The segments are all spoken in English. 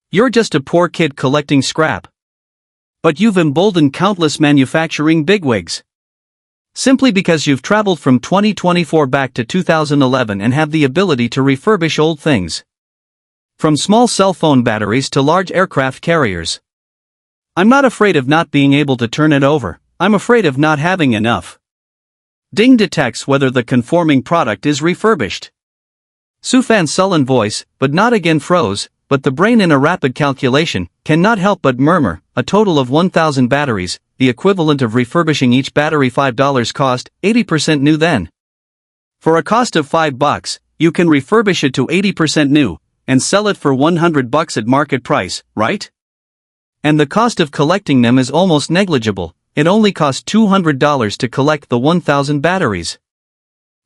You're just a poor kid collecting scrap. But you've emboldened countless manufacturing bigwigs. Simply because you've traveled from 2024 back to 2011 and have the ability to refurbish old things. From small cell phone batteries to large aircraft carriers. I'm not afraid of not being able to turn it over, I'm afraid of not having enough. Ding detects whether the conforming product is refurbished. Sufan's sullen voice, but not again froze, but the brain in a rapid calculation, cannot help but murmur, a total of 1,000 batteries, the equivalent of refurbishing each battery $5 cost, 80% new then. For a cost of $5, you can refurbish it to 80% new, and sell it for $100 at market price, right? And the cost of collecting them is almost negligible, it only costs $200 to collect the 1,000 batteries.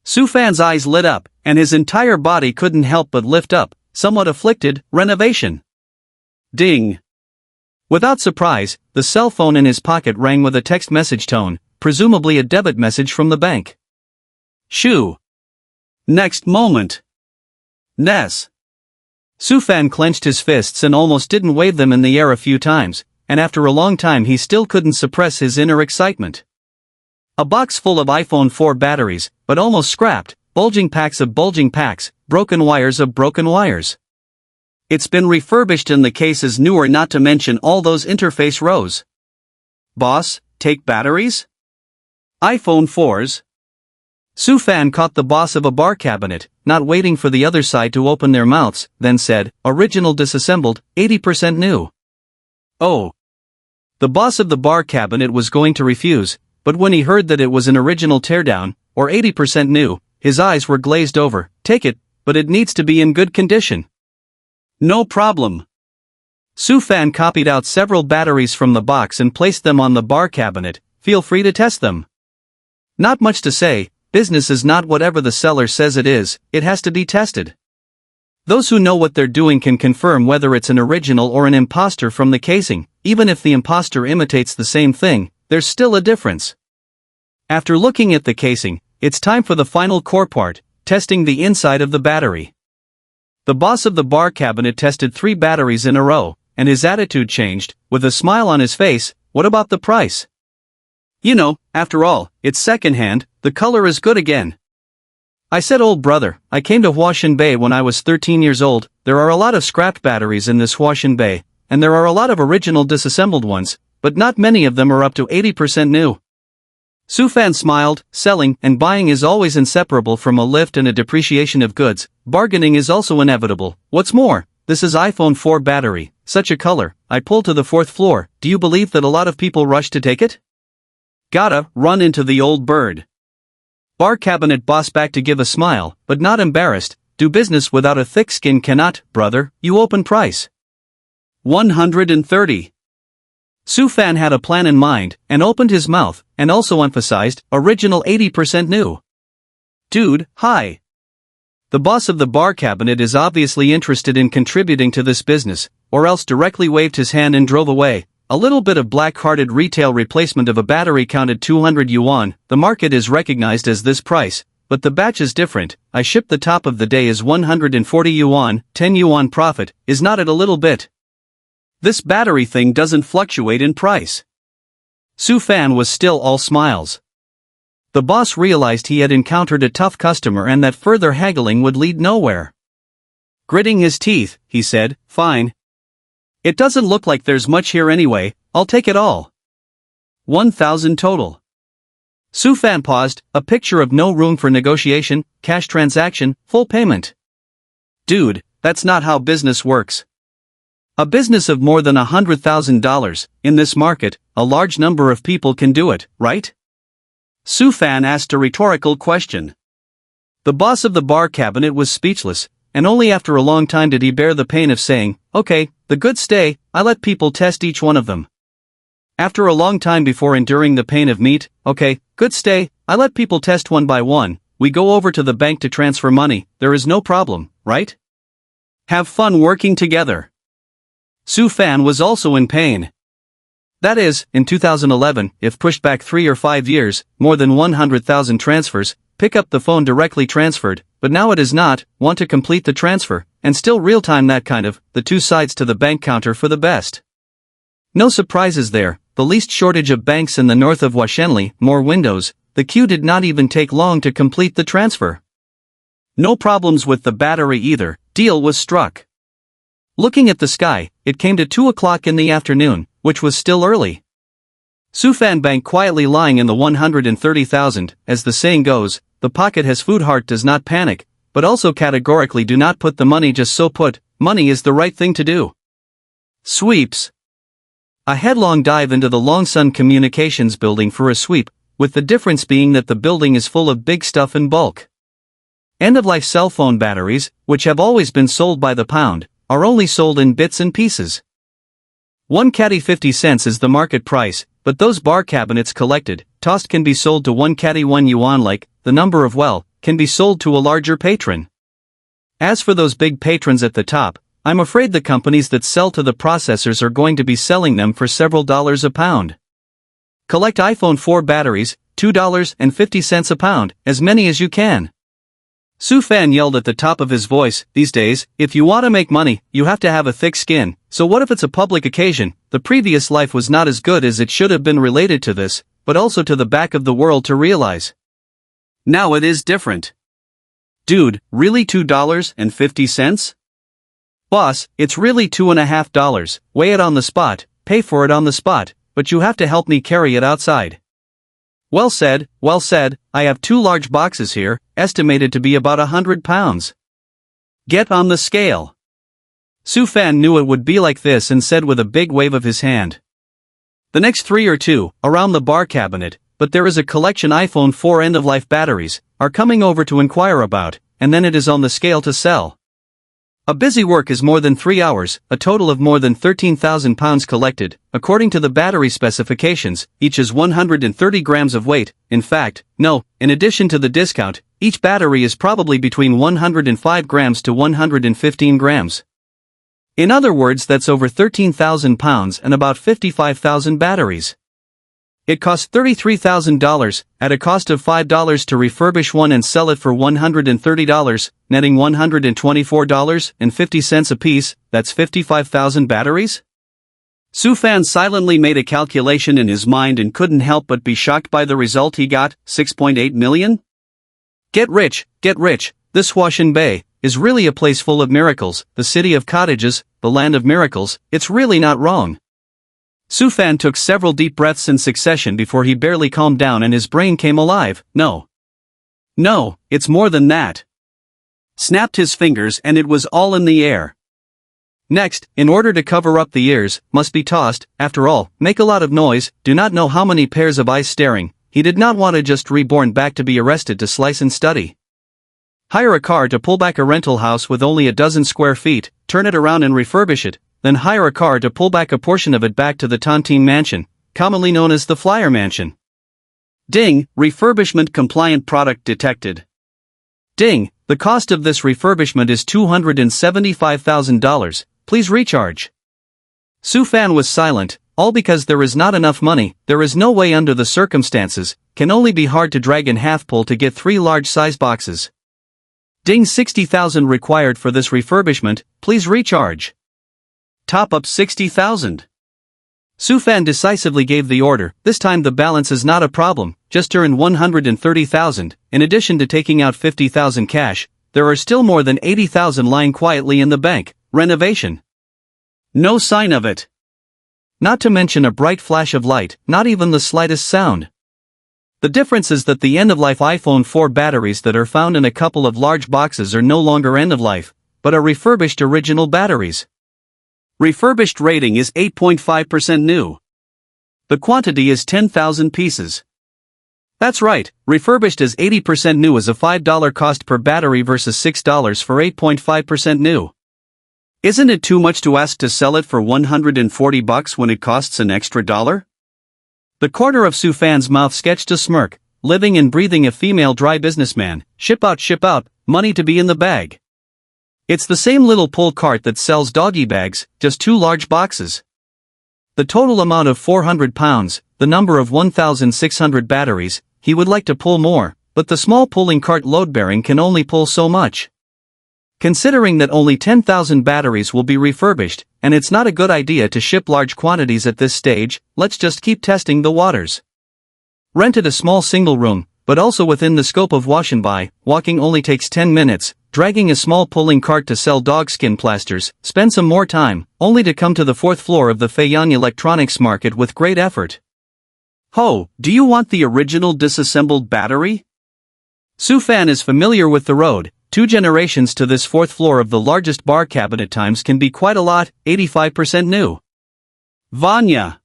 Sufan's eyes lit up, and his entire body couldn't help but lift up, somewhat afflicted, renovation. Ding. Without surprise, the cell phone in his pocket rang with a text message tone, presumably a debit message from the bank. Shoo. Next moment. Ness. Sufan clenched his fists and almost didn't wave them in the air a few times, and after a long time he still couldn't suppress his inner excitement. A box full of iPhone 4 batteries, but almost scrapped, bulging packs of bulging packs, broken wires of broken wires. It's been refurbished and the case is newer, not to mention all those interface rows. Boss, take batteries? iPhone 4s? Sufan caught the boss of a bar cabinet, not waiting for the other side to open their mouths, then said, original disassembled, 80% new. Oh. The boss of the bar cabinet was going to refuse, but when he heard that it was an original teardown, or 80% new, his eyes were glazed over. Take it, but it needs to be in good condition. No problem. Sufan copied out several batteries from the box and placed them on the bar cabinet. Feel free to test them. Not much to say, business is not whatever the seller says it is, it has to be tested. Those who know what they're doing can confirm whether it's an original or an imposter from the casing. Even if the imposter imitates the same thing, there's still a difference. After looking at the casing, it's time for the final core part, testing the inside of the battery. The boss of the bar cabinet tested 3 batteries in a row, and his attitude changed. With a smile on his face, what about the price? You know, after all, it's secondhand, the color is good again. I said, old brother, I came to Huashan Bay when I was 13 years old. There are a lot of scrapped batteries in this Huashan Bay, and there are a lot of original disassembled ones, but not many of them are up to 80% new. Sufan smiled. Selling and buying is always inseparable from a lift and a depreciation of goods. Bargaining is also inevitable. What's more, this is iPhone 4 battery, such a color. I pulled to the 4th floor. Do you believe that a lot of people rush to take it? Gotta run into the old bird. Bar cabinet boss back to give a smile, but not embarrassed. Do business without a thick skin cannot, brother. You open price. 130. Sufan had a plan in mind, and opened his mouth, and also emphasized, original 80% new. Dude, hi. The boss of the bar cabinet is obviously interested in contributing to this business, or else directly waved his hand and drove away. A little bit of black-hearted retail replacement of a battery counted 200 yuan, the market is recognized as this price, but the batch is different. I shipped the top of the day is 140 yuan, 10 yuan profit, is not it a little bit? This battery thing doesn't fluctuate in price. Sufan was still all smiles. The boss realized he had encountered a tough customer and that further haggling would lead nowhere. Gritting his teeth, he said, fine. It doesn't look like there's much here anyway, I'll take it all. 1,000 total. Sufan paused, a picture of no room for negotiation, cash transaction, full payment. Dude, that's not how business works. A business of more than $100,000, in this market, a large number of people can do it, right? Sufan asked a rhetorical question. The boss of the bar cabinet was speechless, and only after a long time did he bear the pain of saying, okay, the goods stay, I let people test each one of them. After a long time before enduring the pain of meat, okay, goods stay, I let people test one by one, we go over to the bank to transfer money, there is no problem, right? Have fun working together. Sufan was also in pain. That is, in 2011, if pushed back 3 or 5 years, more than 100,000 transfers, pick up the phone directly transferred, but now it is not. Want to complete the transfer, and still real-time that kind of, the two sides to the bank counter for the best. No surprises there, the least shortage of banks in the north of Washenli, more windows, the queue did not even take long to complete the transfer. No problems with the battery either, deal was struck. Looking at the sky, it came to 2 o'clock in the afternoon, which was still early. Sufan Bank quietly lying in the 130,000, as the saying goes, the pocket has food, heart does not panic, but also categorically do not put the money just so put, money is the right thing to do. Sweeps. A headlong dive into the Longsun Communications building for a sweep, with the difference being that the building is full of big stuff in bulk. End-of-life cell phone batteries, which have always been sold by the pound, are only sold in bits and pieces. 1 caddy 50 cents is the market price, but those bar cabinets collected, tossed can be sold to 1 caddy 1 yuan, like, the number of can be sold to a larger patron. As for those big patrons at the top, I'm afraid the companies that sell to the processors are going to be selling them for several dollars a pound. Collect iPhone 4 batteries, $2.50 a pound, as many as you can. Sufan yelled at the top of his voice, these days, if you want to make money, you have to have a thick skin, so what if it's a public occasion? The previous life was not as good as it should have been related to this, but also to the back of the world to realize. Now it is different. Dude, really $2.50? Boss, it's really $2.50, weigh it on the spot, pay for it on the spot, but you have to help me carry it outside. Well said, I have 2 large boxes here, estimated to be about 100 pounds. Get on the scale. Sufan knew it would be like this and said with a big wave of his hand. The next 3 or 2, around the bar cabinet, but there is a collection iPhone 4 end-of-life batteries, are coming over to inquire about, and then it is on the scale to sell. A busy work is more than 3 hours, a total of more than 13,000 pounds collected, according to the battery specifications, each is 130 grams of weight, in fact, no, in addition to the discount, each battery is probably between 105 grams to 115 grams. In other words, that's over 13,000 pounds and about 55,000 batteries. It costs $33,000, at a cost of $5 to refurbish one and sell it for $130, netting $124.50 apiece, that's 55,000 batteries? Sufan silently made a calculation in his mind and couldn't help but be shocked by the result he got, 6.8 million? Get rich, this Huashan Bay is really a place full of miracles, the city of cottages, the land of miracles, it's really not wrong. Sufan took several deep breaths in succession before he barely calmed down and his brain came alive. No, it's more than that. Snapped his fingers and it was all in the air. Next, in order to cover up the ears, must be tossed, after all, make a lot of noise, do not know how many pairs of eyes staring, he did not want to just reborn back to be arrested to slice and study. Hire a car to pull back a rental house with only a dozen square feet, turn it around and refurbish it, then hire a car to pull back a portion of it back to the Tontine Mansion, commonly known as the Flyer Mansion. Ding, refurbishment compliant product detected. Ding, the cost of this refurbishment is $275,000, please recharge. Sufan was silent, all because there is not enough money, there is no way under the circumstances, can only be hard to drag in half pull to get 3 large size boxes. Ding, 60,000 required for this refurbishment, please recharge. Top up 60,000. Sufan decisively gave the order, this time the balance is not a problem, just earn 130,000, in addition to taking out 50,000 cash, there are still more than 80,000 lying quietly in the bank, renovation. No sign of it. Not to mention a bright flash of light, not even the slightest sound. The difference is that the end-of-life iPhone 4 batteries that are found in a couple of large boxes are no longer end-of-life, but are refurbished original batteries. Refurbished rating is 8.5% new. The quantity is 10,000 pieces. That's right, refurbished is 80% new as a $5 cost per battery versus $6 for 8.5% new. Isn't it too much to ask to sell it for $140 when it costs an extra $1? The corner of Sufan's mouth sketched a smirk, living and breathing a female dry businessman, ship out, money to be in the bag. It's the same little pull cart that sells doggy bags, just 2 large boxes. The total amount of 400 pounds, the number of 1,600 batteries, he would like to pull more, but the small pulling cart load bearing can only pull so much. Considering that only 10,000 batteries will be refurbished, and it's not a good idea to ship large quantities at this stage, let's just keep testing the waters. Rented a small single room, but also within the scope of wash and buy. Walking only takes 10 minutes, dragging a small pulling cart to sell dog skin plasters, spend some more time, only to come to the 4th floor of the Feiyan Electronics Market with great effort. Ho, do you want the original disassembled battery? Su Fan is familiar with the road. 2 generations to this 4th floor of the largest bar cabinet times can be quite a lot, 85% new. Vanya.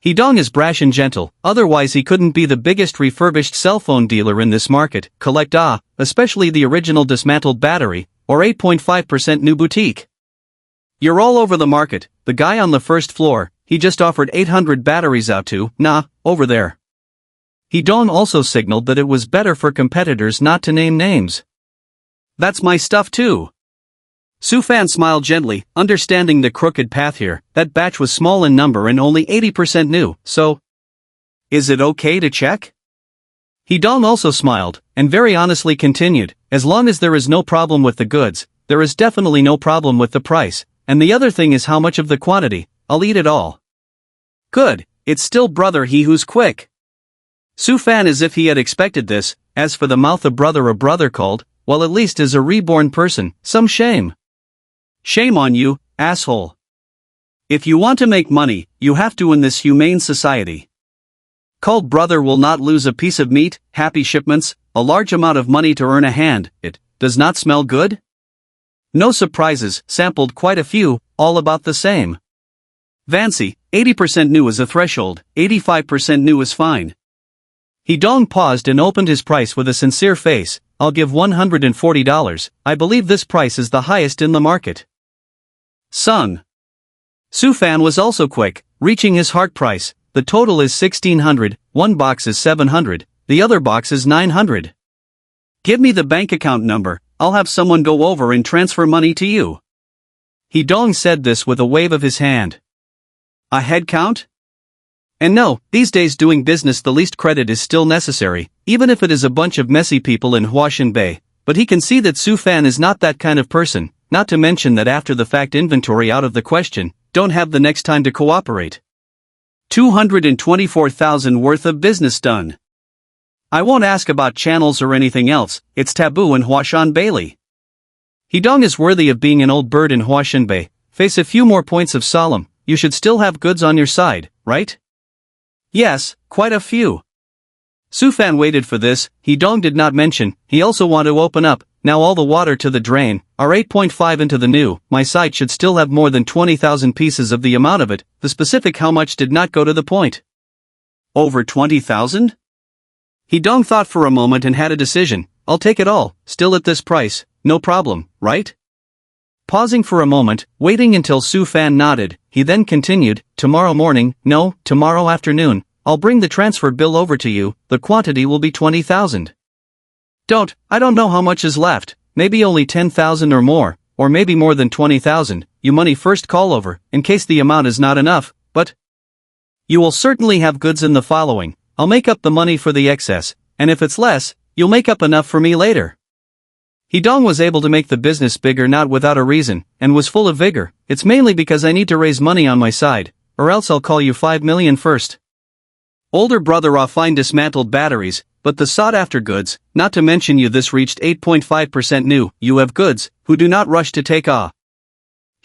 Hidong is brash and gentle, otherwise he couldn't be the biggest refurbished cell phone dealer in this market. Collect especially the original dismantled battery, or 8.5% new boutique. You're all over the market. The guy on the 1st floor, he just offered 800 batteries out to, over there. Hidong also signaled that it was better for competitors not to name names. That's my stuff too. Su Fan smiled gently, understanding the crooked path here. That batch was small in number and only 80% new, so... Is it okay to check? Hidong also smiled, and very honestly continued, as long as there is no problem with the goods, there is definitely no problem with the price, and the other thing is how much of the quantity. I'll eat it all. Good, it's still brother he who's quick. Su Fan as if he had expected this. As for the mouth a brother called, well at least as a reborn person, some shame. Shame on you, asshole. If you want to make money, you have to in this humane society. Called brother will not lose a piece of meat, happy shipments, a large amount of money to earn a hand. It does not smell good? No surprises, sampled quite a few, all about the same. Vancy, 80% new is a threshold, 85% new is fine. Hidong paused and opened his price with a sincere face. I'll give $140, I believe this price is the highest in the market. Sung. Su Fan was also quick, reaching his heart price. The total is 1,600, one box is 700, the other box is 900. Give me the bank account number, I'll have someone go over and transfer money to you. Hidong said this with a wave of his hand. A head count? And no, these days doing business the least credit is still necessary, even if it is a bunch of messy people in Huashan Bay, but he can see that Su Fan is not that kind of person, not to mention that after the fact inventory out of the question, don't have the next time to cooperate. 224,000 worth of business done. I won't ask about channels or anything else, it's taboo in Huashan Bailey. Hidong is worthy of being an old bird in Huashan Bay. Face a few more points of solemn, you should still have goods on your side, right? Yes, quite a few. Su Fan waited for this. Hidong did not mention, he also want to open up, now all the water to the drain, are 8.5 into the new, my site should still have more than 20,000 pieces of the amount of it, the specific how much did not go to the point. Over 20,000? Hidong thought for a moment and had a decision, I'll take it all, still at this price, no problem, right? Pausing for a moment, waiting until Su Fan nodded, he then continued, tomorrow morning, no, tomorrow afternoon, I'll bring the transfer bill over to you, the quantity will be 20,000. I don't know how much is left, maybe only 10,000 or more, or maybe more than 20,000, you money first call over, in case the amount is not enough, but you will certainly have goods in the following, I'll make up the money for the excess, and if it's less, you'll make up enough for me later. Hidong was able to make the business bigger not without a reason, and was full of vigor, it's mainly because I need to raise money on my side, or else I'll call you 5 million first. Older brother off fine dismantled batteries, but the sought-after goods, not to mention you this reached 8.5% new, you have goods, who do not rush to take off.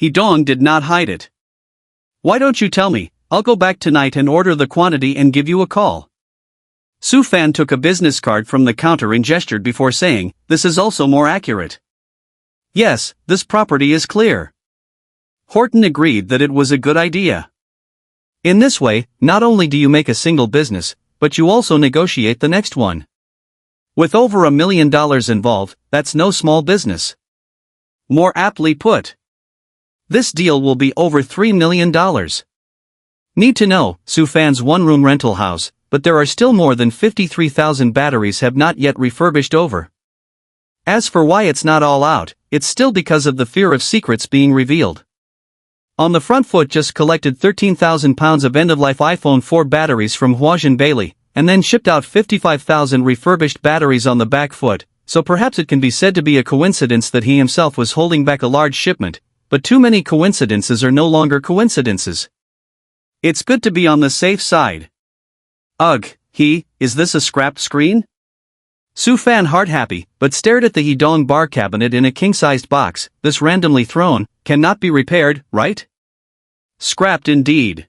Hidong did not hide it. Why don't you tell me, I'll go back tonight and order the quantity and give you a call. Su Fan took a business card from the counter and gestured before saying, this is also more accurate. Yes, this property is clear. Horton agreed that it was a good idea. In this way, not only do you make a single business, but you also negotiate the next one. With over $1 million involved, that's no small business. More aptly put. This deal will be over $3 million. Need to know, Su Fan's one-room rental house, but there are still more than 53,000 batteries have not yet refurbished over. As for why it's not all out, it's still because of the fear of secrets being revealed. On the front foot just collected 13,000 pounds of end-of-life iPhone 4 batteries from Huashan Bailey, and then shipped out 55,000 refurbished batteries on the back foot, so perhaps it can be said to be a coincidence that he himself was holding back a large shipment, but too many coincidences are no longer coincidences. It's good to be on the safe side. Ugh, is this a scrapped screen? Su Fan heart happy, but stared at the Hedong bar cabinet in a king-sized box. This randomly thrown, cannot be repaired, right? Scrapped indeed.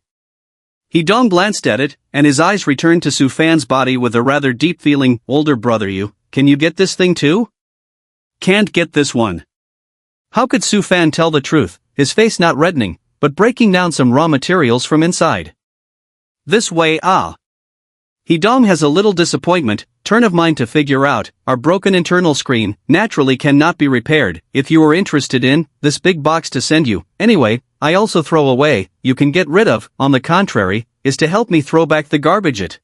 Hedong glanced at it, and his eyes returned to Su Fan's body with a rather deep feeling. Older brother, can you get this thing too? Can't get this one. How could Su Fan tell the truth, his face not reddening, but breaking down some raw materials from inside? This way, Hedong has a little disappointment, turn of mind to figure out, our broken internal screen, naturally cannot be repaired. If you are interested in, this big box to send you, anyway, I also throw away, you can get rid of, on the contrary, is to help me throw back the garbage it.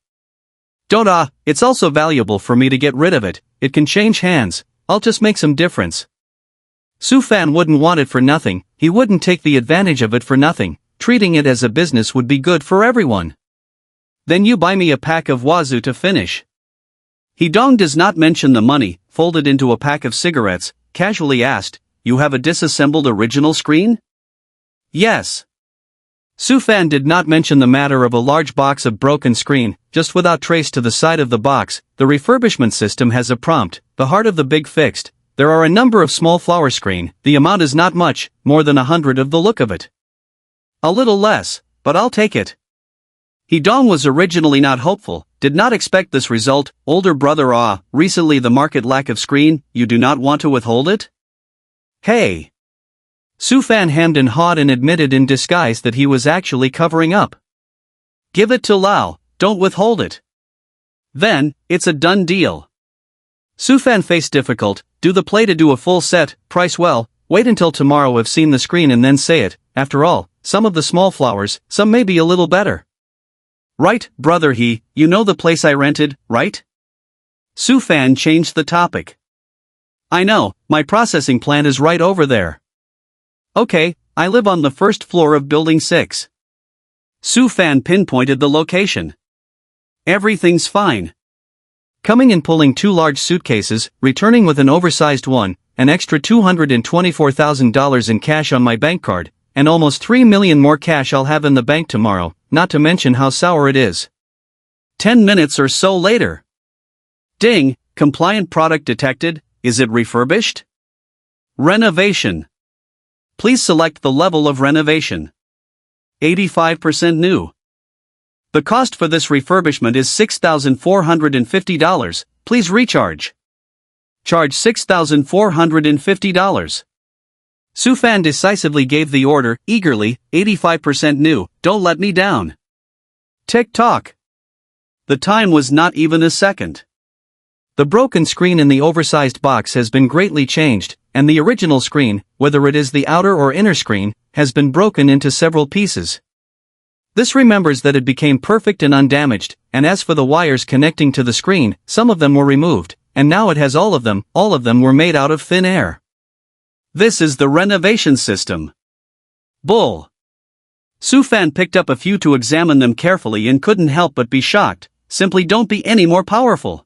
Don't it's also valuable for me to get rid of it, it can change hands, I'll just make some difference. Su Fan wouldn't want it for nothing, he wouldn't take the advantage of it for nothing, treating it as a business would be good for everyone. Then you buy me a pack of wazoo to finish. Hedong does not mention the money, folded into a pack of cigarettes, casually asked, you have a disassembled original screen? Yes. Su Fan did not mention the matter of a large box of broken screen, just without trace to the side of the box. The refurbishment system has a prompt, the heart of the big fixed. There are a number of small flower screen, the amount is not much, more than 100 of the look of it. A little less, but I'll take it. Hedong was originally not hopeful, did not expect this result. Older brother, recently the market lack of screen, you do not want to withhold it? Hey! Su Fan hemmed and hawed and admitted in disguise that he was actually covering up. Give it to Lao, don't withhold it. Then, it's a done deal. Su Fan faced difficult, do the play to do a full set, price well, wait until tomorrow I've seen the screen and then say it. After all, some of the small flowers, some may be a little better. Right, brother, you know the place I rented, right? Su Fan changed the topic. I know, my processing plant is right over there. Okay, I live on the first floor of building 6. Su Fan pinpointed the location. Everything's fine. Coming and pulling 2 large suitcases, returning with an oversized one, an extra $224,000 in cash on my bank card, and almost $3 million more cash I'll have in the bank tomorrow, not to mention how sour it is. 10 minutes or so later. Ding, compliant product detected, is it refurbished? Renovation. Please select the level of renovation. 85% new. The cost for this refurbishment is $6,450, please recharge. Charge $6,450. Su Fan decisively gave the order, eagerly, 85% new, don't let me down. Tick-tock. The time was not even a second. The broken screen in the oversized box has been greatly changed, and the original screen, whether it is the outer or inner screen, has been broken into several pieces. This remembers that it became perfect and undamaged, and as for the wires connecting to the screen, some of them were removed, and now it has all of them were made out of thin air. This is the renovation system. Bull. Su Fan picked up a few to examine them carefully and couldn't help but be shocked, simply don't be any more powerful.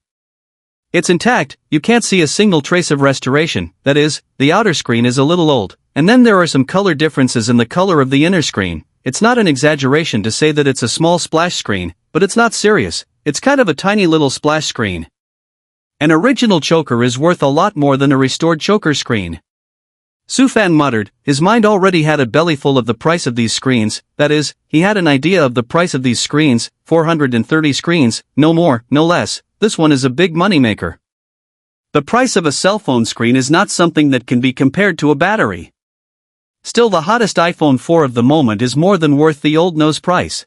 It's intact, you can't see a single trace of restoration, that is, the outer screen is a little old, and then there are some color differences in the color of the inner screen. It's not an exaggeration to say that it's a small splash screen, but it's not serious, it's kind of a tiny little splash screen. An original choker is worth a lot more than a restored choker screen. Su Fan muttered, his mind already had a bellyful of the price of these screens, that is, he had an idea of the price of these screens, 430 screens, no more, no less, this one is a big moneymaker. The price of a cell phone screen is not something that can be compared to a battery. Still, the hottest iPhone 4 of the moment is more than worth the old nose price.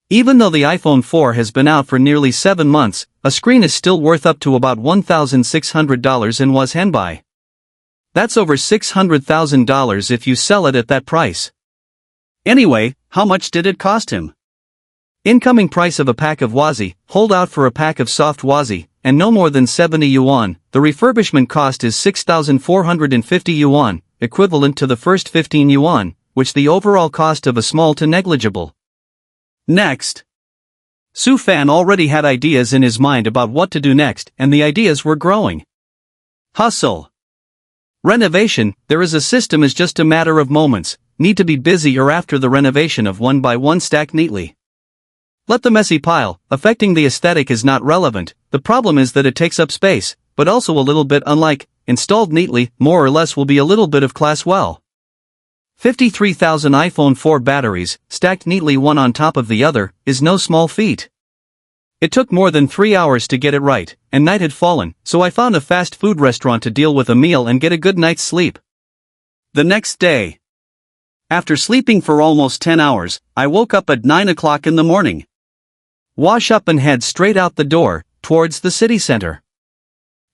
Even though the iPhone 4 has been out for nearly 7 months, a screen is still worth up to about $1,600 in was henbai. That's over $600,000 if you sell it at that price. Anyway, how much did it cost him? Incoming price of a pack of wazi, hold out for a pack of soft wazi, and no more than 70 yuan. The refurbishment cost is 6,450 yuan, equivalent to the first 15 yuan, which the overall cost of a small to negligible. Next. Su Fan already had ideas in his mind about what to do next, and the ideas were growing. Hustle. Renovation, there is a system is just a matter of moments, need to be busy or after the renovation of one by one stack neatly. Let the messy pile, affecting the aesthetic is not relevant, the problem is that it takes up space, but also a little bit unlike, installed neatly, more or less will be a little bit of class well. 53,000 iPhone 4 batteries, stacked neatly one on top of the other, is no small feat. It took more than 3 hours to get it right, and night had fallen, so I found a fast food restaurant to deal with a meal and get a good night's sleep. The next day. After sleeping for almost 10 hours, I woke up at 9 o'clock in the morning. Wash up and head straight out the door, towards the city center.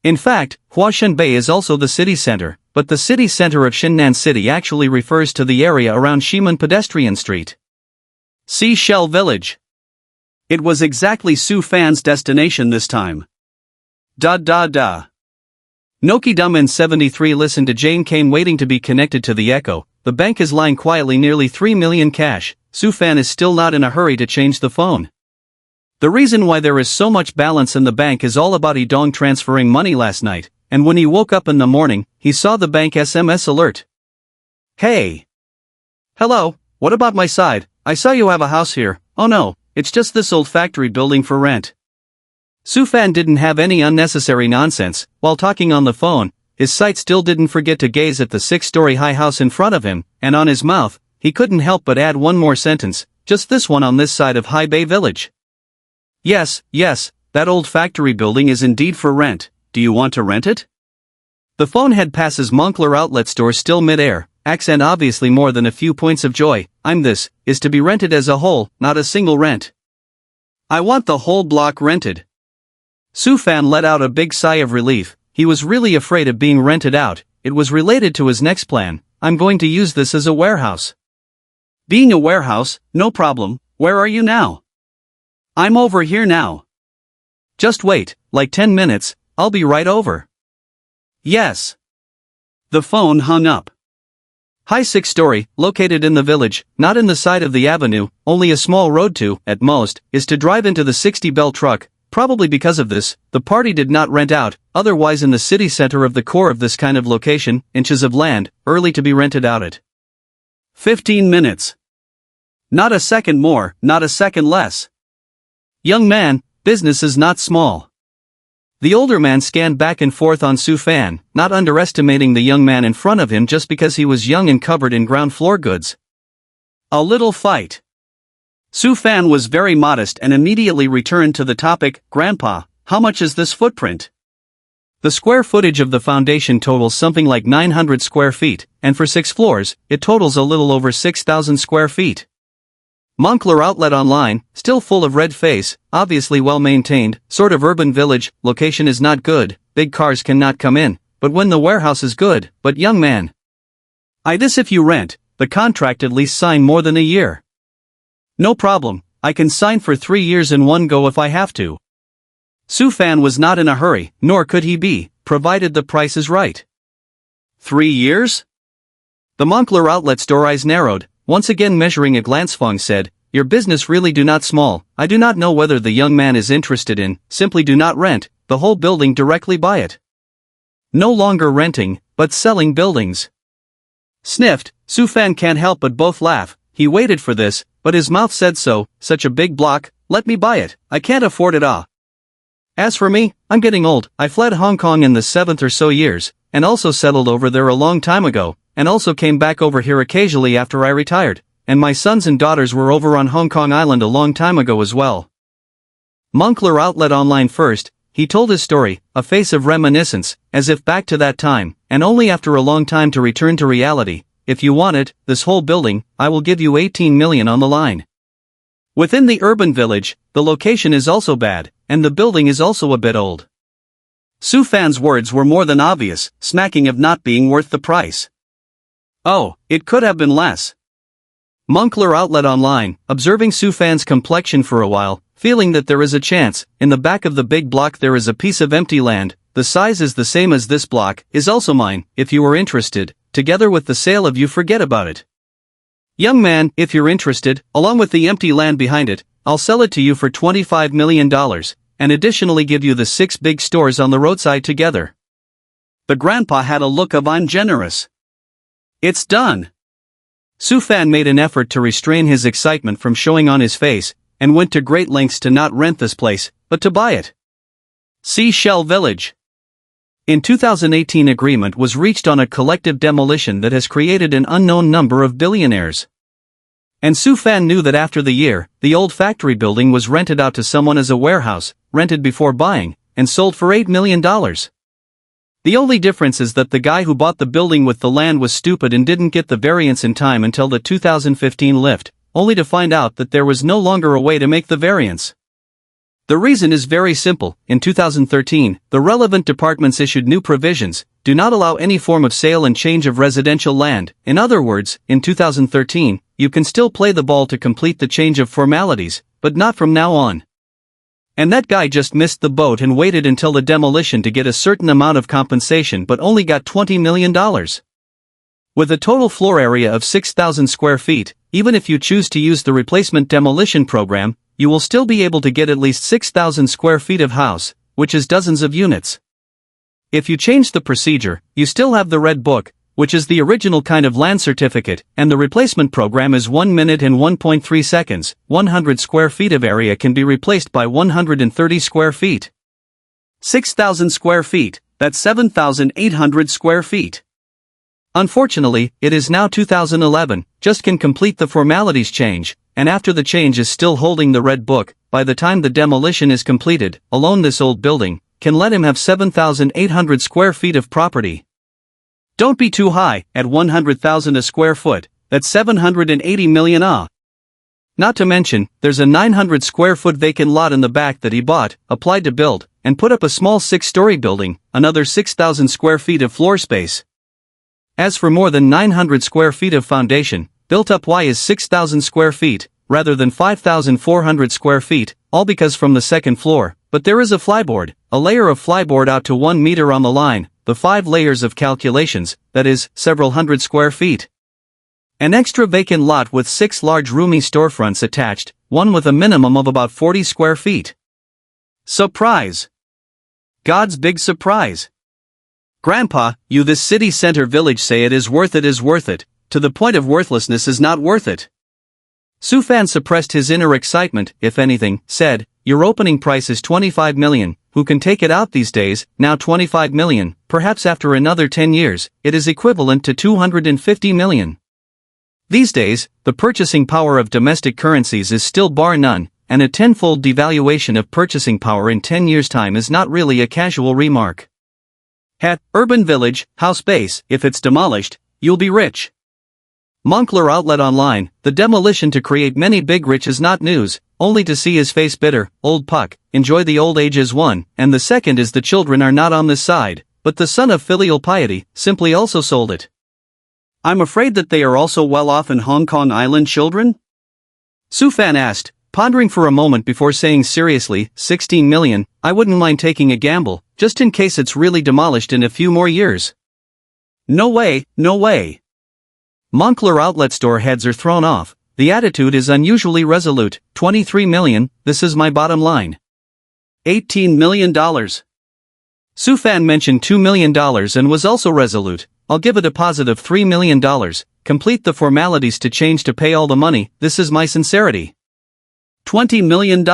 In fact, Huashenbei is also the city center, but the city center of Shinnan City actually refers to the area around Shimen Pedestrian Street. Seashell Village. It was exactly Su Fan's destination this time. Noki Dumin 73 listened to Jane Kane waiting to be connected to the Echo. The bank is lying quietly nearly 3 million cash. Su Fan is still not in a hurry to change the phone. The reason why there is so much balance in the bank is all about Idong transferring money last night, and when he woke up in the morning, he saw the bank SMS alert. Hey. Hello, what about my side? I saw you have a house here. Oh no, it's just this old factory building for rent. Su Fan didn't have any unnecessary nonsense. While talking on the phone, his sight still didn't forget to gaze at the 6-story high house in front of him, and on his mouth, he couldn't help but add one more sentence, just this one on this side of High Bay Village. Yes, that old factory building is indeed for rent. Do you want to rent it? The phone head passes Moncler outlet store still mid-air, accent obviously more than a few points of joy. This is to be rented as a whole, not a single rent. I want the whole block rented. Su Fan let out a big sigh of relief. He was really afraid of being rented out. It was related to his next plan. I'm going to use this as a warehouse. Being a warehouse, no problem. Where are you now? I'm over here now. Just wait, like 10 minutes, I'll be right over. Yes. The phone hung up. High 6-story, located in the village, not in the side of the avenue, only a small road to, at most, is to drive into the 60-bell truck. Probably because of this, the party did not rent out, otherwise in the city center of the core of this kind of location, inches of land, early to be rented out at 15 minutes. Not a second more, not a second less. Young man, business is not small. The older man scanned back and forth on Su Fan, not underestimating the young man in front of him just because he was young and covered in ground floor goods. A little fight. Su Fan was very modest and immediately returned to the topic. Grandpa, how much is this footprint? The square footage of the foundation totals something like 900 square feet, and for 6 floors, it totals a little over 6,000 square feet. Moncler outlet online, still full of red face, obviously well maintained, sort of urban village, location is not good, big cars cannot come in, but when the warehouse is good, but young man. This if you rent, the contract at least sign more than a year. No problem, I can sign for 3 years in one go if I have to. Su Fan was not in a hurry, nor could he be, provided the price is right. 3 years? The Moncler outlet store eyes narrowed. Once again measuring a glance, Fong said, your business really do not small. I do not know whether the young man is interested in, simply do not rent, the whole building directly buy it. No longer renting, but selling buildings. Sniffed, Su Fan can't help but both laugh, he waited for this, but his mouth said so, such a big block, let me buy it, I can't afford it As for me, I'm getting old, I fled Hong Kong in the 7th or so years, and also settled over there a long time ago. And also came back over here occasionally after I retired, and my sons and daughters were over on Hong Kong Island a long time ago as well. Moncler outlet online first, he told his story, a face of reminiscence, as if back to that time, and only after a long time to return to reality. If you want it, this whole building, I will give you 18 million on the line. Within the urban village, the location is also bad, and the building is also a bit old. Su Fan's words were more than obvious, smacking of not being worth the price. Oh, it could have been less. Moncler outlet online, observing Su Fan's complexion for a while, feeling that there is a chance. In the back of the big block there is a piece of empty land, the size is the same as this block, is also mine, if you are interested, together with the sale of you forget about it. Young man, if you're interested, along with the empty land behind it, I'll sell it to you for $25 million, and additionally give you the 6 big stores on the roadside together. The grandpa had a look of "I'm generous. It's done." Su Fan made an effort to restrain his excitement from showing on his face, and went to great lengths to not rent this place, but to buy it. Seashell Village. In 2018, agreement was reached on a collective demolition that has created an unknown number of billionaires. And Su Fan knew that after the year, the old factory building was rented out to someone as a warehouse, rented before buying, and sold for $8 million. The only difference is that the guy who bought the building with the land was stupid and didn't get the variance in time until the 2015 lift, only to find out that there was no longer a way to make the variance. The reason is very simple. In 2013, the relevant departments issued new provisions: do not allow any form of sale and change of residential land. In other words, in 2013, you can still play the ball to complete the change of formalities, but not from now on. And that guy just missed the boat and waited until the demolition to get a certain amount of compensation, but only got $20 million. With a total floor area of 6,000 square feet, even if you choose to use the replacement demolition program, you will still be able to get at least 6,000 square feet of house, which is dozens of units. If you change the procedure, you still have the red book, which is the original kind of land certificate, and the replacement program is 1 minute and 1.3 seconds. 100 square feet of area can be replaced by 130 square feet. 6,000 square feet, that's 7,800 square feet. Unfortunately, it is now 2011, just can complete the formalities change, and after the change is still holding the red book. By the time the demolition is completed, alone this old building can let him have 7,800 square feet of property. Don't be too high. At 100,000 a square foot, that's 780 million. Not to mention, there's a 900 square foot vacant lot in the back that he bought, applied to build, and put up a small 6-story building, another 6,000 square feet of floor space. As for more than 900 square feet of foundation, built up is 6,000 square feet, rather than 5,400 square feet, all because from the second floor, but there is a flyboard, a layer of flyboard out to 1 meter on the line, the 5 layers of calculations, that is, several hundred square feet. An extra vacant lot with 6 large roomy storefronts attached, one with a minimum of about 40 square feet. Surprise! God's big surprise! Grandpa, you this city center village say it is worth it, to the point of worthlessness is not worth it. Su Fan suppressed his inner excitement, if anything, said, your opening price is 25 million, who can take it out these days, now 25 million, perhaps after another 10 years, it is equivalent to 250 million. These days, the purchasing power of domestic currencies is still bar none, and a tenfold devaluation of purchasing power in 10 years' time is not really a casual remark. Urban village, house base, if it's demolished, you'll be rich. Moncler outlet online, the demolition to create many big rich is not news, only to see his face bitter, old puck, enjoy the old age is one, and the second is the children are not on this side, but the son of filial piety, simply also sold it. I'm afraid that they are also well off in Hong Kong Island, children? Su Fan asked, pondering for a moment before saying seriously, 16 million, I wouldn't mind taking a gamble, just in case it's really demolished in a few more years. No way, no way. Moncler outlet store heads are thrown off, the attitude is unusually resolute, 23 million, this is my bottom line. $18 million. Su Fan mentioned $2 million and was also resolute, I'll give a deposit of $3 million, complete the formalities to change to pay all the money, this is my sincerity. $20 million.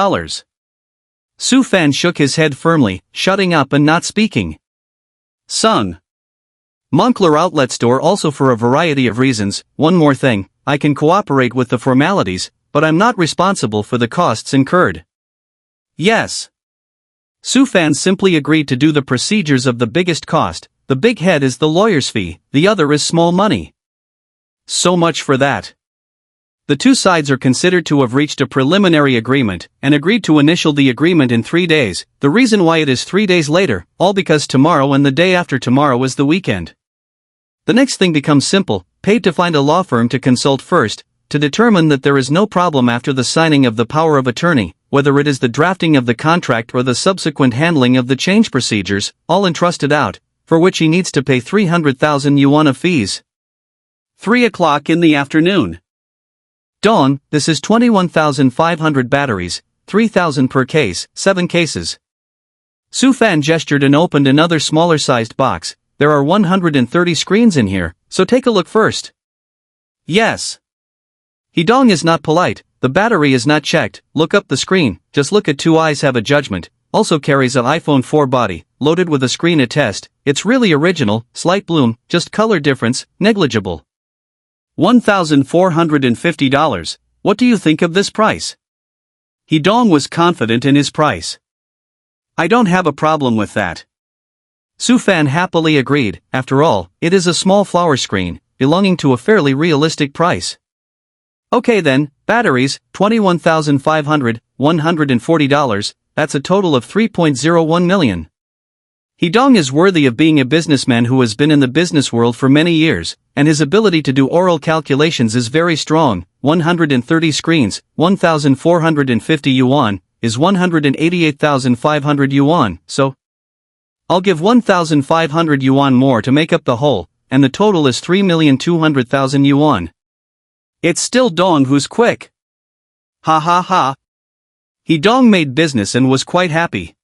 Su Fan shook his head firmly, shutting up and not speaking. Sung. Moncler outlet store also for a variety of reasons. One more thing, I can cooperate with the formalities, but I'm not responsible for the costs incurred. Yes. Su Fan simply agreed to do the procedures of the biggest cost. The big head is the lawyer's fee, the other is small money. So much for that. The two sides are considered to have reached a preliminary agreement, and agreed to initial the agreement in 3 days. The reason why it is 3 days later, all because tomorrow and the day after tomorrow is the weekend. The next thing becomes simple, paid to find a law firm to consult first, to determine that there is no problem after the signing of the power of attorney, whether it is the drafting of the contract or the subsequent handling of the change procedures, all entrusted out, for which he needs to pay 300,000 yuan of fees. 3 o'clock in the afternoon. Dawn, this is 21,500 batteries, 3,000 per case, 7 cases. Su Fan gestured and opened another smaller-sized box, there are 130 screens in here, so take a look first. Yes. Hidong is not polite, the battery is not checked, look up the screen, just look at two eyes have a judgment, also carries an iPhone 4 body, loaded with a screen attest, it's really original, slight bloom, just color difference, negligible. $1,450, what do you think of this price? Hidong was confident in his price. I don't have a problem with that. Sufan happily agreed, after all, it is a small flower screen, belonging to a fairly realistic price. Okay then, batteries, $21,500, $140, that's a total of $3.01 million. Hidong is worthy of being a businessman who has been in the business world for many years, and his ability to do oral calculations is very strong. 130 screens, 1,450 yuan, is 188,500 yuan, so I'll give 1,500 yuan more to make up the whole, and the total is 3,200,000 yuan. It's still Dong who's quick. Ha ha ha. Hidong made business and was quite happy.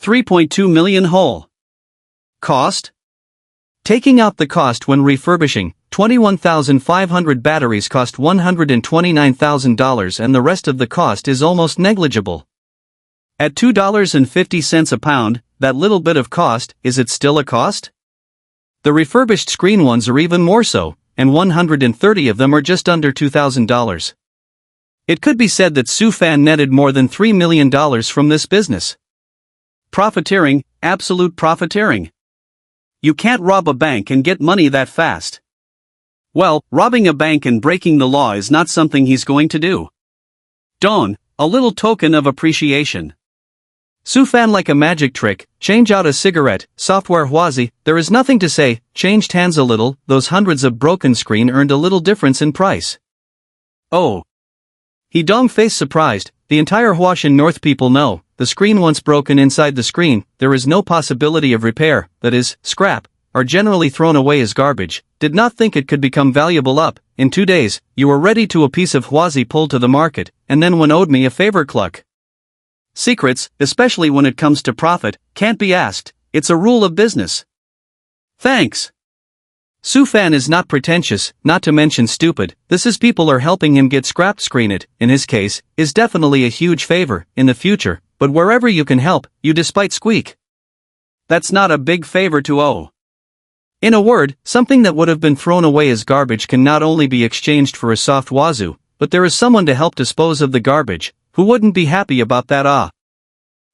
3.2 million whole. Cost? Taking out the cost when refurbishing, 21,500 batteries cost $129,000 and the rest of the cost is almost negligible. At $2.50 a pound, that little bit of cost, is it still a cost? The refurbished screen ones are even more so, and 130 of them are just under $2,000. It could be said that Sufan netted more than $3 million from this business. Profiteering, absolute profiteering. You can't rob a bank and get money that fast. Well, robbing a bank and breaking the law is not something he's going to do. Dong, a little token of appreciation. Sufan like a magic trick, change out a cigarette, software Huazi, there is nothing to say, changed hands a little, those hundreds of broken screen earned a little difference in price. Oh. Hidong face surprised, the entire Huashan North people know, the screen once broken inside the screen, there is no possibility of repair, that is, scrap, are generally thrown away as garbage, did not think it could become valuable up, in 2 days, you were ready to a piece of Huazi pulled to the market, and then one owed me a favor cluck. Secrets, especially when it comes to profit, can't be asked, it's a rule of business. Thanks. Sufan is not pretentious, not to mention stupid, this is people are helping him get scrapped screen it, in his case, is definitely a huge favor, in the future, but wherever you can help, you despite squeak. That's not a big favor to owe. In a word, something that would have been thrown away as garbage can not only be exchanged for a soft wazoo, but there is someone to help dispose of the garbage, who wouldn't be happy about that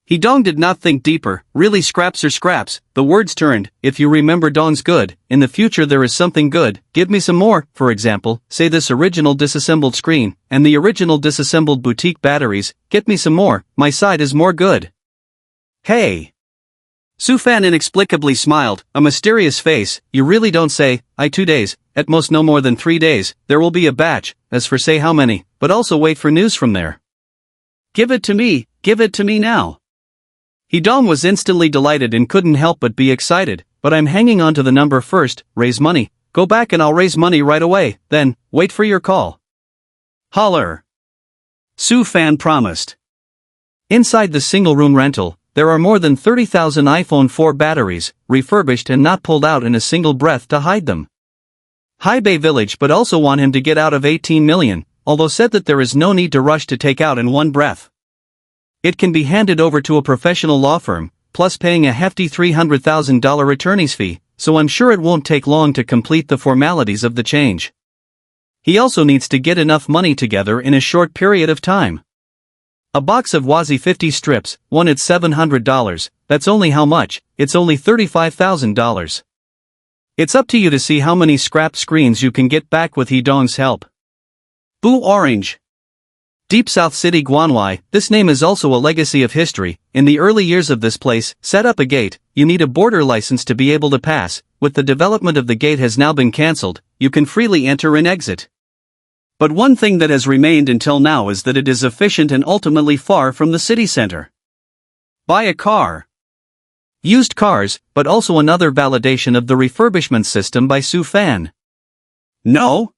Hidong did not think deeper, really scraps are scraps, the words turned, if you remember Dong's good, in the future there is something good, give me some more, for example, say this original disassembled screen, and the original disassembled boutique batteries, get me some more, my side is more good. Hey! Sufan inexplicably smiled, a mysterious face, you really don't say, 2 days, at most no more than 3 days, there will be a batch, as for say how many, but also wait for news from there. Give it to me now. Hidong was instantly delighted and couldn't help but be excited, but I'm hanging on to the number first, raise money, go back and I'll raise money right away, then, wait for your call. Holler. Sufan promised. Inside the single-room rental, there are more than 30,000 iPhone 4 batteries, refurbished and not pulled out in a single breath to hide them. Haibei Village but also want him to get out of 18 million, although said that there is no need to rush to take out in one breath. It can be handed over to a professional law firm, plus paying a hefty $300,000 attorney's fee, so I'm sure it won't take long to complete the formalities of the change. He also needs to get enough money together in a short period of time. A box of Wazi 50 strips, one at $700, that's only how much, it's only $35,000. It's up to you to see how many scrapped screens you can get back with Hidong's help. Boo Orange. Deep South City Guanwai, this name is also a legacy of history. In the early years of this place, set up a gate, you need a border license to be able to pass. With the development of the gate has now been cancelled, you can freely enter and exit. But one thing that has remained until now is that it is efficient and ultimately far from the city center. Buy a car. Used cars, but also another validation of the refurbishment system by Sufan. No?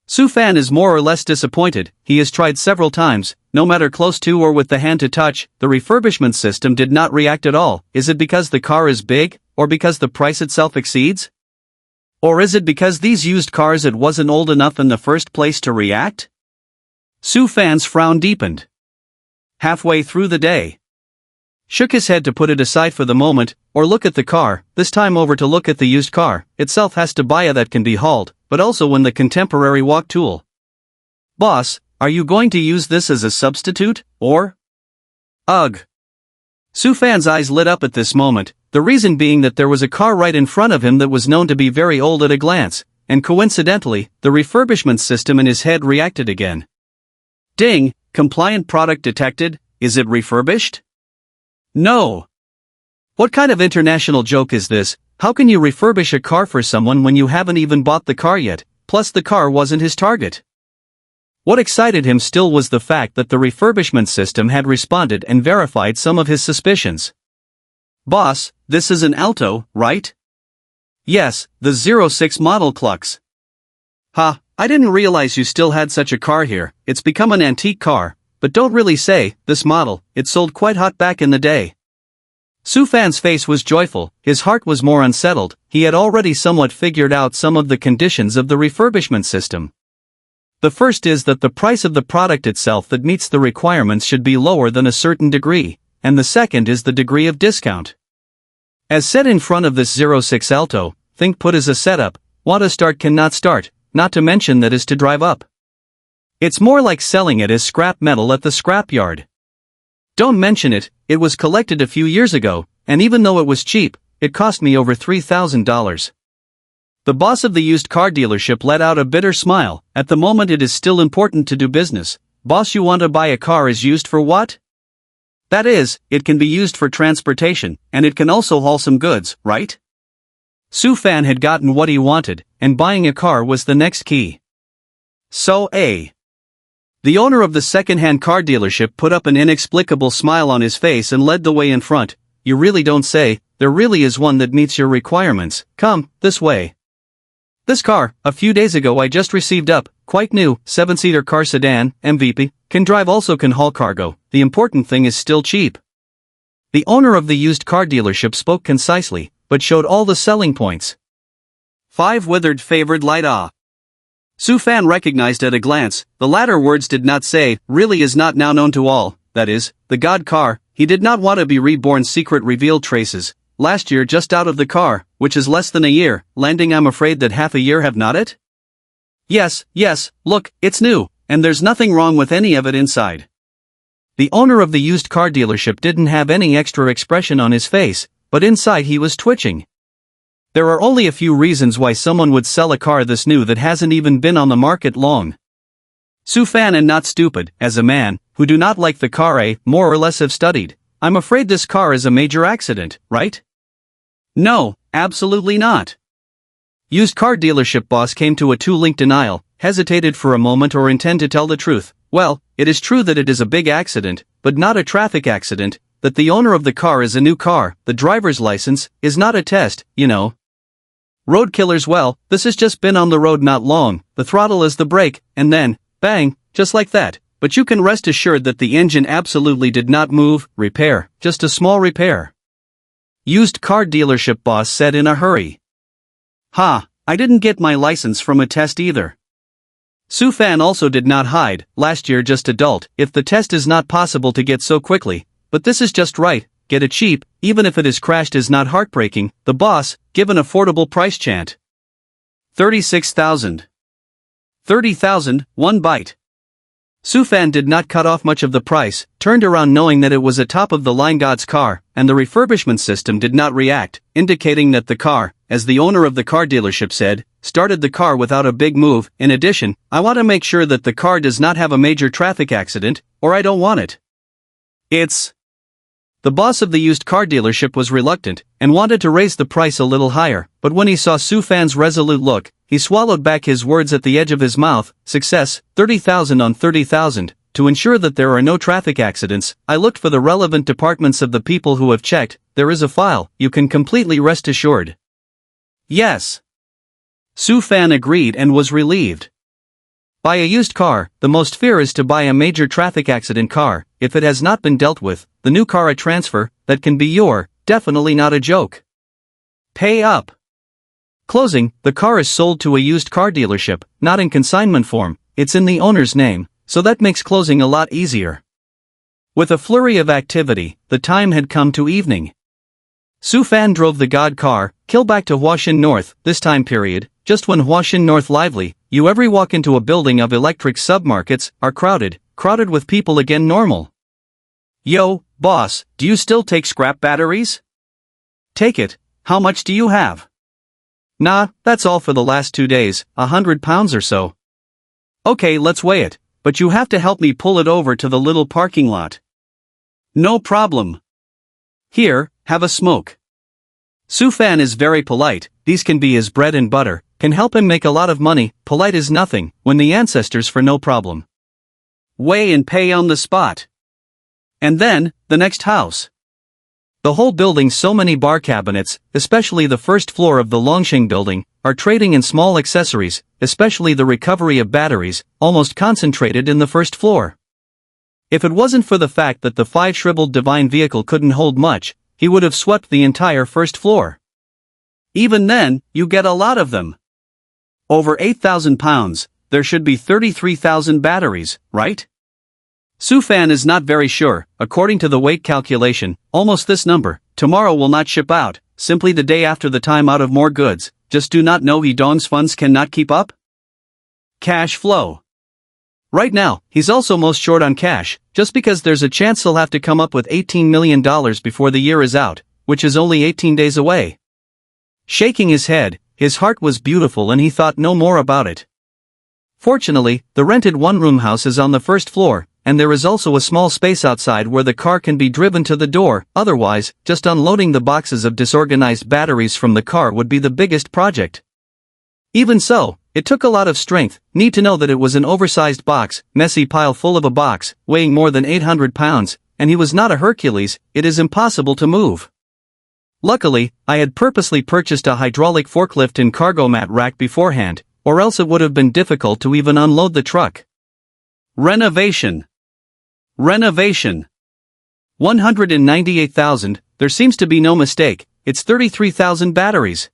Sufan is more or less disappointed, he has tried several times, no matter close to or with the hand to touch, the refurbishment system did not react at all. Is it because the car is big, or because the price itself exceeds? Or is it because these used cars it wasn't old enough in the first place to react? Su Fan's frown deepened. Halfway through the day, shook his head to put it aside for the moment, or look at the car, this time over to look at the used car, itself has to buy a that can be hauled, but also when the contemporary walk tool. Boss, are you going to use this as a substitute, or? Ugh. Su Fan's eyes lit up at this moment, the reason being that there was a car right in front of him that was known to be very old at a glance, and coincidentally, the refurbishment system in his head reacted again. Ding, compliant product detected, is it refurbished? No. What kind of international joke is this? How can you refurbish a car for someone when you haven't even bought the car yet, plus the car wasn't his target? What excited him still was the fact that the refurbishment system had responded and verified some of his suspicions. Boss, this is an Alto, right? Yes, the 06 model Klux. Ha, I didn't realize you still had such a car here. It's become an antique car, but don't really say, this model, it sold quite hot back in the day. Su Fan's face was joyful, his heart was more unsettled, he had already somewhat figured out some of the conditions of the refurbishment system. The first is that the price of the product itself that meets the requirements should be lower than a certain degree, and the second is the degree of discount. As said in front of this 06 Alto, think put as a setup, want to start cannot start, not to mention that is to drive up. It's more like selling it as scrap metal at the scrapyard. Don't mention it, it was collected a few years ago, and even though it was cheap, it cost me over $3,000. The boss of the used car dealership let out a bitter smile. At the moment it is still important to do business. Boss, you want to buy a car is used for what? That is, it can be used for transportation, and it can also haul some goods, right? Su Fan had gotten what he wanted, and buying a car was the next key. So the owner of the second-hand car dealership put up an inexplicable smile on his face and led the way in front. You really don't say, there really is one that meets your requirements, come, this way. This car, a few days ago I just received up, quite new, 7-seater car sedan, MVP, can drive also can haul cargo, the important thing is still cheap. The owner of the used car dealership spoke concisely, but showed all the selling points. 5 withered favored light off. Su Fan recognized at a glance, the latter words did not say, really is not now known to all, that is, the God car, he did not want to be reborn secret revealed traces. Last year just out of the car, which is less than a year, landing I'm afraid that half a year have not it? Yes, look, it's new, and there's nothing wrong with any of it inside. The owner of the used car dealership didn't have any extra expression on his face, but inside he was twitching. There are only a few reasons why someone would sell a car this new that hasn't even been on the market long. Su Fan and not stupid, as a man, who do not like the car more or less have studied, I'm afraid this car is a major accident, right? No, absolutely not. Used car dealership boss came to a two-link denial, hesitated for a moment or intend to tell the truth. Well, it is true that it is a big accident, but not a traffic accident, that the owner of the car is a new car, the driver's license, is not a test, you know. Road killers, well, this has just been on the road not long, the throttle is the brake, and then, bang, just like that, but you can rest assured that the engine absolutely did not move, repair, just a small repair. Used car dealership boss said in a hurry. Ha, I didn't get my license from a test either. Su Fan also did not hide, last year just adult, if the test is not possible to get so quickly, but this is just right, get it cheap, even if it is crashed is not heartbreaking, the boss, give an affordable price chant. 36,000. 30,000, one bite. Su Fan did not cut off much of the price, turned around knowing that it was a top-of-the-line God's car, and the refurbishment system did not react, indicating that the car, as the owner of the car dealership said, started the car without a big move. In addition, I want to make sure that the car does not have a major traffic accident, or I don't want it. The boss of the used car dealership was reluctant, and wanted to raise the price a little higher, but when he saw Su Fan's resolute look, he swallowed back his words at the edge of his mouth. Success, 30,000 on 30,000. To ensure that there are no traffic accidents, I looked for the relevant departments of the people who have checked. There is a file, you can completely rest assured. Yes. Su Fan agreed and was relieved. Buy a used car, the most fear is to buy a major traffic accident car, if it has not been dealt with, the new car a transfer, that can be definitely not a joke. Pay up. Closing, the car is sold to a used car dealership, not in consignment form, it's in the owner's name, so that makes closing a lot easier. With a flurry of activity, the time had come to evening. Su Fan drove the God car, kill back to Huashin North, this time period, just when Huashin North lively, you every walk into a building of electric submarkets, are crowded with people again normal. Yo, boss, do you still take scrap batteries? Take it, how much do you have? Nah, that's all for the last 2 days, 100 pounds or so. Okay, let's weigh it, but you have to help me pull it over to the little parking lot. No problem. Here, have a smoke. Su Fan is very polite, these can be his bread and butter, can help him make a lot of money, polite is nothing, when the ancestors for no problem. Weigh and pay on the spot. And then, the next house. The whole building, so many bar cabinets, especially the first floor of the Longsheng building, are trading in small accessories, especially the recovery of batteries, almost concentrated in the first floor. If it wasn't for the fact that the 5 shriveled divine vehicle couldn't hold much, he would have swept the entire first floor. Even then, you get a lot of them. Over 8,000 pounds, there should be 33,000 batteries, right? Su Fan is not very sure, according to the weight calculation, almost this number. Tomorrow will not ship out, simply the day after the time out of more goods, just do not know Dong's funds cannot keep up? Cash flow. Right now, he's also most short on cash, just because there's a chance he'll have to come up with $18 million before the year is out, which is only 18 days away. Shaking his head, his heart was beautiful and he thought no more about it. Fortunately, the rented one-room house is on the first floor, and there is also a small space outside where the car can be driven to the door, otherwise, just unloading the boxes of disorganized batteries from the car would be the biggest project. Even so, it took a lot of strength, need to know that it was an oversized box, messy pile full of a box, weighing more than 800 pounds, and he was not a Hercules, it is impossible to move. Luckily, I had purposely purchased a hydraulic forklift and cargo mat rack beforehand, or else it would have been difficult to even unload the truck. Renovation. 198,000, there seems to be no mistake, it's 33,000 batteries.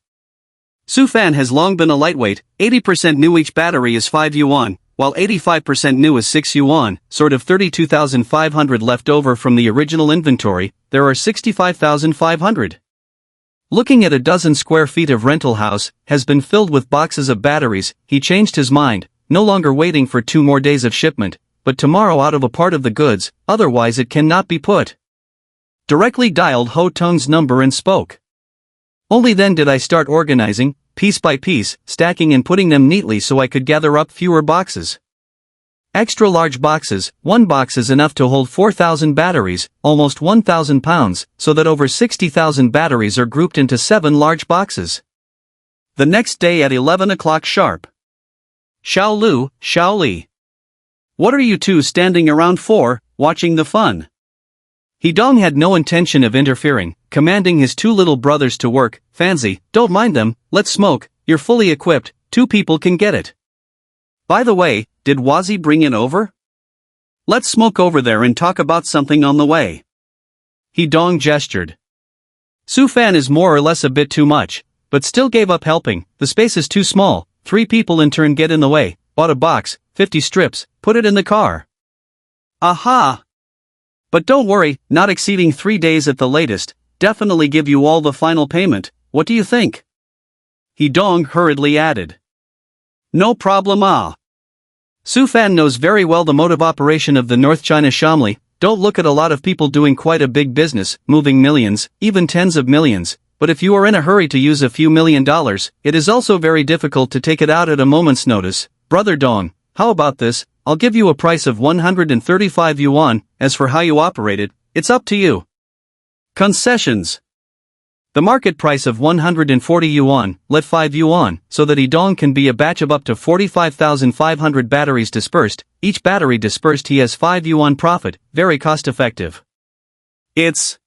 Su Fan has long been a lightweight, 80% new, each battery is 5 yuan, while 85% new is 6 yuan, sort of 32,500 left over from the original inventory, there are 65,500. Looking at a dozen square feet of rental house, has been filled with boxes of batteries, he changed his mind, no longer waiting for 2 more days of shipment, but tomorrow out of a part of the goods, otherwise it cannot be put. Directly dialed Ho Tung's number and spoke. Only then did I start organizing, piece by piece, stacking and putting them neatly so I could gather up fewer boxes. Extra large boxes, one box is enough to hold 4,000 batteries, almost 1,000 pounds, so that over 60,000 batteries are grouped into 7 large boxes. The next day at 11 o'clock sharp. Xiao Li. What are you two standing around for, watching the fun? Dong had no intention of interfering, commanding his 2 little brothers to work. Fancy, don't mind them, let's smoke, you're fully equipped, 2 people can get it. By the way, did Wazi bring it over? Let's smoke over there and talk about something on the way. Dong gestured. Su Fan is more or less a bit too much, but still gave up helping, the space is too small, 3 people in turn get in the way, bought a box, 50 strips, put it in the car. Aha! But don't worry, not exceeding 3 days at the latest, definitely give you all the final payment, what do you think? Dong hurriedly added. No problem. Su Fan knows very well the mode of operation of the North China Shamli, don't look at a lot of people doing quite a big business, moving millions, even tens of millions, but if you are in a hurry to use a few $1,000,000, it is also very difficult to take it out at a moment's notice. Brother Dong, how about this, I'll give you a price of 135 yuan, as for how you operate it, it's up to you. Concessions. The market price of 140 yuan, let 5 yuan, so that Dong can be a batch of up to 45,500 batteries dispersed, each battery dispersed he has 5 yuan profit, very cost effective. It's...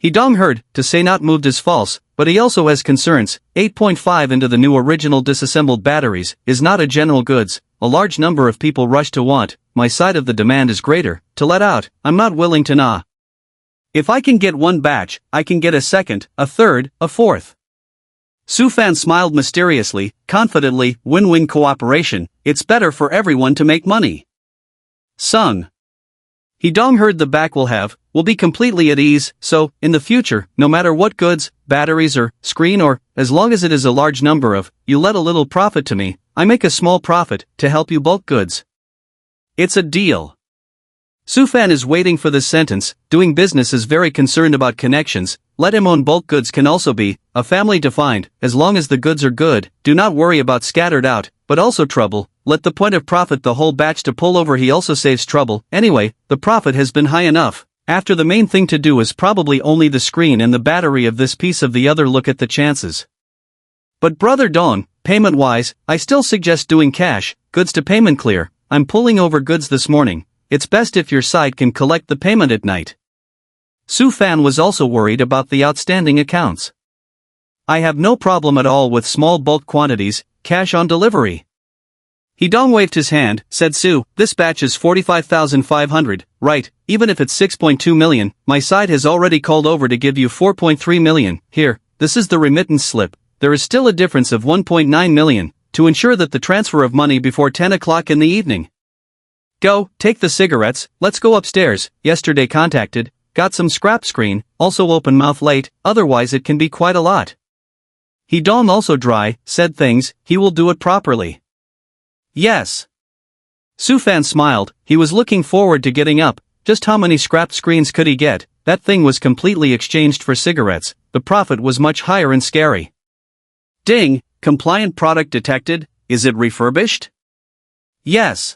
Dong heard, to say not moved is false, but he also has concerns, 8.5 into the new original disassembled batteries, is not a general goods, a large number of people rush to want, my side of the demand is greater, to let out, I'm not willing to nah. If I can get 1 batch, I can get a second, a third, a fourth. Su Fan smiled mysteriously, confidently, win-win cooperation, it's better for everyone to make money. Sung. Hee-dong heard the back will be completely at ease, so, in the future, no matter what goods, batteries or, screen or, as long as it is a large number of, you let a little profit to me, I make a small profit, to help you bulk goods. It's a deal. Su Fan is waiting for this sentence, doing business is very concerned about connections, let him own bulk goods can also be, a family defined, as long as the goods are good, do not worry about scattered out, but also trouble, let the point of profit the whole batch to pull over he also saves trouble, anyway, the profit has been high enough, after the main thing to do is probably only the screen and the battery of this piece of the other look at the chances. But brother Dong, payment-wise, I still suggest doing cash, goods to payment clear, I'm pulling over goods this morning. It's best if your side can collect the payment at night. Su Fan was also worried about the outstanding accounts. I have no problem at all with small bulk quantities, cash on delivery. Hee-dong waved his hand, said Su, this batch is 45,500, right, even if it's 6.2 million, my side has already called over to give you 4.3 million, here, this is the remittance slip, there is still a difference of 1.9 million, to ensure that the transfer of money before 10 o'clock in the evening. Go, take the cigarettes, let's go upstairs, yesterday contacted, got some scrap screen, also open mouth late, otherwise it can be quite a lot. Hee-dong also dry, said things, he will do it properly. Yes. Su Fan smiled, he was looking forward to getting up, just how many scrap screens could he get, that thing was completely exchanged for cigarettes, the profit was much higher and scary. Ding, compliant product detected, is it refurbished? Yes.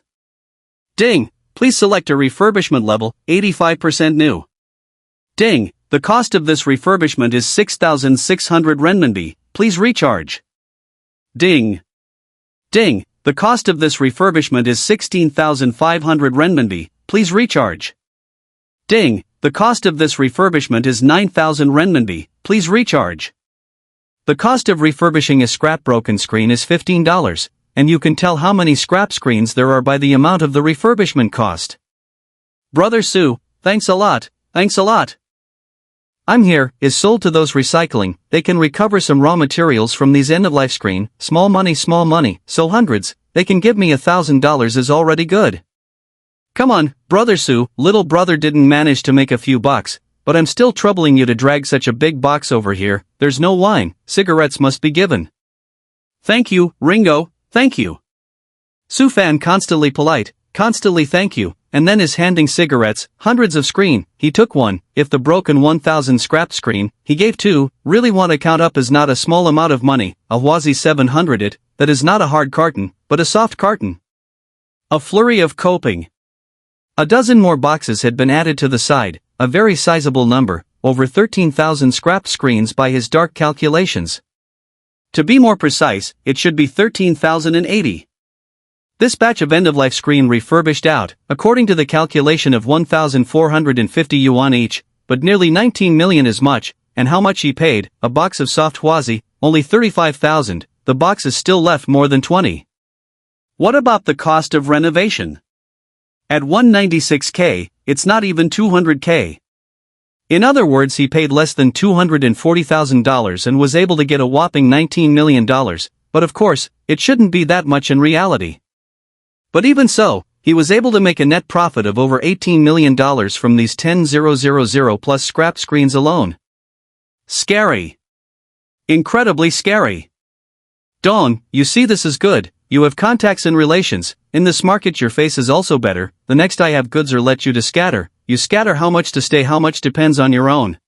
Ding, please select a refurbishment level, 85% new. Ding, the cost of this refurbishment is 6,600 renminbi, please recharge. Ding. Ding, the cost of this refurbishment is 16,500 renminbi, please recharge. Ding, the cost of this refurbishment is 9,000 renminbi, please recharge. The cost of refurbishing a scrap broken screen is $15. And you can tell how many scrap screens there are by the amount of the refurbishment cost. Brother Su, thanks a lot, thanks a lot. I'm here, is sold to those recycling, they can recover some raw materials from these end-of-life screen, small money, so hundreds, they can give me $1,000 is already good. Come on, brother Su, little brother didn't manage to make a few bucks, but I'm still troubling you to drag such a big box over here, there's no wine, cigarettes must be given. Thank you, Ringo. Thank you. Su Fan constantly polite, constantly thank you, and then is handing cigarettes, hundreds of screen, he took one, if the broken 1,000 scrapped screen, he gave two, really want to count up as not a small amount of money, a Huazi 700 it, that is not a hard carton, but a soft carton. A flurry of coping. A dozen more boxes had been added to the side, a very sizable number, over 13,000 scrapped screens by his dark calculations. To be more precise, it should be 13,080. This batch of end-of-life screen refurbished out, according to the calculation of 1,450 yuan each, but nearly 19 million as much, and how much he paid, a box of soft Huazi, only 35,000, the box is still left more than 20. What about the cost of renovation? At 196k, it's not even 200k. In other words, he paid less than $240,000 and was able to get a whopping $19 million, but of course, it shouldn't be that much in reality. But even so, he was able to make a net profit of over $18 million from these 10,000 plus scrap screens alone. Scary. Incredibly scary. Dong, you see this is good, you have contacts and relations, in this market your face is also better, the next I have goods or let you to scatter, you scatter how much to stay how much depends on your own.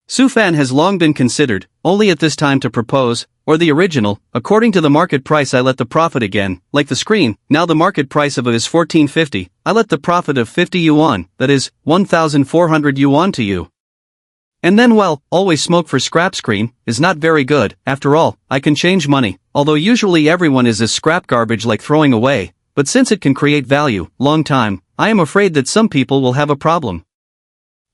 Su Fan has long been considered, only at this time to propose, or the original, according to the market price I let the profit again, like the screen, now the market price of it is 1450, I let the profit of 50 yuan, that is, 1,400 yuan to you. And then well, always smoke for scrap screen, is not very good, after all, I can change money, although usually everyone is as scrap garbage like throwing away, but since it can create value, long time, I am afraid that some people will have a problem.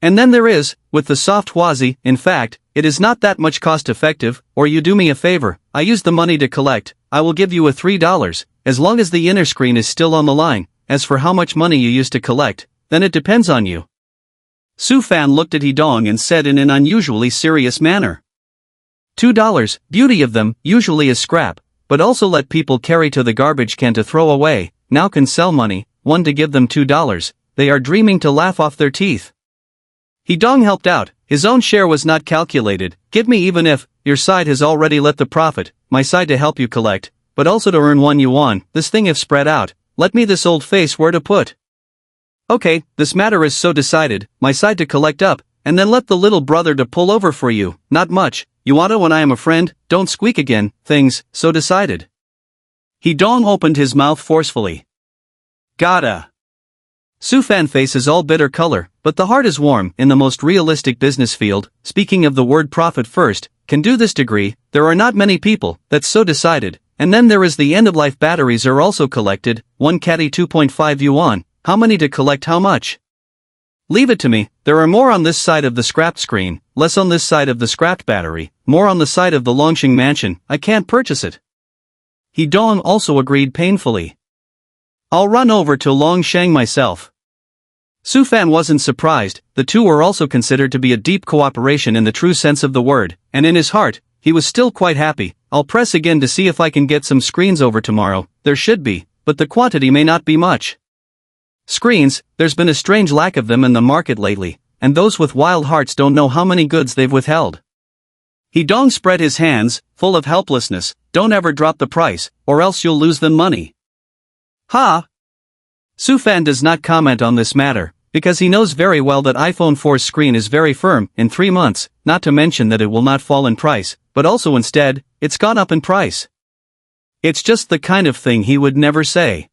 And then there is, with the soft Huazi, in fact, it is not that much cost effective, or you do me a favor, I use the money to collect, I will give you a $3, as long as the inner screen is still on the line, as for how much money you use to collect, then it depends on you. Su Fan looked at Hee-dong and said in an unusually serious manner. $2. Beauty of them, usually is scrap, but also let people carry to the garbage can to throw away, now can sell money, 1 to give them $2, they are dreaming to laugh off their teeth. Hidong helped out, his own share was not calculated, give me even if, your side has already let the profit, my side to help you collect, but also to earn 1 yuan, this thing if spread out, let me this old face where to put. Okay, this matter is so decided, my side to collect up, and then let the little brother to pull over for you, not much, you wanna when I am a friend, don't squeak again, things, so decided. Hidong opened his mouth forcefully. Gotta. Sufan face is all bitter color, but the heart is warm. In the most realistic business field, speaking of the word profit first, can do this degree, there are not many people, that's so decided, and then there is the end-of-life batteries are also collected, 1 caddy 2.5 yuan, how many to collect how much? Leave it to me, there are more on this side of the scrapped screen, less on this side of the scrapped battery, more on the side of the Longsheng mansion, I can't purchase it. Hidong also agreed painfully. I'll run over to Longsheng myself. Sufan wasn't surprised, the two were also considered to be a deep cooperation in the true sense of the word, and in his heart, he was still quite happy. I'll press again to see if I can get some screens over tomorrow, there should be, but the quantity may not be much. Screens, there's been a strange lack of them in the market lately, and those with wild hearts don't know how many goods they've withheld. Hidong spread his hands, full of helplessness, don't ever drop the price, or else you'll lose them money. Ha! Sufan does not comment on this matter, because he knows very well that iPhone 4's screen is very firm, in 3 months, not to mention that it will not fall in price, but also instead, it's gone up in price. It's just the kind of thing he would never say.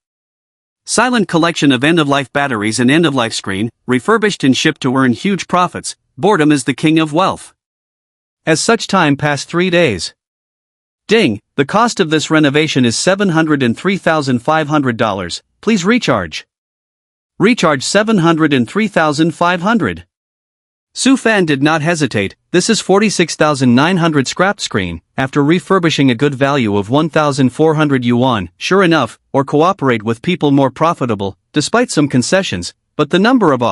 Silent collection of end-of-life batteries and end-of-life screen, refurbished and shipped to earn huge profits, boredom is the king of wealth. As such time passed 3 days. Ding, the cost of this renovation is $703,500, please recharge. Recharge $703,500. Sufan did not hesitate, this is 46,900 scrap screen, after refurbishing a good value of 1,400 yuan, sure enough, or cooperate with people more profitable, despite some concessions, but the number of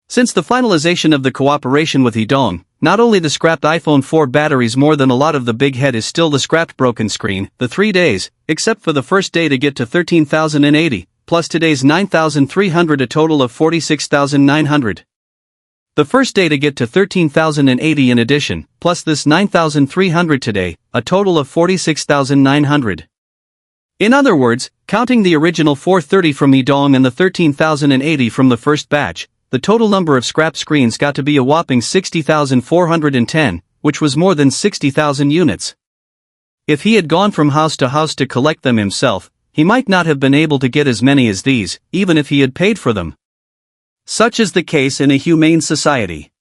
Since the finalization of the cooperation with Hidong, not only the scrapped iPhone 4 batteries more than a lot of the big head is still the scrapped broken screen, the 3 days, except for the first day to get to 13,080, plus today's 9,300 a total of 46,900. The first day to get to 13,080 in addition, plus this 9,300 today, a total of 46,900. In other words, counting the original 430 from Hidong and the 13,080 from the first batch, the total number of scrap screens got to be a whopping 60,410, which was more than 60,000 units. If he had gone from house to collect them himself, he might not have been able to get as many as these, even if he had paid for them. Such is the case in a humane society.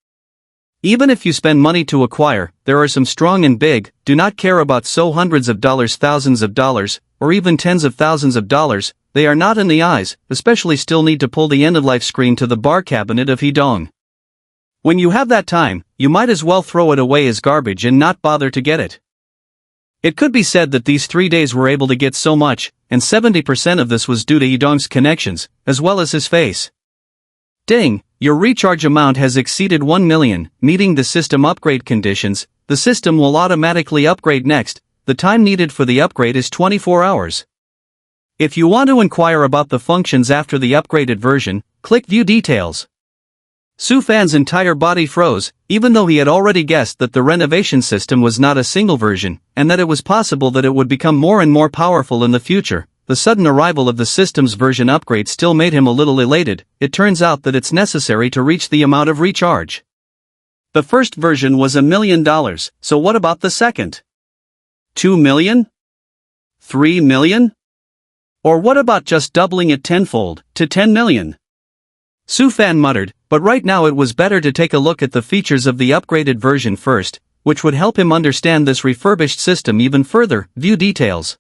Even if you spend money to acquire, there are some strong and big, do not care about hundreds of dollars, thousands of dollars, or even tens of thousands of dollars, they are not in the eyes, especially still need to pull the end-of-life screen to the bar cabinet of Hidong. When you have that time, you might as well throw it away as garbage and not bother to get it. It could be said that these 3 days were able to get so much, and 70% of this was due to Hidong's connections, as well as his face. Ding, your recharge amount has exceeded 1 million, meeting the system upgrade conditions, the system will automatically upgrade next, the time needed for the upgrade is 24 hours. If you want to inquire about the functions after the upgraded version, click View Details. Sufan's entire body froze, even though he had already guessed that the renovation system was not a single version, and that it was possible that it would become more and more powerful in the future. The sudden arrival of the system's version upgrade still made him a little elated. It turns out that it's necessary to reach the amount of recharge. The first version was $1 million, so what about the second? 2 million? 3 million? Or what about just doubling it tenfold, to 10 million? Sufan muttered, but right now it was better to take a look at the features of the upgraded version first, which would help him understand this refurbished system even further. View Details.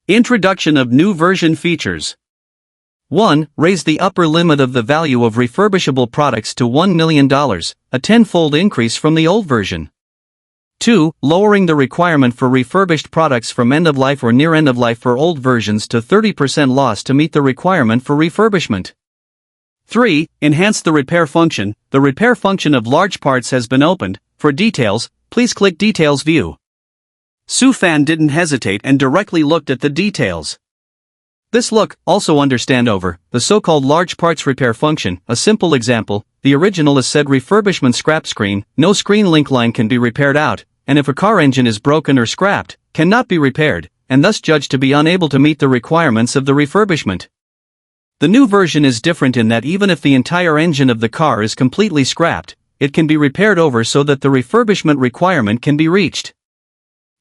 Introduction of new version features. 1. Raise the upper limit of the value of refurbishable products to $1 million, a tenfold increase from the old version. 2. Lowering the requirement for refurbished products from end-of-life or near end-of-life for old versions to 30% loss to meet the requirement for refurbishment. 3. Enhance the repair function. The repair function of large parts has been opened, For details, please click Details View. Su Fan didn't hesitate and directly looked at the details. This look, also understand over, the so-called large parts repair function, a simple example, the original is said refurbishment scrap screen, no screen link line can be repaired out, and if a car engine is broken or scrapped, cannot be repaired, and thus judged to be unable to meet the requirements of the refurbishment. The new version is different in that even if the entire engine of the car is completely scrapped, it can be repaired over so that the refurbishment requirement can be reached.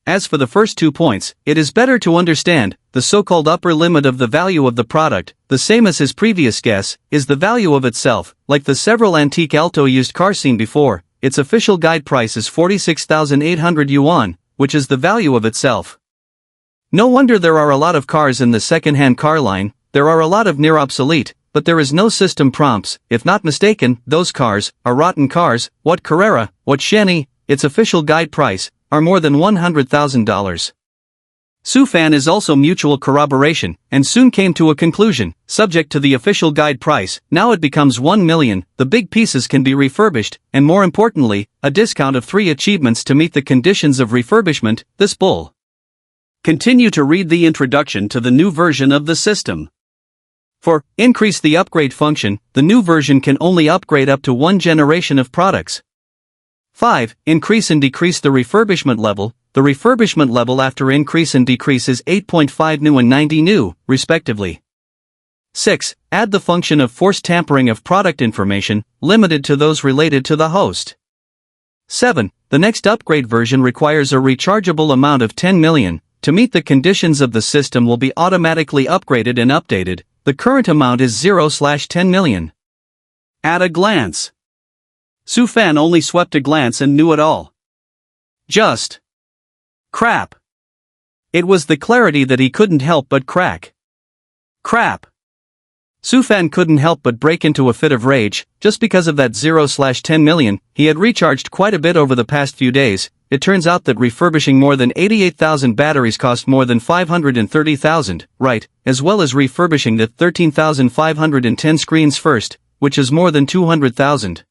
As for the first 2 points, it is better to understand, the so-called upper limit of the value of the product, the same as his previous guess, is the value of itself, like the several antique Alto used cars seen before, its official guide price is 46,800 yuan, which is the value of itself. No wonder there are a lot of cars in the second-hand car line, there are a lot of near obsolete, but there is no system prompts, if not mistaken, those cars, are rotten cars, what Carrera, what Shenny, its official guide price, are more than $100,000. Su Fan is also mutual corroboration, and soon came to a conclusion, subject to the official guide price, now it becomes 1 million, the big pieces can be refurbished, and more importantly, a discount of 3 achievements to meet the conditions of refurbishment, this bull. Continue to read the introduction to the new version of the system. For increase the upgrade function, the new version can only upgrade up to 1 generation of products. 5. Increase and decrease the refurbishment level. The refurbishment level after increase and decrease is 8.5 new and 90 new, respectively. 6. Add the function of forced tampering of product information, limited to those related to the host. 7. The next upgrade version requires a rechargeable amount of 10 million. To meet the conditions of the system will be automatically upgraded and updated. The current amount is 0/10 million. At a glance. Su Fan only swept a glance and knew it all. Just crap. It was the clarity that he couldn't help but crack. Crap. Su Fan couldn't help but break into a fit of rage, just because of that 0/10 million, he had recharged quite a bit over the past few days. It turns out that refurbishing more than 88,000 batteries cost more than 530,000, right, as well as refurbishing the 13,510 screens first, which is more than 200,000.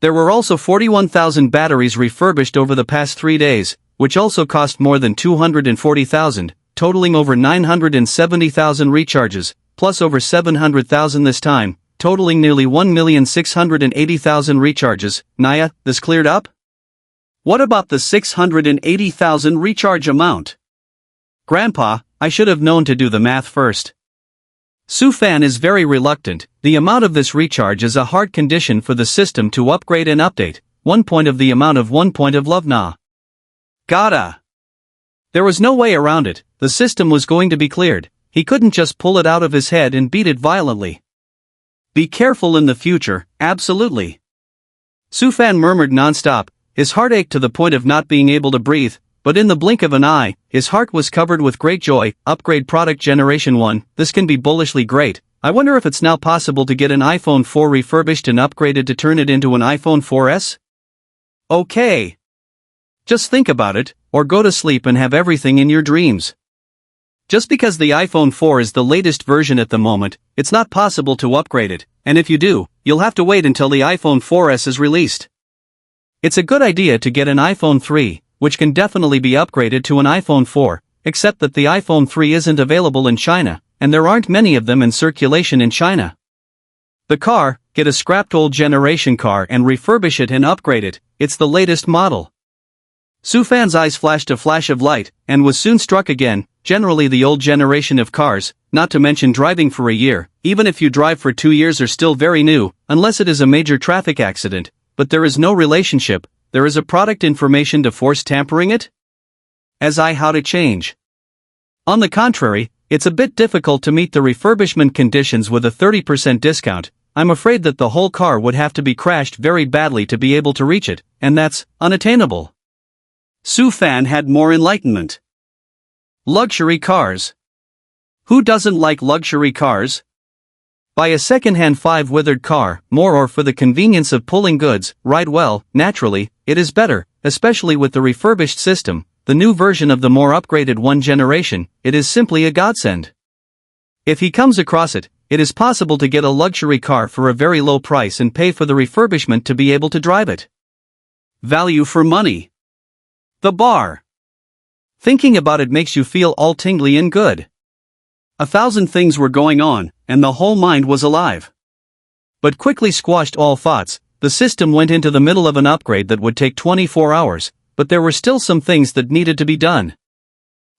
There were also 41,000 batteries refurbished over the past 3 days, which also cost more than 240,000, totaling over 970,000 recharges, plus over 700,000 this time, totaling nearly 1,680,000 recharges. Naya, this cleared up? What about the 680,000 recharge amount? Grandpa, I should have known to do the math first. Su Fan is very reluctant. The amount of this recharge is a hard condition for the system to upgrade and update. 1 point of the amount of 1 point of love na. Gotta. There was no way around it, the system was going to be cleared. He couldn't just pull it out of his head and beat it violently. Be careful in the future, absolutely. Su Fan murmured non-stop, his heart ached to the point of not being able to breathe. But in the blink of an eye, his heart was covered with great joy. Upgrade product generation 1, this can be bullishly great. I wonder if it's now possible to get an iPhone 4 refurbished and upgraded to turn it into an iPhone 4S? Okay. Just think about it, or go to sleep and have everything in your dreams. Just because the iPhone 4 is the latest version at the moment, it's not possible to upgrade it, and if you do, you'll have to wait until the iPhone 4S is released. It's a good idea to get an iPhone 3, which can definitely be upgraded to an iPhone 4, except that the iPhone 3 isn't available in China, and there aren't many of them in circulation in China. The car, get a scrapped old generation car and refurbish it and upgrade it, it's the latest model. Su Fan's eyes flashed a flash of light, and was soon struck again. Generally the old generation of cars, not to mention driving for a year, even if you drive for 2 years are still very new, unless it is a major traffic accident, but there is no relationship. There is a product information to force tampering it? As I how to change. On the contrary, it's a bit difficult to meet the refurbishment conditions with a 30% discount. I'm afraid that the whole car would have to be crashed very badly to be able to reach it, and that's unattainable. Su Fan had more enlightenment. Luxury cars. Who doesn't like luxury cars? Buy a second-hand 5-withered car, more or for the convenience of pulling goods, ride well, naturally, it is better, especially with the refurbished system, the new version of the more upgraded 1 generation, it is simply a godsend. If he comes across it, it is possible to get a luxury car for a very low price and pay for the refurbishment to be able to drive it. Value for money. The bar. Thinking about it makes you feel all tingly and good. 1,000 things were going on, and the whole mind was alive. But quickly squashed all thoughts. The system went into the middle of an upgrade that would take 24 hours, but there were still some things that needed to be done.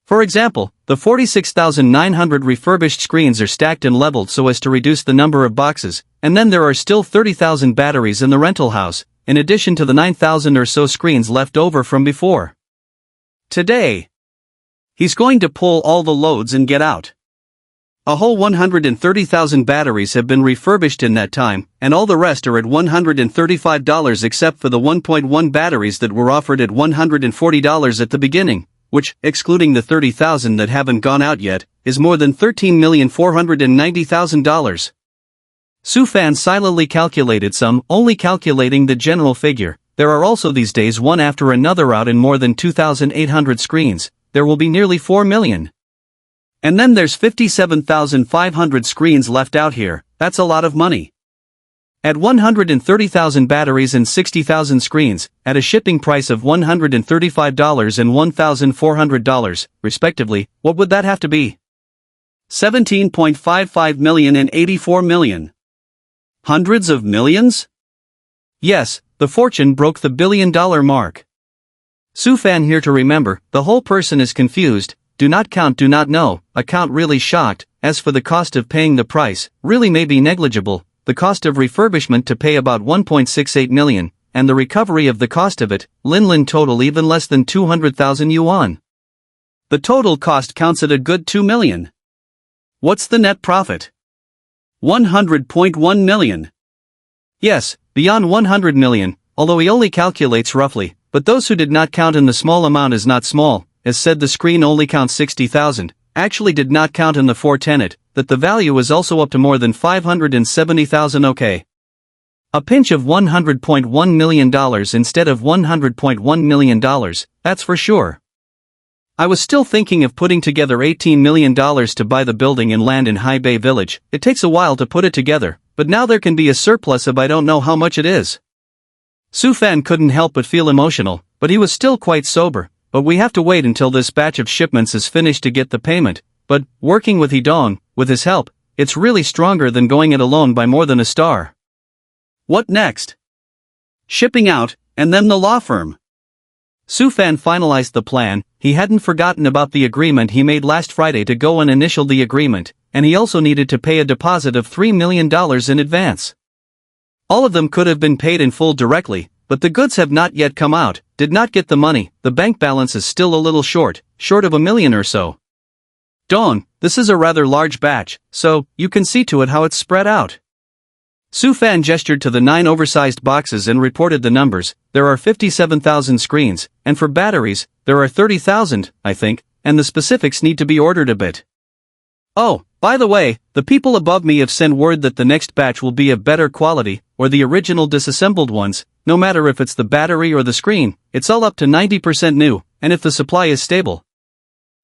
For example, the 46,900 refurbished screens are stacked and leveled so as to reduce the number of boxes, and then there are still 30,000 batteries in the rental house, in addition to the 9,000 or so screens left over from before. Today, he's going to pull all the loads and get out. A whole 130,000 batteries have been refurbished in that time, and all the rest are at $135 except for the 1.1 batteries that were offered at $140 at the beginning, which, excluding the 30,000 that haven't gone out yet, is more than $13,490,000. Sufan silently calculated some, only calculating the general figure. There are also these days one after another out in more than 2,800 screens. There will be nearly 4 million. And then there's 57,500 screens left out here. That's a lot of money. At 130,000 batteries and 60,000 screens, at a shipping price of $135 and $1,400, respectively, what would that have to be? 17.55 million and 84 million. Hundreds of millions? Yes, the fortune broke the billion-dollar mark. Sufan here to remember, the whole person is confused. Do not count, do not know, account really shocked. As for the cost of paying the price, really may be negligible, the cost of refurbishment to pay about 1.68 million, and the recovery of the cost of it, Linlin total even less than 200,000 yuan. The total cost counts at a good 2 million. What's the net profit? 100.1 million. Yes, beyond 100 million, although he only calculates roughly, but those who did not count in the small amount is not small, as said the screen only counts 60,000, actually did not count in the 4 tenet, that the value is also up to more than 570,000 okay. A pinch of $100.1 million instead of $100.1 million, that's for sure. I was still thinking of putting together $18 million to buy the building and land in High Bay Village. It takes a while to put it together, but now there can be a surplus of I don't know how much it is. Sufan couldn't help but feel emotional, but he was still quite sober. But we have to wait until this batch of shipments is finished to get the payment. But, working with Hidong, with his help, it's really stronger than going it alone by more than a star. What next? Shipping out, and then the law firm. Sufan finalized the plan. He hadn't forgotten about the agreement he made last Friday to go and initial the agreement, and he also needed to pay a deposit of $3 million in advance. All of them could have been paid in full directly, but the goods have not yet come out, did not get the money, the bank balance is still a little short of $1 million or so. Dawn, this is a rather large batch, so, you can see to it how it's spread out. Sufan gestured to the 9 oversized boxes and reported the numbers. There are 57,000 screens, and for batteries, there are 30,000, I think, and the specifics need to be ordered a bit. Oh, by the way, the people above me have sent word that the next batch will be of better quality, or the original disassembled ones, no matter if it's the battery or the screen, it's all up to 90% new, and if the supply is stable,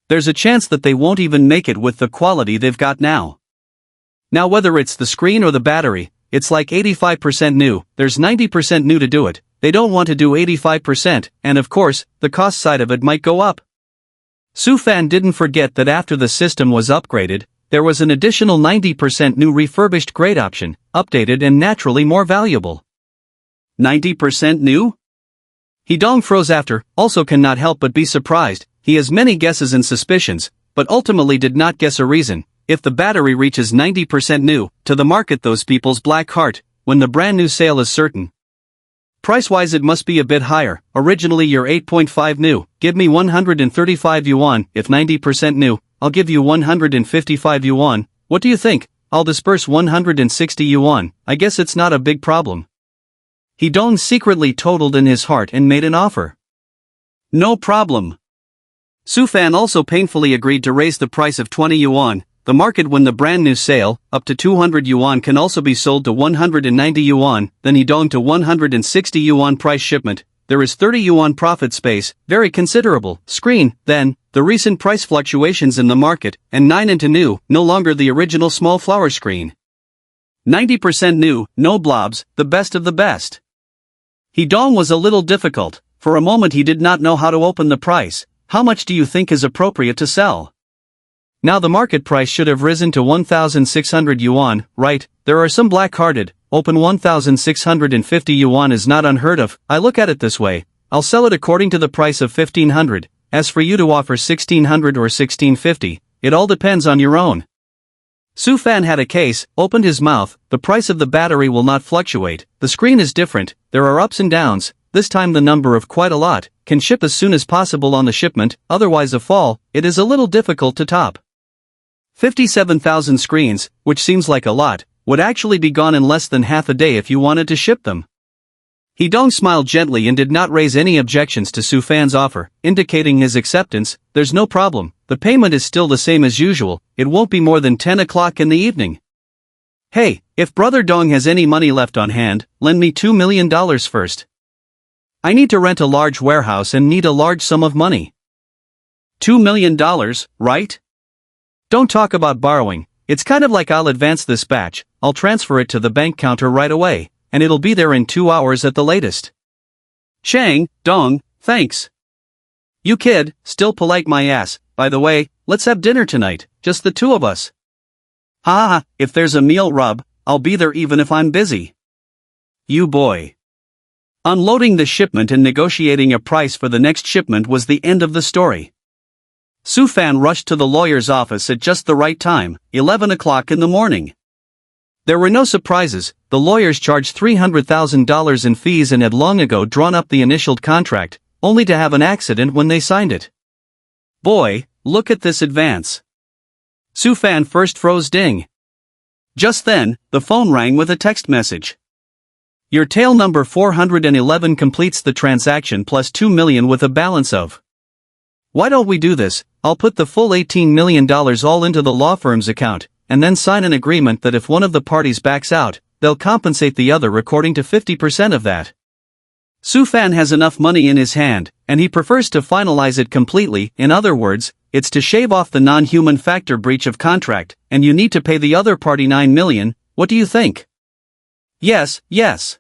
there's a chance that they won't even make it with the quality they've got now. Now whether it's the screen or the battery, it's like 85% new, there's 90% new to do it, they don't want to do 85%, and of course, the cost side of it might go up. Sufan didn't forget that after the system was upgraded, there was an additional 90% new refurbished grade option, updated and naturally more valuable. 90% new? Hidong froze after, also cannot help but be surprised. He has many guesses and suspicions, but ultimately did not guess a reason. If the battery reaches 90% new, to the market those people's black heart, when the brand new sale is certain. Price-wise it must be a bit higher, originally you're 8.5 new, give me 135 yuan, if 90% new, I'll give you 155 yuan, what do you think? I'll disperse 160 yuan, I guess it's not a big problem. Hidong secretly totaled in his heart and made an offer. No problem. Sufan also painfully agreed to raise the price of 20 yuan, the market when the brand new sale, up to 200 yuan can also be sold to 190 yuan, then Hidong to 160 yuan price shipment, there is 30 yuan profit space, very considerable, screen, then, the recent price fluctuations in the market, and 9 into new, no longer the original small flower screen. 90% new, no blobs, the best of the best. Hidong was a little difficult. For a moment he did not know how to open the price. How much do you think is appropriate to sell? Now the market price should have risen to 1,600 yuan, right? There are some black-hearted. Open 1,650 yuan is not unheard of. I look at it this way. I'll sell it according to the price of 1,500. As for you to offer 1,600 or 1,650, it all depends on your own. Su Fan had a case, opened his mouth. The price of the battery will not fluctuate. The screen is different. There are ups and downs. This time the number of quite a lot. Can ship as soon as possible on the shipment, otherwise a fall. It is a little difficult to top. 57,000 screens, which seems like a lot, would actually be gone in less than half a day if you wanted to ship them. Hidong smiled gently and did not raise any objections to Su Fan's offer, indicating his acceptance. There's no problem, the payment is still the same as usual, it won't be more than 10 o'clock in the evening. Hey, if Brother Dong has any money left on hand, lend me $2 million first. I need to rent a large warehouse and need a large sum of money. $2 million, right? Don't talk about borrowing, it's kind of like I'll advance this batch, I'll transfer it to the bank counter right away, and it'll be there in 2 hours at the latest. Shang, Dong, thanks. You kid, still polite my ass. By the way, let's have dinner tonight, just the two of us. Ha ha, if there's a meal rub, I'll be there even if I'm busy. You boy. Unloading the shipment and negotiating a price for the next shipment was the end of the story. Su Fan rushed to the lawyer's office at just the right time, 11 o'clock in the morning. There were no surprises, the lawyers charged $300,000 in fees and had long ago drawn up the initial contract, only to have an accident when they signed it. Boy, look at this advance. Su Fan first froze ding. Just then, the phone rang with a text message. Your tail number 411 completes the transaction plus 2 million with a balance of. Why don't we do this? I'll put the full $18 million all into the law firm's account, and then sign an agreement that if one of the parties backs out, they'll compensate the other according to 50% of that. Su Fan has enough money in his hand, and he prefers to finalize it completely. In other words, it's to shave off the non-human factor breach of contract, and you need to pay the other party 9 million. What do you think? Yes, yes.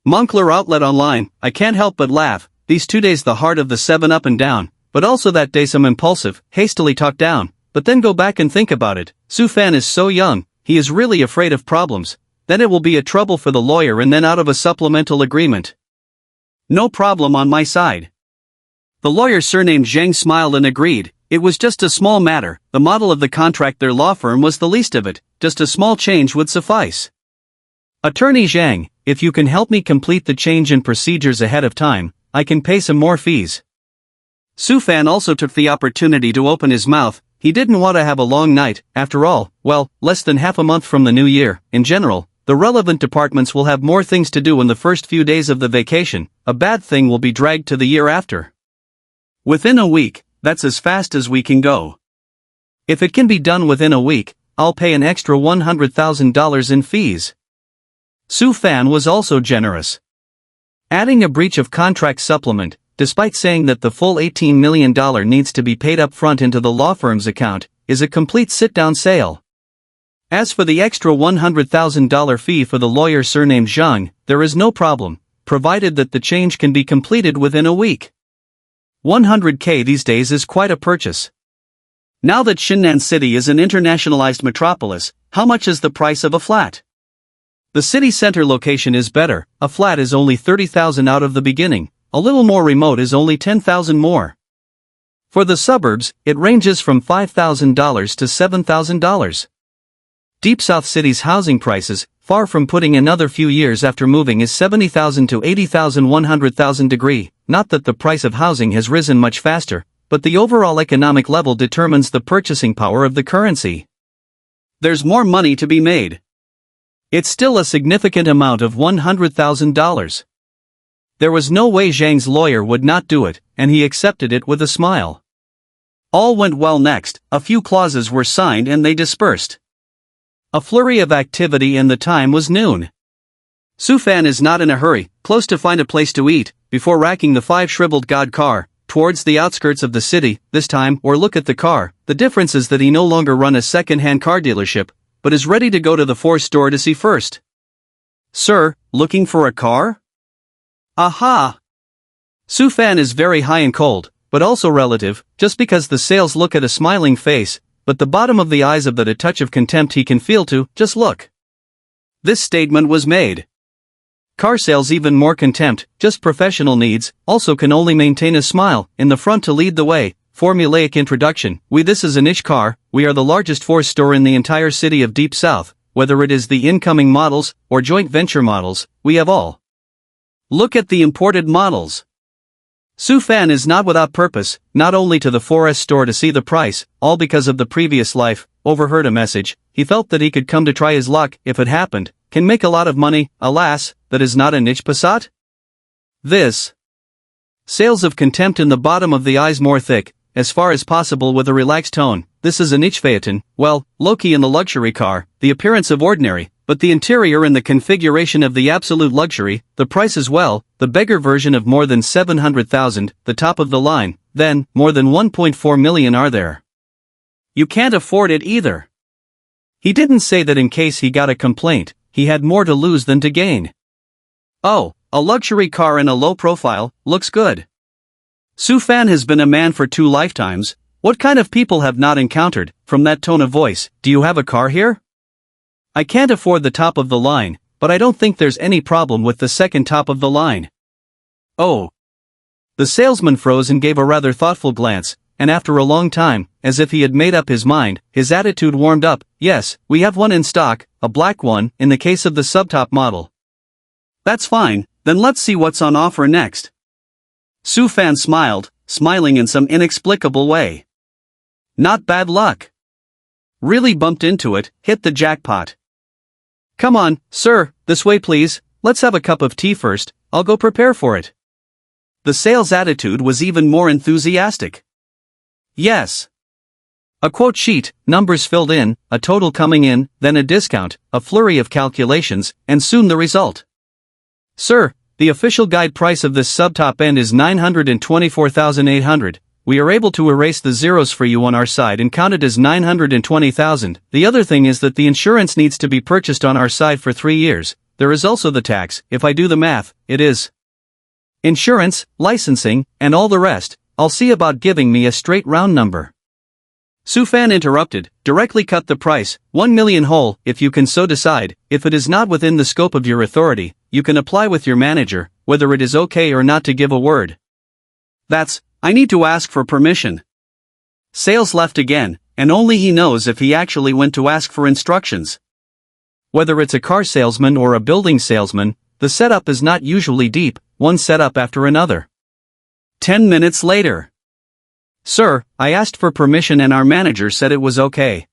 Moncler Outlet Online, I can't help but laugh. These 2 days the heart of the 7 up and down, but also that day some impulsive, hastily talked down, but then go back and think about it. Su Fan is so young, he is really afraid of problems. Then it will be a trouble for the lawyer and then out of a supplemental agreement. No problem on my side. The lawyer surnamed Zhang smiled and agreed. It was just a small matter, the model of the contract their law firm was the least of it, just a small change would suffice. Attorney Zhang, if you can help me complete the change in procedures ahead of time, I can pay some more fees. Su Fan also took the opportunity to open his mouth. He didn't want to have a long night, after all, well, less than half a month from the new year. In general, the relevant departments will have more things to do in the first few days of the vacation. A bad thing will be dragged to the year after. Within a week, that's as fast as we can go. If it can be done within a week, I'll pay an extra $100,000 in fees. Su Fan was also generous. Adding a breach of contract supplement, despite saying that the full $18 million needs to be paid up front into the law firm's account, is a complete sit-down sale. As for the extra $100,000 fee for the lawyer surnamed Zhang, there is no problem, provided that the change can be completed within a week. 100K these days is quite a purchase. Now that Xinnan City is an internationalized metropolis, how much is the price of a flat? The city center location is better, a flat is only 30,000 out of the beginning, a little more remote is only 10,000 more. For the suburbs, it ranges from $5,000 to $7,000. Deep South City's housing prices, far from putting another few years after moving, is 70,000 to 80,000 100,000 degree, not that the price of housing has risen much faster, but the overall economic level determines the purchasing power of the currency. There's more money to be made. It's still a significant amount of $100,000. There was no way Zhang's lawyer would not do it, and he accepted it with a smile. All went well next, a few clauses were signed and they dispersed. A flurry of activity and the time was noon. Su Fan is not in a hurry, close to find a place to eat, before racking the 5 shriveled god car, towards the outskirts of the city, this time, or look at the car. The difference is that he no longer run a second-hand car dealership, but is ready to go to the 4 store to see first. Sir, looking for a car? Aha! Su Fan is very high and cold, but also relative, just because the sales look at a smiling face, but the bottom of the eyes of that a touch of contempt he can feel too, just look. This statement was made. Car sales even more contempt, just professional needs, also can only maintain a smile, in the front to lead the way, formulaic introduction, this is a niche car, we are the largest Ford store in the entire city of Deep South, whether it is the incoming models, or joint venture models, we have all. Look at the imported models. Su Fan is not without purpose, not only to the 4S store to see the price, all because of the previous life, overheard a message, he felt that he could come to try his luck, if it happened, can make a lot of money, alas, that is not a niche Passat? This. Sales of contempt in the bottom of the eyes more thick, as far as possible with a relaxed tone, this is a niche Phaeton, well, low-key in the luxury car, the appearance of ordinary, but the interior and the configuration of the absolute luxury, the price as well, the beggar version of more than 700,000, the top of the line, then, more than 1.4 million are there. You can't afford it either. He didn't say that in case he got a complaint, he had more to lose than to gain. Oh, a luxury car in a low profile, looks good. Su Fan has been a man for 2 lifetimes, what kind of people have not encountered, from that tone of voice, do you have a car here? I can't afford the top of the line, but I don't think there's any problem with the second top of the line. Oh. The salesman froze and gave a rather thoughtful glance, and after a long time, as if he had made up his mind, his attitude warmed up, yes, we have one in stock, a black one, in the case of the subtop model. That's fine, then let's see what's on offer next. Su Fan smiled, smiling in some inexplicable way. Not bad luck. Really bumped into it, hit the jackpot. Come on, sir, this way please, let's have a cup of tea first, I'll go prepare for it. The sales attitude was even more enthusiastic. Yes. A quote sheet, numbers filled in, a total coming in, then a discount, a flurry of calculations, and soon the result. Sir, the official guide price of this subtop end is $924,800. We are able to erase the zeros for you on our side and count it as $920,000. The other thing is that the insurance needs to be purchased on our side for 3 years. There is also the tax, if I do the math, it is insurance, licensing, and all the rest. I'll see about giving me a straight round number. Su Fan interrupted, directly cut the price, 1 million whole, if you can so decide. If it is not within the scope of your authority, you can apply with your manager, whether it is okay or not to give a word. I need to ask for permission. Sales left again, and only he knows if he actually went to ask for instructions. Whether it's a car salesman or a building salesman, the setup is not usually deep, one setup after another. 10 minutes later. Sir, I asked for permission and our manager said it was okay.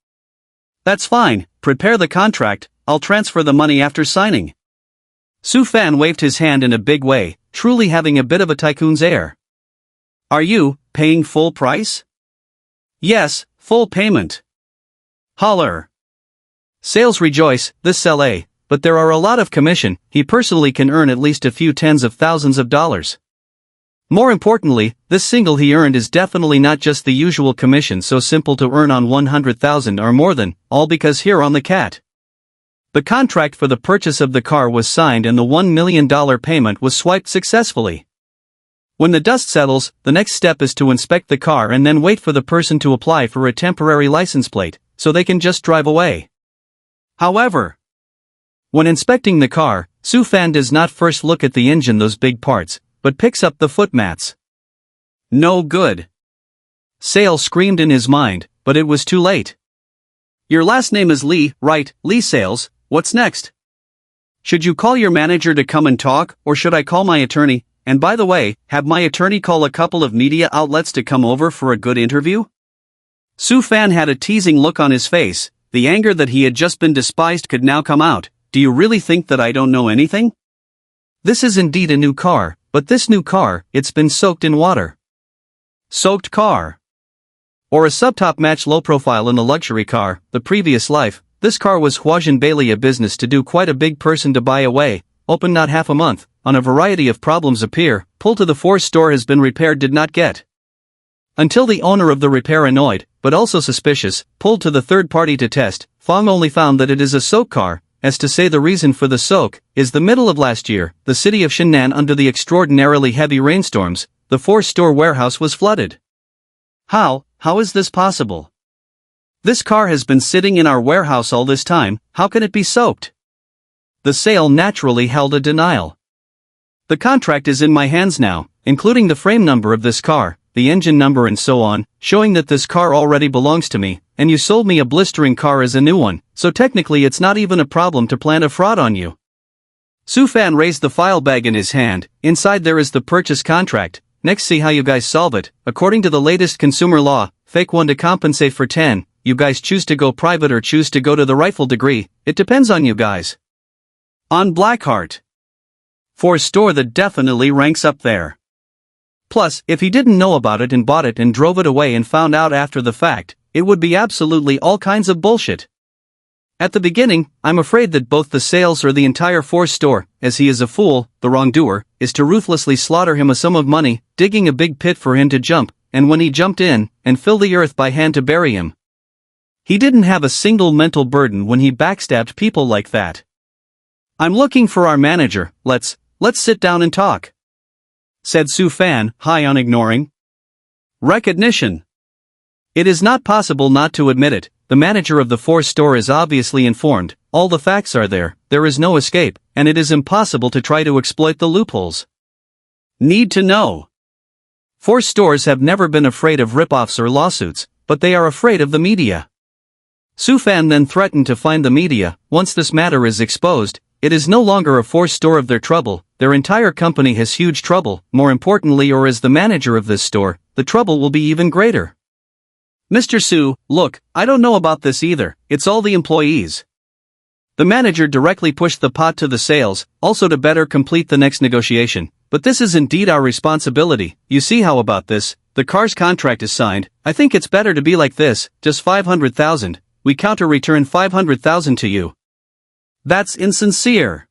That's fine, prepare the contract, I'll transfer the money after signing. Su Fan waved his hand in a big way, truly having a bit of a tycoon's air. Are you paying full price? Yes, full payment. Holler. Sales rejoice, this LA, but there are a lot of commission, he personally can earn at least a few tens of thousands of dollars. More importantly, this single he earned is definitely not just the usual commission so simple to earn on 100,000 or more than, all because here on the cat. The contract for the purchase of the car was signed and the $1 million payment was swiped successfully. When the dust settles, the next step is to inspect the car and then wait for the person to apply for a temporary license plate, so they can just drive away. However, when inspecting the car, Su Fan does not first look at the engine, those big parts, but picks up the foot mats. No good. Sales screamed in his mind, but it was too late. Your last name is Lee, right, Lee Sales, what's next? Should you call your manager to come and talk, or should I call my attorney? And by the way, have my attorney call a couple of media outlets to come over for a good interview? Su Fan had a teasing look on his face, the anger that he had just been despised could now come out. Do you really think that I don't know anything? This is indeed a new car, but this new car, it's been soaked in water. Soaked car. Or a subtop match low profile in the luxury car, the previous life, this car was Huajian Bailey a business to do quite a big person to buy away, open not half a month. On a variety of problems appear, pull to the 4 store has been repaired did not get. Until the owner of the repair annoyed, but also suspicious, pulled to the third party to test, Fong only found that it is a soak car, as to say the reason for the soak is the middle of last year, the city of Shannan under the extraordinarily heavy rainstorms, the four-store warehouse was flooded. How is this possible? This car has been sitting in our warehouse all this time, how can it be soaked? The sale naturally held a denial. The contract is in my hands now, including the frame number of this car, the engine number and so on, showing that this car already belongs to me, and you sold me a blistering car as a new one, so technically it's not even a problem to plant a fraud on you. Su Fan raised the file bag in his hand. Inside there is the purchase contract. Next, see how you guys solve it. According to the latest consumer law, fake one to compensate for 10, you guys choose to go private or choose to go to the rightful degree, it depends on you guys. On Blackheart. For a store that definitely ranks up there. Plus, if he didn't know about it and bought it and drove it away and found out after the fact, it would be absolutely all kinds of bullshit. At the beginning, I'm afraid that both the sales or the entire Force store, as he is a fool, the wrongdoer, is to ruthlessly slaughter him a sum of money, digging a big pit for him to jump, and when he jumped in, and fill the earth by hand to bury him. He didn't have a single mental burden when he backstabbed people like that. I'm looking for our manager, let's sit down and talk. Said Su Fan, high on ignoring recognition. It is not possible not to admit it. The manager of the Force store is obviously informed, all the facts are there is no escape, and it is impossible to try to exploit the loopholes. Need to know. Force stores have never been afraid of rip-offs or lawsuits, but they are afraid of the media. Su Fan then threatened to find the media. Once this matter is exposed, it is no longer a Force store of their trouble, their entire company has huge trouble, more importantly, or as the manager of this store, the trouble will be even greater. Mr. Su, look, I don't know about this either, it's all the employees. The manager directly pushed the pot to the sales, also to better complete the next negotiation, but this is indeed our responsibility. You see how about this, the car's contract is signed, I think it's better to be like this, just 500,000, we counter-return 500,000 to you. That's insincere.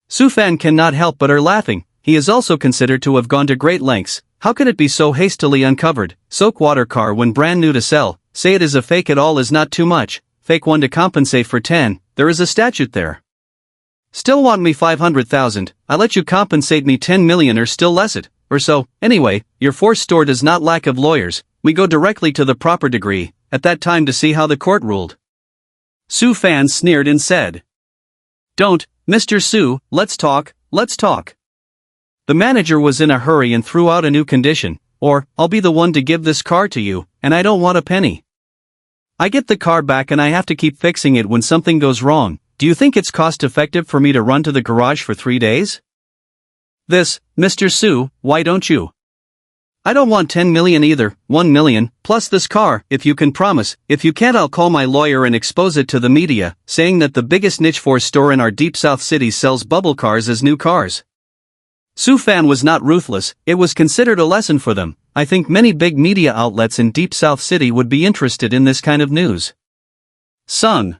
Su Fan cannot help but are laughing, he is also considered to have gone to great lengths. How could it be so hastily uncovered? Soak water car when brand new to sell, say it is a fake at all is not too much, fake one to compensate for 10, there is a statute there. Still want me 500,000, I let you compensate me 10 million or still less it, or so, anyway, your Force store does not lack of lawyers, we go directly to the proper degree, at that time to see how the court ruled. Su Fan sneered and said. Don't, Mr. Su, let's talk. The manager was in a hurry and threw out a new condition, or, I'll be the one to give this car to you, and I don't want a penny. I get the car back and I have to keep fixing it when something goes wrong, do you think it's cost effective for me to run to the garage for 3 days? This, Mr. Su, why don't you? I don't want 10 million either, 1 million, plus this car, if you can promise. If you can't, I'll call my lawyer and expose it to the media, saying that the biggest niche Force store in our deep south city sells bubble cars as new cars. Su Fan was not ruthless, it was considered a lesson for them. I think many big media outlets in deep south city would be interested in this kind of news. Sung.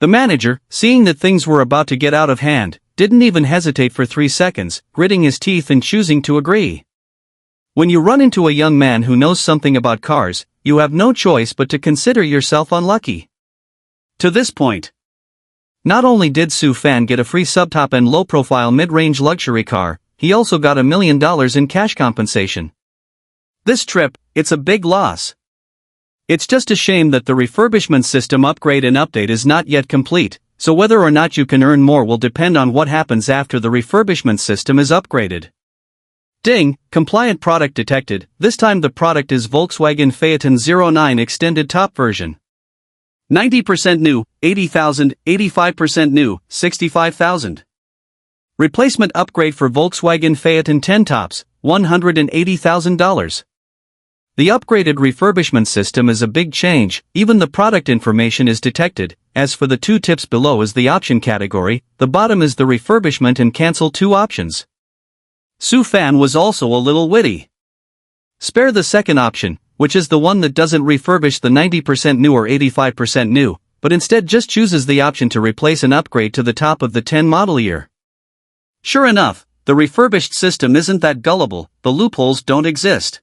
The manager, seeing that things were about to get out of hand, didn't even hesitate for 3 seconds, gritting his teeth and choosing to agree. When you run into a young man who knows something about cars, you have no choice but to consider yourself unlucky. To this point, not only did Su Fan get a free subtop and low-profile mid-range luxury car, he also got $1 million in cash compensation. This trip, it's a big loss. It's just a shame that the refurbishment system upgrade and update is not yet complete, so whether or not you can earn more will depend on what happens after the refurbishment system is upgraded. Ding, compliant product detected, this time the product is Volkswagen Phaeton 09 extended top version. 90% new, 80,000, 85% new, 65,000. Replacement upgrade for Volkswagen Phaeton 10 tops, $180,000. The upgraded refurbishment system is a big change, even the product information is detected. As for the 2 tips below is the option category, the bottom is the refurbishment and cancel 2 options. Su Fan was also a little witty. Spare the second option, which is the one that doesn't refurbish the 90% new or 85% new, but instead just chooses the option to replace and upgrade to the top of the 10 model year. Sure enough, the refurbished system isn't that gullible, the loopholes don't exist.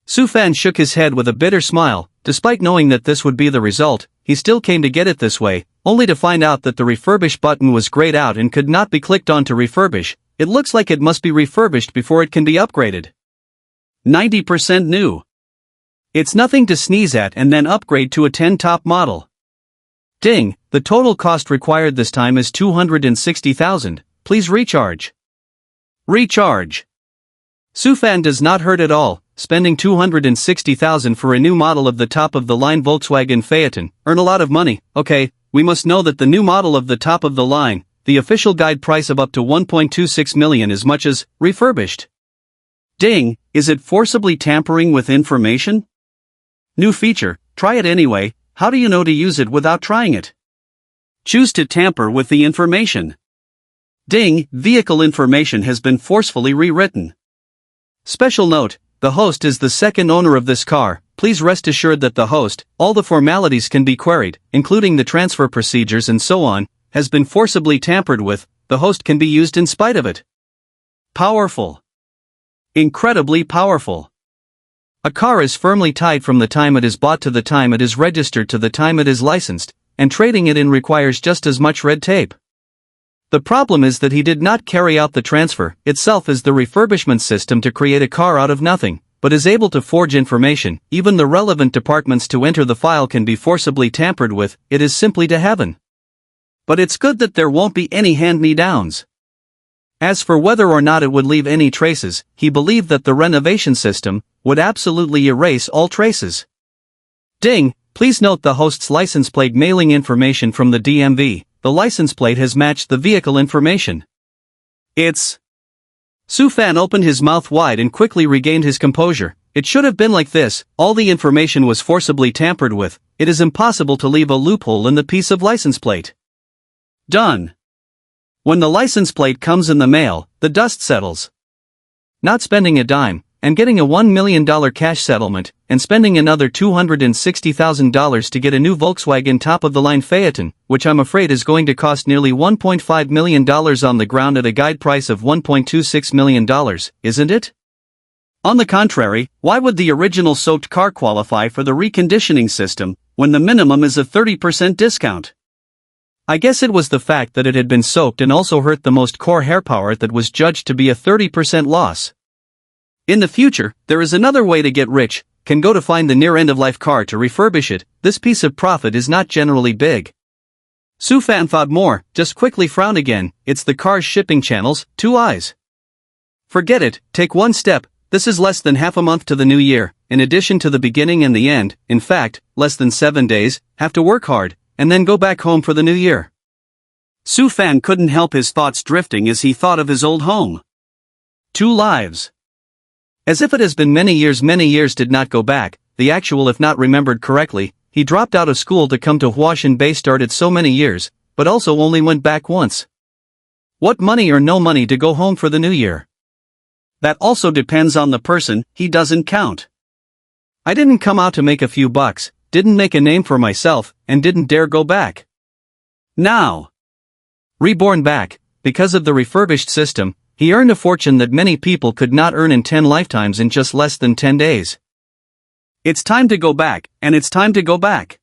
Su Fan shook his head with a bitter smile, despite knowing that this would be the result. he still came to get it this way, only to find out that the refurbish button was grayed out and could not be clicked on to refurbish. It looks like it must be refurbished before it can be upgraded. 90% new. It's nothing to sneeze at, and then upgrade to a 10 top model. Ding, the total cost required this time is $260,000, please recharge. Recharge. Sufan does not hurt at all, spending $260,000 for a new model of the top-of-the-line Volkswagen Phaeton. Earn a lot of money. Okay, we must know that the new model of the top-of-the-line, the official guide price of up to $1.26 million, as much as refurbished. Ding, is it forcibly tampering with information? New feature, try it anyway. How do you know to use it without trying it? Choose to tamper with the information. Ding, vehicle information has been forcefully rewritten. Special note, the host is the second owner of this car. Please rest assured that the host, all the formalities can be queried, including the transfer procedures and so on, has been forcibly tampered with. The host can be used in spite of it. Powerful. Incredibly powerful. A car is firmly tied from the time it is bought to the time it is registered to the time it is licensed, and trading it in requires just as much red tape. The problem is that he did not carry out the transfer itself as the refurbishment system to create a car out of nothing, but is able to forge information. Even the relevant departments to enter the file can be forcibly tampered with. It is simply to heaven. But it's good that there won't be any hand-me-downs. As for whether or not it would leave any traces, he believed that the renovation system would absolutely erase all traces. Ding, please note the host's license plate mailing information from the DMV. The license plate has matched the vehicle information. It's... Sufan opened his mouth wide and quickly regained his composure. It should have been like this. All the information was forcibly tampered with. It is impossible to leave a loophole in the piece of license plate. Done. When the license plate comes in the mail, the dust settles. Not spending a dime, and getting a $1 million cash settlement, and spending another $260,000 to get a new Volkswagen top-of-the-line Phaeton, which I'm afraid is going to cost nearly $1.5 million on the ground at a guide price of $1.26 million, isn't it? On the contrary, why would the original soaked car qualify for the reconditioning system, when the minimum is a 30% discount? I guess it was the fact that it had been soaked and also hurt the most core hair power that was judged to be a 30% loss. In the future, there is another way to get rich. Can go to find the near end-of-life car to refurbish it. This piece of profit is not generally big. Sufan thought more, just quickly frowned again. It's the car's shipping channels, 2 eyes. Forget it, take one step. This is less than half a month to the new year, in addition to the beginning and the end. In fact, less than 7 days, have to work hard, and then go back home for the new year. Sufan couldn't help his thoughts drifting as he thought of his old home. 2 lives. As if it has been many years did not go back, the actual if not remembered correctly, he dropped out of school to come to Huashan Bay, started so many years, but also only went back once. What money or no money to go home for the new year? That also depends on the person. He doesn't count. I didn't come out to make a few bucks, didn't make a name for myself, and didn't dare go back. Now. Reborn back, because of the refurbished system, he earned a fortune that many people could not earn in 10 lifetimes in just less than 10 days. It's time to go back, and it's time to go back.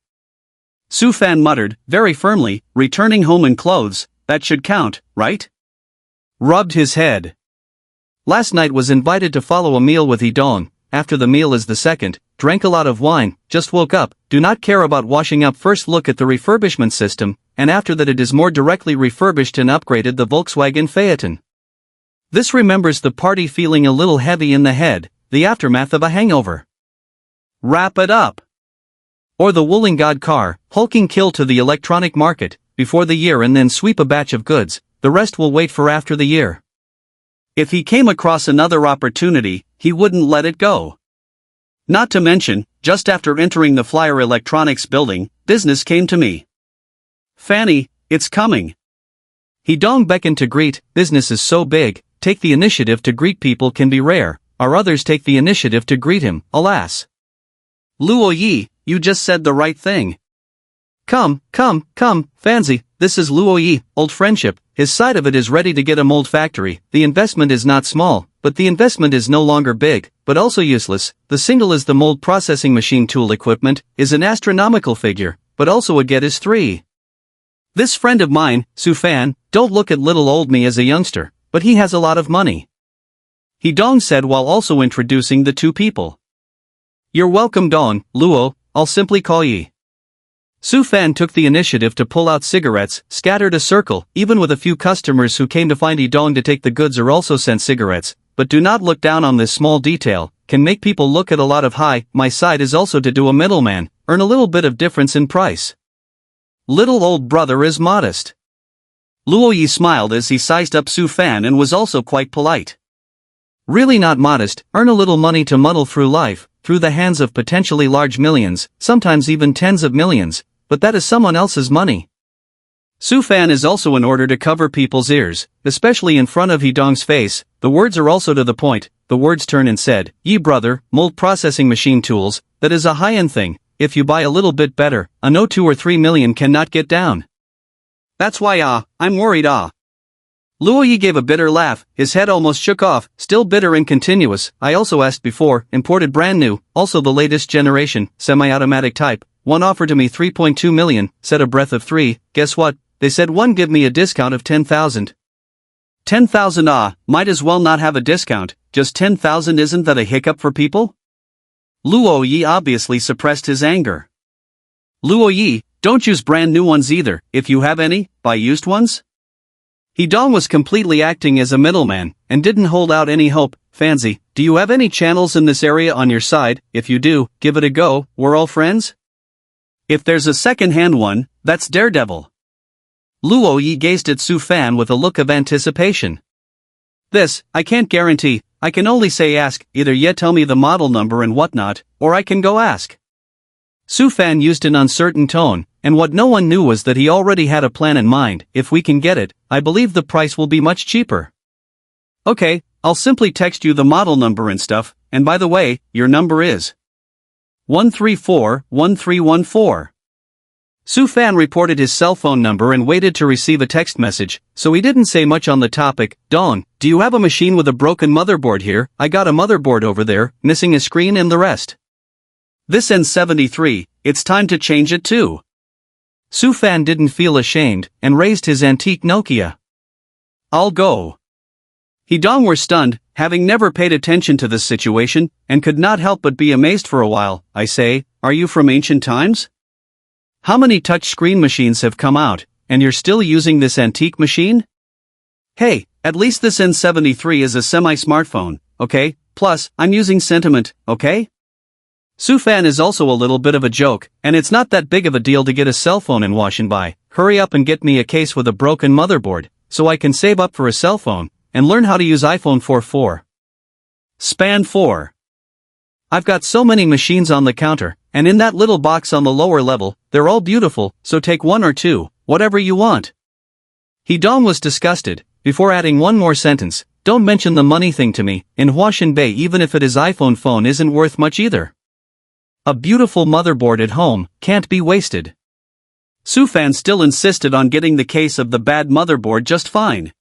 Sufan muttered, very firmly, returning home in clothes, that should count, right? Rubbed his head. Last night was invited to follow a meal with Idong. After the meal is the second, drank a lot of wine, just woke up, do not care about washing up, first look at the refurbishment system, and after that it is more directly refurbished and upgraded the Volkswagen Phaeton. This remembers the party feeling a little heavy in the head, the aftermath of a hangover. Wrap it up. Or the Wooling God car, hulking kill to the electronic market, before the year and then sweep a batch of goods, the rest will wait for after the year. If he came across another opportunity, he wouldn't let it go. Not to mention, just after entering the Flyer Electronics building, business came to me. Fanny, it's coming. Idong beckoned to greet. Business is so big, take the initiative to greet people can be rare, or others take the initiative to greet him, alas. Luo Yi, you just said the right thing. Come, Fancy, this is Luo Yi, old friendship. His side of it is ready to get a mold factory. The investment is not small, but the investment is no longer big, but also useless. The single is the mold processing machine tool equipment, is an astronomical figure. but also a get is 3. This friend of mine, Sufan, don't look at little old me as a youngster, but he has a lot of money. He Dong said while also introducing the two people. You're welcome Dong, Luo, I'll simply call ye. Sufan took the initiative to pull out cigarettes, scattered a circle, even with a few customers who came to find Dong to take the goods or also sent cigarettes, but do not look down on this small detail, can make people look at a lot of high, my side is also to do a middleman, earn a little bit of difference in price. Little old brother is modest. Luo Yi smiled as he sized up Sufan and was also quite polite. Really not modest, earn a little money to muddle through life, through the hands of potentially large millions, sometimes even tens of millions, but that is someone else's money. Sufan is also in order to cover people's ears, especially in front of Hedong's face. The words are also to the point. The words turn and said, Ye brother, mold processing machine tools, that is a high-end thing, if you buy a little bit better, a no 2 or 3 million cannot get down. That's why I'm worried Luo Yi gave a bitter laugh, his head almost shook off, still bitter and continuous. I also asked before, imported brand new, also the latest generation, semi-automatic type. One offered to me 3.2 million, said a breath of 3, guess what, they said one give me a discount of 10,000. 10,000 might as well not have a discount, just 10,000 isn't that a hiccup for people? Luo Yi obviously suppressed his anger. Luo Yi, don't use brand new ones either, if you have any, buy used ones? Hedong was completely acting as a middleman, and didn't hold out any hope. Fancy, do you have any channels in this area on your side? If you do, give it a go, we're all friends? If there's a second-hand one, that's daredevil. Luo Yi gazed at Sufan with a look of anticipation. This, I can't guarantee, I can only say ask, either yet tell me the model number and whatnot, or I can go ask. Sufan used an uncertain tone, and what no one knew was that he already had a plan in mind. If we can get it, I believe the price will be much cheaper. Okay, I'll simply text you the model number and stuff, and by the way, your number is 134-1314. Sufan reported his cell phone number and waited to receive a text message, so he didn't say much on the topic. Dong, do you have a machine with a broken motherboard here? I got a motherboard over there, missing a screen and the rest. This N73, it's time to change it too. Sufan didn't feel ashamed, and raised his antique Nokia. I'll go. Hedong were stunned, having never paid attention to this situation, and could not help but be amazed for a while. I say, are you from ancient times? How many touch-screen machines have come out, and you're still using this antique machine? Hey, at least this N73 is a semi-smartphone, okay? Plus, I'm using Sentiment, okay? Sufan is also a little bit of a joke, and it's not that big of a deal to get a cell phone and wash and buy. Hurry up and get me a case with a broken motherboard, so I can save up for a cell phone, and learn how to use iPhone 4. Span 4. I've got so many machines on the counter, and in that little box on the lower level, they're all beautiful, so take one or two, whatever you want. Hedong was disgusted, before adding one more sentence, don't mention the money thing to me, in Huashan Bay even if it is iPhone phone isn't worth much either. A beautiful motherboard at home can't be wasted. Sufan still insisted on getting the case of the bad motherboard just fine.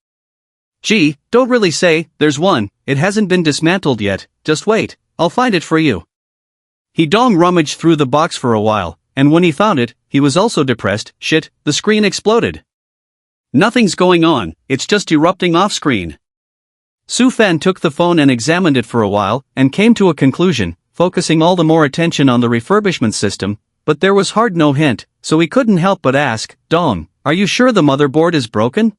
Gee, don't really say, there's one, it hasn't been dismantled yet, just wait, I'll find it for you. Hedong rummaged through the box for a while, and when he found it, he was also depressed. Shit, the screen exploded. Nothing's going on, it's just erupting off-screen. Sufan took the phone and examined it for a while, and came to a conclusion, focusing all the more attention on the refurbishment system, but there was hard no hint, so he couldn't help but ask, Dong, are you sure the motherboard is broken?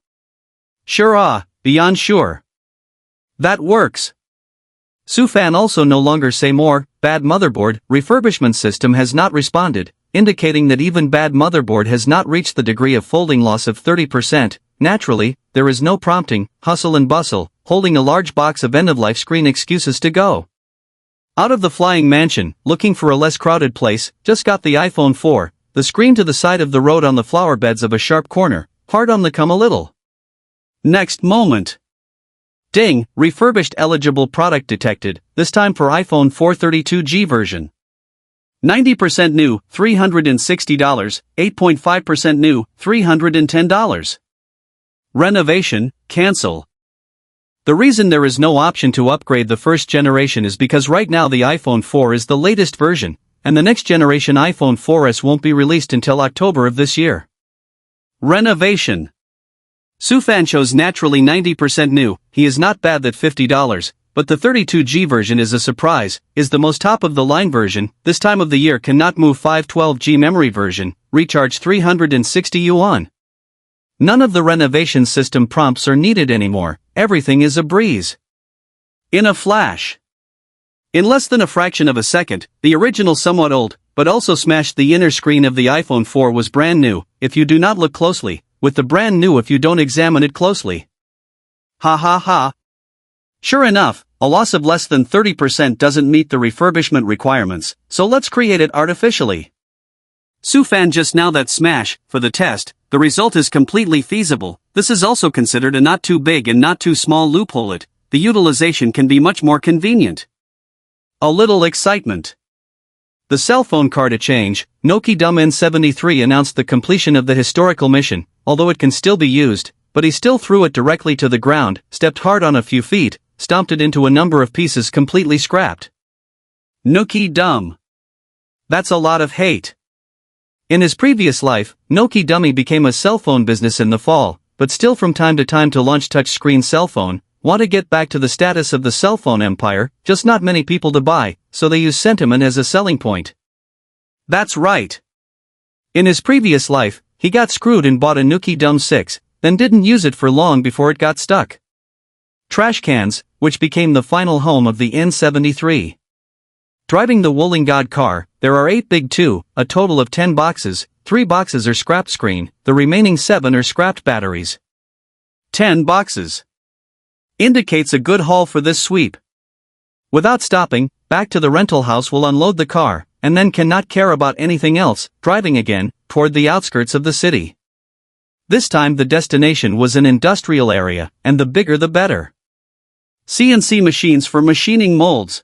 Sure beyond sure. That works. Sufan also no longer say more, bad motherboard, refurbishment system has not responded, indicating that even bad motherboard has not reached the degree of folding loss of 30%, naturally, there is no prompting, hustle and bustle, holding a large box of end-of-life screen excuses to go. Out of the flying mansion, looking for a less crowded place, just got the iPhone 4, the screen to the side of the road on the flower beds of a sharp corner, hard on the come a little. Next moment. Ding, refurbished eligible product detected, this time for iPhone 432G version. 90% new, $360, 8.5% new, $310. Renovation, cancel. The reason there is no option to upgrade the first generation is because right now the iPhone 4 is the latest version, and the next generation iPhone 4S won't be released until October of this year. Renovation. Sufan shows naturally 90% new. He is not bad at $50, but the 32G version is a surprise, is the most top-of-the-line version. This time of the year cannot move 512G memory version, recharge 360 yuan. None of the renovation system prompts are needed anymore, everything is a breeze. In a flash. In less than a fraction of a second, the original somewhat old, but also smashed the inner screen of the iPhone 4 was brand new, if you do not look closely, with the brand new if you don't examine it closely. Ha ha ha. Sure enough, a loss of less than 30% doesn't meet the refurbishment requirements, so let's create it artificially. Sufan just now that smash, for the test, the result is completely feasible. This is also considered a not too big and not too small loophole. The utilization can be much more convenient. A little excitement. The cell phone car to change, Nokia Dumb N73 announced the completion of the historical mission, although it can still be used, but he still threw it directly to the ground, stepped hard on a few feet, stomped it into a number of pieces completely scrapped. Nokia Dumb. That's a lot of hate. In his previous life, Nokia Dummy became a cell phone business in the fall, but still from time to time to launch touchscreen cell phone, want to get back to the status of the cell phone empire, just not many people to buy, so they use sentiment as a selling point. That's right. In his previous life, he got screwed and bought a Nokia Dumb 6, then didn't use it for long before it got stuck. Trash cans, which became the final home of the N73. Driving the Wooling God car, there are 8 big 2, a total of 10 boxes, 3 boxes are scrapped screen, the remaining 7 are scrapped batteries. 10 boxes. Indicates a good haul for this sweep. Without stopping, back to the rental house will unload the car, and then cannot care about anything else, driving again, toward the outskirts of the city. This time the destination was an industrial area, and the bigger the better. CNC machines for machining molds.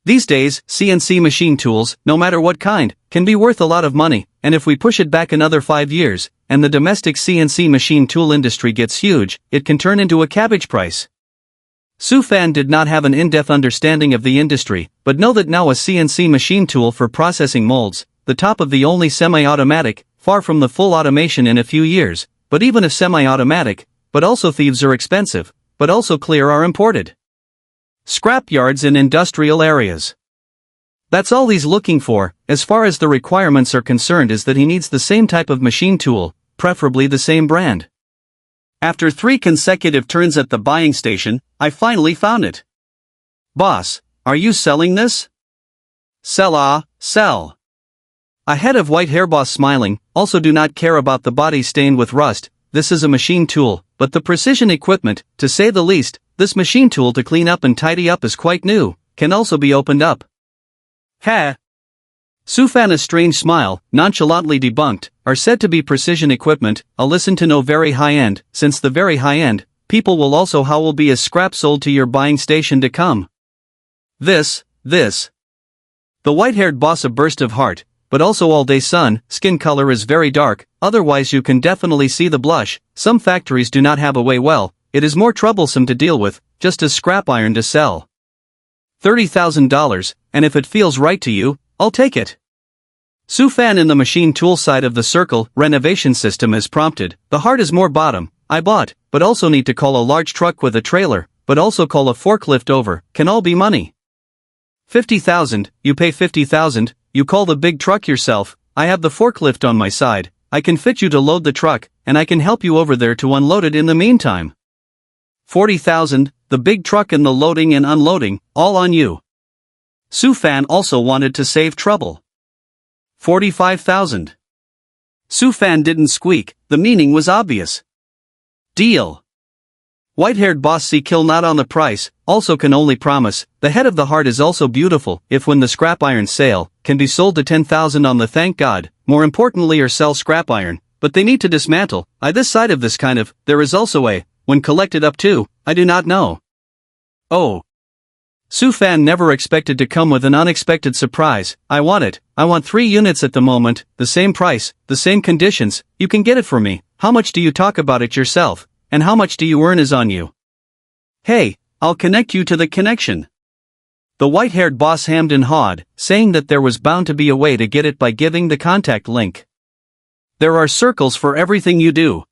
These days, CNC machine tools, no matter what kind, can be worth a lot of money, and if we push it back another 5 years, and the domestic CNC machine tool industry gets huge, it can turn into a cabbage price. Sufan did not have an in-depth understanding of the industry, but know that now a CNC machine tool for processing molds, the top of the only semi-automatic, far from the full automation in a few years, but even if semi-automatic, but also thieves are expensive, but also clear are imported. Scrap yards in industrial areas. That's all he's looking for, as far as the requirements are concerned, is that he needs the same type of machine tool, preferably the same brand. After 3 consecutive turns at the buying station, I finally found it. Boss, are you selling this? Sell. A head of white hair, boss smiling, also do not care about the body stained with rust. This is a machine tool, but the precision equipment, to say the least, this machine tool to clean up and tidy up is quite new, can also be opened up. Ha! Sufan, a strange smile, nonchalantly debunked, are said to be precision equipment. I'll listen to no very high-end, since the very high-end, people will also how will be as scrap sold to your buying station to come. This. The white-haired boss, a burst of heart, but also all-day sun, skin color is very dark, otherwise you can definitely see the blush. Some factories do not have a way well, it is more troublesome to deal with, just as scrap iron to sell. $30,000, and if it feels right to you, I'll take it. Sufan in the machine tool side of the circle, renovation system is prompted, the heart is more bottom, I bought, but also need to call a large truck with a trailer, but also call a forklift over, can all be money. 50,000, you pay 50,000, you call the big truck yourself, I have the forklift on my side, I can fit you to load the truck, and I can help you over there to unload it in the meantime. 40,000, the big truck and the loading and unloading, all on you. Sufan also wanted to save trouble. 45,000. Sufan didn't squeak, the meaning was obvious. Deal. White-haired boss see kill not on the price, also can only promise, the head of the heart is also beautiful, if when the scrap iron sale, can be sold to 10,000 on the thank God, more importantly or sell scrap iron, but they need to dismantle, this side of this kind of, there is also a, when collected up to, I do not know. Oh. Sufan never expected to come with an unexpected surprise, I want 3 units at the moment, the same price, the same conditions, you can get it for me, how much do you talk about it yourself, and how much do you earn is on you. Hey, I'll connect you to the connection. The white-haired boss hammed and hawed, saying that there was bound to be a way to get it by giving the contact link. There are circles for everything you do.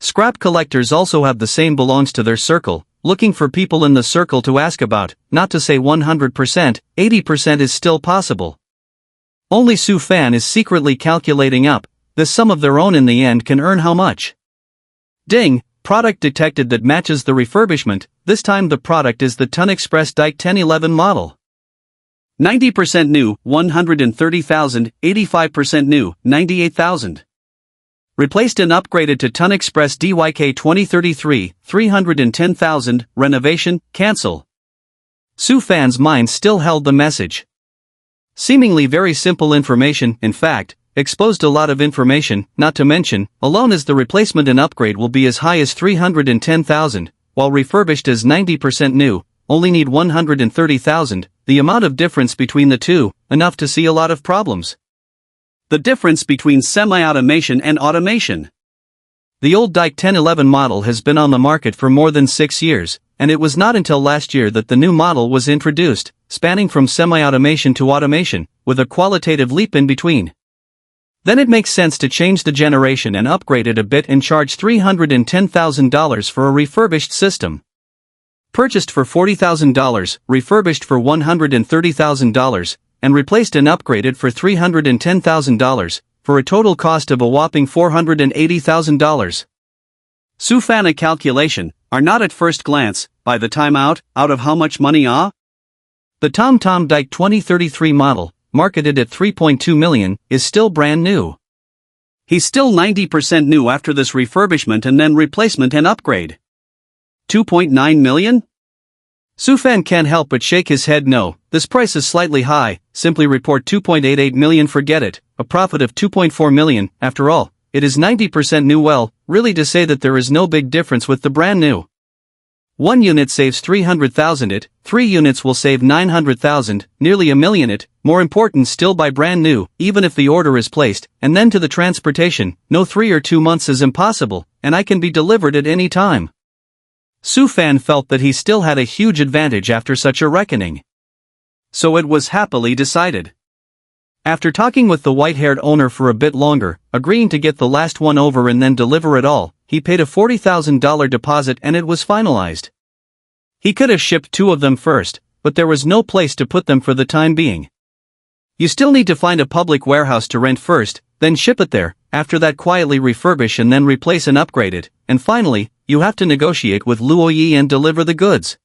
Scrap collectors also have the same belongs to their circle, looking for people in the circle to ask about, not to say 100%, 80% is still possible. Only Su Fan is secretly calculating up, the sum of their own in the end can earn how much. Ding, product detected that matches the refurbishment, this time the product is the Ton Express Dyke 1011 model. 90% new, 130,000, 85% new, 98,000. Replaced and upgraded to Ton Express DYK 2033, 310,000, renovation, cancel. Su Fan's mind still held the message. Seemingly very simple information, in fact, exposed a lot of information, not to mention, alone as the replacement and upgrade will be as high as 310,000, while refurbished is 90% new, only need 130,000, the amount of difference between the two, enough to see a lot of problems. The difference between semi-automation and automation. The old Dyke 1011 model has been on the market for more than 6 years, and it was not until last year that the new model was introduced, spanning from semi-automation to automation, with a qualitative leap in between. Then it makes sense to change the generation and upgrade it a bit and charge $310,000 for a refurbished system. Purchased for $40,000, refurbished for $130,000, and replaced and upgraded for $310,000, for a total cost of a whopping $480,000. Su Fan a calculation, are not at first glance, by the time out of how much money The TomTom Dyke 2033 model, marketed at $3.2 million, is still brand new. He's still 90% new after this refurbishment and then replacement and upgrade. $2.9 million? Su Fan can't help but shake his head no, this price is slightly high, simply report $2.88 million forget it, a profit of $2.4 million, after all, it is 90% new well, really to say that there is no big difference with the brand new. 1 unit saves 300,000 it, 3 units will save 900,000, nearly $1 million it, more important still buy brand new, even if the order is placed, and then to the transportation, no 3 or 2 months is impossible, and I can be delivered at any time. Su Fan felt that he still had a huge advantage after such a reckoning. So it was happily decided. After talking with the white-haired owner for a bit longer, agreeing to get the last one over and then deliver it all, he paid a $40,000 deposit and it was finalized. He could have shipped 2 of them first, but there was no place to put them for the time being. You still need to find a public warehouse to rent first, then ship it there, after that quietly refurbish and then replace and upgrade it, and finally, you have to negotiate with Luoyi and deliver the goods.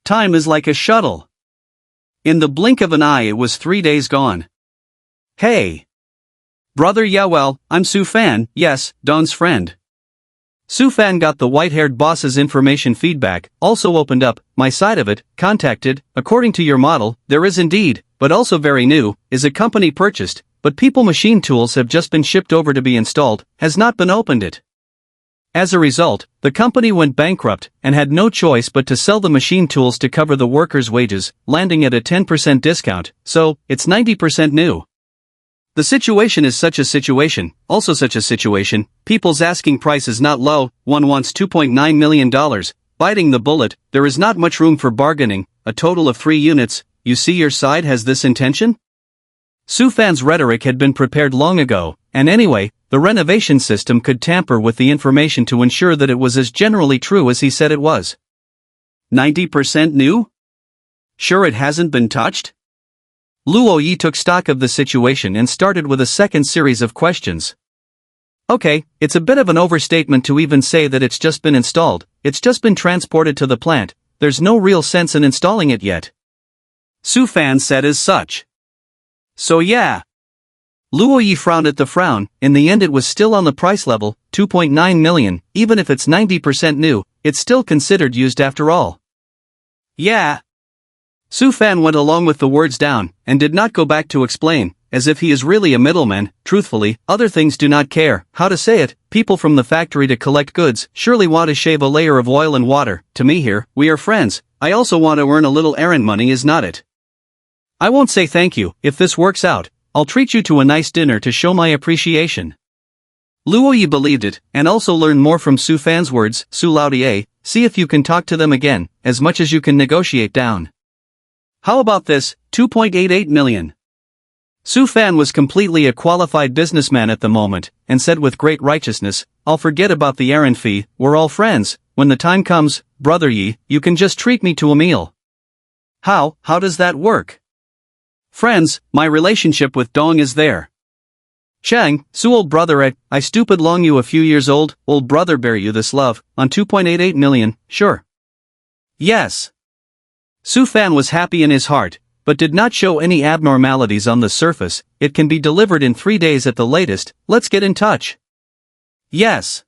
Time is like a shuttle. In the blink of an eye it was 3 days gone. Hey! Brother, yeah well, I'm Su Fan, yes, Don's friend. Su Fan got the white-haired boss's information feedback, also opened up, my side of it, contacted, according to your model, there is indeed, but also very new, is a company purchased, but people machine tools have just been shipped over to be installed, has not been opened it. As a result, the company went bankrupt, and had no choice but to sell the machine tools to cover the workers' wages, landing at a 10% discount, so, it's 90% new. The situation is such a situation, also such a situation, people's asking price is not low, one wants $2.9 million, biting the bullet, there is not much room for bargaining, a total of 3 units, you see your side has this intention? Su Fan's rhetoric had been prepared long ago, and anyway, the renovation system could tamper with the information to ensure that it was as generally true as he said it was. 90% new? Sure it hasn't been touched? Luoyi took stock of the situation and started with a second series of questions. Okay, it's a bit of an overstatement to even say that it's just been installed, it's just been transported to the plant, there's no real sense in installing it yet. Su Fan said as such. So yeah. Luoyi frowned at the frown, in the end it was still on the price level, $2.9 million, even if it's 90% new, it's still considered used after all. Yeah. Su Fan went along with the words down, and did not go back to explain, as if he is really a middleman. Truthfully, other things do not care, how to say it, people from the factory to collect goods, surely want to shave a layer of oil and water, to me here, we are friends, I also want to earn a little errand money is not it? I won't say thank you, if this works out, I'll treat you to a nice dinner to show my appreciation. Luoyi believed it, and also learned more from Su Fan's words, Su Laudier, see if you can talk to them again, as much as you can negotiate down. How about this, 2.88 million? Su Fan was completely a qualified businessman at the moment, and said with great righteousness, I'll forget about the errand fee, we're all friends, when the time comes, brother Yi, you can just treat me to a meal. How does that work? Friends, my relationship with Dong is there. Chang, Su old brother I stupid long you a few years old brother bear you this love, on 2.88 million, sure. Yes. Su Fan was happy in his heart, but did not show any abnormalities on the surface. It can be delivered in 3 days at the latest, let's get in touch. Yes.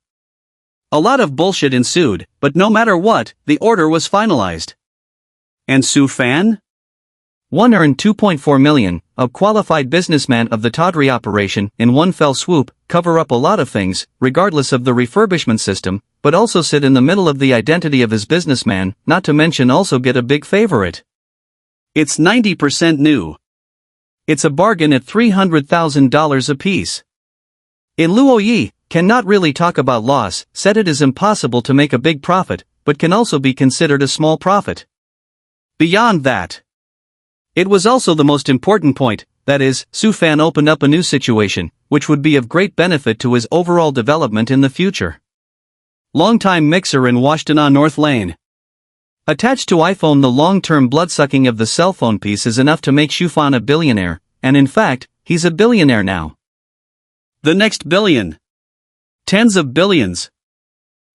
A lot of bullshit ensued, but no matter what, the order was finalized. And Su Fan? One earned 2.4 million, a qualified businessman of the tawdry operation, in one fell swoop, cover up a lot of things, regardless of the refurbishment system, but also sit in the middle of the identity of his businessman, not to mention also get a big favorite. It's 90% new. It's a bargain at $300,000 apiece. In Luo Yi, cannot really talk about loss, said it is impossible to make a big profit, but can also be considered a small profit. Beyond that, it was also the most important point, that is, Su Fan opened up a new situation, which would be of great benefit to his overall development in the future. Longtime mixer in Washtenaw North Lane. Attached to iPhone, the long-term bloodsucking of the cell phone piece is enough to make Su Fan a billionaire, and in fact, he's a billionaire now. The next billion. Tens of billions.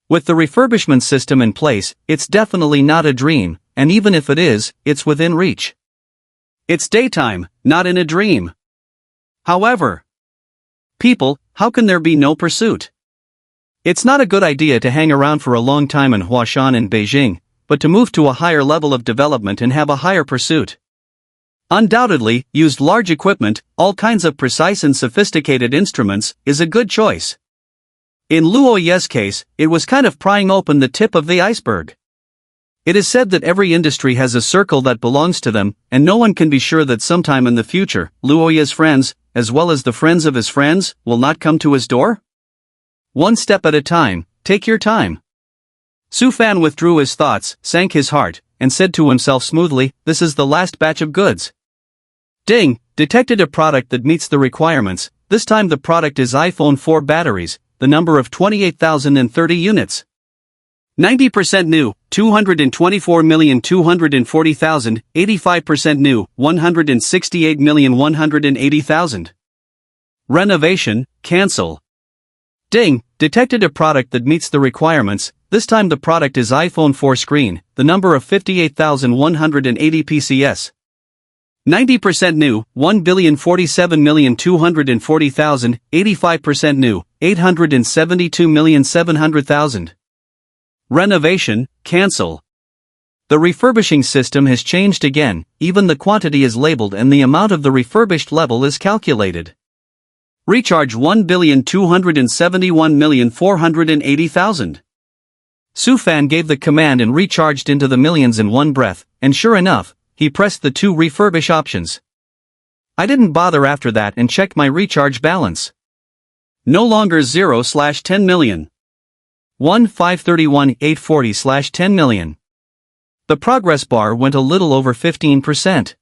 With the refurbishment system in place, it's definitely not a dream, and even if it is, it's within reach. It's daytime, not in a dream. However, people, how can there be no pursuit? It's not a good idea to hang around for a long time in Huashan and Beijing, but to move to a higher level of development and have a higher pursuit. Undoubtedly, used large equipment, all kinds of precise and sophisticated instruments, is a good choice. In Luo Ye's case, it was kind of prying open the tip of the iceberg. It is said that every industry has a circle that belongs to them, and no one can be sure that sometime in the future, Luo Ye's friends, as well as the friends of his friends, will not come to his door? One step at a time, take your time. Su Fan withdrew his thoughts, sank his heart, and said to himself smoothly, this is the last batch of goods. Ding, detected a product that meets the requirements, this time the product is iPhone 4 batteries, the number of 28,030 units. 90% new, 224,240,000, 85% new, 168,180,000. Renovation, cancel. Ding, detected a product that meets the requirements, this time the product is iPhone 4 screen, the number of 58,180 PCS. 90% new, 1,047,240,000, 85% new, 872,700,000. Renovation, cancel. The refurbishing system has changed again, even the quantity is labeled and the amount of the refurbished level is calculated. Recharge 1,271,480,000. Su Fan gave the command and recharged into the millions in one breath, and sure enough, he pressed the 2 refurbish options. I didn't bother after that and checked my recharge balance. No longer 0/10 million. 1,531,840/10 million. The progress bar went a little over 15%.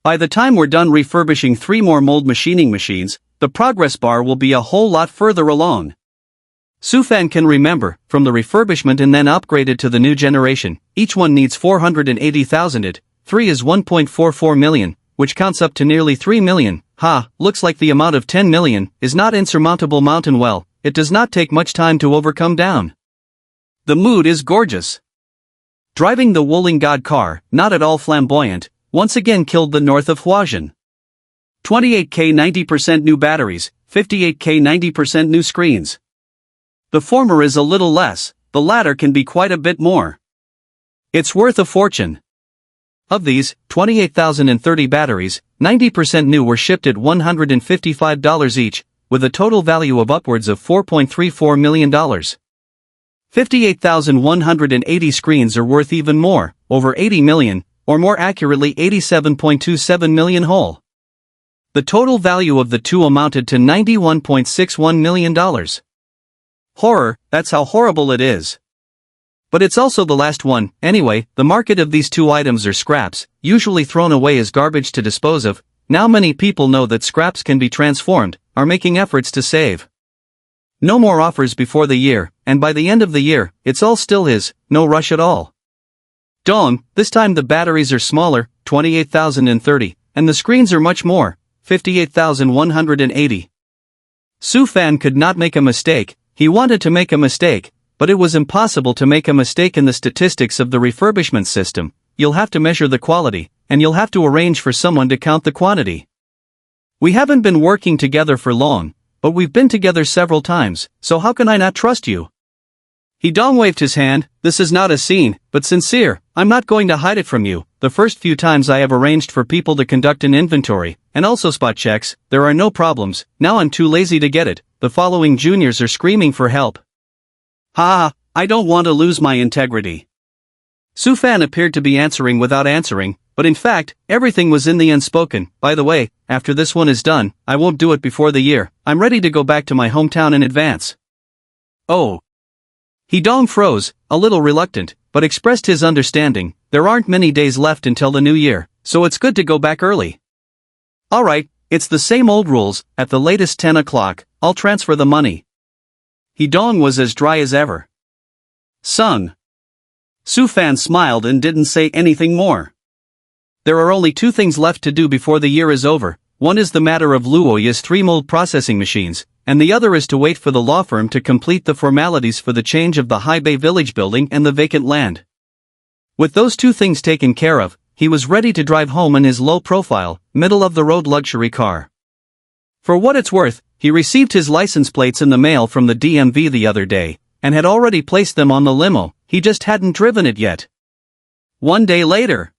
By the time we're done refurbishing 3 more mold machining machines, the progress bar will be a whole lot further along. Su Fan can remember, from the refurbishment and then upgraded to the new generation, each one needs 480,000 it, 3 is 1.44 million, which counts up to nearly 3 million, looks like the amount of 10 million, is not insurmountable mountain well, it does not take much time to overcome down. The mood is gorgeous. Driving the Wuling God car, not at all flamboyant, once again killed the north of Huajian. 28K 90% new batteries, 58K 90% new screens. The former is a little less, the latter can be quite a bit more. It's worth a fortune. Of these, 28,030 batteries, 90% new were shipped at $155 each, with a total value of upwards of $4.34 million. 58,180 screens are worth even more, over 80 million, or more accurately 87.27 million whole. The total value of the two amounted to $91.61 million. Horror, that's how horrible it is. But it's also the last one. Anyway, the market of these two items are scraps, usually thrown away as garbage to dispose of. Now many people know that scraps can be transformed, are making efforts to save. No more offers before the year, and by the end of the year, it's all still his, no rush at all. Dong, this time the batteries are smaller, 28,030, and the screens are much more, 58,180. Su Fan could not make a mistake. He wanted to make a mistake, but it was impossible to make a mistake in the statistics of the refurbishment system. You'll have to measure the quality, and you'll have to arrange for someone to count the quantity. We haven't been working together for long, but we've been together several times, so how can I not trust you? He Dong waved his hand. This is not a scene, but sincere. I'm not going to hide it from you. The first few times I have arranged for people to conduct an inventory, and also spot checks, there are no problems. Now I'm too lazy to get it. The following juniors are screaming for help. Ha, I don't want to lose my integrity. Su Fan appeared to be answering without answering, but in fact, everything was in the unspoken. By the way, after this one is done, I won't do it before the year. I'm ready to go back to my hometown in advance. Oh. He Dong froze, a little reluctant, but expressed his understanding. There aren't many days left until the new year, so it's good to go back early. Alright, it's the same old rules. At the latest 10 o'clock, I'll transfer the money. He Dong was as dry as ever. Sung. Su Fan smiled and didn't say anything more. There are only two things left to do before the year is over. One is the matter of Luoya's 3 mold processing machines, and the other is to wait for the law firm to complete the formalities for the change of the High Bay Village building and the vacant land. With those two things taken care of, he was ready to drive home in his low-profile, middle-of-the-road luxury car. For what it's worth, he received his license plates in the mail from the DMV the other day, and had already placed them on the limo. He just hadn't driven it yet. 1 day later.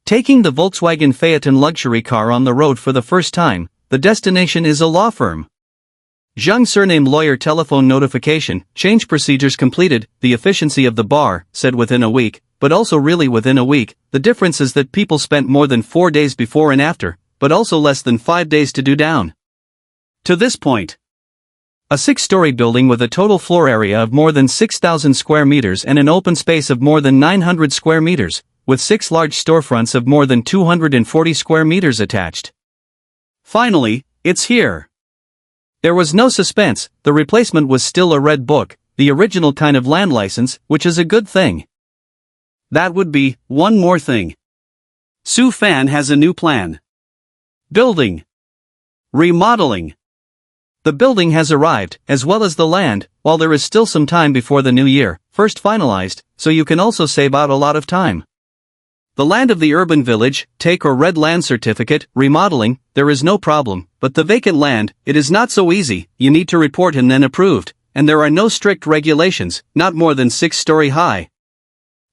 Taking the Volkswagen Phaeton luxury car on the road for the first time, the destination is a law firm. Zhang surname lawyer telephone notification, change procedures completed. The efficiency of the bar, said within a week, but also really within a week. The difference is that people spent more than 4 days before and after, but also less than 5 days to do down. To this point. A 6-story building with a total floor area of more than 6,000 square meters and an open space of more than 900 square meters, with 6 large storefronts of more than 240 square meters attached. Finally, it's here. There was no suspense. The replacement was still a red book, the original kind of land license, which is a good thing. That would be one more thing. Su Fan has a new plan. Building. Remodeling. The building has arrived, as well as the land, while there is still some time before the new year, first finalized, so you can also save out a lot of time. The land of the urban village, take or red land certificate, remodeling, there is no problem, but the vacant land, it is not so easy. You need to report and then approved, and there are no strict regulations, not more than 6-story high.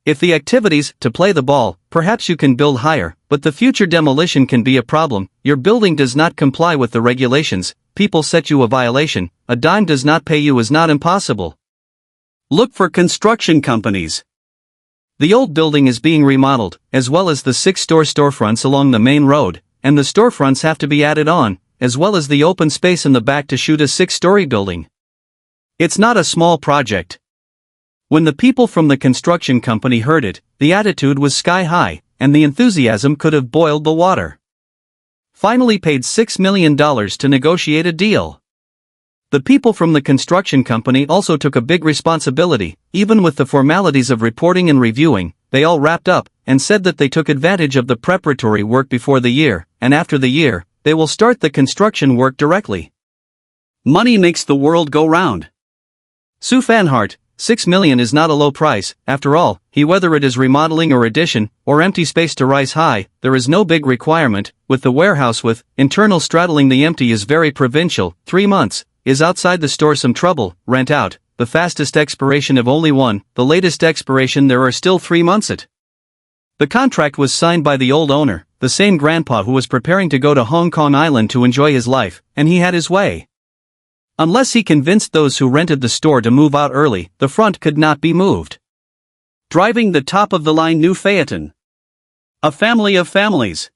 If the activities, to play the ball, perhaps you can build higher, but the future demolition can be a problem. Your building does not comply with the regulations, people set you a violation, a dime does not pay you is not impossible. Look for construction companies. The old building is being remodeled, as well as the 6 storefronts along the main road, and the storefronts have to be added on, as well as the open space in the back to shoot a 6-story building. It's not a small project. When the people from the construction company heard it, the attitude was sky high, and the enthusiasm could have boiled the water. Finally paid $6 million to negotiate a deal. The people from the construction company also took a big responsibility. Even with the formalities of reporting and reviewing, they all wrapped up, and said that they took advantage of the preparatory work before the year, and after the year, they will start the construction work directly. Money makes the world go round. Su Fanhart, $6 million is not a low price. After all, whether it is remodeling or addition, or empty space to rise high, there is no big requirement. With the warehouse with internal straddling the empty is very provincial. 3 months. Is outside the store some trouble, rent out, the fastest expiration of only 1, the latest expiration there are still 3 months it. The contract was signed by the old owner, the same grandpa who was preparing to go to Hong Kong Island to enjoy his life, and he had his way. Unless he convinced those who rented the store to move out early, the front could not be moved. Driving the top-of-the-line new Phaeton. A family of families.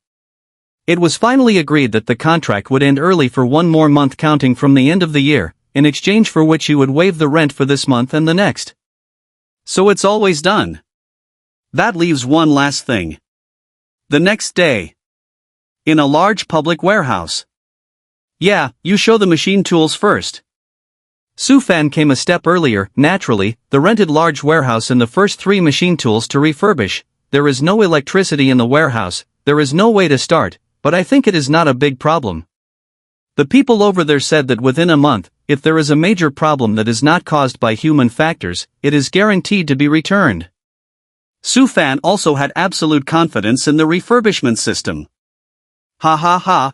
It was finally agreed that the contract would end early for 1 more month counting from the end of the year, in exchange for which he would waive the rent for this month and the next. So it's always done. That leaves one last thing. The next day. In a large public warehouse. Yeah, you show the machine tools first. Sufan came a step earlier. Naturally, the rented large warehouse and the first 3 machine tools to refurbish. There is no electricity in the warehouse, there is no way to start, but I think it is not a big problem. The people over there said that within a month, if there is a major problem that is not caused by human factors, it is guaranteed to be returned. Sufan also had absolute confidence in the refurbishment system. Ha ha ha.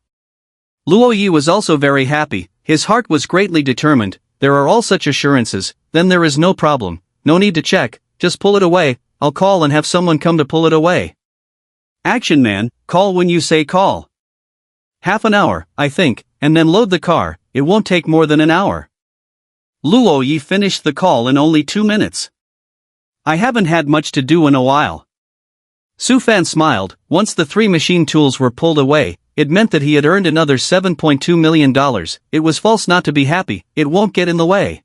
Luo Yi was also very happy, his heart was greatly determined. There are all such assurances, then there is no problem, no need to check, just pull it away, I'll call and have someone come to pull it away. Action man, call when you say call. Half an hour, I think, and then load the car, it won't take more than an hour. Luo Yi finished the call in only 2 minutes. I haven't had much to do in a while. Sufan smiled. Once the 3 machine tools were pulled away, it meant that he had earned another $7.2 million. It was false not to be happy, it won't get in the way.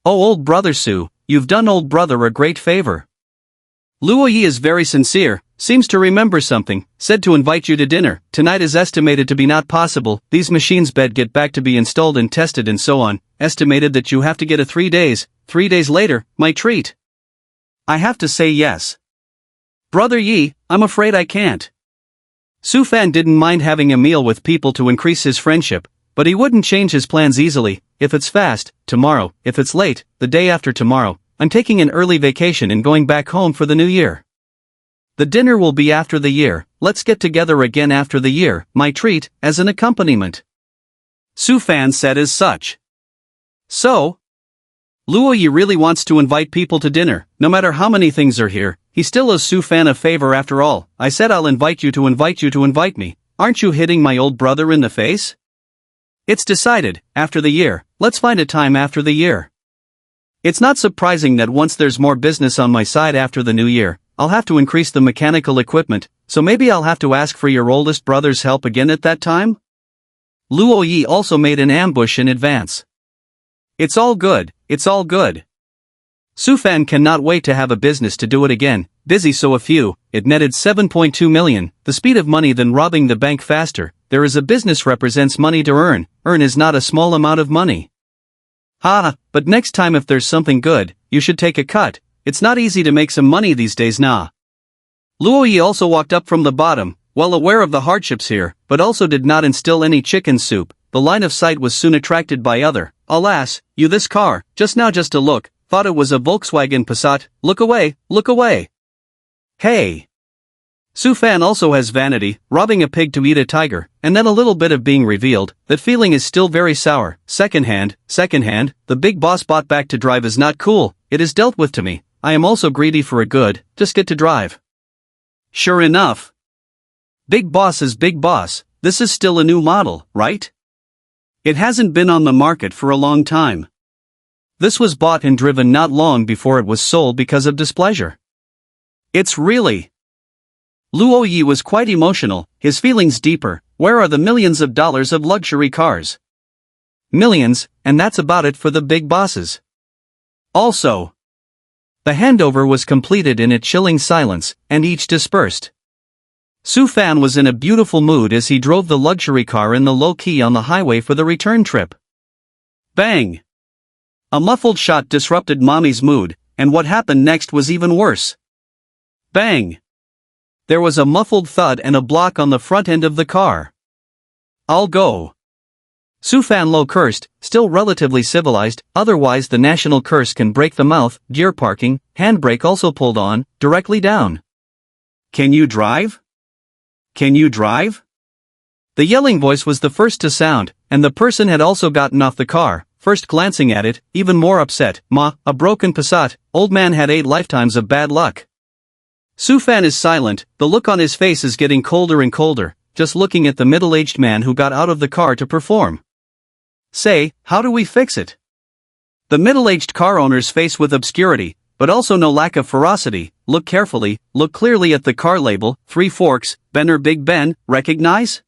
Oh old brother Su, you've done old brother a great favor. Luo Yi is very sincere, seems to remember something, said to invite you to dinner. Tonight is estimated to be not possible, these machines bed get back to be installed and tested and so on, estimated that you have to get a 3 days, 3 days later, my treat. I have to say yes. Brother Yi, I'm afraid I can't. Sufan didn't mind having a meal with people to increase his friendship, but he wouldn't change his plans easily. If it's fast, tomorrow, if it's late, the day after tomorrow, I'm taking an early vacation and going back home for the new year. The dinner will be after the year, let's get together again after the year, my treat, as an accompaniment. Sufan said as such. So? Luo Yi really wants to invite people to dinner, no matter how many things are here, he still owes Sufan a favor after all. I said I'll invite you to invite me, aren't you hitting my old brother in the face? It's decided, after the year, let's find a time after the year. It's not surprising that once there's more business on my side after the new year, I'll have to increase the mechanical equipment, so maybe I'll have to ask for your oldest brother's help again at that time? Luo Yi also made an ambush in advance. It's all good, it's all good. Sufan cannot wait to have a business to do it again, busy so a few, it netted 7.2 million, the speed of money than robbing the bank faster, there is a business represents money to earn is not a small amount of money. But next time if there's something good, you should take a cut, it's not easy to make some money these days nah. Luo Yi also walked up from the bottom, well aware of the hardships here, but also did not instill any chicken soup, the line of sight was soon attracted by other, alas, you this car, just now just a look, thought it was a Volkswagen Passat, look away, look away. Hey! Sufan also has vanity, robbing a pig to eat a tiger, and then a little bit of being revealed, that feeling is still very sour, secondhand, the big boss bought back to drive is not cool, it is dealt with to me, I am also greedy for a good, just get to drive. Sure enough. Big boss is big boss, this is still a new model, right? It hasn't been on the market for a long time. This was bought and driven not long before it was sold because of displeasure. It's really... Luo Yi was quite emotional, his feelings deeper. Where are the millions of dollars of luxury cars? Millions, and that's about it for the big bosses. Also, the handover was completed in a chilling silence, and each dispersed. Sufan was in a beautiful mood as he drove the luxury car in the low key on the highway for the return trip. Bang! A muffled shot disrupted Mommy's mood, and what happened next was even worse. Bang! There was a muffled thud and a block on the front end of the car. I'll go. Sufan Lo cursed, still relatively civilized, otherwise the national curse can break the mouth, gear parking, handbrake also pulled on, directly down. Can you drive? Can you drive? The yelling voice was the first to sound, and the person had also gotten off the car, first glancing at it, even more upset. Ma, a broken Passat, old man had 8 lifetimes of bad luck. Sufan is silent, the look on his face is getting colder and colder, just looking at the middle-aged man who got out of the car to perform. Say, how do we fix it? The middle-aged car owner's face with obscurity, but also no lack of ferocity, look carefully, look clearly at the car label, 3 Forks, Ben or Big Ben, recognize?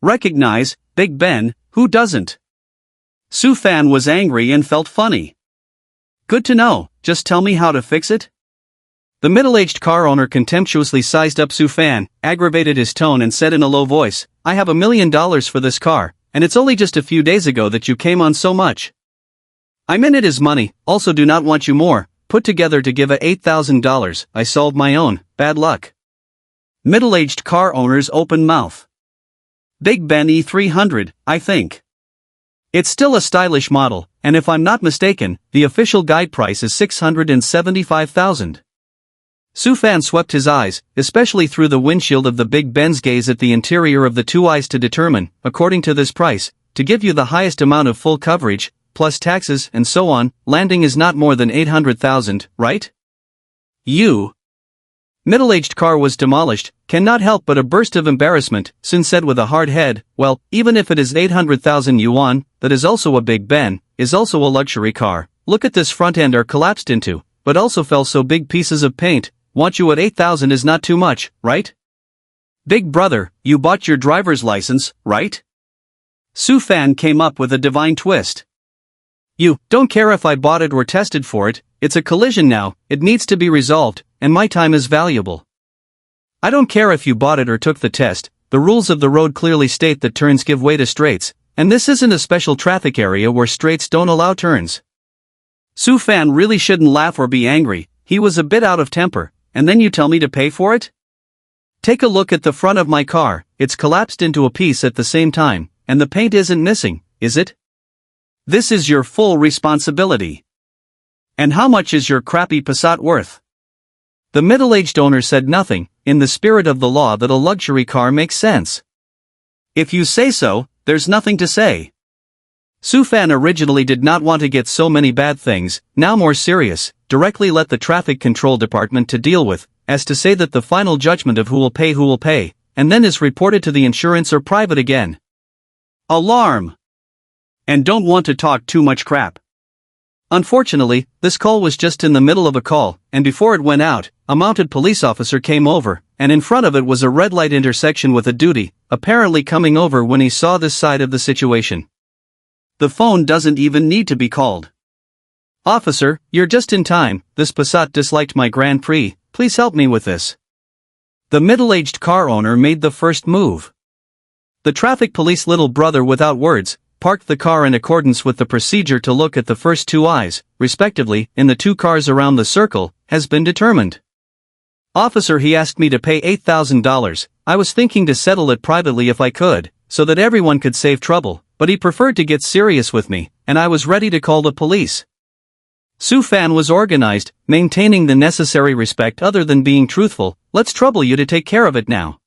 Recognize, Big Ben, who doesn't? Sufan was angry and felt funny. Good to know, just tell me how to fix it? The middle-aged car owner contemptuously sized up Su Fan, aggravated his tone and said in a low voice, "I have $1 million for this car, and it's only just a few days ago that you came on so much. I'm in it as money, also do not want you more, put together to give a $8,000, I solved my own, bad luck." Middle-aged car owner's open mouth. Big Ben E300, I think. It's still a stylish model, and if I'm not mistaken, the official guide price is $675,000. Su Fan swept his eyes, especially through the windshield of the Big Ben's gaze at the interior of the two eyes to determine, according to this price, to give you the highest amount of full coverage, plus taxes and so on, landing is not more than $800,000, right? You. Middle-aged car was demolished, cannot help but a burst of embarrassment, soon said with a hard head, well, even if it is 800,000 yuan, that is also a Big Ben, is also a luxury car, look at this front end are collapsed into, but also fell so big pieces of paint, want you at 8,000 is not too much, right? Big brother, you bought your driver's license, right? Su Fan came up with a divine twist. You, don't care if I bought it or tested for it, it's a collision now, it needs to be resolved, and my time is valuable. I don't care if you bought it or took the test, the rules of the road clearly state that turns give way to straights, and this isn't a special traffic area where straights don't allow turns. Su Fan really shouldn't laugh or be angry, he was a bit out of temper, and then you tell me to pay for it? Take a look at the front of my car, it's collapsed into a piece at the same time, and the paint isn't missing, is it? This is your full responsibility. And how much is your crappy Passat worth? The middle-aged owner said nothing, in the spirit of the law that a luxury car makes sense. If you say so, there's nothing to say. Su Fan originally did not want to get so many bad things, now more serious, directly let the traffic control department to deal with, as to say that the final judgment of who will pay, and then is reported to the insurance or private again. Alarm! And don't want to talk too much crap. Unfortunately, this call was just in the middle of a call, and before it went out, a mounted police officer came over, and in front of it was a red light intersection with a duty, apparently coming over when he saw this side of the situation. The phone doesn't even need to be called. Officer, you're just in time, this Passat disliked my Grand Prix, please help me with this. The middle-aged car owner made the first move. The traffic police little brother without words, parked the car in accordance with the procedure to look at the first two eyes, respectively, in the two cars around the circle, has been determined. Officer, he asked me to pay $8,000, I was thinking to settle it privately if I could, so that everyone could save trouble, but he preferred to get serious with me, and I was ready to call the police. Su Fan was organized, maintaining the necessary respect other than being truthful, let's trouble you to take care of it now.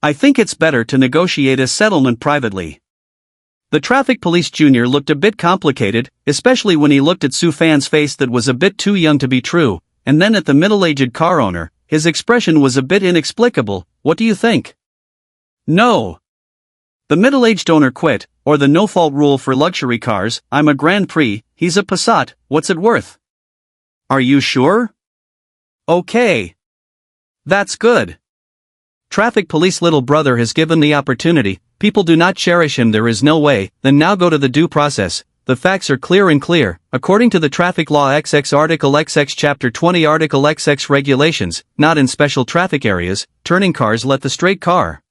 I think it's better to negotiate a settlement privately. The traffic police junior looked a bit complicated, especially when he looked at Su Fan's face that was a bit too young to be true, and then at the middle-aged car owner, his expression was a bit inexplicable, what do you think? No. The middle-aged owner quit, or the no-fault rule for luxury cars, I'm a Grand Prix, he's a Passat, what's it worth? Are you sure? Okay. That's good. Traffic police little brother has given the opportunity, people do not cherish him there is no way, then now go to the due process, the facts are clear and clear, according to the Traffic Law XX Article XX Chapter 20 Article XX Regulations, not in special traffic areas, turning cars let the straight car.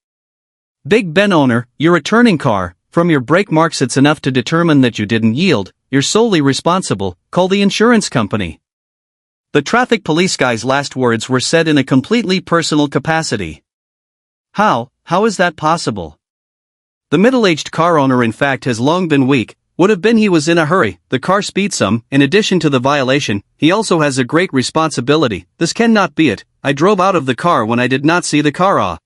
Big Ben owner, you're a turning car, from your brake marks it's enough to determine that you didn't yield, you're solely responsible, call the insurance company. The traffic police guy's last words were said in a completely personal capacity. How is that possible? The middle-aged car owner in fact has long been weak, would have been he was in a hurry, the car speed some, in addition to the violation, he also has a great responsibility, this cannot be it, I drove out of the car when I did not see the car.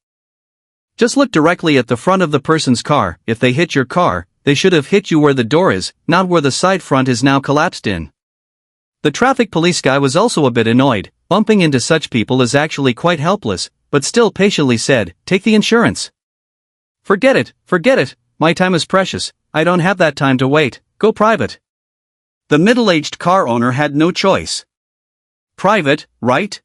Just look directly at the front of the person's car, if they hit your car, they should have hit you where the door is, not where the side front is now collapsed in. The traffic police guy was also a bit annoyed, bumping into such people is actually quite helpless, but still patiently said, take the insurance. Forget it, my time is precious, I don't have that time to wait, go private. The middle-aged car owner had no choice. Private, right?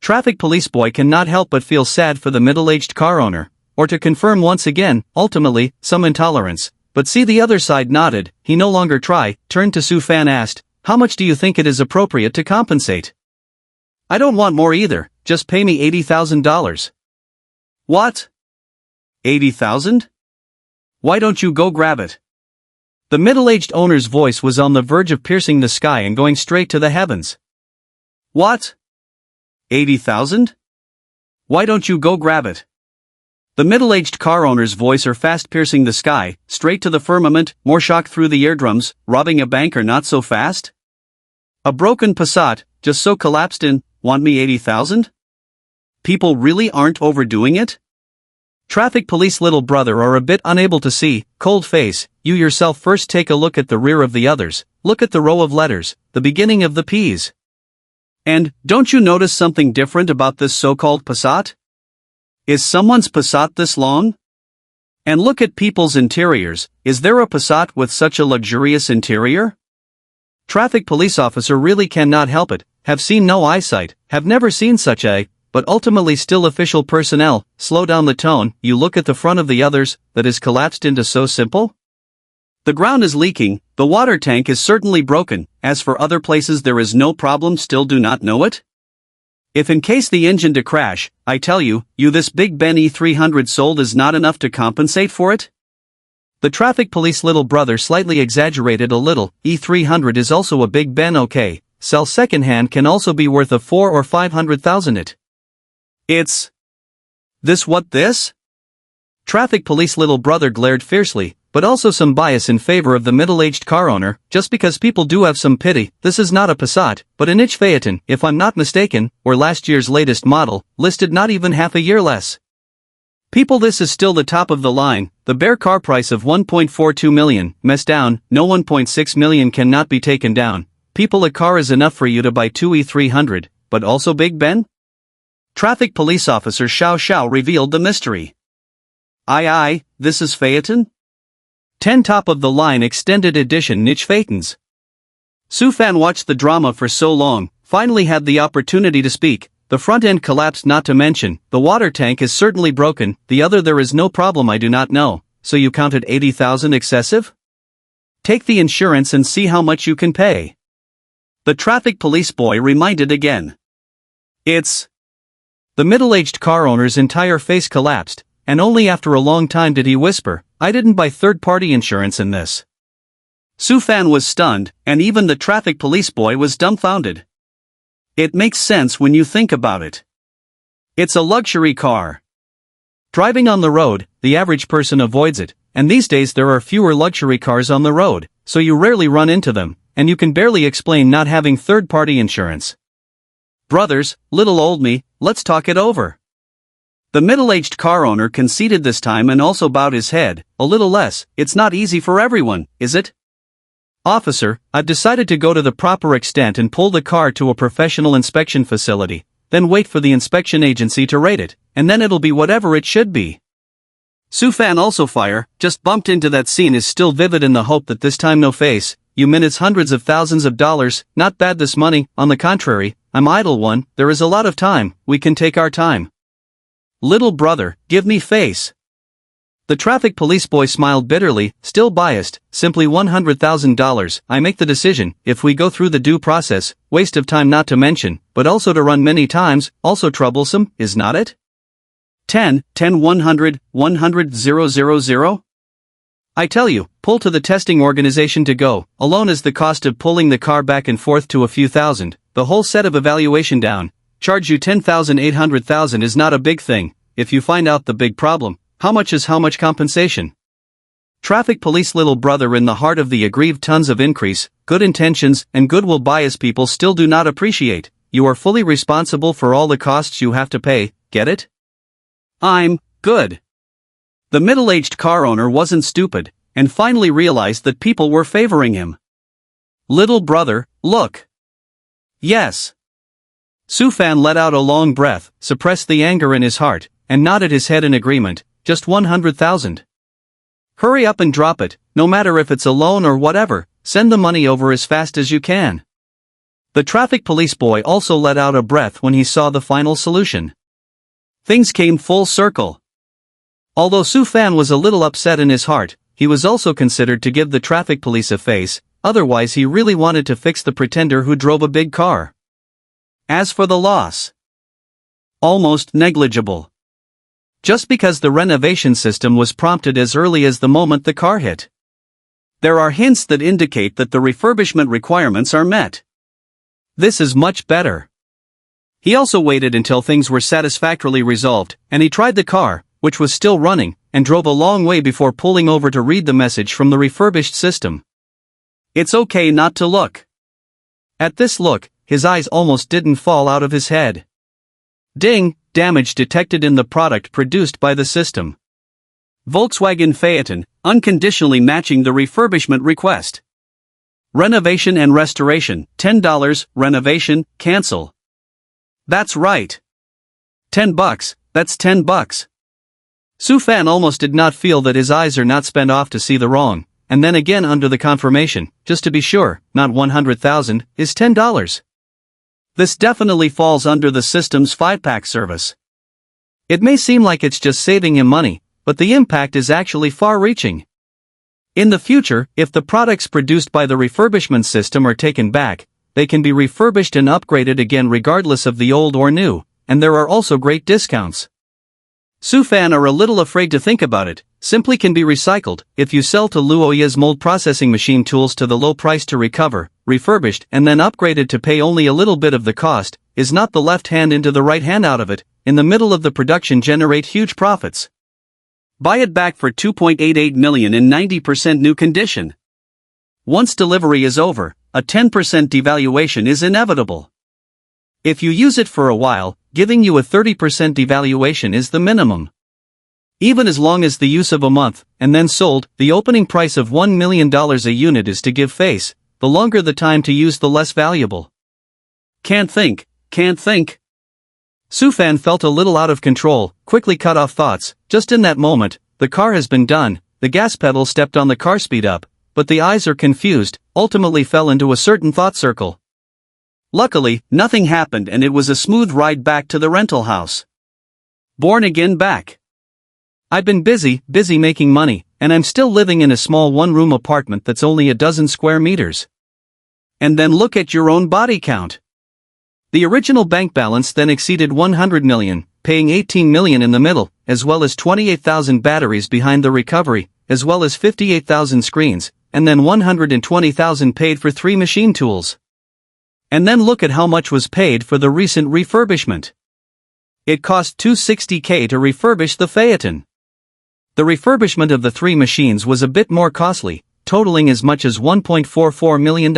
Traffic police boy cannot help but feel sad for the middle-aged car owner, or to confirm once again, ultimately, some intolerance, but see the other side nodded, he no longer turned to Su Fan asked, how much do you think it is appropriate to compensate? I don't want more either, just pay me $80,000. What? 80,000? Why don't you go grab it? The middle-aged owner's voice was on the verge of piercing the sky and going straight to the heavens. What? 80,000? Why don't you go grab it? The middle-aged car owner's voice are fast piercing the sky, straight to the firmament, more shock through the eardrums, robbing a banker not so fast? A broken Passat, just so collapsed in, want me 80,000? People really aren't overdoing it? Traffic police little brother are a bit unable to see, cold face, you yourself first take a look at the rear of the others, look at the row of letters, the beginning of the P's. And, don't you notice something different about this so-called Passat? Is someone's Passat this long? And look at people's interiors, is there a Passat with such a luxurious interior? Traffic police officer really cannot help it, have seen no eyesight, have never seen such a, but ultimately still official personnel, slow down the tone, you look at the front of the others, that is collapsed into so simple? The ground is leaking, the water tank is certainly broken, as for other places there is no problem, still do not know it? If in case the engine to crash, I tell you, this Big Ben E300 sold is not enough to compensate for it? The traffic police little brother slightly exaggerated a little, E300 is also a Big Ben, okay, sell secondhand can also be worth a 4 or 500,000 it. It's... This what this? Traffic police little brother glared fiercely, but also some bias in favor of the middle-aged car owner, just because people do have some pity, this is not a Passat, but a niche Phaeton, if I'm not mistaken, or last year's latest model, listed not even half a year less. People, this is still the top of the line, the bare car price of 1.42 million, mess down, no 1.6 million cannot be taken down. People, a car is enough for you to buy 2 E300, but also Big Ben? Traffic police officer Xiao revealed the mystery. Aye, this is Phaeton? 10 top-of-the-line extended edition niche Phaetons. Su Fan watched the drama for so long, finally had the opportunity to speak. The front end collapsed, not to mention, the water tank is certainly broken, the other there is no problem, I do not know, so you counted 80,000 excessive? Take the insurance and see how much you can pay. The traffic police boy reminded again. It's... The middle-aged car owner's entire face collapsed, and only after a long time did he whisper, I didn't buy third-party insurance in this. Su Fan was stunned, and even the traffic police boy was dumbfounded. It makes sense when you think about it. It's a luxury car. Driving on the road, the average person avoids it, and these days there are fewer luxury cars on the road, so you rarely run into them, and you can barely explain not having third-party insurance. Brothers, little old me, let's talk it over. The middle-aged car owner conceded this time and also bowed his head, a little less, it's not easy for everyone, is it? Officer, I've decided to go to the proper extent and pull the car to a professional inspection facility, then wait for the inspection agency to rate it, and then it'll be whatever it should be. Su Fan also fire, just bumped into that scene is still vivid in the hope that this time no face, you minutes hundreds of thousands of dollars, not bad this money, on the contrary, I'm idle one, there is a lot of time, we can take our time. Little brother, give me face. The traffic police boy smiled bitterly, still biased, simply $100,000, I make the decision, if we go through the due process, waste of time not to mention, but also to run many times, also troublesome, is not it? 10, 100, 100, 000? I tell you, pull to the testing organization to go, alone is the cost of pulling the car back and forth to a few thousand, the whole set of evaluation down. Charge you 10,000 800,000 is not a big thing, if you find out the big problem, how much is how much compensation? Traffic police little brother in the heart of the aggrieved tons of increase, good intentions and goodwill bias people still do not appreciate, you are fully responsible for all the costs you have to pay, get it? I'm good. The middle-aged car owner wasn't stupid, and finally realized that people were favoring him. Little brother, look. Yes. Su Fan let out a long breath, suppressed the anger in his heart, and nodded his head in agreement, just 100,000. Hurry up and drop it, no matter if it's a loan or whatever, send the money over as fast as you can. The traffic police boy also let out a breath when he saw the final solution. Things came full circle. Although Su Fan was a little upset in his heart, he was also considered to give the traffic police a face, otherwise he really wanted to fix the pretender who drove a big car. As for the loss, almost negligible. Just because the renovation system was prompted as early as the moment the car hit. There are hints that indicate that the refurbishment requirements are met. This is much better. He also waited until things were satisfactorily resolved, and he tried the car, which was still running, and drove a long way before pulling over to read the message from the refurbished system. It's okay not to look. At this look, his eyes almost didn't fall out of his head. Ding! Damage detected in the product produced by the system. Volkswagen Phaeton, unconditionally matching the refurbishment request. Renovation and restoration, $10, renovation, cancel. That's right. $10, that's $10. Sufan almost did not feel that his eyes are not spent off to see the wrong, and then again under the confirmation, just to be sure, not 100,000, is $10. This definitely falls under the system's 5-pack service. It may seem like it's just saving him money, but the impact is actually far-reaching. In the future, if the products produced by the refurbishment system are taken back, they can be refurbished and upgraded again regardless of the old or new, and there are also great discounts. Sufan are a little afraid to think about it, simply can be recycled. If you sell to Luoya's mold processing machine tools to the low price to recover, refurbished and then upgraded to pay only a little bit of the cost, is not the left hand into the right hand out of it, in the middle of the production generate huge profits. Buy it back for $2.88 million in 90% new condition. Once delivery is over, a 10% devaluation is inevitable. If you use it for a while, giving you a 30% devaluation is the minimum. Even as long as the use of a month, and then sold, the opening price of $1 million a unit is to give face, the longer the time to use the less valuable. Can't think. Sufan felt a little out of control, quickly cut off thoughts. Just in that moment, the car has been done, the gas pedal stepped on the car speed up, but the eyes are confused, ultimately fell into a certain thought circle. Luckily, nothing happened and it was a smooth ride back to the rental house. Born again back. I've been busy making money, and I'm still living in a small one-room apartment that's only a dozen square meters. And then look at your own body count. The original bank balance then exceeded 100 million, paying 18 million in the middle, as well as 28,000 batteries behind the recovery, as well as 58,000 screens, and then 120,000 paid for 3 machine tools. And then look at how much was paid for the recent refurbishment. It cost $260K to refurbish the Phaeton. The refurbishment of the 3 machines was a bit more costly, totaling as much as $1.44 million.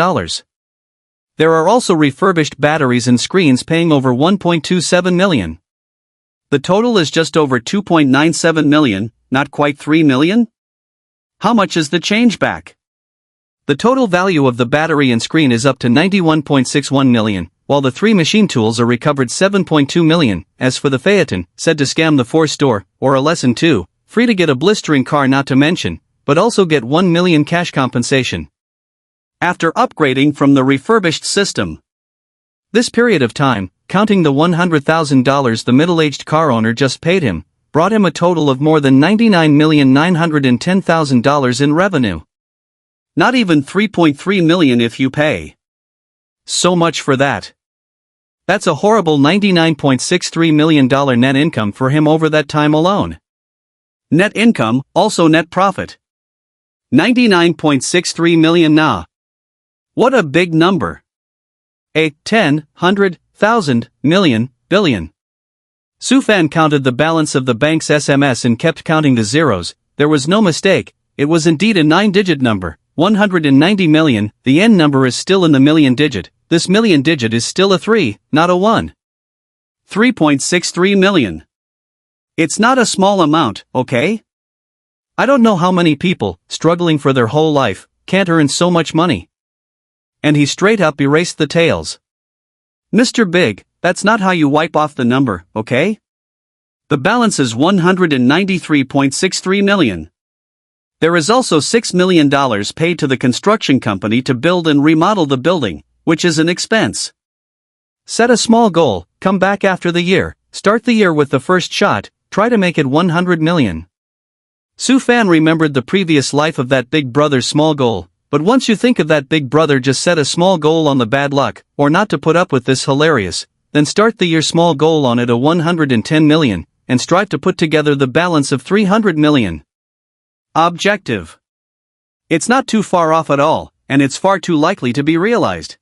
There are also refurbished batteries and screens paying over $1.27 million. The total is just over $2.97 million, not quite $3 million? How much is the change back? The total value of the battery and screen is up to $91.61 million, while the 3 machine tools are recovered $7.2 million. As for the Phaeton, said to scam the 4-store, or a lesson 2, free to get a blistering car not to mention, but also get $1 million cash compensation. After upgrading from the refurbished system. This period of time, counting the $100,000 the middle-aged car owner just paid him, brought him a total of more than $99,910,000 in revenue. Not even $3.3 million if you pay. So much for that. That's a horrible $99.63 million net income for him over that time alone. Net income, also net profit. $99.63 million nah. What a big number. 10, 100, 1,000, million, billion. Sufan counted the balance of the bank's SMS and kept counting the zeros. There was no mistake, it was indeed a 9-digit number, 190 million, the end number is still in the million digit, this million digit is still a 3, not a 1. 3.63 million. It's not a small amount, okay? I don't know how many people, struggling for their whole life, can't earn so much money. And he straight up erased the tails. Mr. Big, that's not how you wipe off the number, okay? The balance is $193.63 million. There is also $6 million paid to the construction company to build and remodel the building, which is an expense. Set a small goal, come back after the year, start the year with the first shot, try to make it 100 million. Sufan remembered the previous life of that big brother's small goal, But once you think of that big brother just set a small goal on the bad luck, or not to put up with this hilarious, then start the year small goal on it a 110 million, and strive to put together the balance of 300 million. Objective. It's not too far off at all, and it's far too likely to be realized.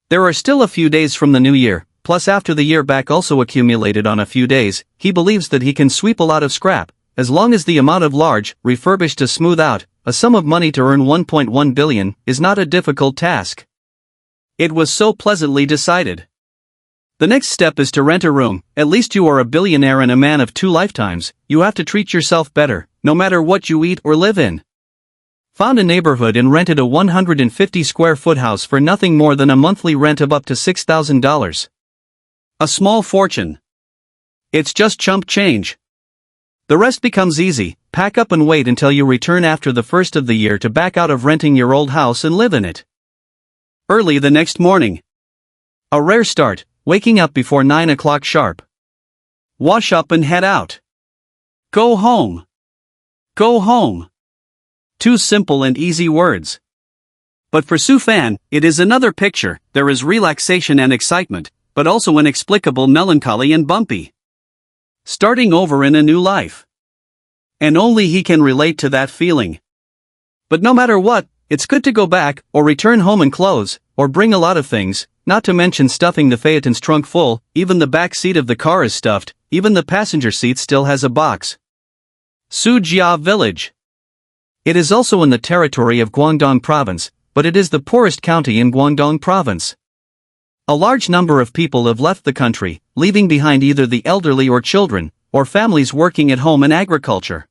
There are still a few days from the new year, plus after the year back also accumulated on a few days, he believes that he can sweep a lot of scrap, as long as the amount of large, refurbished to smooth out, a sum of money to earn 1.1 billion, is not a difficult task. It was so pleasantly decided. The next step is to rent a room. At least you are a billionaire and a man of 2 lifetimes, you have to treat yourself better, no matter what you eat or live in. Found a neighborhood and rented a 150 square foot house for nothing more than a monthly rent of up to $6,000. A small fortune. It's just chump change. The rest becomes easy. Pack up and wait until you return after the first of the year to back out of renting your old house and live in it. Early the next morning. A rare start, waking up before 9 o'clock sharp. Wash up and head out. Go home. Go home. 2 simple and easy words. But for Su Fan, it is another picture. There is relaxation and excitement, but also inexplicable melancholy and bumpy. Starting over in a new life. And only he can relate to that feeling. But no matter what, it's good to go back, or return home and clothes, or bring a lot of things, not to mention stuffing the Phaeton's trunk full. Even the back seat of the car is stuffed, even the passenger seat still has a box. Sujia Village. It is also in the territory of Guangdong Province, but it is the poorest county in Guangdong Province. A large number of people have left the country, leaving behind either the elderly or children, or families working at home in agriculture.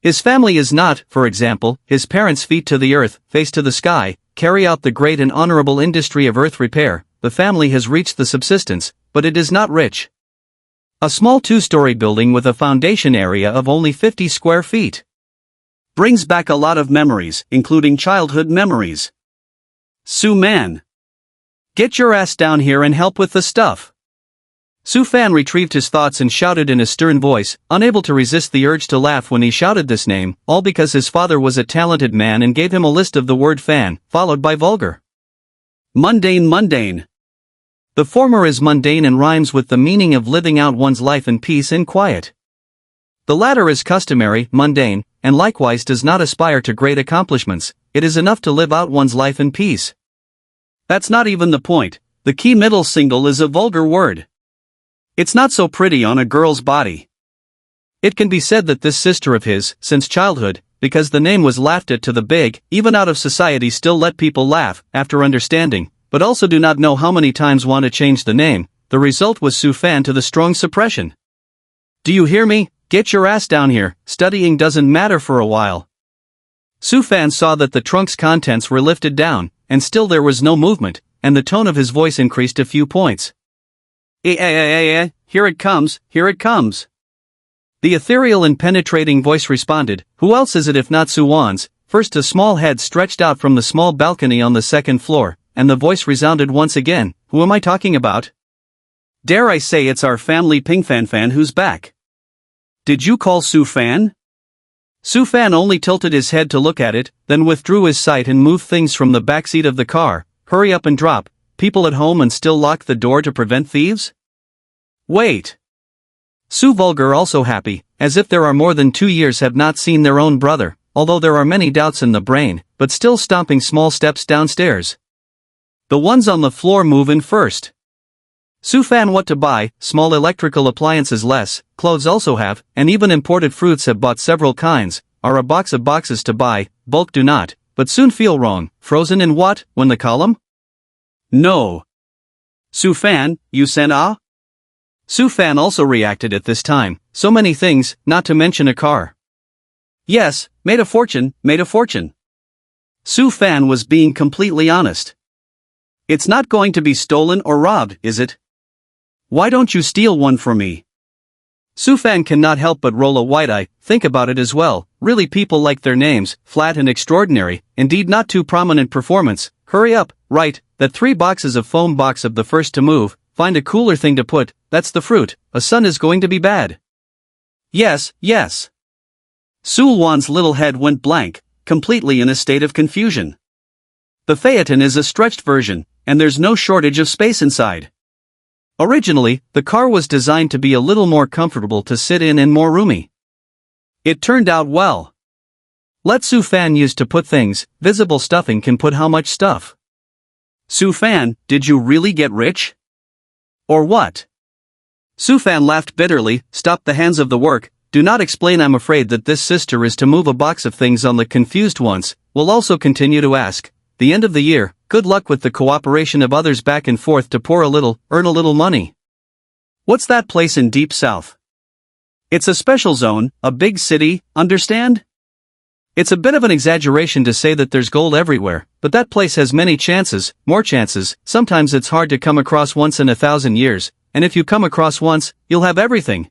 His family is not, for example, his parents' feet to the earth, face to the sky, carry out the great and honorable industry of earth repair. The family has reached the subsistence, but it is not rich. A small 2-story building with a foundation area of only 50 square feet. Brings back a lot of memories, including childhood memories. Su Man. Get your ass down here and help with the stuff. Su Fan retrieved his thoughts and shouted in a stern voice, unable to resist the urge to laugh when he shouted this name, all because his father was a talented man and gave him a list of the word fan, followed by vulgar. Mundane. The former is mundane and rhymes with the meaning of living out one's life in peace and quiet. The latter is customary, mundane, and likewise does not aspire to great accomplishments. It is enough to live out one's life in peace. That's not even the point. The key middle single is a vulgar word. It's not so pretty on a girl's body. It can be said that this sister of his, since childhood, because the name was laughed at to the big, even out of society still let people laugh, after understanding, but also do not know how many times want to change the name. The result was Su Fan to the strong suppression. Do you hear me? Get your ass down here, studying doesn't matter for a while. Su Fan saw that the trunk's contents were lifted down, and still there was no movement, and the tone of his voice increased a few points. Here it comes, here it comes. The ethereal and penetrating voice responded, who else is it if not Su Wan's? First a small head stretched out from the small balcony on the 2nd floor, and the voice resounded once again, who am I talking about? Dare I say it's our family Ping Fan Fan who's back. Did you call Su Fan? Su Fan only tilted his head to look at it, then withdrew his sight and moved things from the backseat of the car. Hurry up and drop. People at home and still lock the door to prevent thieves? Wait. Su Vulgar also happy, as if there are more than 2 years have not seen their own brother, although there are many doubts in the brain, but still stomping small steps downstairs. The ones on the floor move in first. Su Fan what to buy, small electrical appliances less, clothes also have, and even imported fruits have bought several kinds, are a box of boxes to buy, bulk do not, but soon feel wrong, frozen in what, when the column? No. Su Fan, you sen ah? Su Fan also reacted at this time, so many things, not to mention a car. Yes, made a fortune. Su Fan was being completely honest. It's not going to be stolen or robbed, is it? Why don't you steal one for me? Su Fan cannot help but roll a white eye. Think about it as well, really people like their names, flat and extraordinary, indeed not too prominent performance. Hurry up, right, that 3 boxes of foam box of the first to move, find a cooler thing to put, that's the fruit, a sun is going to be bad. Yes. Su Wan's little head went blank, completely in a state of confusion. The Phaeton is a stretched version, and there's no shortage of space inside. Originally, the car was designed to be a little more comfortable to sit in and more roomy. It turned out well. Let Su Fan used to put things, visible stuffing can put how much stuff? Su Fan, did you really get rich? Or what? Su Fan laughed bitterly, stopped the hands of the work. Do not explain. I'm afraid that this sister is to move a box of things on the confused ones, will also continue to ask. The end of the year, good luck with the cooperation of others back and forth to pour a little, earn a little money. What's that place in Deep South? It's a special zone, a big city, understand? It's a bit of an exaggeration to say that there's gold everywhere, but that place has many chances, more chances. Sometimes it's hard to come across once in 1,000 years, and if you come across once, you'll have everything.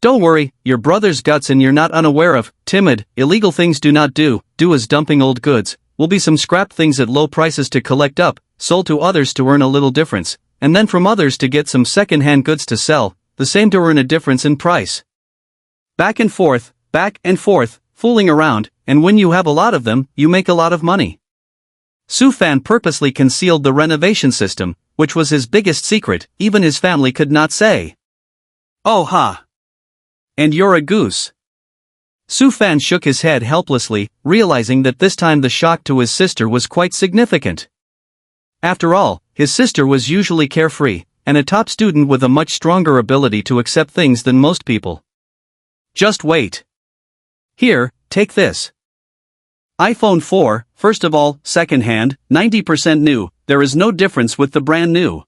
Don't worry, your brother's guts and you're not unaware of, timid, illegal things do not do as dumping old goods, will be some scrap things at low prices to collect up, sold to others to earn a little difference, and then from others to get some second-hand goods to sell, the same to earn a difference in price. Back and forth, fooling around, and when you have a lot of them, you make a lot of money. Su Fan purposely concealed the renovation system, which was his biggest secret, even his family could not say. Oh ha! And you're a goose. Su Fan shook his head helplessly, realizing that this time the shock to his sister was quite significant. After all, his sister was usually carefree, and a top student with a much stronger ability to accept things than most people. Just wait. Here, take this. iPhone 4, first of all, second-hand, 90% new, there is no difference with the brand new.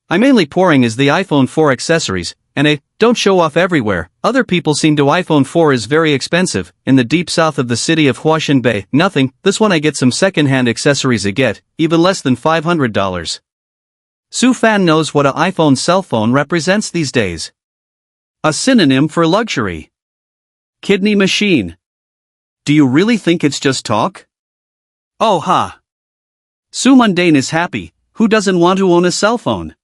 I'm mainly pouring is the iPhone 4 accessories, and don't show off everywhere. Other people seem to iPhone 4 is very expensive, in the deep south of the city of Huashanbei, nothing, this one I get some second-hand accessories I get, even less than $500. Su Fan knows what an iPhone cell phone represents these days. A synonym for luxury. Kidney machine. Do you really think it's just talk? Oh ha! Su Mundane is happy, who doesn't want to own a cell phone?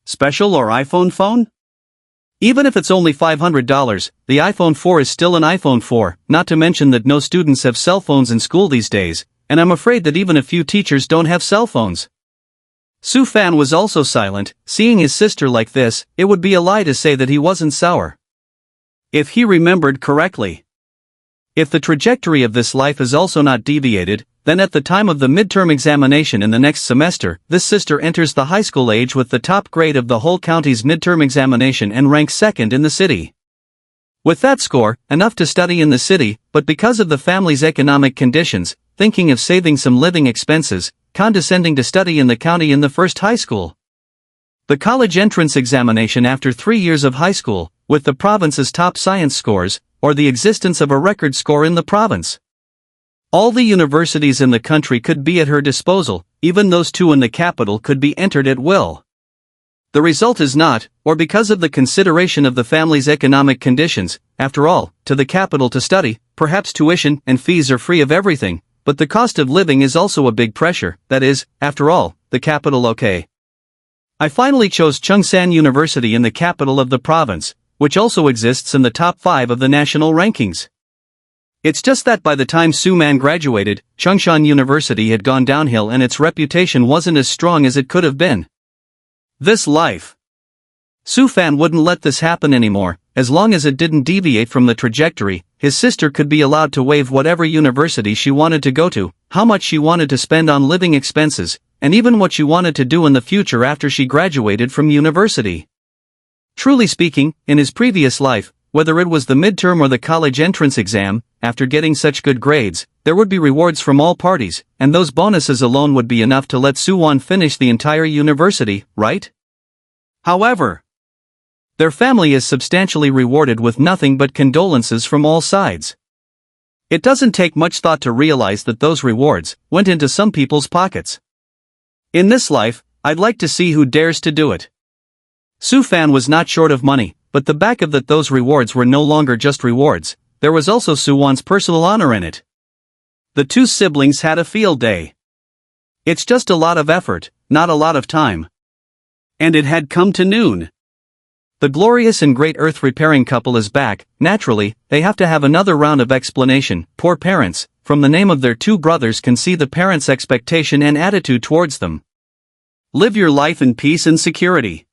Special or iPhone phone? Even if it's only $500, the iPhone 4 is still an iPhone 4, not to mention that no students have cell phones in school these days, and I'm afraid that even a few teachers don't have cell phones. Su Fan was also silent, seeing his sister like this, it would be a lie to say that he wasn't sour. If he remembered correctly. If the trajectory of this life is also not deviated, then at the time of the midterm examination in the next semester, this sister enters the high school age with the top grade of the whole county's midterm examination and ranks second in the city. With that score, enough to study in the city, but because of the family's economic conditions, thinking of saving some living expenses, condescending to study in the county in the first high school. The college entrance examination after 3 years of high school, with the province's top science scores, or the existence of a record score in the province. All the universities in the country could be at her disposal, even those two in the capital could be entered at will. The result is not, or because of the consideration of the family's economic conditions, after all, to the capital to study, perhaps tuition and fees are free of everything, but the cost of living is also a big pressure, that is, after all, the capital okay. I finally chose Chungsan University in the capital of the province, which also exists in the top 5 of the national rankings. It's just that by the time Su Man graduated, Chungshan University had gone downhill and its reputation wasn't as strong as it could have been. This life. Su Fan wouldn't let this happen anymore, as long as it didn't deviate from the trajectory. His sister could be allowed to waive whatever university she wanted to go to, how much she wanted to spend on living expenses, and even what she wanted to do in the future after she graduated from university. Truly speaking, in his previous life, whether it was the midterm or the college entrance exam, after getting such good grades, there would be rewards from all parties, and those bonuses alone would be enough to let Su-won finish the entire university, right? However, their family is substantially rewarded with nothing but condolences from all sides. It doesn't take much thought to realize that those rewards went into some people's pockets. In this life, I'd like to see who dares to do it. Su Fan was not short of money, but the back of that those rewards were no longer just rewards, there was also Su-won's personal honor in it. The two siblings had a field day. It's just a lot of effort, not a lot of time. And it had come to noon. The glorious and great earth repairing couple is back. Naturally, they have to have another round of explanation. Poor parents, from the name of their two brothers can see the parents' expectation and attitude towards them. Live your life in peace and security.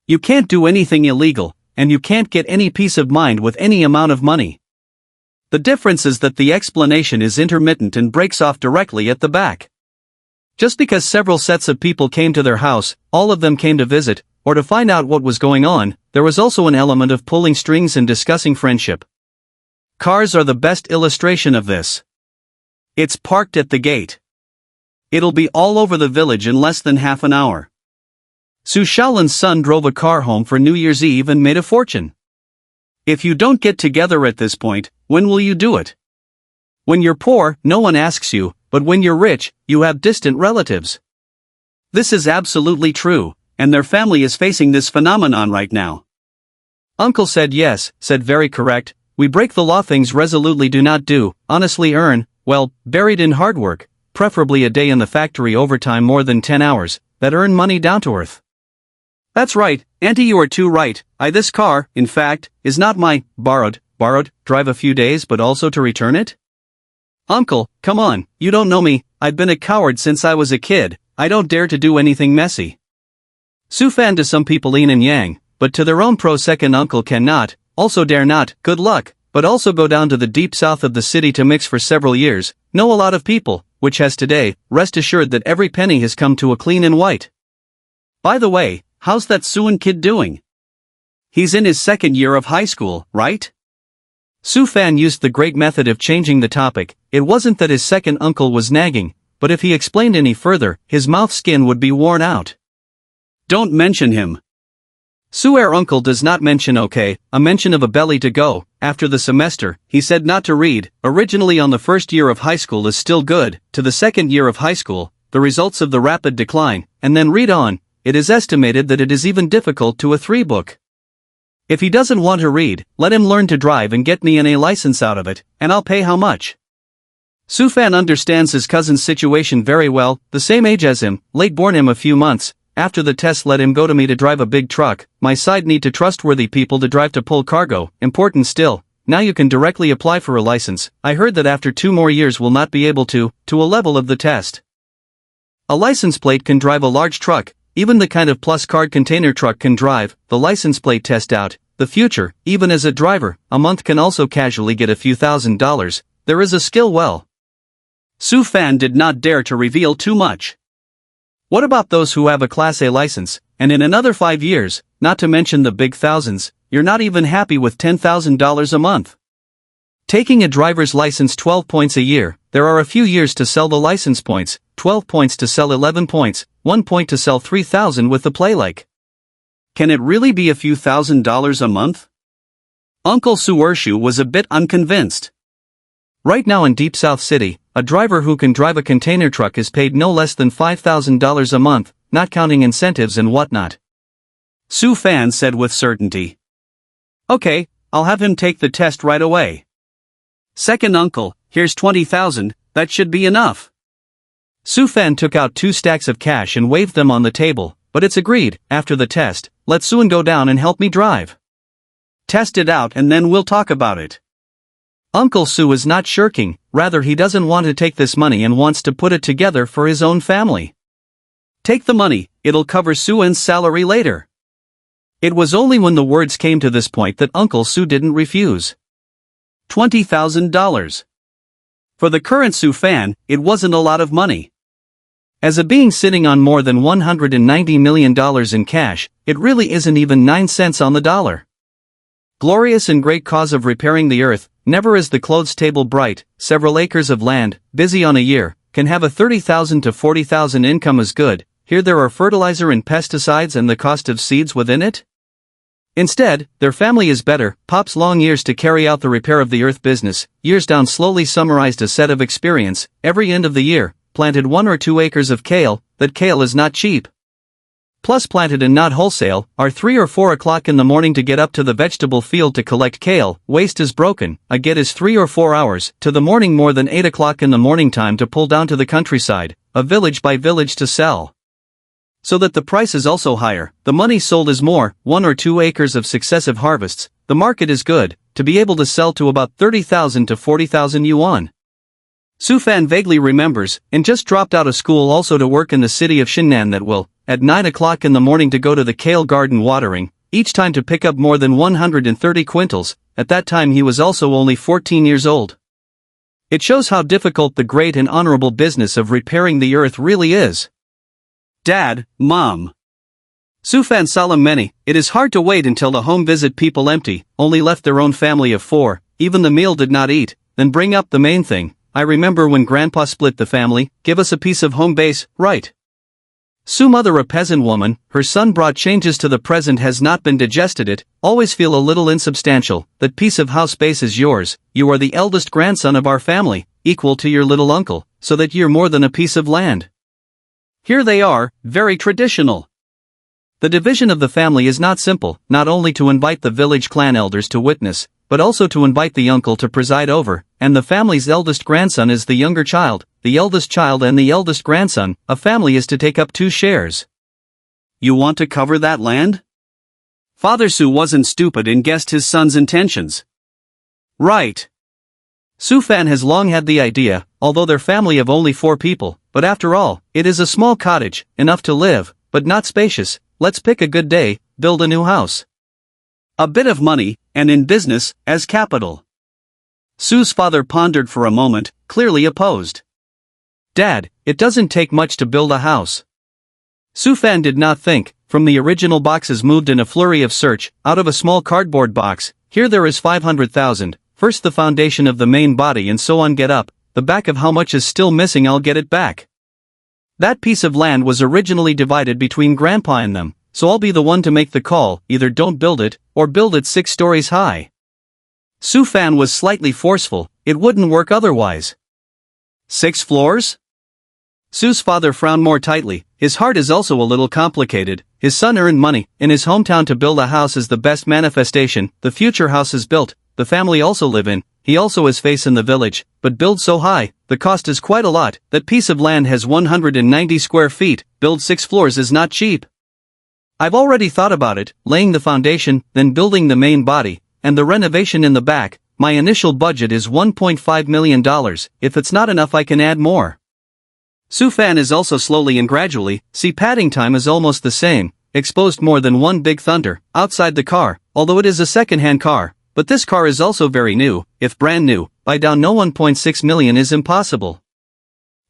You can't do anything illegal, and you can't get any peace of mind with any amount of money. The difference is that the explanation is intermittent and breaks off directly at the back. Just because several sets of people came to their house, all of them came to visit, or to find out what was going on, there was also an element of pulling strings and discussing friendship. Cars are the best illustration of this. It's parked at the gate. It'll be all over the village in less than half an hour. Su Shaolin's son drove a car home for New Year's Eve and made a fortune. If you don't get together at this point, when will you do it? When you're poor, no one asks you, but when you're rich, you have distant relatives. This is absolutely true, and their family is facing this phenomenon right now. Uncle said yes, said very correct, we break the law, things resolutely do not do, honestly earn, well, buried in hard work, preferably a day in the factory overtime more than 10 hours, that earn money down to earth. That's right, Auntie, you are too right. This car, in fact, is not my borrowed, drive a few days but also to return it? Uncle, come on, you don't know me, I've been a coward since I was a kid, I don't dare to do anything messy. Su Fan to some people yin and yang, but to their own pro-second uncle cannot, also dare not, good luck, but also go down to the deep south of the city to mix for several years, know a lot of people, which has today, rest assured that every penny has come to a clean and white. By the way, how's that Suan kid doing? He's in his second year of high school, right? Su Fan used the great method of changing the topic. It wasn't that his second uncle was nagging, but if he explained any further, his mouth skin would be worn out. Don't mention him. Su'er uncle does not mention okay, a mention of a belly to go. After the semester, he said not to read, originally on the first year of high school is still good, to the second year of high school, the results of the rapid decline, and then read on. It is estimated that it is even difficult to a 3-book. If he doesn't want to read, let him learn to drive and get me an A license out of it, and I'll pay how much. Su Fan understands his cousin's situation very well, the same age as him, late born him a few months. After the test let him go to me to drive a big truck, my side need to trustworthy people to drive to pull cargo, important still, now you can directly apply for a license. I heard that after 2 more years will not be able to a level of the test. A license plate can drive a large truck, even the kind of plus card container truck can drive, the license plate test out, the future, even as a driver, a month can also casually get a few $1,000s, there is a skill well. Su Fan did not dare to reveal too much. What about those who have a Class A license, and in another 5 years, not to mention the big thousands, you're not even happy with $10,000 a month? Taking a driver's license 12 points a year, there are a few years to sell the license points, 12 points to sell 11 points, 1 point to sell 3,000 with the play-like. Can it really be a few $1,000s a month? Uncle Suershu was a bit unconvinced. Right now in Deep South City, a driver who can drive a container truck is paid no less than $5,000 a month, not counting incentives and whatnot. Su Fan said with certainty. Okay, I'll have him take the test right away. Second uncle, here's 20,000, that should be enough. Su Fan took out 2 stacks of cash and waved them on the table, but it's agreed, after the test, let Suan go down and help me drive. Test it out and then we'll talk about it. Uncle Su is not shirking, rather he doesn't want to take this money and wants to put it together for his own family. Take the money, it'll cover Suan's salary later. It was only when the words came to this point that Uncle Su didn't refuse. $20,000. For the current Su Fan, it wasn't a lot of money. As a being sitting on more than $190 million in cash, it really isn't even 9 cents on the dollar. Glorious and great cause of repairing the earth, never is the clothes table bright, several acres of land, busy on a year, can have a 30,000 to 40,000 income is good, here there are fertilizer and pesticides and the cost of seeds within it? Instead, their family is better, Pop's long years to carry out the repair of the earth business, years down slowly summarized a set of experience, every end of the year, planted 1 or 2 acres of kale, that kale is not cheap. Plus planted and not wholesale, are 3 or 4 o'clock in the morning to get up to the vegetable field to collect kale, waste is broken, a get is 3 or 4 hours, to the morning more than 8 o'clock in the morning time to pull down to the countryside, a village by village to sell. So that the price is also higher, the money sold is more, 1 or 2 acres of successive harvests, the market is good, to be able to sell to about 30,000 to 40,000 yuan. Su Fan vaguely remembers, and just dropped out of school also to work in the city of Shinnan that will, at 9 o'clock in the morning to go to the kale garden watering, each time to pick up more than 130 quintals. At that time he was also only 14 years old. It shows how difficult the great and honorable business of repairing the earth really is. Dad, Mom. Su Fan Salam many, it is hard to wait until the home visit people empty, only left their own family of 4, even the meal did not eat, then bring up the main thing. I remember when Grandpa split the family, give us a piece of home base, right? Su mother a peasant woman, her son brought changes to the present has not been digested it, always feel a little insubstantial, that piece of house base is yours, you are the eldest grandson of our family, equal to your little uncle, so that you're more than a piece of land. Here they are, very traditional. The division of the family is not simple, not only to invite the village clan elders to witness, but also to invite the uncle to preside over, and the family's eldest grandson is the younger child, the eldest child and the eldest grandson, a family is to take up 2 shares. You want to cover that land? Father Su wasn't stupid and guessed his son's intentions. Right. Su Fan has long had the idea, although their family of only 4 people, but after all, it is a small cottage, enough to live, but not spacious, let's pick a good day, build a new house. A bit of money, and in business, as capital. Su's father pondered for a moment, clearly opposed. Dad, it doesn't take much to build a house. Su Fan did not think, from the original boxes moved in a flurry of search, out of a small cardboard box, here there is 500,000, first the foundation of the main body and so on get up, the back of how much is still missing I'll get it back. That piece of land was originally divided between Grandpa and them, so I'll be the one to make the call, either don't build it, or build it 6 stories high. Su Fan was slightly forceful, it wouldn't work otherwise. 6 floors? Su's father frowned more tightly, his heart is also a little complicated, his son earned money, in his hometown to build a house is the best manifestation, the future house is built, the family also live in, he also has face in the village, but build so high, the cost is quite a lot, that piece of land has 190 square feet, build 6 floors is not cheap. I've already thought about it, laying the foundation, then building the main body, and the renovation in the back. My initial budget is $1.5 million, if it's not enough I can add more. Su Fan is also slowly and gradually, see padding time is almost the same, exposed more than one big thunder, outside the car, although it is a second-hand car, but this car is also very new, if brand new, buy down no 1.6 million is impossible.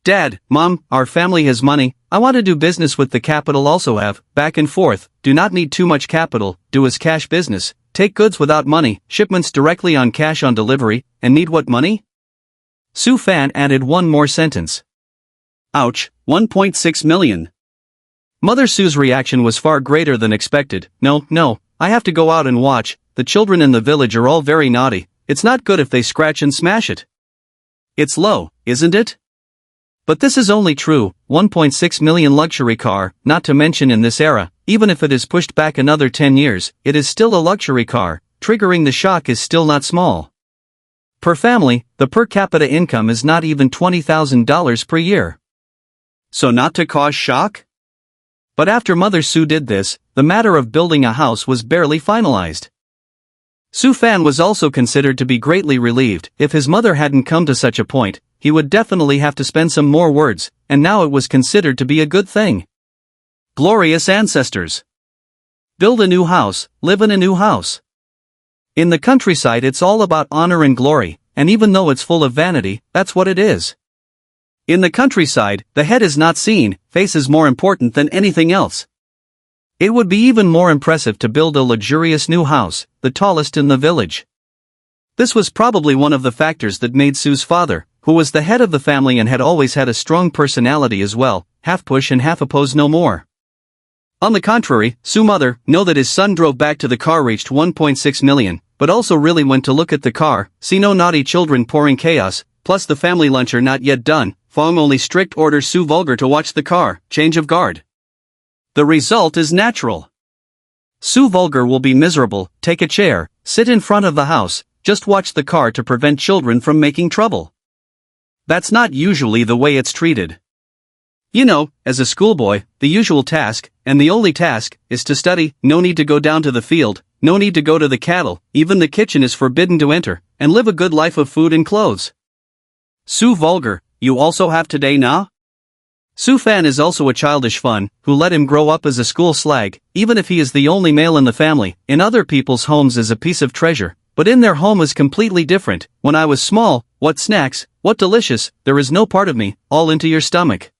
Dad, Mom, our family has money, I want to do business with the capital also have, back and forth, do not need too much capital, do as cash business, take goods without money, shipments directly on cash on delivery, and need what money? Su Fan added one more sentence. Ouch, 1.6 million. Mother Su's reaction was far greater than expected, no, I have to go out and watch, the children in the village are all very naughty, it's not good if they scratch and smash it. It's low, isn't it? But this is only true, 1.6 million luxury car, not to mention in this era, even if it is pushed back another 10 years, it is still a luxury car, triggering the shock is still not small. Per family, the per capita income is not even $20,000 per year. So not to cause shock? But after Mother Su did this, the matter of building a house was barely finalized. Su Fan was also considered to be greatly relieved, if his mother hadn't come to such a point, he would definitely have to spend some more words, and now it was considered to be a good thing. Glorious ancestors. Build a new house, live in a new house. In the countryside it's all about honor and glory, and even though it's full of vanity, that's what it is. In the countryside, the head is not seen, face is more important than anything else. It would be even more impressive to build a luxurious new house, the tallest in the village. This was probably one of the factors that made Su's father, who was the head of the family and had always had a strong personality as well, half push and half oppose no more. On the contrary, Su's mother, know that his son drove back to the car reached 1.6 million, but also really went to look at the car, see no naughty children pouring chaos, plus the family lunch are not yet done, Fong only strict orders Su Vulgar to watch the car, change of guard. The result is natural. Su Vulgar will be miserable, take a chair, sit in front of the house, just watch the car to prevent children from making trouble. That's not usually the way it's treated. As a schoolboy, the usual task, and the only task, is to study. No need to go down to the field, no need to go to the cattle, even the kitchen is forbidden to enter, and live a good life of food and clothes. Su vulgar, you also have today nah? Su Fan is also a childish fun, who let him grow up as a school slag, even if he is the only male in the family. In other people's homes is a piece of treasure, but in their home is completely different. When I was small, what snacks, what delicious, there is no part of me, all into your stomach.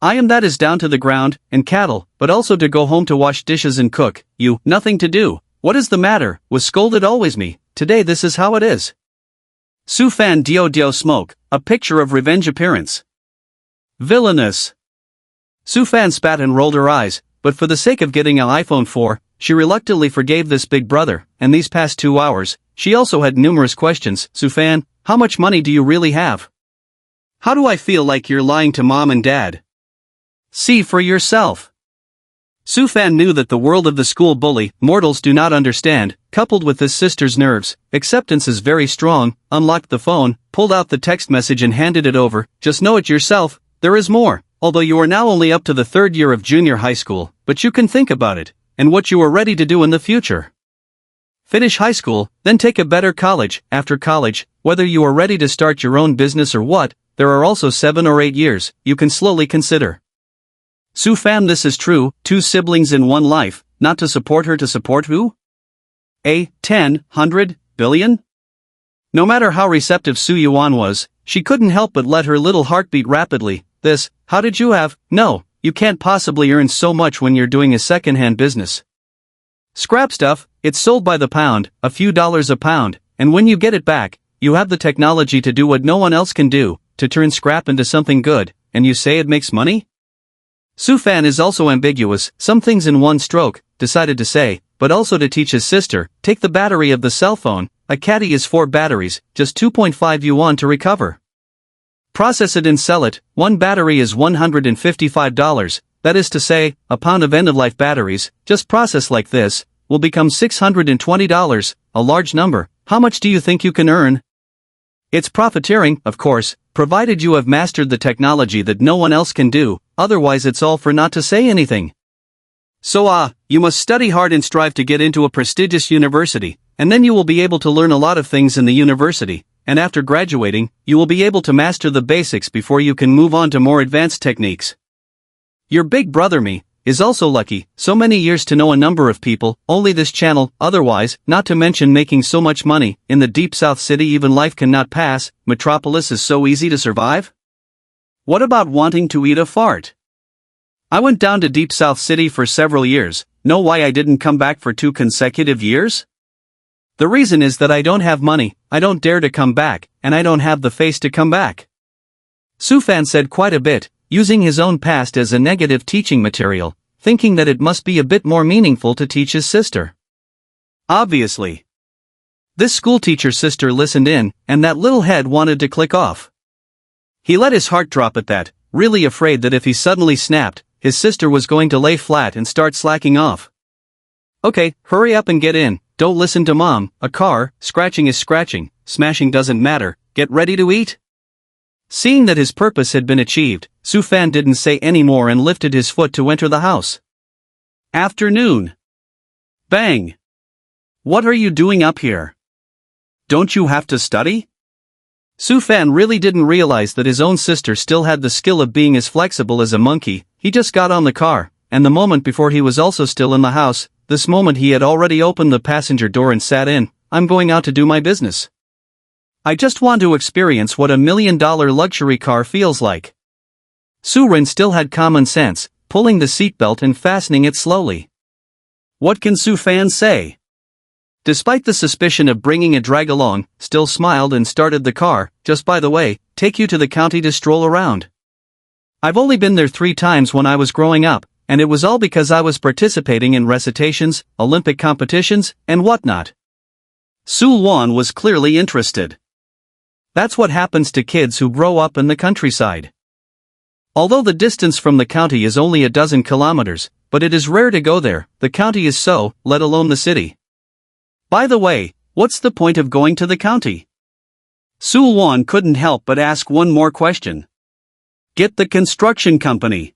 I am that is down to the ground, and cattle, but also to go home to wash dishes and cook. You, nothing to do. What is the matter? Was scolded always me. Today this is how it is. Su Fan Dio smoke, a picture of revenge appearance. Villainous. Su Fan spat and rolled her eyes, but for the sake of getting an iPhone 4, she reluctantly forgave this big brother, and these past 2 hours, she also had numerous questions. Su Fan, how much money do you really have? How do I feel like you're lying to mom and dad? See for yourself. Su Fan knew that the world of the school bully, mortals do not understand, coupled with his sister's nerves, acceptance is very strong, unlocked the phone, pulled out the text message and handed it over. Just know it yourself, there is more, although you are now only up to the 3rd year of junior high school, but you can think about it, and what you are ready to do in the future. Finish high school, then take a better college. After college, whether you are ready to start your own business or what, there are also 7 or 8 years, you can slowly consider. Su Fan, this is true, 2 siblings in one life, not to support her to support who? 10, 100, billion? No matter how receptive Su Yuan was, she couldn't help but let her little heart beat rapidly. This, how did you have? No, you can't possibly earn so much when you're doing a second-hand business. Scrap stuff, it's sold by the pound, a few dollars a pound, and when you get it back, you have the technology to do what no one else can do, to turn scrap into something good, and you say it makes money? Su Fan is also ambiguous, some things in one stroke, decided to say, but also to teach his sister. Take the battery of the cell phone, a caddy is 4 batteries, just 2.5 yuan to recover. Process it and sell it, 1 battery is $155, that is to say, a pound of end-of-life batteries, just processed like this, will become $620, a large number. How much do you think you can earn? It's profiteering, of course, provided you have mastered the technology that no one else can do, otherwise it's all for not to say anything. So you must study hard and strive to get into a prestigious university, and then you will be able to learn a lot of things in the university, and after graduating, you will be able to master the basics before you can move on to more advanced techniques. Your big brother me is also lucky, so many years to know a number of people, only this channel, otherwise, not to mention making so much money, in the deep south city even life cannot pass, metropolis is so easy to survive? What about wanting to eat a fart? I went down to deep south city for several years, know why I didn't come back for 2 consecutive years? The reason is that I don't have money, I don't dare to come back, and I don't have the face to come back. Su Fan said quite a bit, using his own past as a negative teaching material, thinking that it must be a bit more meaningful to teach his sister. Obviously. This schoolteacher's sister listened in, and that little head wanted to click off. He let his heart drop at that, really afraid that if he suddenly snapped, his sister was going to lay flat and start slacking off. Okay, hurry up and get in, don't listen to mom, a car, scratching is scratching, smashing doesn't matter, get ready to eat? Seeing that his purpose had been achieved, Su Fan didn't say any more and lifted his foot to enter the house. Afternoon. Bang. What are you doing up here? Don't you have to study? Su Fan really didn't realize that his own sister still had the skill of being as flexible as a monkey. He just got on the car, and the moment before he was also still in the house, this moment he had already opened the passenger door and sat in. I'm going out to do my business. I just want to experience what $1 million luxury car feels like. Su Ren still had common sense, pulling the seatbelt and fastening it slowly. What can Su Fan say? Despite the suspicion of bringing a drag along, still smiled and started the car. Just by the way, take you to the county to stroll around. I've only been there 3 times when I was growing up, and it was all because I was participating in recitations, Olympic competitions, and whatnot. Su Wan was clearly interested. That's what happens to kids who grow up in the countryside. Although the distance from the county is only a dozen kilometers, but it is rare to go there, the county is so, let alone the city. By the way, what's the point of going to the county? Su Wan couldn't help but ask one more question. Get the construction company.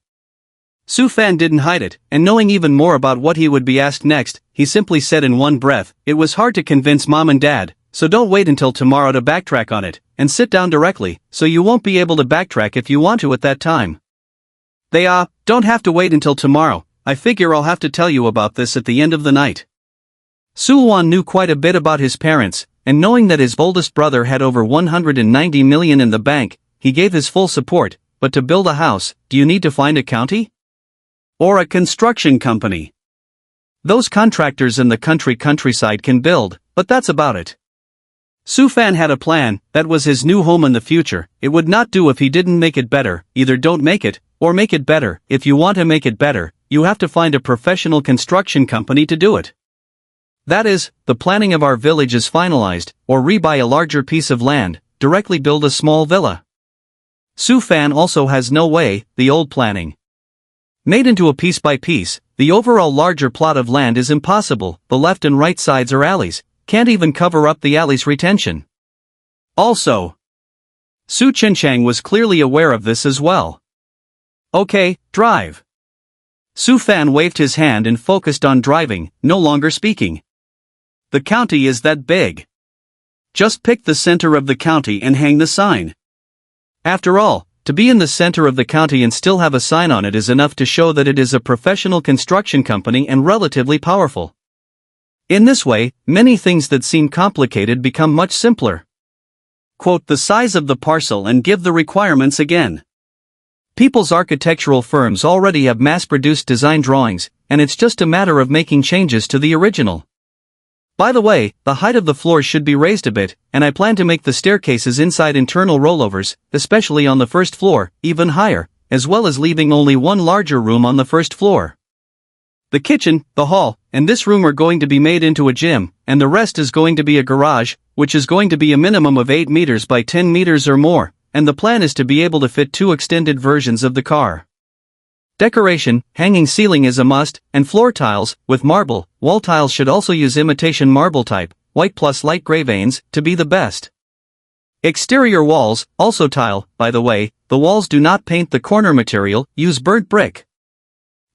Su Fan didn't hide it, and knowing even more about what he would be asked next, he simply said in one breath, "It was hard to convince Mom and Dad, so don't wait until tomorrow to backtrack on it, and sit down directly, so you won't be able to backtrack if you want to at that time. They don't have to wait until tomorrow. I figure I'll have to tell you about this at the end of the night." Su Wan knew quite a bit about his parents, and knowing that his oldest brother had over 190 million in the bank, he gave his full support. But to build a house, do you need to find a county? Or a construction company? Those contractors in the countryside can build, but that's about it. Su Fan had a plan. That was his new home in the future. It would not do if he didn't make it better. Either don't make it, or make it better. If you want to make it better, you have to find a professional construction company to do it. That is, the planning of our village is finalized, or rebuy a larger piece of land, directly build a small villa. Su Fan also has no way, the old planning. Made into a piece by piece, the overall larger plot of land is impossible. The left and right sides are alleys, can't even cover up the alley's retention. Also, Su Chinchang was clearly aware of this as well. Okay, drive. Su Fan waved his hand and focused on driving, no longer speaking. The county is that big. Just pick the center of the county and hang the sign. After all, to be in the center of the county and still have a sign on it is enough to show that it is a professional construction company and relatively powerful. In this way, many things that seem complicated become much simpler. Quote the size of the parcel and give the requirements again. People's architectural firms already have mass-produced design drawings, and it's just a matter of making changes to the original. By the way, the height of the floors should be raised a bit, and I plan to make the staircases inside internal rollovers, especially on the first floor, even higher, as well as leaving only one larger room on the first floor. The kitchen, the hall, and this room are going to be made into a gym, and the rest is going to be a garage, which is going to be a minimum of 8 meters by 10 meters or more, and the plan is to be able to fit 2 extended versions of the car. Decoration, hanging ceiling is a must, and floor tiles, with marble. Wall tiles should also use imitation marble type, white plus light gray veins, to be the best. Exterior walls, also tile. By the way, the walls do not paint the corner material, use burnt brick.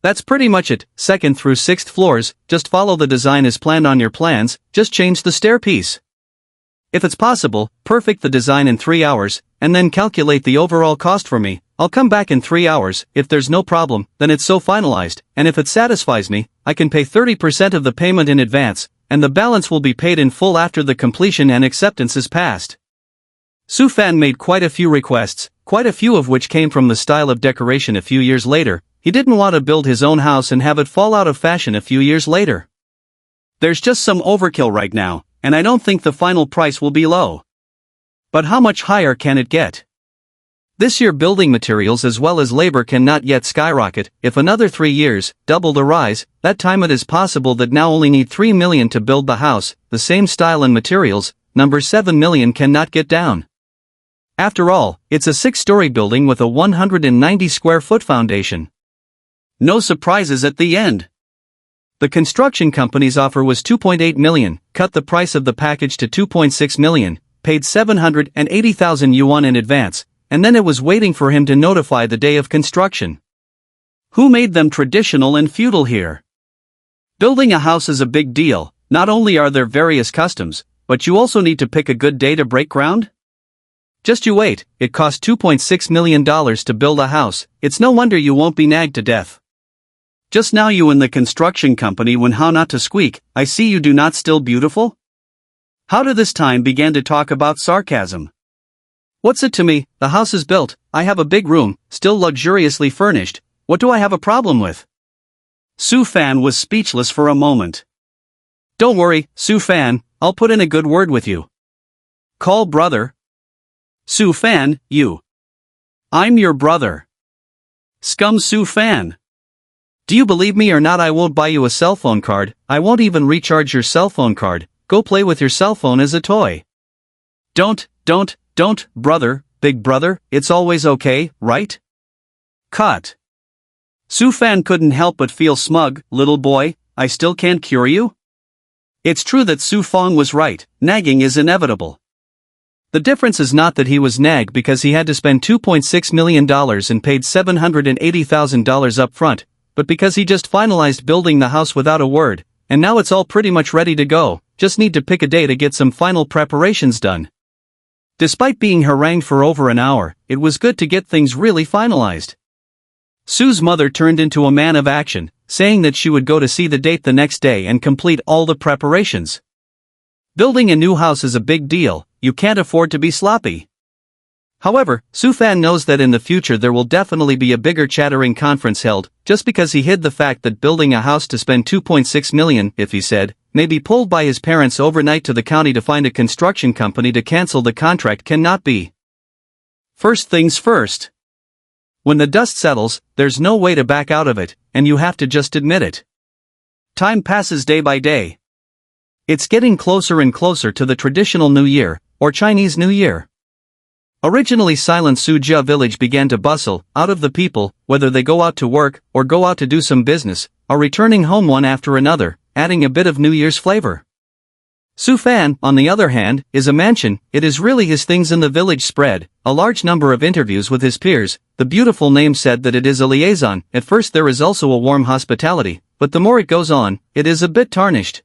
That's pretty much it. 2nd through 6th floors, just follow the design as planned on your plans, just change the stair piece. If it's possible, perfect the design in 3 hours, and then calculate the overall cost for me. I'll come back in 3 hours. If there's no problem, then it's so finalized, and if it satisfies me, I can pay 30% of the payment in advance, and the balance will be paid in full after the completion and acceptance is passed. Su Fan made quite a few requests, quite a few of which came from the style of decoration a few years later. He didn't want to build his own house and have it fall out of fashion a few years later. There's just some overkill right now, and I don't think the final price will be low. But how much higher can it get? This year building materials as well as labor cannot yet skyrocket. If another 3 years, double the rise, that time it is possible that now only need 3 million to build the house, the same style and materials, number 7 million cannot get down. After all, it's a 6-story building with a 190 square foot foundation. No surprises at the end. The construction company's offer was 2.8 million, cut the price of the package to 2.6 million, paid 780,000 yuan in advance, and then it was waiting for him to notify the day of construction. Who made them traditional and feudal here? Building a house is a big deal. Not only are there various customs, but you also need to pick a good day to break ground? Just you wait, it cost $2.6 million to build a house. It's no wonder you won't be nagged to death. Just now you in the construction company when how not to squeak, I see you do not still beautiful? How to this time began to talk about sarcasm. What's it to me? The house is built, I have a big room, still luxuriously furnished. What do I have a problem with? Su Fan was speechless for a moment. Don't worry, Su Fan, I'll put in a good word with you. Call brother. Su Fan, you. I'm your brother. Scum Su Fan. Do you believe me or not? I won't buy you a cell phone card, I won't even recharge your cell phone card. Go play with your cell phone as a toy. Don't, brother, big brother, it's always okay, right? Cut. Su Fan couldn't help but feel smug. Little boy, I still can't cure you? It's true that Su Fong was right, nagging is inevitable. The difference is not that he was nagged because he had to spend $2.6 million and paid $780,000 up front, but because he just finalized building the house without a word, and now it's all pretty much ready to go, just need to pick a day to get some final preparations done. Despite being harangued for over an hour, it was good to get things really finalized. Sue's mother turned into a man of action, saying that she would go to see the date the next day and complete all the preparations. Building a new house is a big deal, you can't afford to be sloppy. However, Sufan knows that in the future there will definitely be a bigger chattering conference held, just because he hid the fact that building a house to spend $2.6 million, if he said, may be pulled by his parents overnight to the county to find a construction company to cancel the contract cannot be. First things first. When the dust settles, there's no way to back out of it, and you have to just admit it. Time passes day by day. It's getting closer and closer to the traditional New Year, or Chinese New Year. Originally silent Suzhou village began to bustle, out of the people, whether they go out to work, or go out to do some business, are returning home one after another, adding a bit of New Year's flavor. Sufan, on the other hand, is a mansion, it is really his things in the village spread, a large number of interviews with his peers, the beautiful name said that it is a liaison, at first there is also a warm hospitality, but the more it goes on, it is a bit tarnished.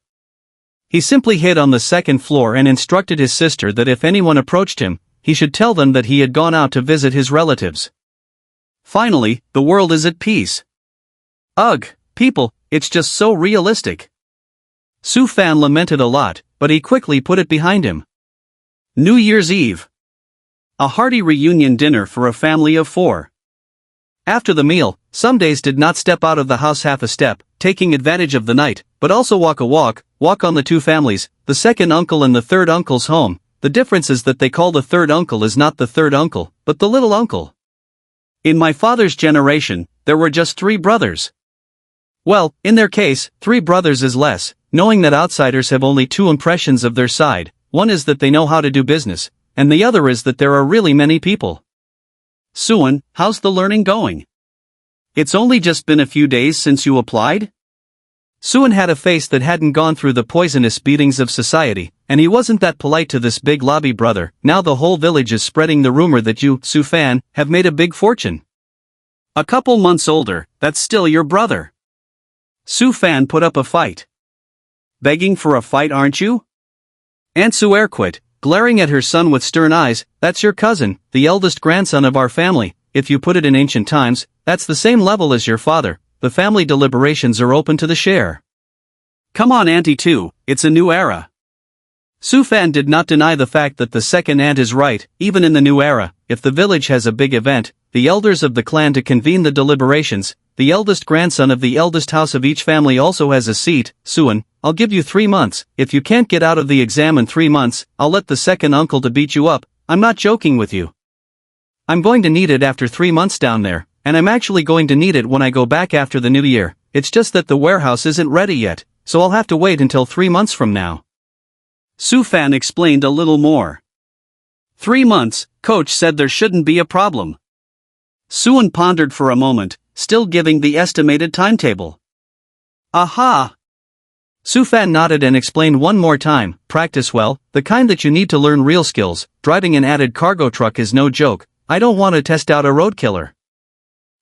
He simply hid on the second floor and instructed his sister that if anyone approached him, he should tell them that he had gone out to visit his relatives. Finally, the world is at peace. Ugh, people, it's just so realistic. Sufan lamented a lot, but he quickly put it behind him. New Year's Eve. A hearty reunion dinner for a family of 4. After the meal, some days did not step out of the house half a step, taking advantage of the night, but also walk on the 2 families, the second uncle and the third uncle's home. The difference is that they call the third uncle is not the third uncle, but the little uncle. In my father's generation, there were just 3 brothers. Well, in their case, 3 brothers is less, knowing that outsiders have only 2 impressions of their side, one is that they know how to do business, and the other is that there are really many people. Suan, how's the learning going? It's only just been a few days since you applied? Suan had a face that hadn't gone through the poisonous beatings of society, and he wasn't that polite to this big lobby brother. Now the whole village is spreading the rumor that you, Sufan, have made a big fortune. A couple months older, that's still your brother. Sufan put up a fight. Begging for a fight, aren't you? Aunt Suer quit, glaring at her son with stern eyes. That's your cousin, the eldest grandson of our family. If you put it in ancient times, that's the same level as your father. The family deliberations are open to the share. Come on, Auntie too, it's a new era. Sufan did not deny the fact that the second aunt is right. Even in the new era, if the village has a big event, the elders of the clan to convene the deliberations, the eldest grandson of the eldest house of each family also has a seat. Suan, I'll give you 3 months. If you can't get out of the exam in 3 months, I'll let the second uncle to beat you up. I'm not joking with you. I'm going to need it after 3 months down there, and I'm actually going to need it when I go back after the new year. It's just that the warehouse isn't ready yet, so I'll have to wait until 3 months from now. Sufan explained a little more. 3 months, coach said there shouldn't be a problem. Suan pondered for a moment, still giving the estimated timetable. Aha! Sufan nodded and explained one more time. Practice well, the kind that you need to learn real skills. Driving an added cargo truck is no joke. I don't want to test out a road killer.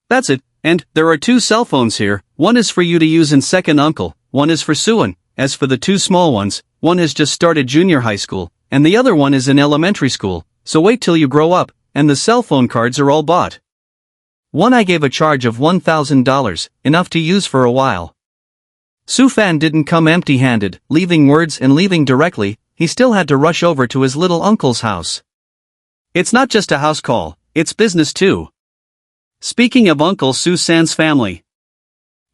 That's it, and there are 2 cell phones here. One is for you to use in second uncle, one is for Suan. As for the 2 small ones, one has just started junior high school, and the other one is in elementary school, so wait till you grow up, and the cell phone cards are all bought. One I gave a charge of $1,000, enough to use for a while. Sufan didn't come empty-handed, leaving words and leaving directly. He still had to rush over to his little uncle's house. It's not just a house call, it's business too. Speaking of Uncle Susan's family.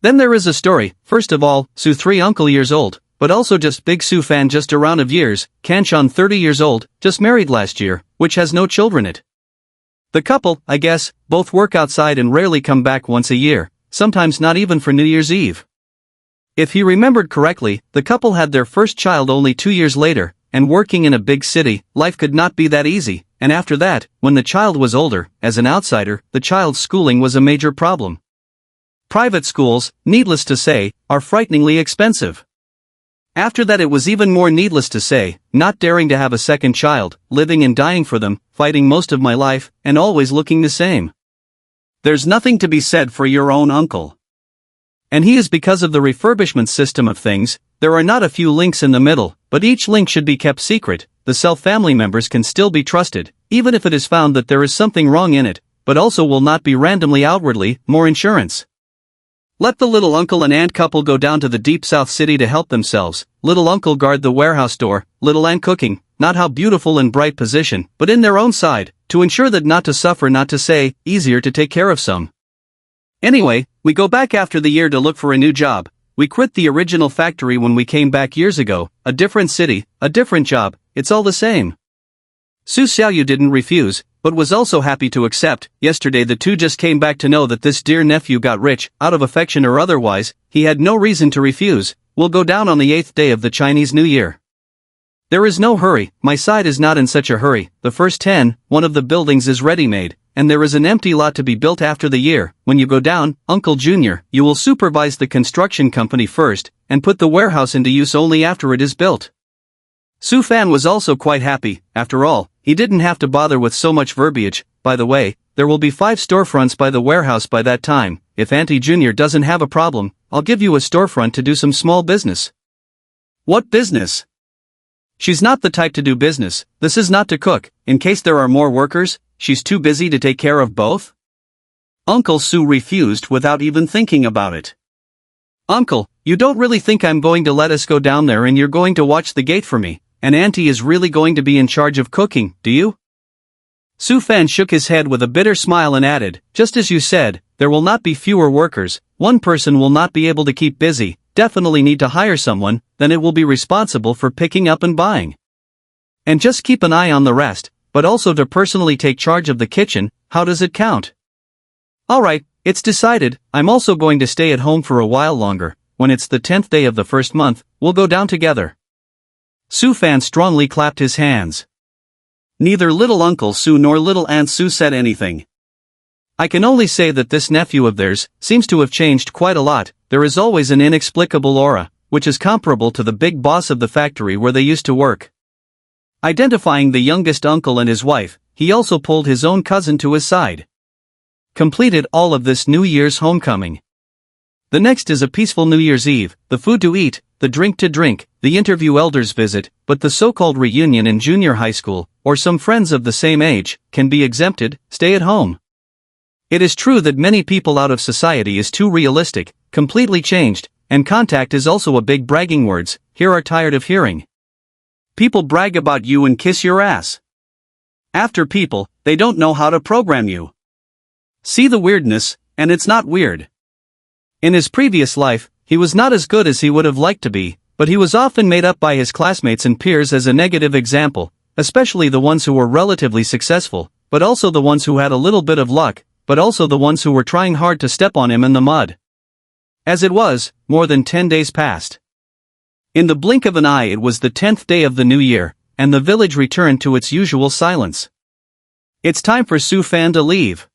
Then there is a story. First of all, Su 3 uncle years old, but also just big Sufan just around of years, Kanchan 30 years old, just married last year, which has no children it. The couple, I guess, both work outside and rarely come back once a year, sometimes not even for New Year's Eve. If he remembered correctly, the couple had their first child only 2 years later, and working in a big city, life could not be that easy, and after that, when the child was older, as an outsider, the child's schooling was a major problem. Private schools, needless to say, are frighteningly expensive. After that it was even more needless to say, not daring to have a second child, living and dying for them, fighting most of my life, and always looking the same. There's nothing to be said for your own uncle. And he is because of the refurbishment system of things. There are not a few links in the middle, but each link should be kept secret. The self-family members can still be trusted, even if it is found that there is something wrong in it, but also will not be randomly outwardly, more insurance. Let the little uncle and aunt couple go down to the deep south city to help themselves, little uncle guard the warehouse door, little aunt cooking, not how beautiful and bright position, but in their own side, to ensure that not to suffer, not to say, easier to take care of some. Anyway, we go back after the year to look for a new job. We quit the original factory when we came back years ago, a different city, a different job, it's all the same. Su Xiaoyu didn't refuse, but was also happy to accept. Yesterday the two just came back to know that this dear nephew got rich, out of affection or otherwise, he had no reason to refuse. We'll go down on the 8th day of the Chinese New Year. There is no hurry, my side is not in such a hurry. The first 10, one of the buildings is ready-made, and there is an empty lot to be built after the year. When you go down, Uncle Junior, you will supervise the construction company first, and put the warehouse into use only after it is built. Su Fan was also quite happy. After all, he didn't have to bother with so much verbiage. By the way, there will be 5 storefronts by the warehouse by that time. If Auntie Junior doesn't have a problem, I'll give you a storefront to do some small business. What business? She's not the type to do business. This is not to cook, in case there are more workers. She's too busy to take care of both? Uncle Su refused without even thinking about it. Uncle, you don't really think I'm going to let us go down there and you're going to watch the gate for me, and Auntie is really going to be in charge of cooking, do you? Su Fan shook his head with a bitter smile and added, just as you said, there will not be fewer workers, one person will not be able to keep busy, definitely need to hire someone, then it will be responsible for picking up and buying. And just keep an eye on the rest, but also to personally take charge of the kitchen. How does it count? Alright, it's decided. I'm also going to stay at home for a while longer. When it's the 10th day of the first month, we'll go down together. Su Fan strongly clapped his hands. Neither little Uncle Su nor little Aunt Su said anything. I can only say that this nephew of theirs seems to have changed quite a lot. There is always an inexplicable aura, which is comparable to the big boss of the factory where they used to work. Identifying the youngest uncle and his wife, he also pulled his own cousin to his side. Completed all of this New Year's homecoming. The next is a peaceful New Year's Eve, the food to eat, the drink to drink, the interview elders visit, but the so-called reunion in junior high school, or some friends of the same age, can be exempted. Stay at home. It is true that many people out of society is too realistic, completely changed, and contact is also a big bragging words, here are tired of hearing. People brag about you and kiss your ass. After people, they don't know how to program you. See the weirdness, and it's not weird. In his previous life, he was not as good as he would have liked to be, but he was often made up by his classmates and peers as a negative example, especially the ones who were relatively successful, but also the ones who had a little bit of luck, but also the ones who were trying hard to step on him in the mud. As it was, more than 10 days passed. In the blink of an eye it was the 10th day of the new year, and the village returned to its usual silence. It's time for Su Fan to leave.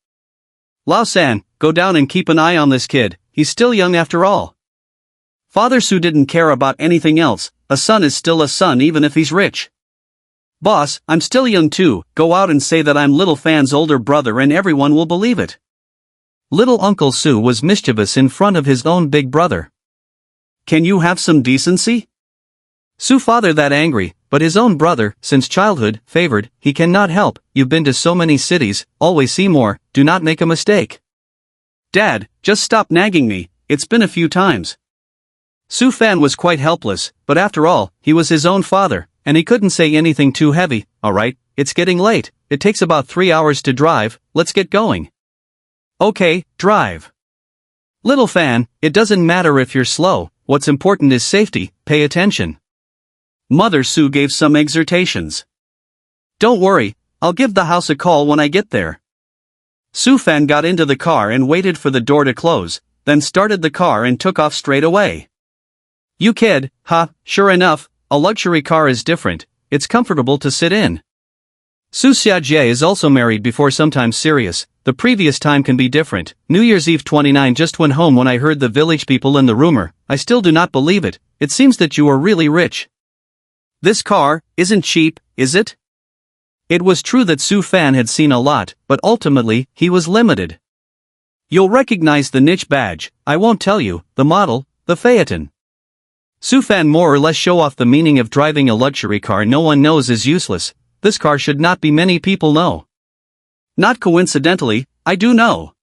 Lao San, go down and keep an eye on this kid, he's still young after all. Father Su didn't care about anything else, a son is still a son even if he's rich. Boss, I'm still young too, go out and say that I'm little Fan's older brother and everyone will believe it. Little Uncle Su was mischievous in front of his own big brother. Can you have some decency? Su father that angry, but his own brother, since childhood, favored, he cannot help. You've been to so many cities, always see more, do not make a mistake. Dad, just stop nagging me, it's been a few times. Su Fan was quite helpless, but after all, he was his own father, and he couldn't say anything too heavy. Alright, it's getting late, it takes about 3 hours to drive, let's get going. Okay, drive. Little Fan, it doesn't matter if you're slow, what's important is safety, pay attention. Mother Su gave some exhortations. Don't worry, I'll give the house a call when I get there. Su Fan got into the car and waited for the door to close, then started the car and took off straight away. You kid, sure enough, a luxury car is different, it's comfortable to sit in. Su Xiajie is also married before, sometimes serious, the previous time can be different. New Year's Eve 29 just went home when I heard the village people and the rumor, I still do not believe it, it seems that you are really rich. This car isn't cheap, is it? It was true that Su Fan had seen a lot, but ultimately, he was limited. You'll recognize the niche badge, I won't tell you, the model, the Phaeton. Su Fan more or less show off the meaning of driving a luxury car no one knows is useless. This car should not be many people know. Not coincidentally, I do know.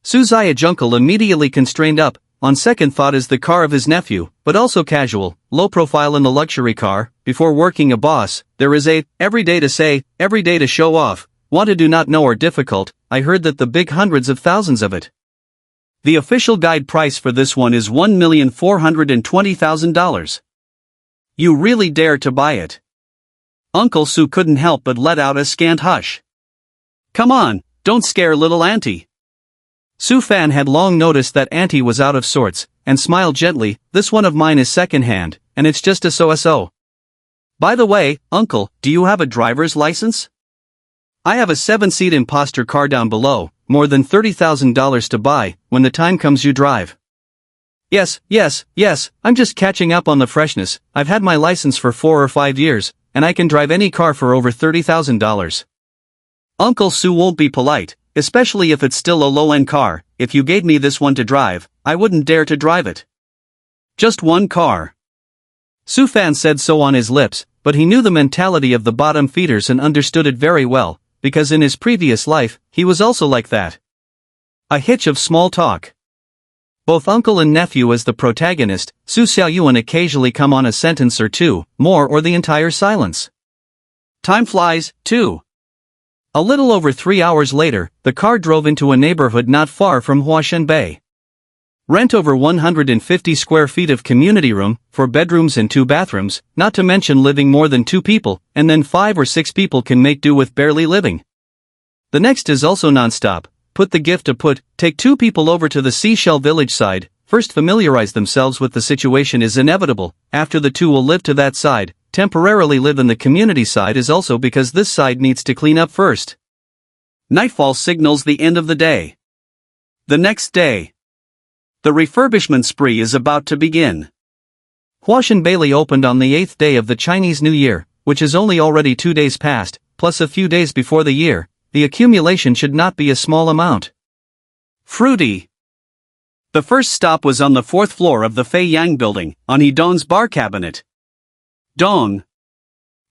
Su's Junkel immediately constrained up, on second thought is the car of his nephew, but also casual, low profile in the luxury car. Before working a boss, there is a, every day to say, every day to show off, wanted do not know or difficult. I heard that the big hundreds of thousands of it. The official guide price for this one is $1,420,000. You really dare to buy it? Uncle Su couldn't help but let out a scant hush. Come on, don't scare little auntie. Su Fan had long noticed that auntie was out of sorts, and smiled gently. This one of mine is second-hand, and it's just a so-so. By the way, uncle, do you have a driver's license? I have a 7-seat imposter car down below, more than $30,000 to buy, when the time comes you drive. Yes, I'm just catching up on the freshness. I've had my license for 4 or 5 years, and I can drive any car for over $30,000. Uncle Su won't be polite, especially if it's still a low-end car. If you gave me this one to drive, I wouldn't dare to drive it. Just one car. Su Fan said so on his lips, but he knew the mentality of the bottom feeders and understood it very well, because in his previous life, he was also like that. A hitch of small talk. Both uncle and nephew as the protagonist, Su Xiaoyuan occasionally come on a sentence or two, more or the entire silence. Time flies, too. A little over 3 hours later, the car drove into a neighborhood not far from Huashen Bay. Rent over 150 square feet of community room, 4 bedrooms and 2 bathrooms, not to mention living more than 2 people, and then 5 or 6 people can make do with barely living. The next is also non-stop. Put the gift to put, take 2 people over to the seashell village side, first familiarize themselves with the situation is inevitable, after the 2 will live to that side, temporarily live in the community side is also because this side needs to clean up first. Nightfall signals the end of the day. The next day. The refurbishment spree is about to begin. Huashen Bailey opened on the 8th day of the Chinese New Year, which is only already 2 days past, plus a few days before the year. The accumulation should not be a small amount. Fruity. The first stop was on the 4th floor of the Fei Yang building, on Hedong's bar cabinet. Dong.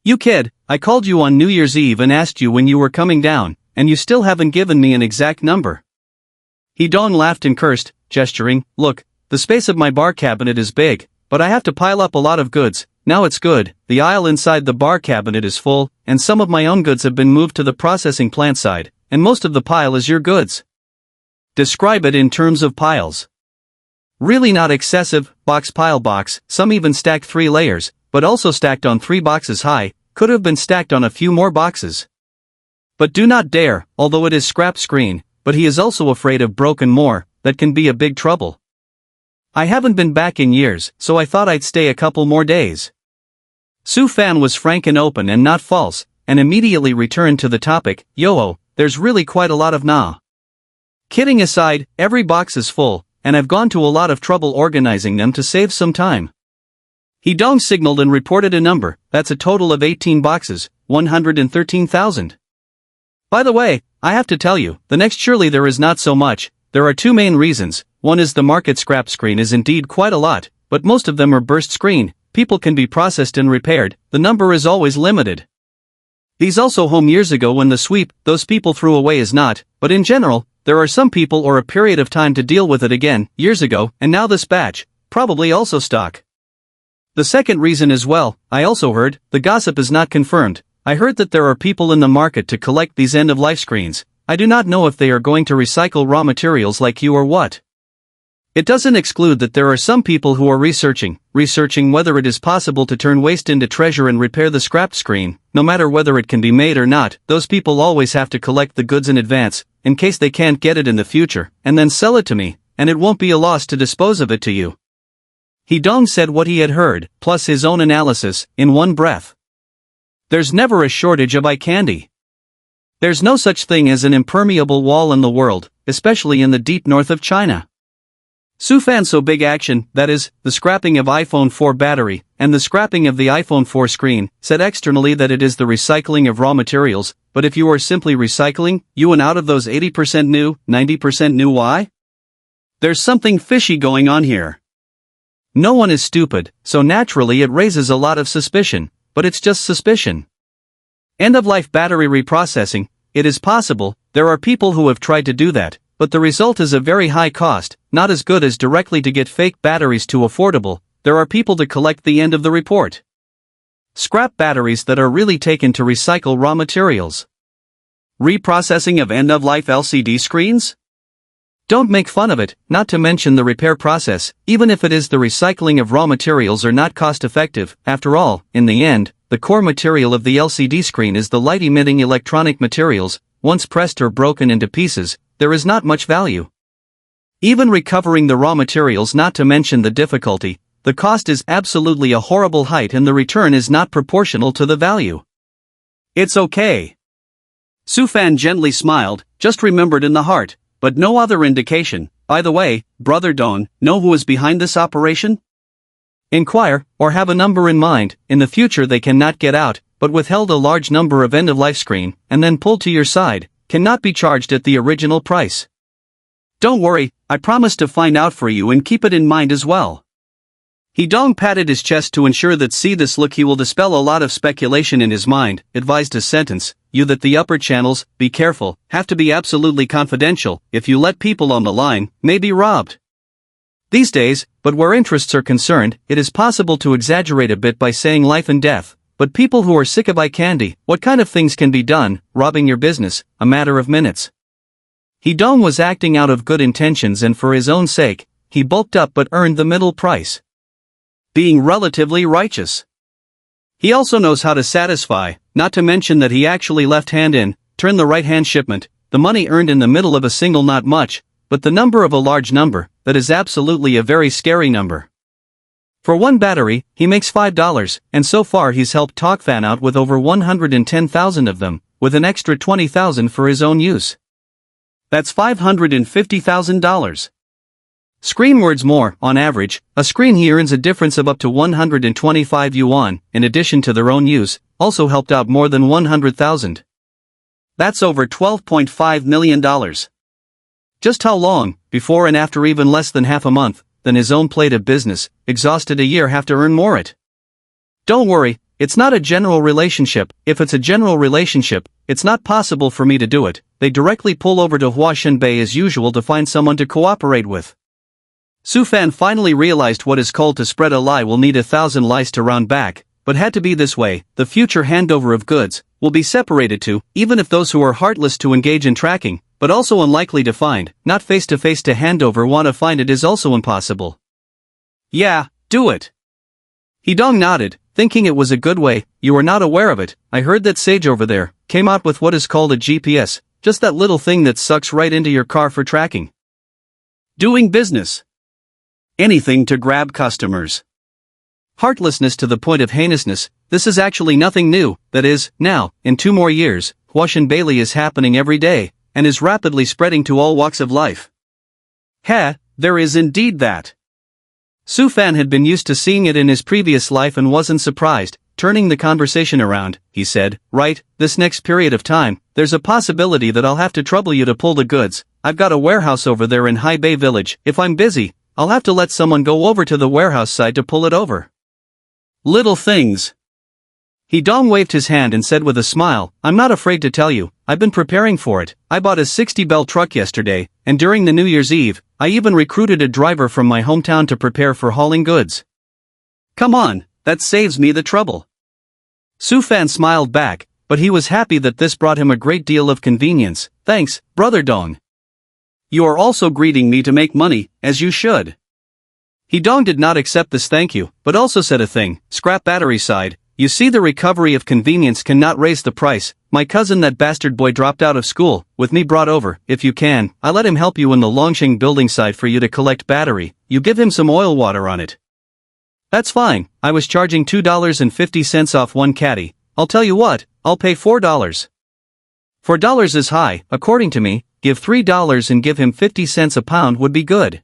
You kid, I called you on New Year's Eve and asked you when you were coming down, and you still haven't given me an exact number. Hedong laughed and cursed, gesturing, look, the space of my bar cabinet is big, but I have to pile up a lot of goods. Now it's good, the aisle inside the bar cabinet is full, and some of my own goods have been moved to the processing plant side, and most of the pile is your goods. Describe it in terms of piles. Really not excessive, box pile box, some even stacked 3 layers, but also stacked on 3 boxes high, could have been stacked on a few more boxes. But do not dare, although it is scrap screen, but he is also afraid of broken more, that can be a big trouble. I haven't been back in years, so I thought I'd stay a couple more days. Su Fan was frank and open and not false, and immediately returned to the topic, yo-oh, there's really quite a lot of nah. Kidding aside, every box is full, and I've gone to a lot of trouble organizing them to save some time. Hedong signaled and reported a number, that's a total of 18 boxes, 113,000. By the way, I have to tell you, the next surely there is not so much. There are 2 main reasons. One is the market scrap screen is indeed quite a lot, but most of them are burst screen. People can be processed and repaired, the number is always limited. These also home years ago when the sweep, those people threw away is not, but in general, there are some people or a period of time to deal with it again, years ago, and now this batch, probably also stock. The second reason as well, I also heard, the gossip is not confirmed, I heard that there are people in the market to collect these end-of-life screens. I do not know if they are going to recycle raw materials like you or what. It doesn't exclude that there are some people who are researching whether it is possible to turn waste into treasure and repair the scrapped screen, no matter whether it can be made or not. Those people always have to collect the goods in advance, in case they can't get it in the future, and then sell it to me, and it won't be a loss to dispose of it to you. Hedong said what he had heard, plus his own analysis, in one breath. There's never a shortage of eye candy. There's no such thing as an impermeable wall in the world, especially in the deep north of China. Sufan so big action, that is, the scrapping of iPhone 4 battery, and the scrapping of the iPhone 4 screen, said externally that it is the recycling of raw materials, but if you are simply recycling, you and out of those 80% new, 90% new why? There's something fishy going on here. No one is stupid, so naturally it raises a lot of suspicion, but it's just suspicion. End-of-life battery reprocessing, it is possible, there are people who have tried to do that, but the result is a very high cost, not as good as directly to get fake batteries too affordable. There are people to collect the end of the report. Scrap batteries that are really taken to recycle raw materials. Reprocessing of end-of-life LCD screens? Don't make fun of it, not to mention the repair process, even if it is the recycling of raw materials are not cost-effective. After all, in the end, the core material of the LCD screen is the light-emitting electronic materials. Once pressed or broken into pieces, there is not much value. Even recovering the raw materials, not to mention the difficulty, the cost is absolutely a horrible height and the return is not proportional to the value. It's okay. Sufan gently smiled, just remembered in the heart, but no other indication. By the way, Brother Don, know who is behind this operation? Inquire, or have a number in mind. In the future they cannot get out, but withheld a large number of end-of-life screen, and then pulled to your side, cannot be charged at the original price. Don't worry, I promise to find out for you and keep it in mind as well. He Dong patted his chest to ensure that see this look he will dispel a lot of speculation in his mind, advised his sentence, you that the upper channels, be careful, have to be absolutely confidential, if you let people on the line, may be robbed. These days, but where interests are concerned, it is possible to exaggerate a bit by saying life and death. But people who are sick of eye candy, what kind of things can be done, robbing your business, a matter of minutes. He Dong was acting out of good intentions and for his own sake, he bulked up but earned the middle price. Being relatively righteous. He also knows how to satisfy, not to mention that he actually left hand in, turned the right hand shipment, the money earned in the middle of a single not much, but the number of a large number, that is absolutely a very scary number. For one battery, he makes $5, and so far he's helped Tokfan out with over 110,000 of them, with an extra 20,000 for his own use. That's $550,000. Screen words more, on average, a screen he earns a difference of up to 125 yuan, in addition to their own use, also helped out more than 100,000. That's over $12.5 million. Just how long, before and after even less than half a month, than his own plate of business, exhausted a year have to earn more it? Don't worry, it's not a general relationship. If it's a general relationship, it's not possible for me to do it. They directly pull over to Huashan Bay as usual to find someone to cooperate with. Sufan finally realized what is called to spread a lie will need 1,000 lies to round back, but had to be this way. The future handover of goods will be separated to, even if those who are heartless to engage in tracking, but also unlikely to find, not face-to-face to handover want to find it is also impossible. Yeah, do it. He Dong nodded, thinking it was a good way. You are not aware of it. I heard that Sage over there came out with what is called a GPS, just that little thing that sucks right into your car for tracking. Doing business. Anything to grab customers. Heartlessness to the point of heinousness. This is actually nothing new, that is, now, in 2 more years, Huashan Bailey is happening every day, and is rapidly spreading to all walks of life. There is indeed that. Sufan had been used to seeing it in his previous life and wasn't surprised. Turning the conversation around, he said, right, this next period of time, there's a possibility that I'll have to trouble you to pull the goods. I've got a warehouse over there in High Bay Village. If I'm busy, I'll have to let someone go over to the warehouse side to pull it over. Little things. He Dong waved his hand and said with a smile, I'm not afraid to tell you, I've been preparing for it. I bought a 60-bell truck yesterday, and during the New Year's Eve, I even recruited a driver from my hometown to prepare for hauling goods. Come on, that saves me the trouble. Sufan smiled back, but he was happy that this brought him a great deal of convenience. Thanks, Brother Dong. You are also greeting me to make money, as you should. He Dong did not accept this thank you, but also said a thing, scrap battery side. You see, the recovery of convenience cannot raise the price. My cousin, that bastard boy, dropped out of school, with me brought over. If you can, I let him help you in the Longsheng building site for you to collect battery. You give him some oil water on it. That's fine. I was charging $2.50 off one caddy. I'll tell you what, I'll pay $4. $4 is high, according to me. Give $3 and give him 50 cents a pound would be good.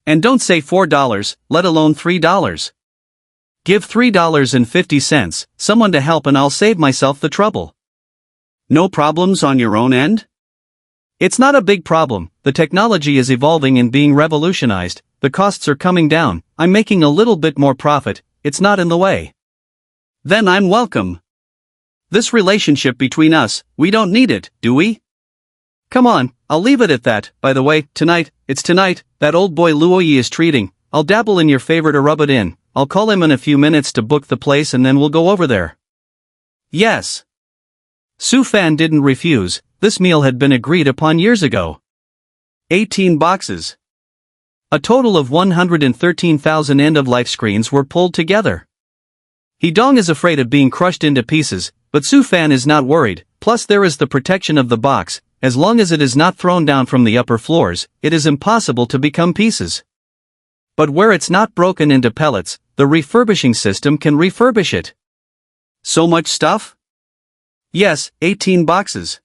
And don't say $4, let alone $3. Give $3.50, someone to help, and I'll save myself the trouble. No problems on your own end? It's not a big problem, the technology is evolving and being revolutionized, the costs are coming down, I'm making a little bit more profit, it's not in the way. Then I'm welcome. This relationship between us, we don't need it, do we? Come on, I'll leave it at that. By the way, tonight, that old boy Luoyi is treating, I'll dabble in your favor to rub it in, I'll call him in a few minutes to book the place and then we'll go over there. Yes. Su Fan didn't refuse, this meal had been agreed upon years ago. 18 boxes. A total of 113,000 end-of-life screens were pulled together. Hidong is afraid of being crushed into pieces, but Su Fan is not worried, plus there is the protection of the box, as long as it is not thrown down from the upper floors, it is impossible to become pieces. But where it's not broken into pellets, the refurbishing system can refurbish it. So much stuff? Yes, 18 boxes.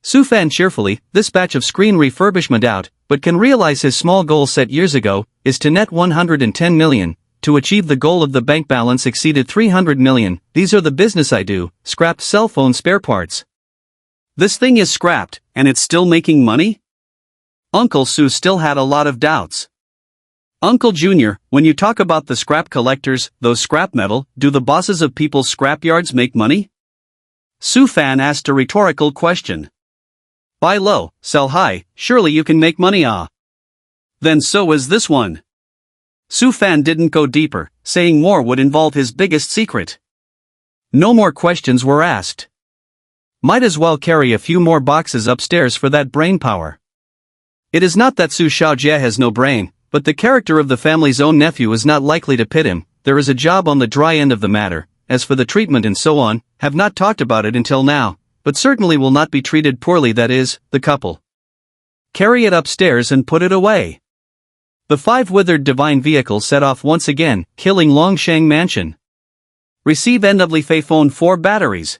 Su Fan cheerfully, this batch of screen refurbishment out, but can realize his small goal set years ago, is to net 110 million. To achieve the goal of the bank balance exceeded 300 million, these are the business I do, scrapped cell phone spare parts. This thing is scrapped, and it's still making money? Uncle Su still had a lot of doubts. Uncle Junior, when you talk about the scrap collectors, those scrap metal, do the bosses of people's scrapyards make money? Su Fan asked a rhetorical question. Buy low, sell high, surely you can make money Then so is this one. Su Fan didn't go deeper, saying more would involve his biggest secret. No more questions were asked. Might as well carry a few more boxes upstairs for that brain power. It is not that Su Xiaojie has no brain, but the character of the family's own nephew is not likely to pit him, there is a job on the dry end of the matter, as for the treatment and so on, have not talked about it until now, but certainly will not be treated poorly, that is, the couple. Carry it upstairs and put it away. The 5 withered divine vehicles set off once again, killing Longsheng Mansion. Receive end-of-life phone 4 batteries.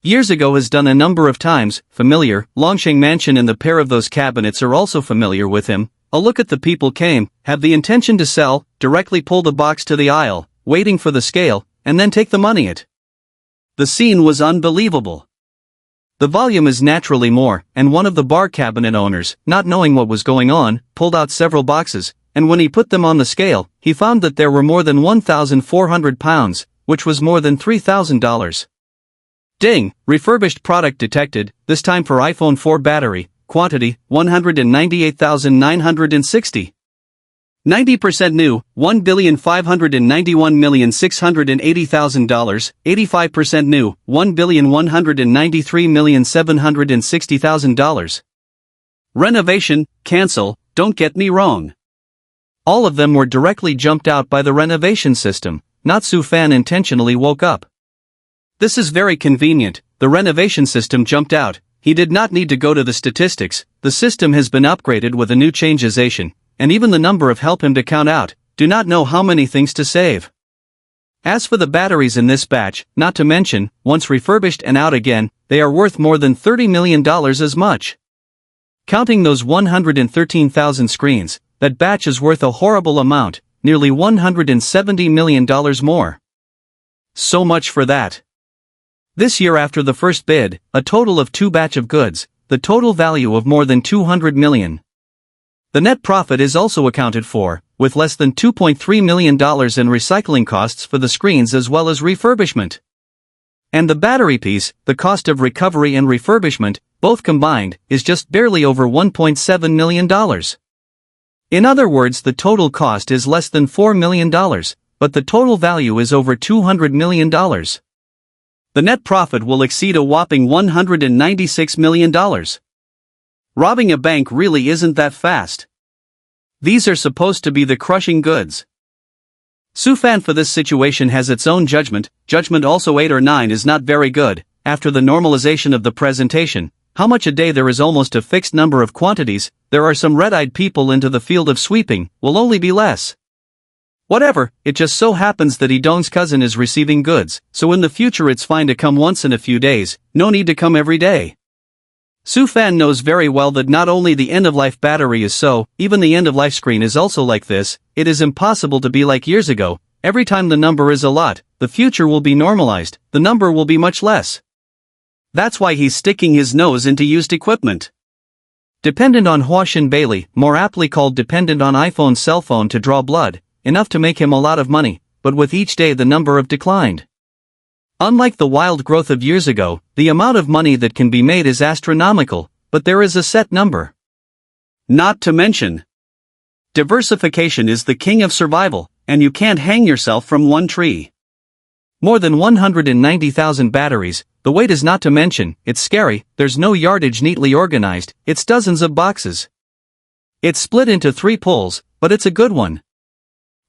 Years ago has done a number of times, familiar, Longsheng Mansion and the pair of those cabinets are also familiar with him. A look at the people came, have the intention to sell, directly pull the box to the aisle, waiting for the scale, and then take the money it. The scene was unbelievable. The volume is naturally more, and one of the bar cabinet owners, not knowing what was going on, pulled out several boxes, and when he put them on the scale, he found that there were more than 1,400 pounds, which was more than $3,000. Ding, refurbished product detected, this time for iPhone 4 battery, quantity, 198,960. 90% new, $1,591,680,000, 85% new, $1,193,760,000. Renovation, cancel, don't get me wrong. All of them were directly jumped out by the renovation system, not Su Fan intentionally woke up. This is very convenient, the renovation system jumped out, he did not need to go to the statistics, the system has been upgraded with a new changeization. And even the number of help him to count out, do not know how many things to save. As for the batteries in this batch, not to mention, once refurbished and out again, they are worth more than $30 million as much. Counting those 113,000 screens, that batch is worth a horrible amount, nearly $170 million more. So much for that. This year after the first bid, a total of 2 batch of goods, the total value of more than 200 million. The net profit is also accounted for, with less than $2.3 million in recycling costs for the screens as well as refurbishment. And the battery piece, the cost of recovery and refurbishment, both combined, is just barely over $1.7 million. In other words, the total cost is less than $4 million, but the total value is over $200 million. The net profit will exceed a whopping $196 million. Robbing a bank really isn't that fast. These are supposed to be the crushing goods. Su Fan for this situation has its own judgment also 8 or 9 is not very good, after the normalization of the presentation, how much a day there is almost a fixed number of quantities, there are some red-eyed people into the field of sweeping, will only be less. Whatever, it just so happens that Hidong's cousin is receiving goods, so in the future it's fine to come once in a few days, no need to come every day. Su Fan knows very well that not only the end-of-life battery is so, even the end-of-life screen is also like this. It is impossible to be like years ago. Every time the number is a lot, the future will be normalized, the number will be much less. That's why he's sticking his nose into used equipment. Dependent on Huashin Bailey, more aptly called dependent on iPhone's cell phone to draw blood, enough to make him a lot of money, but with each day the number of declined. Unlike the wild growth of years ago, the amount of money that can be made is astronomical, but there is a set number. Not to mention, diversification is the king of survival, and you can't hang yourself from one tree. More than 190,000 batteries, the weight is not to mention, it's scary, there's no yardage neatly organized, it's dozens of boxes. It's split into 3 pulls, but it's a good one.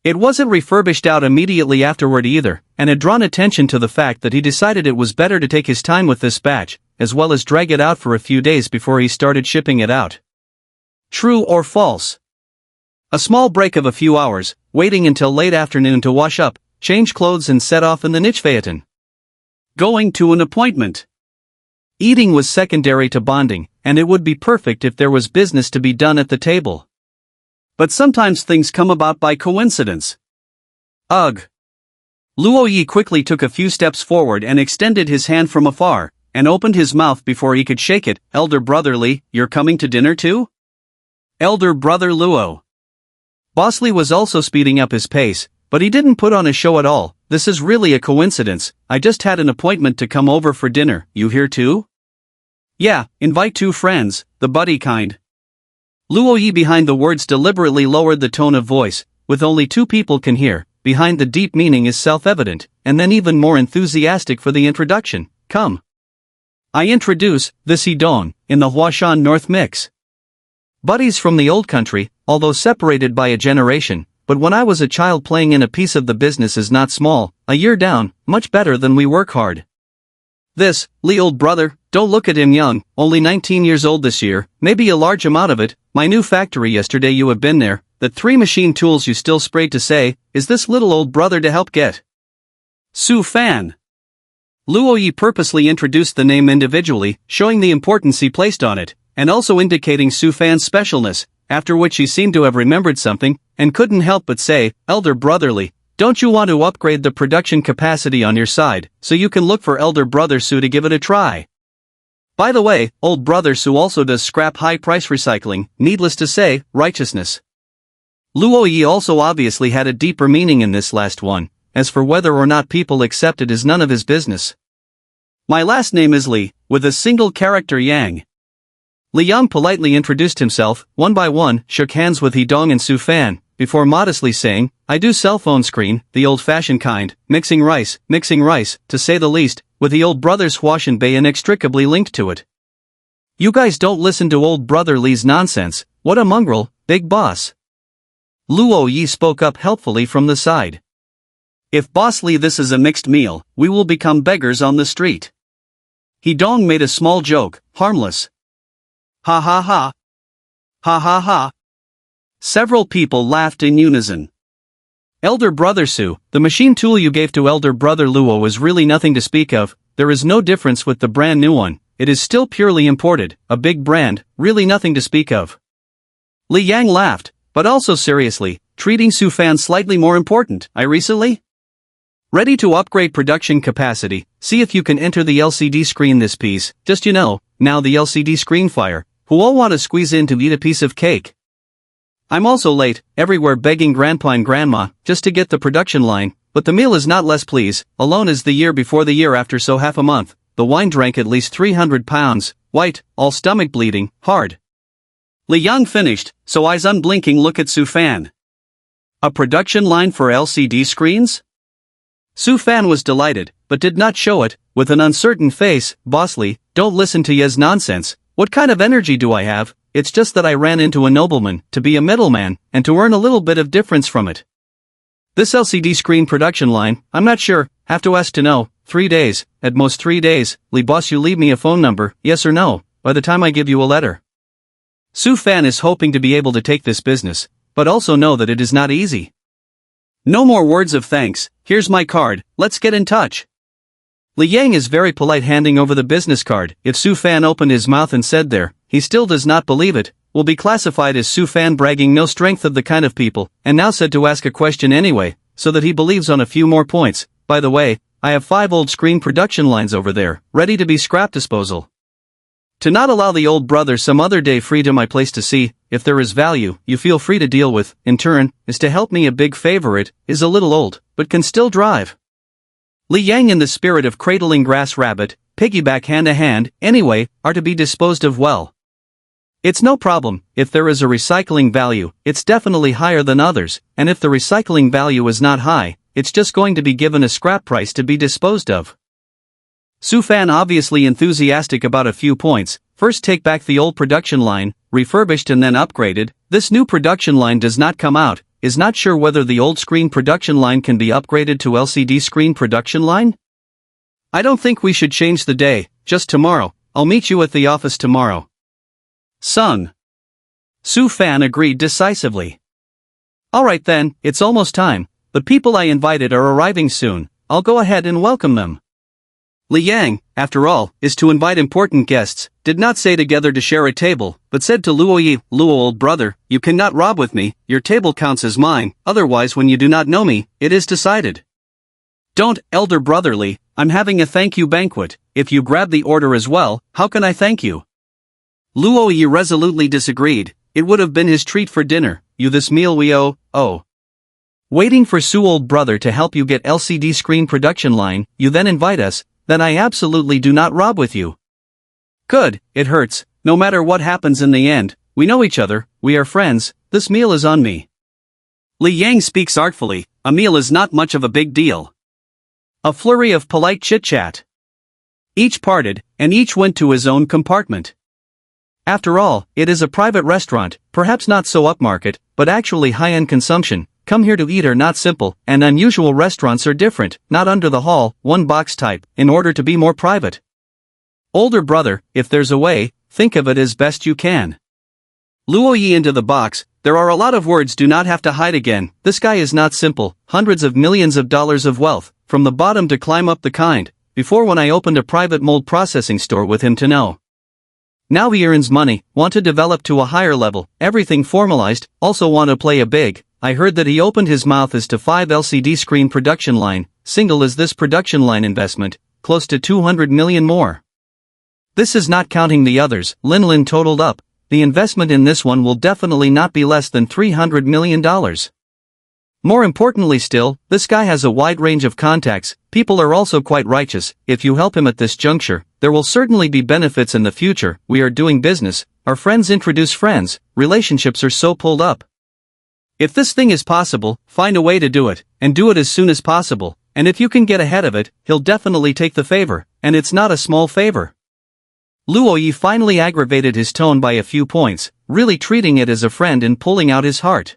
It wasn't refurbished out immediately afterward either, and had drawn attention to the fact that he decided it was better to take his time with this batch, as well as drag it out for a few days before he started shipping it out. True or false? A small break of a few hours, waiting until late afternoon to wash up, change clothes and set off in the niche phaeton. Going to an appointment. Eating was secondary to bonding, and it would be perfect if there was business to be done at the table. But sometimes things come about by coincidence. Ugh. Luo Yi quickly took a few steps forward and extended his hand from afar, and opened his mouth before he could shake it. Elder brother Li, you're coming to dinner too? Elder brother Luo. Boss Li was also speeding up his pace, but he didn't put on a show at all. This is really a coincidence, I just had an appointment to come over for dinner, you here too? Yeah, invite 2 friends, the buddy kind. Luo Yi behind the words deliberately lowered the tone of voice, with only 2 people can hear, behind the deep meaning is self-evident, and then even more enthusiastic for the introduction, come. I introduce, this Hidong, in the Huashan North mix. Buddies from the old country, although separated by a generation, but when I was a child playing in a piece of the business is not small, a year down, much better than we work hard. This, Li old brother, don't look at him young, only 19 years old this year, maybe a large amount of it, my new factory yesterday you have been there, that 3 machine tools you still sprayed to say, is this little old brother to help get? Su Fan. Luo Yi purposely introduced the name individually, showing the importance he placed on it, and also indicating Su Fan's specialness, after which he seemed to have remembered something, and couldn't help but say, Elder brotherly, don't you want to upgrade the production capacity on your side, so you can look for Elder brother Su to give it a try? By the way, old brother Su also does scrap high-price recycling, needless to say, righteousness. Luo Yi also obviously had a deeper meaning in this last one, as for whether or not people accept it is none of his business. My last name is Li, with a single character Yang. Li Yang politely introduced himself, one by one, shook hands with Hidong and Su Fan, before modestly saying, I do cell phone screen, the old-fashioned kind, mixing rice, to say the least, with the old brother's Huashan Bay inextricably linked to it. You guys don't listen to old brother Li's nonsense, what a mongrel, big boss. Luo Yi spoke up helpfully from the side. If Boss Li this is a mixed meal, we will become beggars on the street. Hidong made a small joke, harmless. Ha ha ha. Ha ha ha. Several people laughed in unison. Elder brother Su, the machine tool you gave to elder brother Luo was really nothing to speak of, there is no difference with the brand new one, it is still purely imported, a big brand, really nothing to speak of. Li Yang laughed, but also seriously, treating Su Fan slightly more important, I recently? Ready to upgrade production capacity, see if you can enter the LCD screen this piece, just now the LCD screen fire, who all want to squeeze in to eat a piece of cake. I'm also late, everywhere begging grandpa and grandma, just to get the production line, but the meal is not less please, alone as the year before the year after so half a month, the wine drank at least 300 pounds, white, all stomach bleeding, hard. Li Yang finished, so eyes unblinking look at Su Fan. A production line for LCD screens? Su Fan was delighted, but did not show it, with an uncertain face, Boss Li, don't listen to Ye's nonsense, what kind of energy do I have? It's just that I ran into a nobleman, to be a middleman, and to earn a little bit of difference from it. This LCD screen production line, I'm not sure, have to ask to know, 3 days, at most 3 days, Li boss you leave me a phone number, yes or no, by the time I give you a letter. Su Fan is hoping to be able to take this business, but also know that it is not easy. No more words of thanks, here's my card, let's get in touch. Li Yang is very polite, handing over the business card. If Su Fan opened his mouth and said there, he still does not believe it, will be classified as Su Fan bragging no strength of the kind of people, and now said to ask a question anyway, so that he believes on a few more points. By the way, I have 5 old screen production lines over there, ready to be scrap disposal. To not allow the old brother some other day free to my place to see, if there is value, you feel free to deal with, in turn, is to help me a big favor. It is a little old, but can still drive. Li Yang, in the spirit of cradling grass rabbit, piggyback hand to hand, anyway, are to be disposed of well. It's no problem. If there is a recycling value, it's definitely higher than others, and if the recycling value is not high, it's just going to be given a scrap price to be disposed of. Su Fan, obviously enthusiastic about a few points. First, take back the old production line, refurbished and then upgraded. This new production line does not come out. Is not sure whether the old screen production line can be upgraded to LCD screen production line? I don't think we should change the day, just tomorrow. I'll meet you at the office tomorrow. Son. Su Fan agreed decisively. Alright then, it's almost time. The people I invited are arriving soon. I'll go ahead and welcome them. Li Yang, after all, is to invite important guests, did not say together to share a table, but said to Luo Yi, Luo, old brother, you cannot rob with me, your table counts as mine, otherwise when you do not know me, it is decided. Don't, elder brotherly, I'm having a thank you banquet. If you grab the order as well, how can I thank you? Luo Yi resolutely disagreed. It would have been his treat for dinner. You, this meal we owe. Waiting for Su, old brother, to help you get LCD screen production line, you then invite us, then I absolutely do not rob with you. Good, it hurts, no matter what happens in the end, we know each other, we are friends, this meal is on me. Li Yang speaks artfully, a meal is not much of a big deal. A flurry of polite chit-chat. Each parted, and each went to his own compartment. After all, it is a private restaurant, perhaps not so upmarket, but actually high-end consumption. Come here to eat are not simple, and unusual restaurants are different, not under the hall, one box type, in order to be more private. Older brother, if there's a way, think of it as best you can. Luo Yi into the box, there are a lot of words, do not have to hide again, this guy is not simple, hundreds of millions of dollars of wealth, from the bottom to climb up the kind, before when I opened a private mold processing store with him to know. Now he earns money, want to develop to a higher level, everything formalized, also want to play a big. I heard that he opened his mouth as to 5 LCD screen production line, single as this production line investment, close to 200 million more. This is not counting the others. Lin totaled up, the investment in this one will definitely not be less than $300 million. More importantly still, this guy has a wide range of contacts, people are also quite righteous. If you help him at this juncture, there will certainly be benefits in the future. We are doing business, our friends introduce friends, relationships are so pulled up. If this thing is possible, find a way to do it, and do it as soon as possible, and if you can get ahead of it, he'll definitely take the favor, and it's not a small favor. Luo Yi finally aggravated his tone by a few points, really treating it as a friend and pulling out his heart.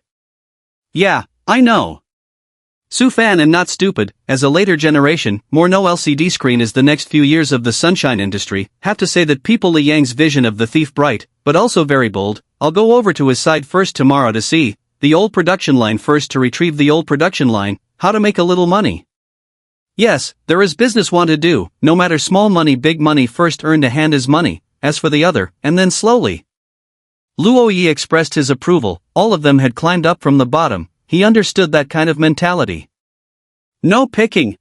Yeah, I know. Su Fan am not stupid, as a later generation, more no LCD screen is the next few years of the sunshine industry, have to say that people Li Yang's vision of the thief bright, but also very bold. I'll go over to his side first tomorrow to see. The old production line first to retrieve the old production line, how to make a little money. Yes, there is business want to do, no matter small money big money first earn to hand his money, as for the other, and then slowly. Luo Yi expressed his approval, all of them had climbed up from the bottom, he understood that kind of mentality. No picking.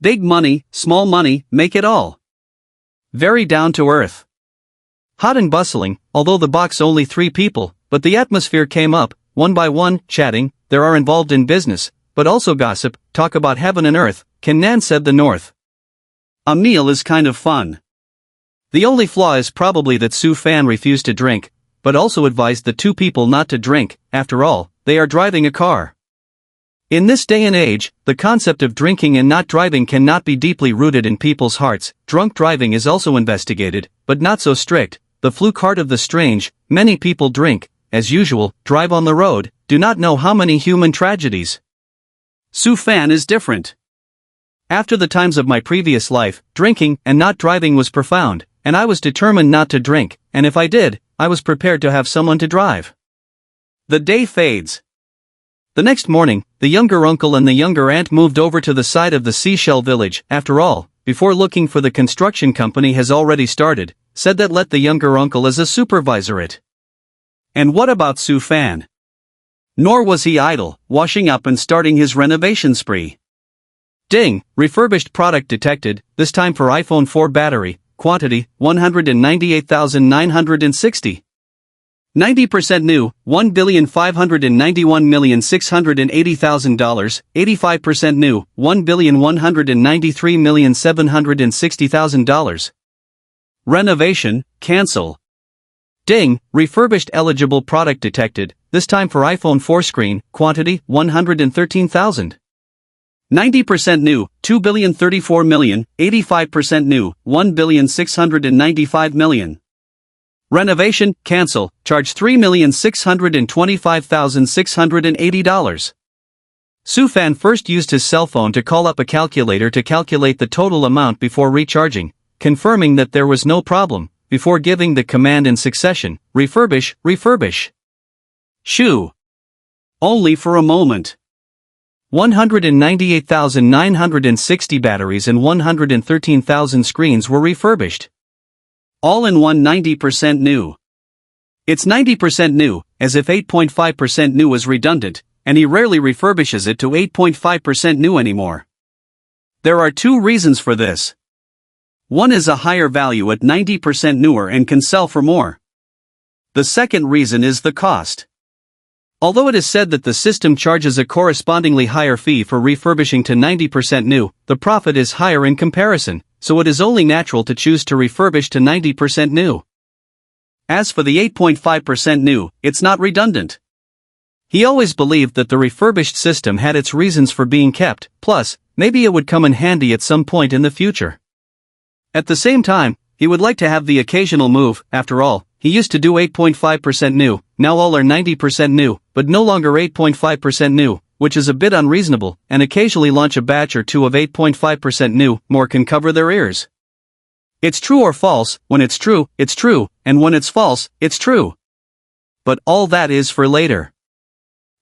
Big money, small money, make it all. Very down to earth. Hot and bustling, although the box only 3 people, but the atmosphere came up. One by one, chatting, there are involved in business, but also gossip, talk about heaven and earth, Nan said the north. A meal is kind of fun. The only flaw is probably that Su Fan refused to drink, but also advised the 2 people not to drink, after all, they are driving a car. In this day and age, the concept of drinking and not driving cannot be deeply rooted in people's hearts. Drunk driving is also investigated, but not so strict, the fluke heart of the strange, many people drink, as usual, drive on the road, do not know how many human tragedies. Su Fan is different. After the times of my previous life, drinking and not driving was profound, and I was determined not to drink, and if I did, I was prepared to have someone to drive. The day fades. The next morning, the younger uncle and the younger aunt moved over to the side of the seashell village. After all, before looking for the construction company has already started, said that let the younger uncle as a supervisor it. And what about Su Fan? Nor was he idle, washing up and starting his renovation spree. Ding, refurbished product detected, this time for iPhone 4 battery, quantity, 198,960. 90% new, $1,591,680,000, 85% new, $1,193,760,000. Renovation, cancel. Ding, refurbished eligible product detected, this time for iPhone 4 screen, quantity, 113,000. 90% new, $2,034,000, 85% new, $1,695,000. Renovation, cancel, charge $3,625,680. Su Fan first used his cell phone to call up a calculator to calculate the total amount before recharging, confirming that there was no problem, before giving the command in succession, refurbish, refurbish. Shoo. Only for a moment. 198,960 batteries and 113,000 screens were refurbished. All in one 90% new. It's 90% new, as if 8.5% new is redundant, and he rarely refurbishes it to 8.5% new anymore. There are two reasons for this. One is a higher value at 90% newer and can sell for more. The second reason is the cost. Although it is said that the system charges a correspondingly higher fee for refurbishing to 90% new, the profit is higher in comparison, so it is only natural to choose to refurbish to 90% new. As for the 8.5% new, it's not redundant. He always believed that the refurbished system had its reasons for being kept, plus, maybe it would come in handy at some point in the future. At the same time, he would like to have the occasional move. After all, he used to do 8.5% new, now all are 90% new, but no longer 8.5% new, which is a bit unreasonable, and occasionally launch a batch or two of 8.5% new, more can cover their ears. It's true or false, when it's true, and when it's false, it's true. But all that is for later.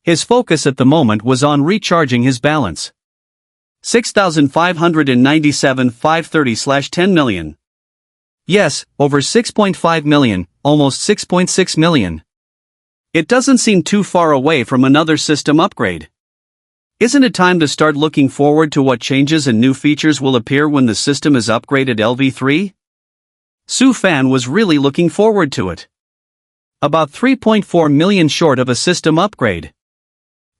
His focus at the moment was on recharging his balance. 6,597,530/10 million. Yes, over 6.5 million, almost 6.6 million. It doesn't seem too far away from another system upgrade. Isn't it time to start looking forward to what changes and new features will appear when the system is upgraded LV3? Su Fan was really looking forward to it. About 3.4 million short of a system upgrade.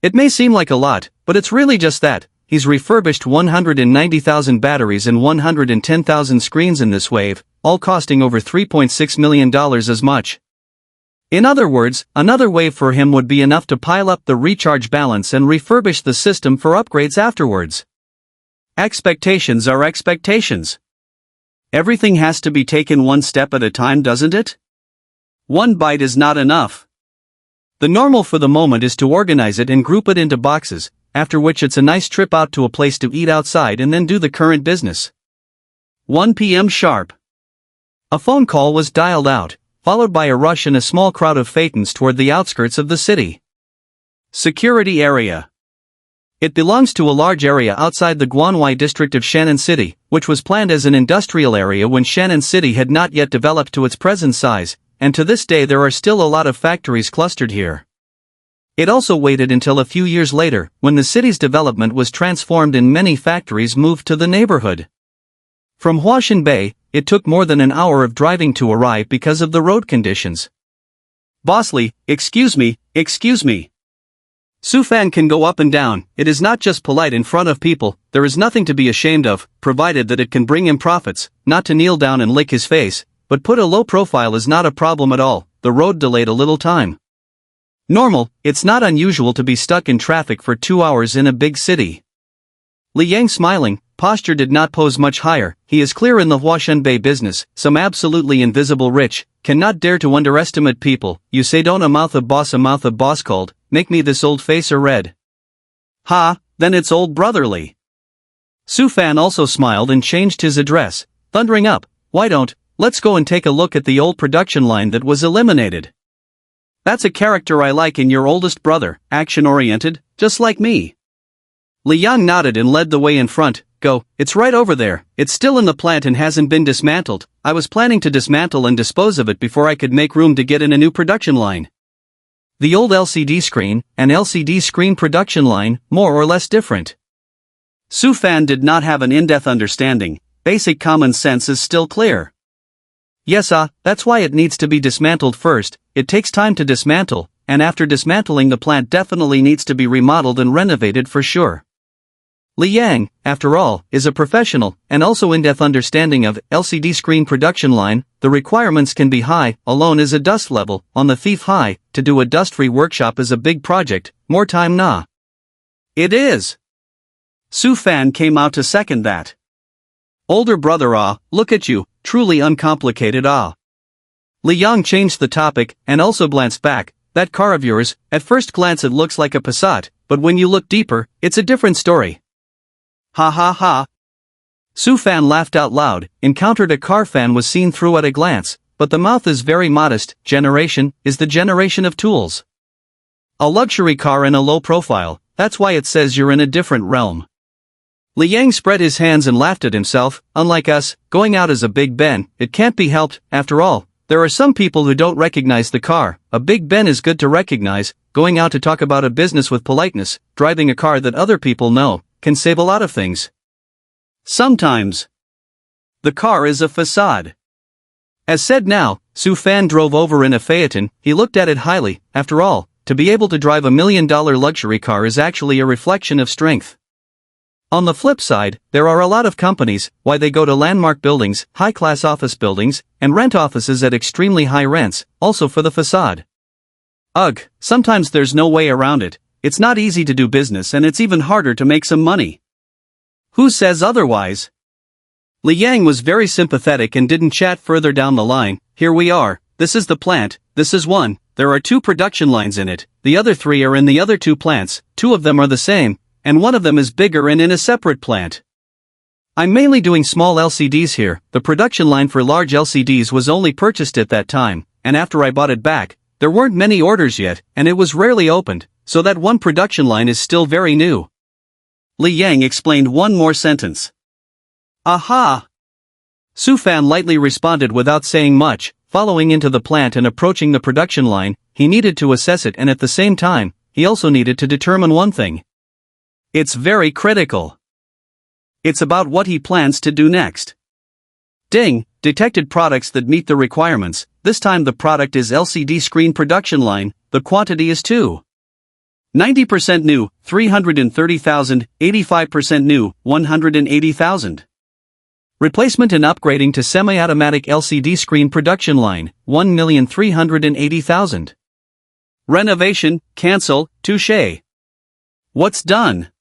It may seem like a lot, but it's really just that. He's refurbished 190,000 batteries and 110,000 screens in this wave, all costing over $3.6 million as much. In other words, another wave for him would be enough to pile up the recharge balance and refurbish the system for upgrades afterwards. Expectations are expectations. Everything has to be taken one step at a time, doesn't it? One bite is not enough. The normal for the moment is to organize it and group it into boxes, after which it's a nice trip out to a place to eat outside and then do the current business. 1 p.m. sharp. A phone call was dialed out, followed by a rush and a small crowd of Phaetons toward the outskirts of the city. Security area. It belongs to a large area outside the Guanwai district of Shannon City, which was planned as an industrial area when Shannon City had not yet developed to its present size, and to this day there are still a lot of factories clustered here. It also waited until a few years later, when the city's development was transformed and many factories moved to the neighborhood. From Huashan Bay, it took more than an hour of driving to arrive because of the road conditions. Bossly, excuse me. Su Fan can go up and down. It is not just polite in front of people, there is nothing to be ashamed of, provided that it can bring him profits, not to kneel down and lick his face, but put a low profile is not a problem at all. The road delayed a little time. Normal, it's not unusual to be stuck in traffic for 2 hours in a big city. Li Yang smiling, posture did not pose much higher. He is clear in the Huashan Bay business, some absolutely invisible rich, cannot dare to underestimate people. You say don't a mouth of boss called, make me this old facer red. Ha, then it's old brotherly. Su Fan also smiled and changed his address, thundering up, let's go and take a look at the old production line that was eliminated. That's a character I like in your oldest brother, action-oriented, just like me. Li Yang nodded and led the way in front, go, it's right over there, it's still in the plant and hasn't been dismantled. I was planning to dismantle and dispose of it before I could make room to get in a new production line. The old LCD screen, an LCD screen production line, more or less different. Su Fan did not have an in-depth understanding, basic common sense is still clear. Yes, that's why it needs to be dismantled first, it takes time to dismantle, and after dismantling the plant definitely needs to be remodeled and renovated for sure. Li Yang, after all, is a professional, and also in-depth understanding of LCD screen production line. The requirements can be high, alone is a dust level, on the thief high, to do a dust-free workshop is a big project, more time nah. It is. Su Fan came out to second that. Older brother look at you, truly uncomplicated Li Yang changed the topic, and also glanced back, that car of yours, at first glance it looks like a Passat, but when you look deeper, it's a different story. Ha ha ha. Su Fan laughed out loud, encountered a car fan was seen through at a glance, but the mouth is very modest, generation, is the generation of tools. A luxury car in a low profile, that's why it says you're in a different realm. Li Yang spread his hands and laughed at himself, unlike us, going out as a Big Ben, it can't be helped, after all, there are some people who don't recognize the car, a Big Ben is good to recognize, going out to talk about a business with politeness, driving a car that other people know, can save a lot of things. Sometimes. The car is a facade. As said now, Su Fan drove over in a Phaeton, he looked at it highly, after all, to be able to drive $1 million luxury car is actually a reflection of strength. On the flip side, there are a lot of companies, why they go to landmark buildings, high-class office buildings, and rent offices at extremely high rents, also for the facade. Ugh, sometimes there's no way around it, it's not easy to do business and it's even harder to make some money. Who says otherwise? Li Yang was very sympathetic and didn't chat further down the line, here we are, this is the plant, this is one, there are 2 production lines in it, the other 3 are in the other 2 plants, 2 of them are the same, and one of them is bigger and in a separate plant. I'm mainly doing small LCDs here, the production line for large LCDs was only purchased at that time, and after I bought it back, there weren't many orders yet, and it was rarely opened, so that one production line is still very new. Li Yang explained one more sentence. Aha! Su Fan lightly responded without saying much, following into the plant and approaching the production line, he needed to assess it and at the same time, he also needed to determine one thing. It's very critical. It's about what he plans to do next. Ding, detected products that meet the requirements, this time the product is LCD screen production line, the quantity is 2. 90% new, 330,000, 85% new, 180,000. Replacement and upgrading to semi-automatic LCD screen production line, 1,380,000. Renovation, cancel, touché. What's done?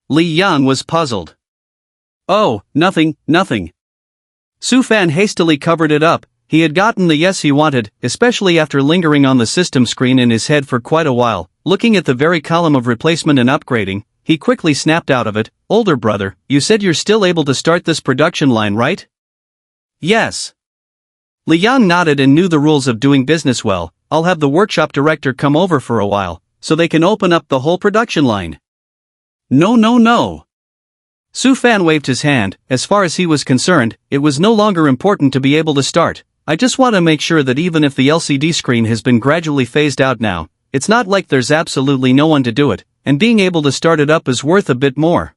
Li Yang was puzzled. Oh, nothing. Su Fan hastily covered it up, he had gotten the yes he wanted, especially after lingering on the system screen in his head for quite a while, looking at the very column of replacement and upgrading, he quickly snapped out of it, older brother, you said you're still able to start this production line, right? Yes. Li Yang nodded and knew the rules of doing business well, I'll have the workshop director come over for a while, so they can open up the whole production line. No. Su Fan waved his hand, as far as he was concerned, it was no longer important to be able to start, I just want to make sure that even if the LCD screen has been gradually phased out now, it's not like there's absolutely no one to do it, and being able to start it up is worth a bit more.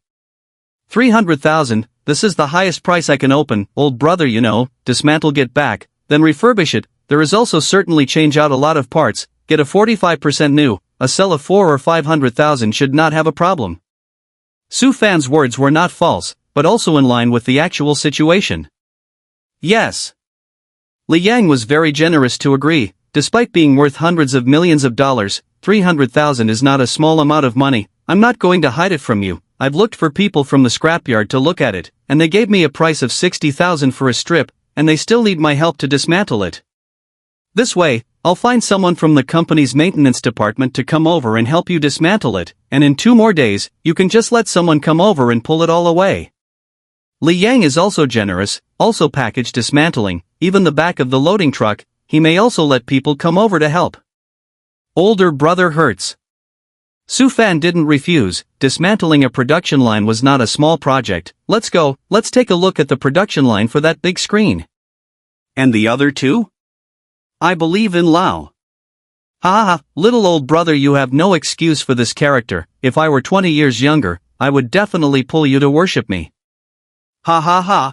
300,000, this is the highest price I can open, old brother you know, dismantle get back, then refurbish it, there is also certainly change out a lot of parts, get a 45% new, a sell of 4 or 500,000 should not have a problem. Su Fan's words were not false, but also in line with the actual situation. Yes. Li Yang was very generous to agree, despite being worth hundreds of millions of dollars, 300,000 is not a small amount of money, I'm not going to hide it from you, I've looked for people from the scrapyard to look at it, and they gave me a price of 60,000 for a strip, and they still need my help to dismantle it. This way, I'll find someone from the company's maintenance department to come over and help you dismantle it, and in 2 more days, you can just let someone come over and pull it all away. Li Yang is also generous, also package dismantling, even the back of the loading truck, he may also let people come over to help. Older brother hurts. Su Fan didn't refuse. Dismantling a production line was not a small project. Let's go, let's take a look at the production line for that big screen. And the other two? I believe in Lao. Ha, little old brother, you have no excuse for this character. If I were 20 years younger, I would definitely pull you to worship me. Ha ha ha.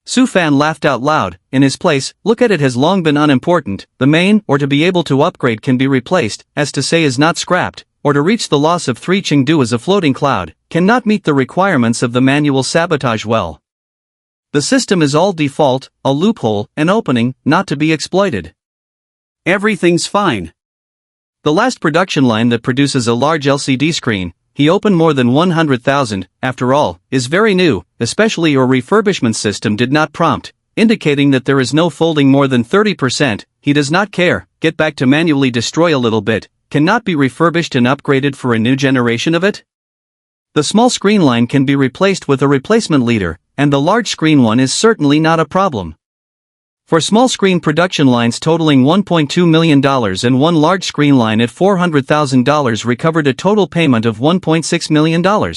Su Fan laughed out loud. In his place, look at it has long been unimportant. The main, or to be able to upgrade, can be replaced, as to say is not scrapped, or to reach the loss of 3 Chengdu as a floating cloud, cannot meet the requirements of the manual sabotage well. The system is all default, a loophole, an opening, not to be exploited. Everything's fine. The last production line that produces a large LCD screen, he opened more than 100,000, after all, is very new, especially your refurbishment system did not prompt, indicating that there is no folding more than 30%, he does not care, get back to manually destroy a little bit, cannot be refurbished and upgraded for a new generation of it? The small screen line can be replaced with a replacement leader, and the large screen one is certainly not a problem. For small screen production lines totaling $1.2 million and one large screen line at $400,000 recovered a total payment of $1.6 million.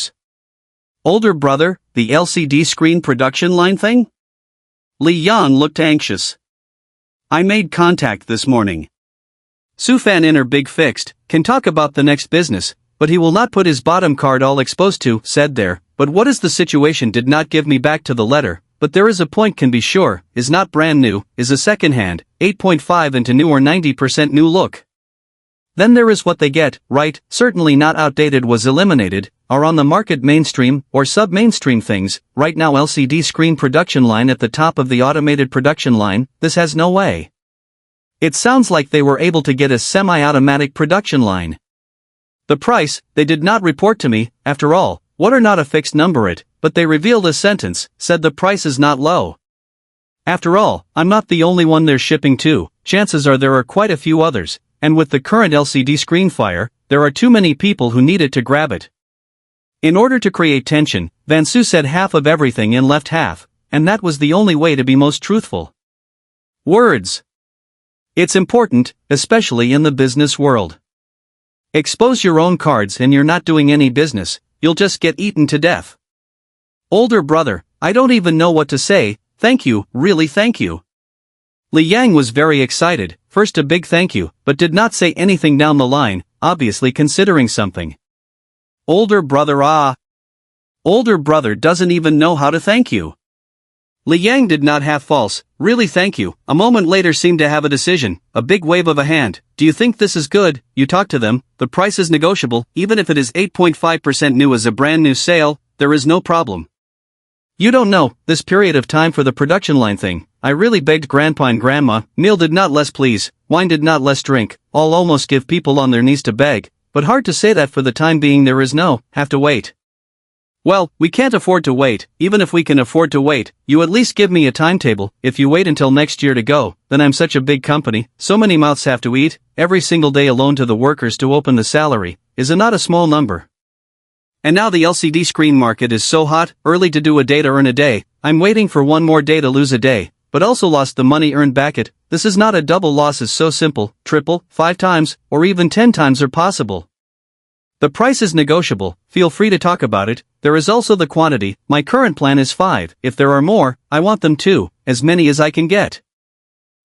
Older brother, the LCD screen production line thing? Li Yang looked anxious. I made contact this morning. Su Fan inner big fixed, can talk about the next business, but he will not put his bottom card all exposed to, said there, but what is the situation did not give me back to the letter. But there is a point can be sure, is not brand new, is a second-hand, 8.5 into new or 90% new look. Then there is what they get, right, certainly not outdated was eliminated, are on the market mainstream, or sub-mainstream things, right now LCD screen production line at the top of the automated production line, this has no way. It sounds like they were able to get a semi-automatic production line. The price, they did not report to me, after all, what are not a fixed number it, but they revealed a sentence, said the price is not low. After all, I'm not the only one they're shipping to, chances are there are quite a few others, and with the current LCD screen fire, there are too many people who need it to grab it. In order to create tension, Van Su said half of everything and left half, and that was the only way to be most truthful. Words. It's important, especially in the business world. Expose your own cards and you're not doing any business, you'll just get eaten to death. Older brother, I don't even know what to say, thank you, really thank you. Li Yang was very excited, first a big thank you, but did not say anything down the line, obviously considering something. Older brother Older brother doesn't even know how to thank you. Li Yang did not have false, really thank you, a moment later seemed to have a decision, a big wave of a hand, do you think this is good, you talk to them, the price is negotiable, even if it is 8.5% new as a brand new sale, there is no problem. You don't know, this period of time for the production line thing, I really begged grandpa and grandma, meal did not less please, wine did not less drink, all almost give people on their knees to beg, but hard to say that for the time being there is no, have to wait. Well, we can't afford to wait, even if we can afford to wait, you at least give me a timetable, if you wait until next year to go, then I'm such a big company, so many mouths have to eat, every single day alone to the workers to open the salary, is not a small number. And now the LCD screen market is so hot, early to do a day to earn a day, I'm waiting for one more day to lose a day, but also lost the money earned back it, this is not a double loss is so simple, triple, 5 times, or even 10 times are possible. The price is negotiable, feel free to talk about it, there is also the quantity, my current plan is 5, if there are more, I want them too, as many as I can get.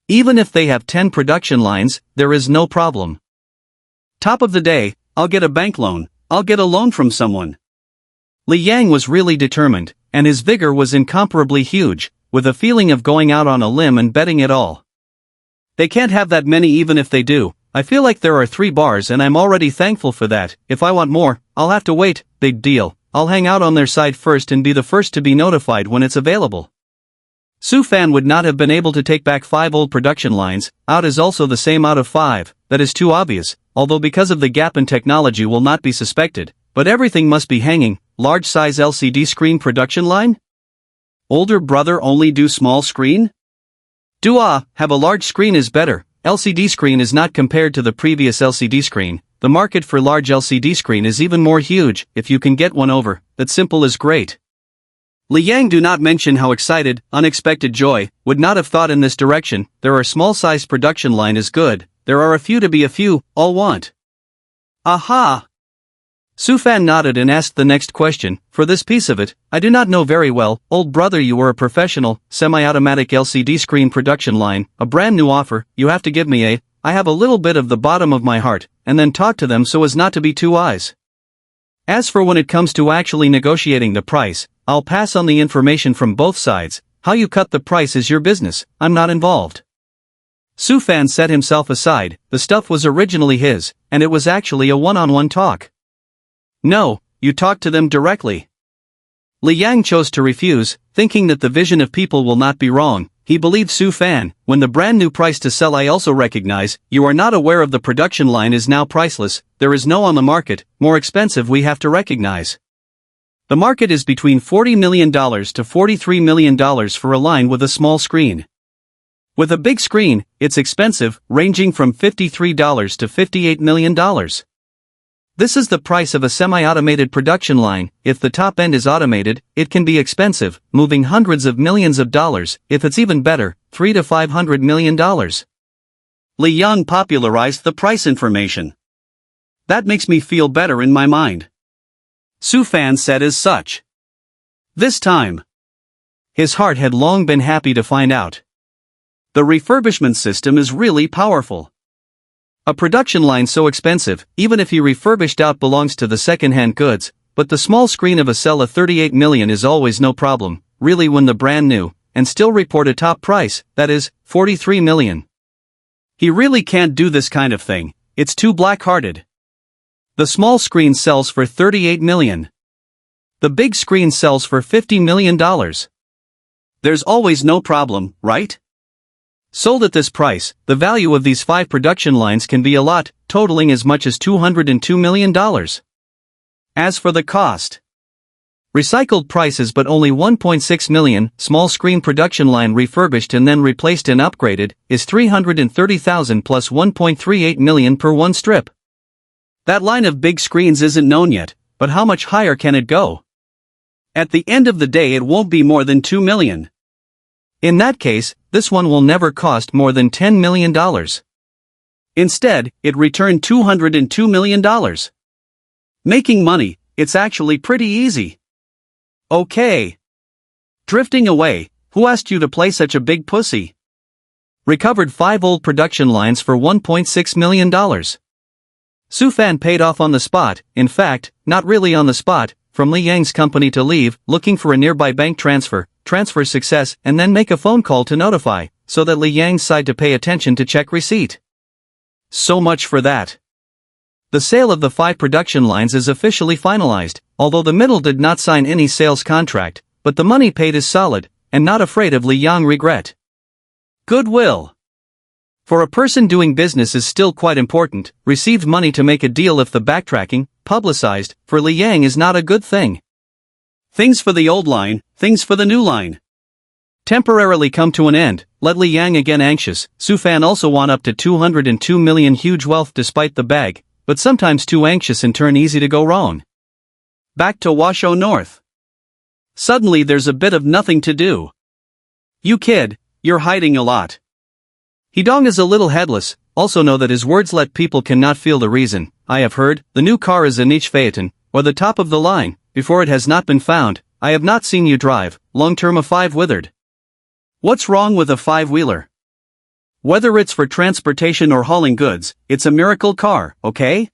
Even if they have 10 production lines, there is no problem. Top of the day, I'll get a bank loan, I'll get a loan from someone. Li Yang was really determined, and his vigor was incomparably huge, with a feeling of going out on a limb and betting it all. They can't have that many even if they do. I feel like there are 3 bars and I'm already thankful for that, if I want more, I'll have to wait, big deal, I'll hang out on their side first and be the first to be notified when it's available. Su Fan would not have been able to take back 5 old production lines, out is also the same out of 5, that is too obvious, although because of the gap in technology will not be suspected, but everything must be hanging, large size LCD screen production line? Older brother only do small screen? Have a large screen is better. LCD screen is not compared to the previous LCD screen, the market for large LCD screen is even more huge, if you can get one over, that simple is great. Li Yang do not mention how excited, unexpected joy, would not have thought in this direction, there are small size production line is good, there are a few to be a few, all want. Aha! Sufan nodded and asked the next question. For this piece of it, I do not know very well. Old brother, you were a professional, semi-automatic LCD screen production line, a brand new offer, you have to give me a, I have a little bit of the bottom of my heart, and then talk to them so as not to be too wise. As for when it comes to actually negotiating the price, I'll pass on the information from both sides. How you cut the price is your business, I'm not involved. Sufan set himself aside. The stuff was originally his, and it was actually a one-on-one talk. No, you talk to them directly. Li Yang chose to refuse, thinking that the vision of people will not be wrong. He believed Sufan. When the brand new price to sell, I also recognize, you are not aware of the production line is now priceless, there is no on the market, more expensive we have to recognize. The market is between $40 million to $43 million for a line with a small screen. With a big screen, it's expensive, ranging from $53 to $58 million. This is the price of a semi-automated production line. If the top end is automated, it can be expensive, moving hundreds of millions of dollars. If it's even better, $300 to $500 million. Li Yang popularized the price information. That makes me feel better in my mind. Sufan said as such. This time, his heart had long been happy to find out. The refurbishment system is really powerful. A production line so expensive, even if he refurbished out, belongs to the second-hand goods, but the small screen of a cell of 38 million is always no problem, really, when the brand new, and still report a top price, that is, 43 million. He really can't do this kind of thing, it's too black-hearted. The small screen sells for 38 million. The big screen sells for $50 million. There's always no problem, right? Sold at this price, the value of these 5 production lines can be a lot, totaling as much as $202 million. As for the cost, recycled prices but only 1.6 million, small screen production line refurbished and then replaced and upgraded, is 330,000 plus 1.38 million per one strip. That line of big screens isn't known yet, but how much higher can it go? At the end of the day it won't be more than 2 million. In that case, this one will never cost more than $10 million. Instead, it returned $202 million. Making money, it's actually pretty easy. Okay. Drifting away, who asked you to play such a big pussy? Recovered 5 old production lines for $1.6 million. Sufan paid off on the spot, in fact, not really on the spot, from Li Yang's company to leave, looking for a nearby bank transfer success, and then make a phone call to notify, so that Li Yang's side to pay attention to check receipt. So much for that. The sale of the 5 production lines is officially finalized, although the middle did not sign any sales contract, but the money paid is solid, and not afraid of Li Yang regret. Goodwill. For a person doing business is still quite important. Received money to make a deal if the backtracking, publicized, for Li Yang is not a good thing. Things for the old line, things for the new line. Temporarily come to an end, let Li Yang again anxious. Sufan also won up to 202 million huge wealth despite the bag, but sometimes too anxious and turn easy to go wrong. Back to Washoe North. Suddenly there's a bit of nothing to do. You kid, you're hiding a lot. Hidong is a little headless, also know that his words let people cannot feel the reason. I have heard, the new car is a niche phaeton, or the top of the line, before it has not been found. I have not seen you drive, long-term a 5 withered. What's wrong with a 5-wheeler? Whether it's for transportation or hauling goods, it's a miracle car, okay?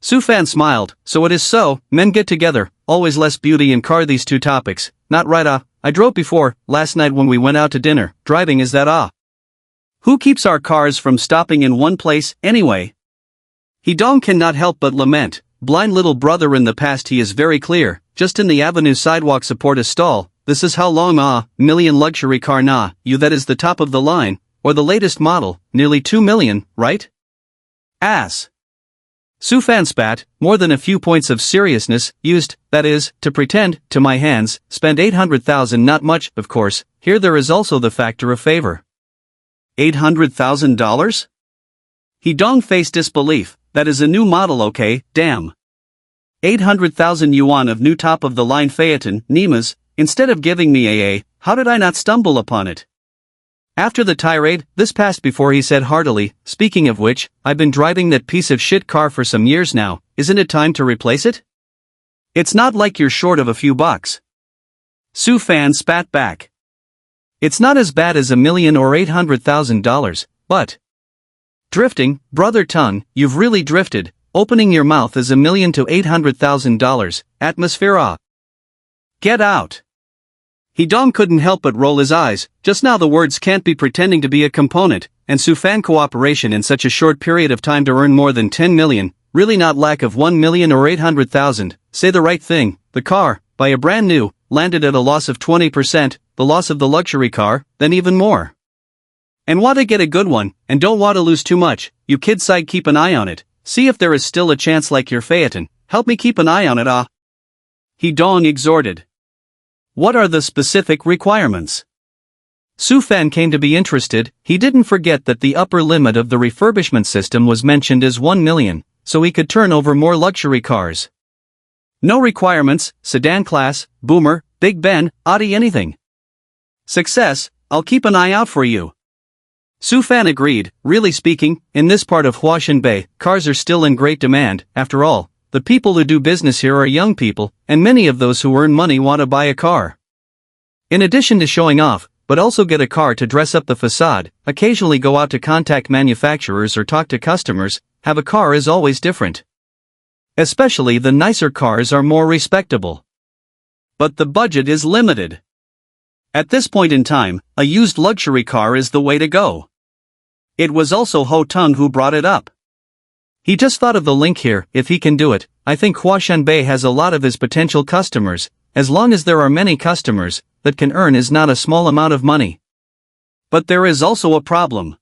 Sufan smiled, so it is so, men get together, always less beauty in car these two topics, not right I drove before, last night when we went out to dinner, driving is that Who keeps our cars from stopping in one place, anyway? Hidong cannot help but lament, blind little brother in the past he is very clear, just in the avenue sidewalk support a stall, this is how long million luxury car you that is the top of the line, or the latest model, nearly 2 million, right? Ass. Sufan spat, more than a few points of seriousness, used, that is, to pretend, to my hands, spend 800,000 not much, of course, here there is also the factor of favor. $800,000? Hidong faced disbelief, that is a new model okay, damn. 800,000 yuan of new top-of-the-line phaeton, Nima's, instead of giving me how did I not stumble upon it? After the tirade, this passed before he said heartily, "Speaking of which, I've been driving that piece of shit car for some years now, isn't it time to replace it? It's not like you're short of a few bucks." Su Fan spat back. "It's not as bad as $1 million or $800,000, but..." "Drifting, Brother Tongue, you've really drifted. Opening your mouth is $1 million to $800,000, atmosphere ah. Get out." Dong couldn't help but roll his eyes. Just now the words can't be pretending to be a component, and Su Fan cooperation in such a short period of time to earn more than 10 million, really not lack of 1 million or 800,000, say the right thing, the car, buy a brand new, landed at a loss of 20%, the loss of the luxury car, then even more. And want to get a good one, and don't want to lose too much, you kid side keep an eye on it, see if there is still a chance like your Phaeton, help me keep an eye on it ah. Dong exhorted. What are the specific requirements? Su Fan came to be interested. He didn't forget that the upper limit of the refurbishment system was mentioned as 1 million, so he could turn over more luxury cars. No requirements, sedan class, boomer, Big Ben, Audi anything. Success, I'll keep an eye out for you. Su Fan agreed. Really speaking, in this part of Huashanbei, cars are still in great demand. After all, the people who do business here are young people, and many of those who earn money want to buy a car. In addition to showing off, but also get a car to dress up the facade, occasionally go out to contact manufacturers or talk to customers, have a car is always different. Especially the nicer cars are more respectable. But the budget is limited. At this point in time, a used luxury car is the way to go. It was also Ho Tung who brought it up. He just thought of the link here. If he can do it, I think Huashanbei has a lot of his potential customers. As long as there are many customers, that can earn is not a small amount of money. But there is also a problem.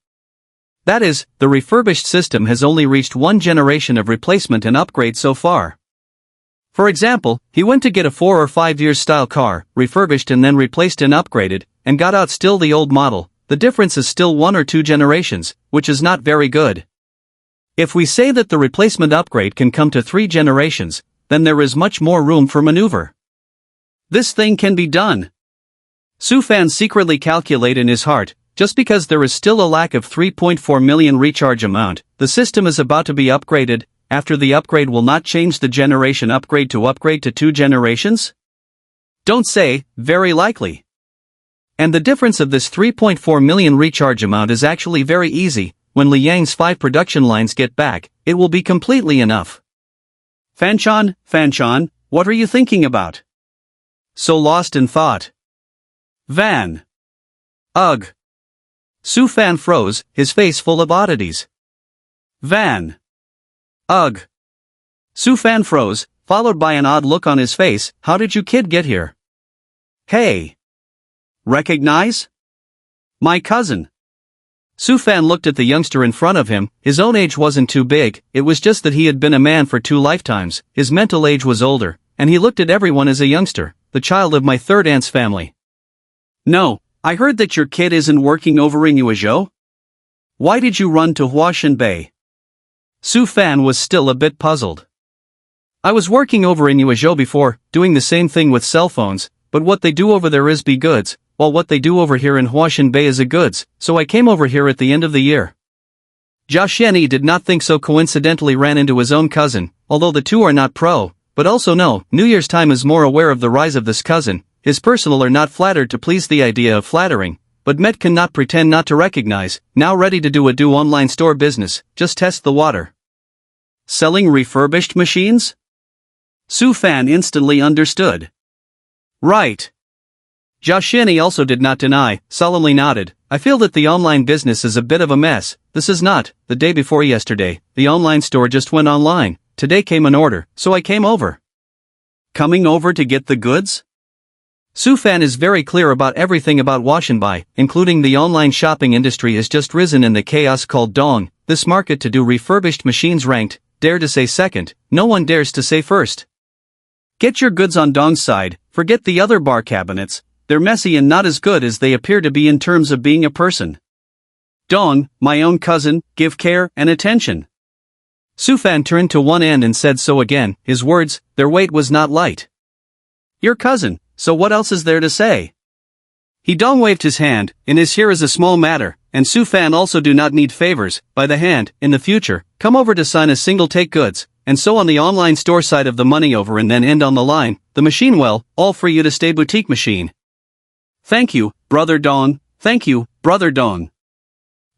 That is, the refurbished system has only reached one generation of replacement and upgrade so far. For example, he went to get a 4 or 5 years style car, refurbished and then replaced and upgraded, and got out still the old model. The difference is still 1 or 2 generations, which is not very good. If we say that the replacement upgrade can come to 3 generations, then there is much more room for maneuver. This thing can be done. Su Fan secretly calculate in his heart, just because there is still a lack of 3.4 million recharge amount, the system is about to be upgraded. After the upgrade will not change the generation upgrade to 2 generations? Don't say, very likely. And the difference of this 3.4 million recharge amount is actually very easy. When Liang's 5 production lines get back, it will be completely enough. Fanchan, what are you thinking about? So lost in thought. Van. Ugh. Su Fan froze, his face full of oddities. Van. Ugh. Su Fan froze, followed by an odd look on his face. How did you kid get here? Hey. Recognize? My cousin. Su Fan looked at the youngster in front of him. His own age wasn't too big, it was just that he had been a man for 2 lifetimes, his mental age was older, and he looked at everyone as a youngster, the child of my third aunt's family. No, I heard that your kid isn't working over in Yuezhou? Why did you run to Huashanbei? Su Fan was still a bit puzzled. I was working over in Yuezhou before, doing the same thing with cell phones, but what they do over there is be goods, while what they do over here in Huashanbei is a goods, so I came over here at the end of the year. Jia Shenyi did not think so, coincidentally ran into his own cousin, although the two are not pro, but also no, New Year's time is more aware of the rise of this cousin, his personal are not flattered to please the idea of flattering, but Met cannot pretend not to recognize, now ready to do online store business, just test the water. Selling refurbished machines? Su Fan instantly understood. Right. Jia Shenyi also did not deny, solemnly nodded. I feel that the online business is a bit of a mess. This is not, the day before yesterday, the online store just went online. Today came an order, so I came over. Coming over to get the goods? Su Fan is very clear about everything about Huashanbei, including the online shopping industry has just risen in the chaos called Dong. This market to do refurbished machines ranked, dare to say second, no one dares to say first. Get your goods on Dong's side, forget the other bar cabinets. They're messy and not as good as they appear to be in terms of being a person. Dong, my own cousin, give care and attention. Su Fan turned to one end and said so again, his words, their weight was not light. Your cousin, so what else is there to say? Hidong waved his hand, in his here is a small matter, and Su Fan also do not need favors, by the hand, in the future, come over to sign a single take goods, and so on the online store side of the money over and then end on the line, the machine well, all for you to stay boutique machine. Thank you, brother Dong, thank you, brother Dong.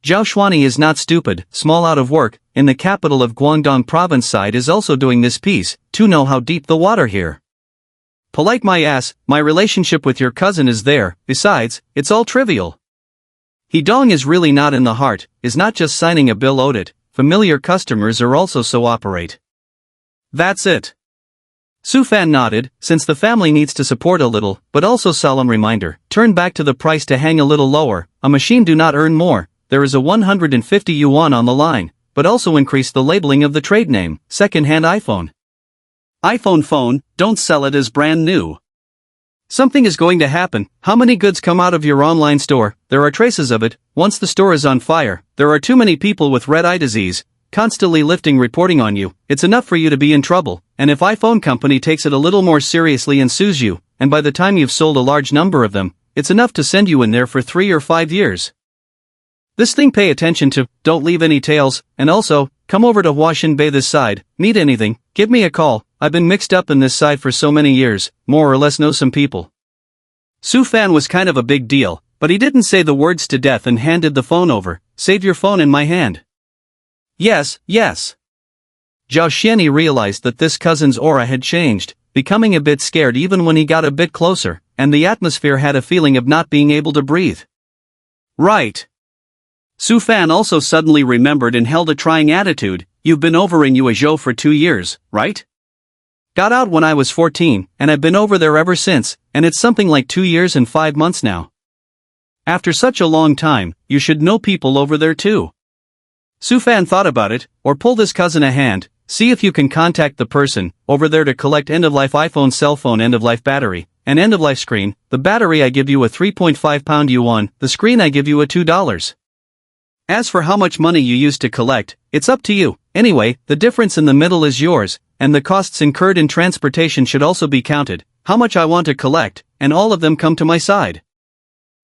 Zhao Xuani is not stupid, small out of work, in the capital of Guangdong province side is also doing this piece, to know how deep the water here. Polite my ass, my relationship with your cousin is there, besides, it's all trivial. Hidong is really not in the heart, is not just signing a bill owed it, familiar customers are also so operate. That's it. Su Fan nodded, since the family needs to support a little, but also solemn reminder, turn back to the price to hang a little lower, a machine do not earn more, there is a 150 yuan on the line, but also increase the labeling of the trade name, second-hand iPhone. iPhone phone, don't sell it as brand new. Something is going to happen, how many goods come out of your online store, there are traces of it, once the store is on fire, there are too many people with red eye disease, constantly lifting reporting on you, it's enough for you to be in trouble, and if iPhone company takes it a little more seriously and sues you, and by the time you've sold a large number of them, it's enough to send you in there for 3 or 5 years. This thing pay attention to, don't leave any tails, and also, come over to Huashan Bay this side, need anything, give me a call, I've been mixed up in this side for so many years, more or less know some people. Su Fan was kind of a big deal, but he didn't say the words to death and handed the phone over, save your phone in my hand. Yes, yes. Zhao Xiani realized that this cousin's aura had changed, becoming a bit scared even when he got a bit closer, and the atmosphere had a feeling of not being able to breathe. Right. Su Fan also suddenly remembered and held a trying attitude, you've been over in Yuezhou for 2 years, right? Got out when I was 14, and I've been over there ever since, and it's something like 2 years and 5 months now. After such a long time, you should know people over there too. Su Fan thought about it, or pulled his cousin a hand, see if you can contact the person over there to collect end-of-life iPhone cell phone end-of-life battery, and end-of-life screen, the battery I give you a 3.5 pound yuan, the screen I give you a $2. As for how much money you use to collect, it's up to you, anyway, the difference in the middle is yours, and the costs incurred in transportation should also be counted, how much I want to collect, and all of them come to my side.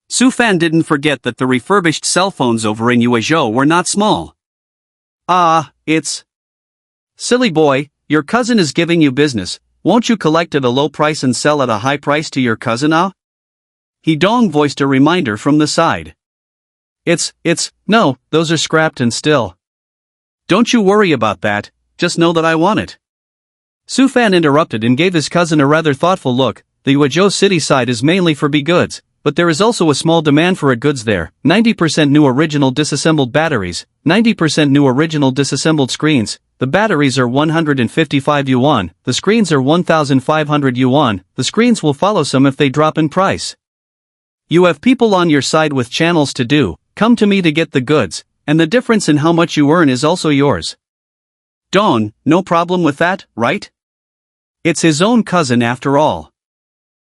Su Fan didn't forget that the refurbished cell phones over in Yuezhou were not small. It's... Silly boy, your cousin is giving you business, won't you collect at a low price and sell at a high price to your cousin Hidong voiced a reminder from the side. No, those are scrapped and still. Don't you worry about that, just know that I want it. Su Fan interrupted and gave his cousin a rather thoughtful look, the Yuezhou city side is mainly for B goods, but there is also a small demand for A goods there, 90% new original disassembled batteries, 90% new original disassembled screens, the batteries are 155 yuan, the screens are 1,500 yuan, the screens will follow some if they drop in price. You have people on your side with channels to do, come to me to get the goods, and the difference in how much you earn is also yours. Dong, no problem with that, right? It's his own cousin after all.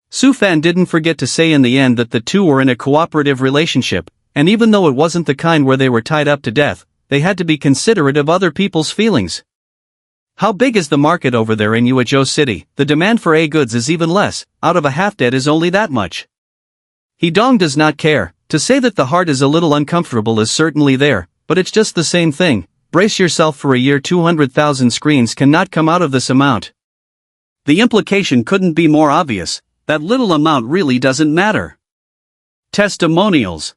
Su Fan didn't forget to say in the end that the two were in a cooperative relationship, and even though it wasn't the kind where they were tied up to death, they had to be considerate of other people's feelings. How big is the market over there in Yuezhou City? The demand for A goods is even less, out of a half-dead is only that much. Hidong does not care, to say that the heart is a little uncomfortable is certainly there, but it's just the same thing, brace yourself for a year 200,000 screens cannot come out of this amount. The implication couldn't be more obvious, that little amount really doesn't matter. Testimonials.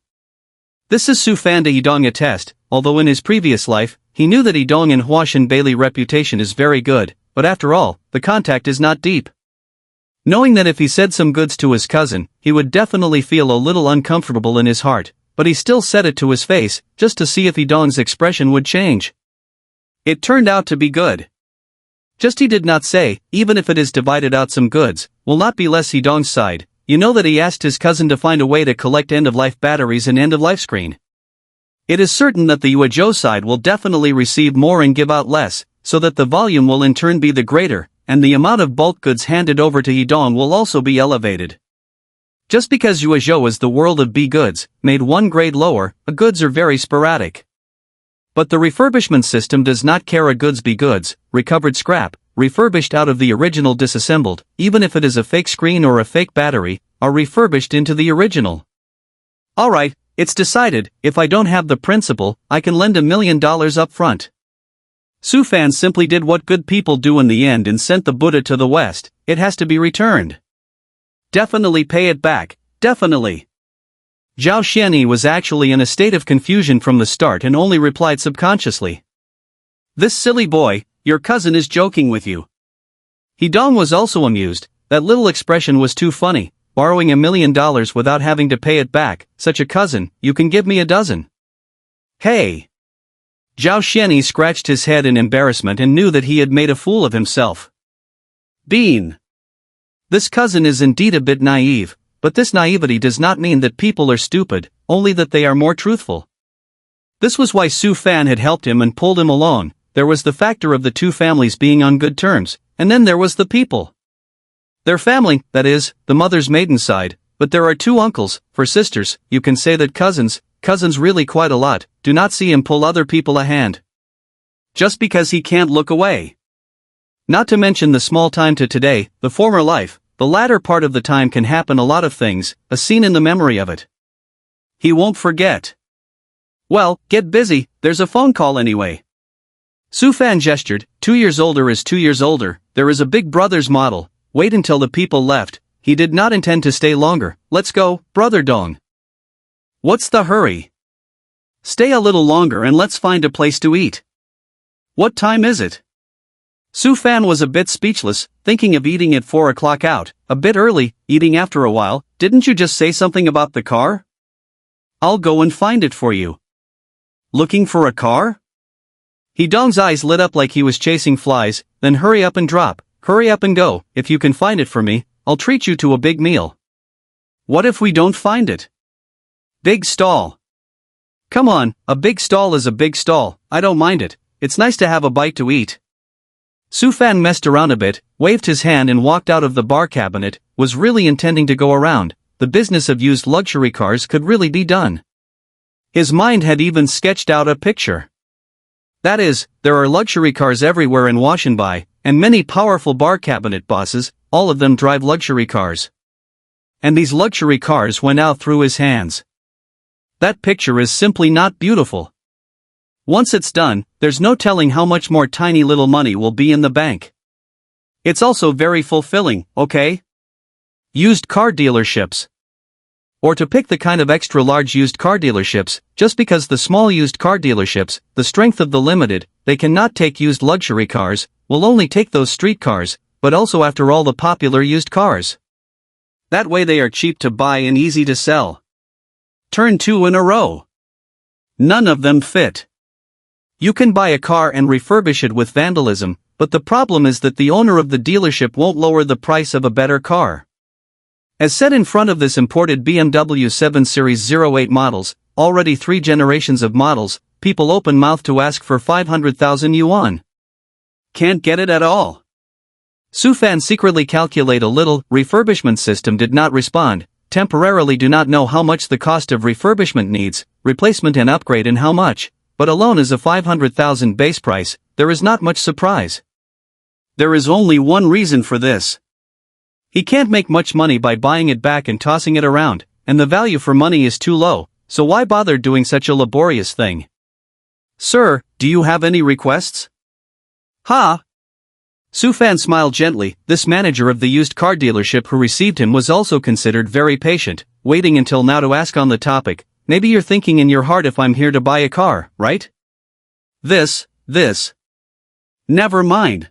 This is Su Fan to Hidong attest, although in his previous life, he knew that Hidong and Huashan Bailey reputation is very good, but after all, the contact is not deep. Knowing that if he said some goods to his cousin, he would definitely feel a little uncomfortable in his heart, but he still said it to his face, just to see if Hidong's expression would change. It turned out to be good. Just he did not say, even if it is divided out some goods, will not be less Hidong's side, you know that he asked his cousin to find a way to collect end-of-life batteries and end-of-life screen. It is certain that the Yuezhou side will definitely receive more and give out less, so that the volume will in turn be the greater, and the amount of bulk goods handed over to Hidong will also be elevated. Just because Yuezhou is the world of B goods, made one grade lower, A goods are very sporadic. But the refurbishment system does not care A goods B goods, recovered scrap, refurbished out of the original disassembled, even if it is a fake screen or a fake battery, are refurbished into the original. Alright, it's decided, if I don't have the principal, I can lend $1 million up front. Sufan simply did what good people do in the end and sent the Buddha to the west. It has to be returned. Definitely pay it back, definitely. Zhao Xianyi was actually in a state of confusion from the start and only replied subconsciously. This silly boy, your cousin is joking with you. He Dong was also amused. That little expression was too funny, borrowing $1 million without having to pay it back, such a cousin, you can give me a dozen. Hey! Zhao Xianyi scratched his head in embarrassment and knew that he had made a fool of himself. Bean! This cousin is indeed a bit naive, but this naivety does not mean that people are stupid, only that they are more truthful. This was why Su Fan had helped him and pulled him along. There was the factor of the two families being on good terms, and then there was the people. Their family, that is, the mother's maiden side, but there are two uncles, for sisters, you can say that cousins really quite a lot, do not see him pull other people a hand. Just because he can't look away. Not to mention the small time to today, the former life, the latter part of the time can happen a lot of things, a scene in the memory of it. He won't forget. Well, get busy, there's a phone call anyway. Su Fan gestured, 2 years older is 2 years older, there is a Big Brother's model, wait until the people left, he did not intend to stay longer, let's go, Brother Dong. What's the hurry? Stay a little longer and let's find a place to eat. What time is it? Su Fan was a bit speechless, thinking of eating at 4 o'clock out, a bit early, eating after a while, didn't you just say something about the car? I'll go and find it for you. Looking for a car? He Dong's eyes lit up like he was chasing flies, then hurry up and drop, hurry up and go, if you can find it for me, I'll treat you to a big meal. What if we don't find it? Big stall. Come on, a big stall is a big stall, I don't mind it, it's nice to have a bite to eat. Su Fan messed around a bit, waved his hand and walked out of the bar cabinet, was really intending to go around, the business of used luxury cars could really be done. His mind had even sketched out a picture. That is, there are luxury cars everywhere in Washenbai, and many powerful bar cabinet bosses, all of them drive luxury cars. And these luxury cars went out through his hands. That picture is simply not beautiful. Once it's done, there's no telling how much more tiny little money will be in the bank. It's also very fulfilling, okay? Used car dealerships. Or to pick the kind of extra-large used car dealerships, just because the small used car dealerships, the strength of the limited, they cannot take used luxury cars, will only take those street cars, but also after all the popular used cars. That way they are cheap to buy and easy to sell. Turn 2 in a row. None of them fit. You can buy a car and refurbish it with vandalism, but the problem is that the owner of the dealership won't lower the price of a better car. As said in front of this imported BMW 7 Series 08 models, already 3 generations of models, people open mouth to ask for 500,000 yuan. Can't get it at all. Su Fan secretly calculate a little, refurbishment system did not respond, temporarily do not know how much the cost of refurbishment needs, replacement and upgrade and how much, but alone as a 500,000 base price, there is not much surprise. There is only one reason for this. He can't make much money by buying it back and tossing it around, and the value for money is too low, so why bother doing such a laborious thing? Sir, do you have any requests? Ha! Su Fan smiled gently. This manager of the used car dealership who received him was also considered very patient, waiting until now to ask on the topic. Maybe you're thinking in your heart if I'm here to buy a car, right? This. Never mind.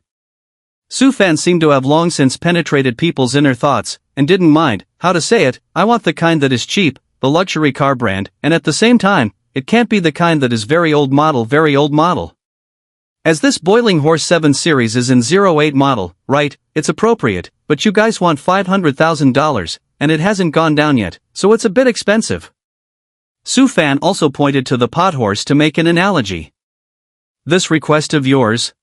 Su Fan seemed to have long since penetrated people's inner thoughts, and didn't mind, how to say it, I want the kind that is cheap, the luxury car brand, and at the same time, it can't be the kind that is very old model. As this Boiling Horse 7 Series is in 08 model, right, it's appropriate, but you guys want $500,000, and it hasn't gone down yet, so it's a bit expensive. Su Fan also pointed to the pot horse to make an analogy. This request of yours?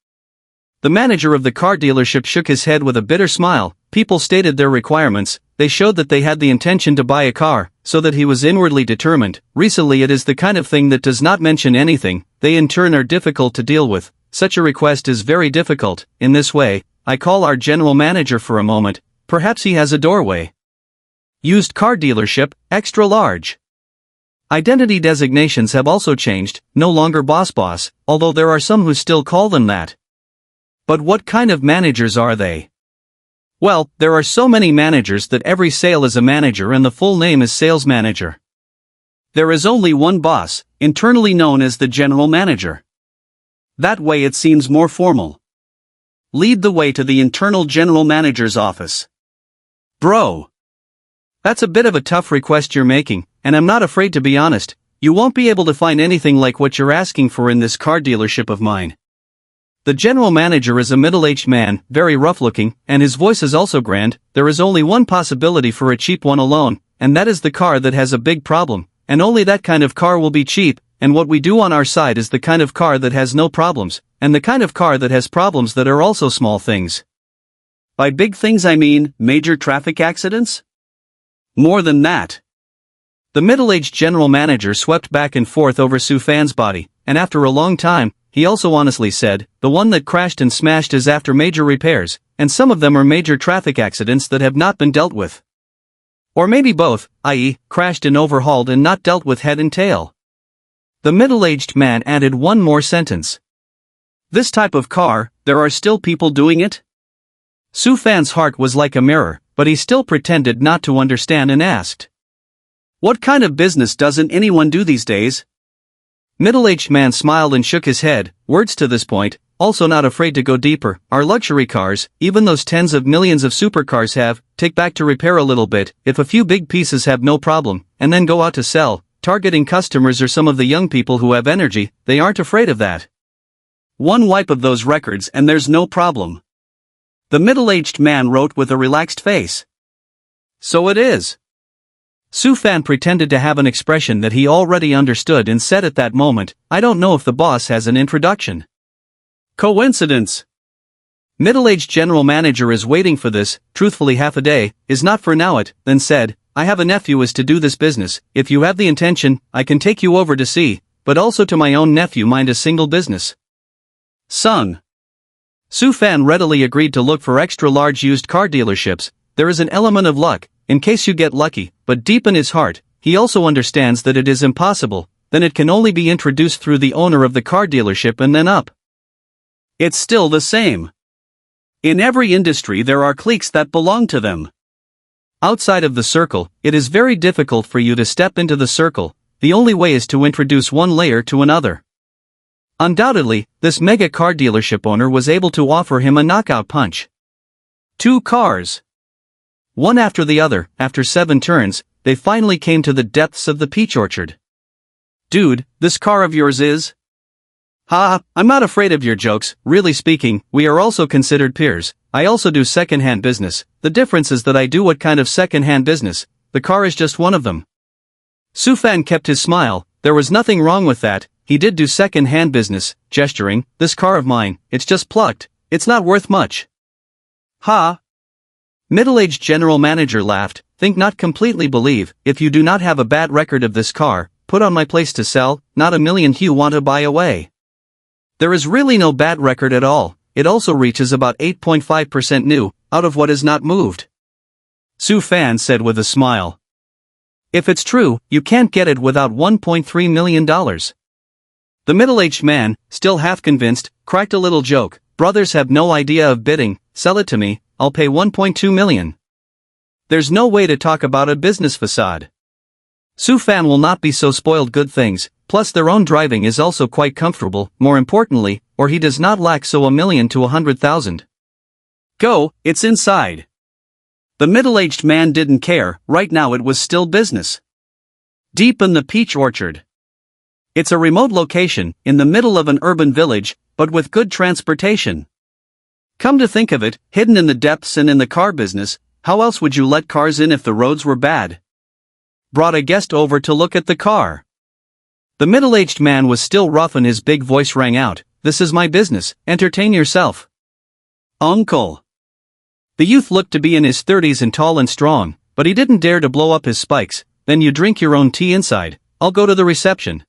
The manager of the car dealership shook his head with a bitter smile. People stated their requirements, they showed that they had the intention to buy a car, so that he was inwardly determined. Recently it is the kind of thing that does not mention anything, they in turn are difficult to deal with. Such a request is very difficult. In this way, I call our general manager for a moment, perhaps he has a doorway. Used car dealership, extra large. Identity designations have also changed, no longer boss, although there are some who still call them that. But what kind of managers are they? Well, there are so many managers that every sale is a manager and the full name is sales manager. There is only one boss, internally known as the general manager. That way it seems more formal. Lead the way to the internal general manager's office. Bro. That's a bit of a tough request you're making, and I'm not afraid to be honest, you won't be able to find anything like what you're asking for in this car dealership of mine. The general manager is a middle-aged man, very rough-looking, and his voice is also grand. There is only one possibility for a cheap one alone, and that is the car that has a big problem, and only that kind of car will be cheap, and what we do on our side is the kind of car that has no problems, and the kind of car that has problems that are also small things. By big things I mean, major traffic accidents? More than that. The middle-aged general manager swept back and forth over Su Fan's body, and after a long time, he also honestly said, the one that crashed and smashed is after major repairs, and some of them are major traffic accidents that have not been dealt with. Or maybe both, i.e., crashed and overhauled and not dealt with head and tail. The middle-aged man added one more sentence. This type of car, there are still people doing it? Su Fan's heart was like a mirror, but he still pretended not to understand and asked. What kind of business doesn't anyone do these days? Middle-aged man smiled and shook his head. Words to this point, also not afraid to go deeper, are luxury cars, even those tens of millions of supercars have, take back to repair a little bit, if a few big pieces have no problem, and then go out to sell, targeting customers or some of the young people who have energy, they aren't afraid of that. One wipe of those records and there's no problem. The middle-aged man wrote with a relaxed face. So it is. Su Fan pretended to have an expression that he already understood and said at that moment, I don't know if the boss has an introduction. Coincidence. Middle-aged general manager is waiting for this, truthfully half a day, is not for now it, then said, I have a nephew is to do this business, if you have the intention, I can take you over to see, but also to my own nephew mind a single business. Son. Su Fan readily agreed to look for extra-large used car dealerships. There is an element of luck, in case you get lucky, but deep in his heart, he also understands that it is impossible, then it can only be introduced through the owner of the car dealership and then up. It's still the same. In every industry there are cliques that belong to them. Outside of the circle, it is very difficult for you to step into the circle, the only way is to introduce one layer to another. Undoubtedly, this mega car dealership owner was able to offer him a knockout punch. 2 cars. One after the other, after 7 turns, they finally came to the depths of the peach orchard. Dude, this car of yours is? Ha, I'm not afraid of your jokes, really speaking, we are also considered peers, I also do second-hand business, the difference is that I do what kind of second-hand business, the car is just one of them. Su Fan kept his smile, there was nothing wrong with that, he did do second-hand business, gesturing, this car of mine, it's just plucked, it's not worth much. Ha! Middle-aged general manager laughed, think not completely believe, if you do not have a bad record of this car, put on my place to sell, not a million you want to buy away. There is really no bad record at all, it also reaches about 8.5% new, out of what is not moved. Su Fan said with a smile. If it's true, you can't get it without $1.3 million. The middle-aged man, still half convinced, cracked a little joke, brothers have no idea of bidding, sell it to me, I'll pay $1.2 million. There's no way to talk about a business facade. Su Fan will not be so spoiled good things, plus their own driving is also quite comfortable, more importantly, or he does not lack so $1 million to $100,000. Go, it's inside. The middle-aged man didn't care, right now it was still business. Deep in the peach orchard. It's a remote location, in the middle of an urban village, but with good transportation. Come to think of it, hidden in the depths and in the car business, how else would you let cars in if the roads were bad? Brought a guest over to look at the car. The middle-aged man was still rough and his big voice rang out, this is my business, entertain yourself. Uncle. The youth looked to be in his 30s and tall and strong, but he didn't dare to blow up his spikes, then you drink your own tea inside, I'll go to the reception.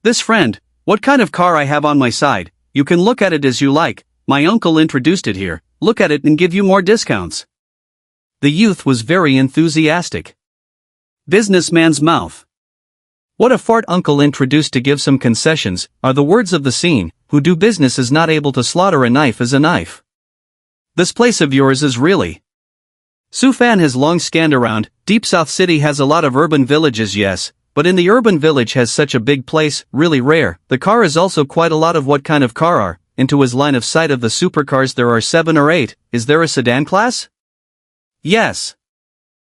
This friend, what kind of car I have on my side, you can look at it as you like, my uncle introduced it here, look at it and give you more discounts. The youth was very enthusiastic. Businessman's mouth. What a fart uncle introduced to give some concessions, are the words of the scene, who do business is not able to slaughter a knife as a knife. This place of yours is really. Sufan has long scanned around. Deep South City has a lot of urban villages, yes, but in the urban village has such a big place, really rare. The car is also quite a lot of what kind of car are. Into his line of sight of the supercars there are 7 or 8, is there a sedan class? Yes.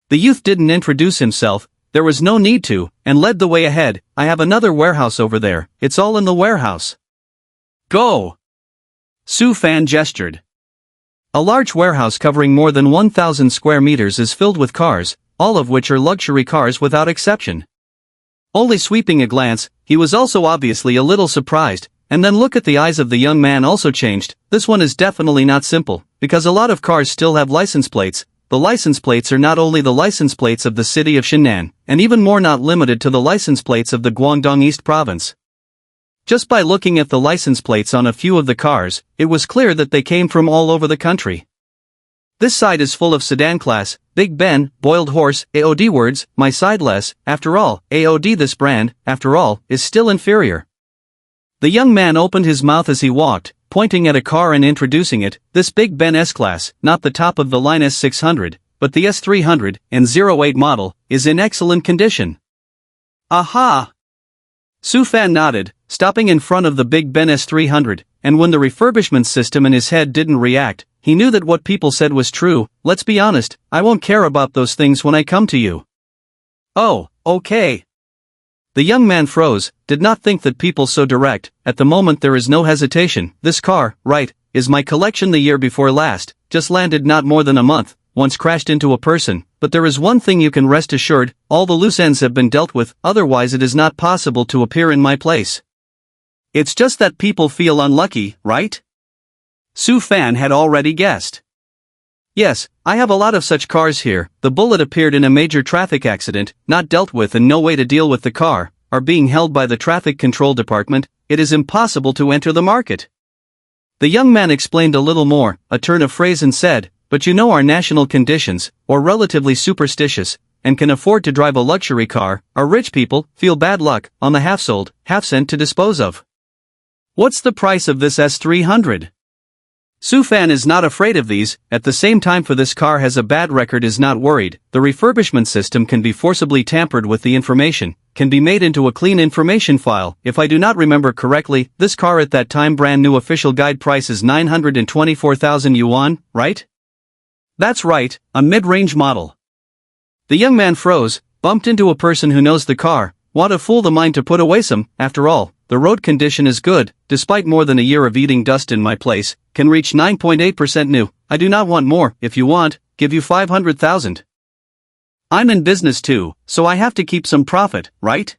The youth didn't introduce himself, there was no need to, and led the way ahead. I have another warehouse over there, it's all in the warehouse. Go! Sufan gestured. A large warehouse covering more than 1,000 square meters is filled with cars, all of which are luxury cars without exception. Only sweeping a glance, he was also obviously a little surprised, and then look at the eyes of the young man also changed. This one is definitely not simple, because a lot of cars still have license plates. The license plates are not only the license plates of the city of Shannan, and even more not limited to the license plates of the Guangdong East Province. Just by looking at the license plates on a few of the cars, it was clear that they came from all over the country. This side is full of sedan class, Big Ben, Boiled Horse, AOD words, my side less, after all, AOD this brand, after all, is still inferior. The young man opened his mouth as he walked, pointing at a car and introducing it. This Big Ben S-Class, not the top of the line S600, but the S300 and 08 model, is in excellent condition. Aha! Sufan nodded, stopping in front of the Big Ben S300, and when the refurbishment system in his head didn't react, he knew that what people said was true. Let's be honest, I won't care about those things when I come to you. Oh, okay. The young man froze, did not think that people so direct. At the moment there is no hesitation. This car, right, is my collection the year before last, just landed not more than a month, once crashed into a person, but there is one thing you can rest assured, all the loose ends have been dealt with, otherwise it is not possible to appear in my place. It's just that people feel unlucky, right? Sufan had already guessed. Yes, I have a lot of such cars here. The bullet appeared in a major traffic accident, not dealt with and no way to deal with the car, are being held by the traffic control department. It is impossible to enter the market. The young man explained a little more, a turn of phrase and said, but you know our national conditions, or relatively superstitious, and can afford to drive a luxury car, our rich people, feel bad luck, on the half-sold, half-sent to dispose of. What's the price of this S300? Sufan is not afraid of these, at the same time for this car has a bad record is not worried. The refurbishment system can be forcibly tampered with the information, can be made into a clean information file. If I do not remember correctly, this car at that time brand new official guide price is 924,000 yuan, right? That's right, a mid-range model. The young man froze, bumped into a person who knows the car. What a fool the mind to put away some, after all, the road condition is good, despite more than a year of eating dust in my place, can reach 9.8% new. I do not want more. If you want, give you 500,000. I'm in business too, so I have to keep some profit, right?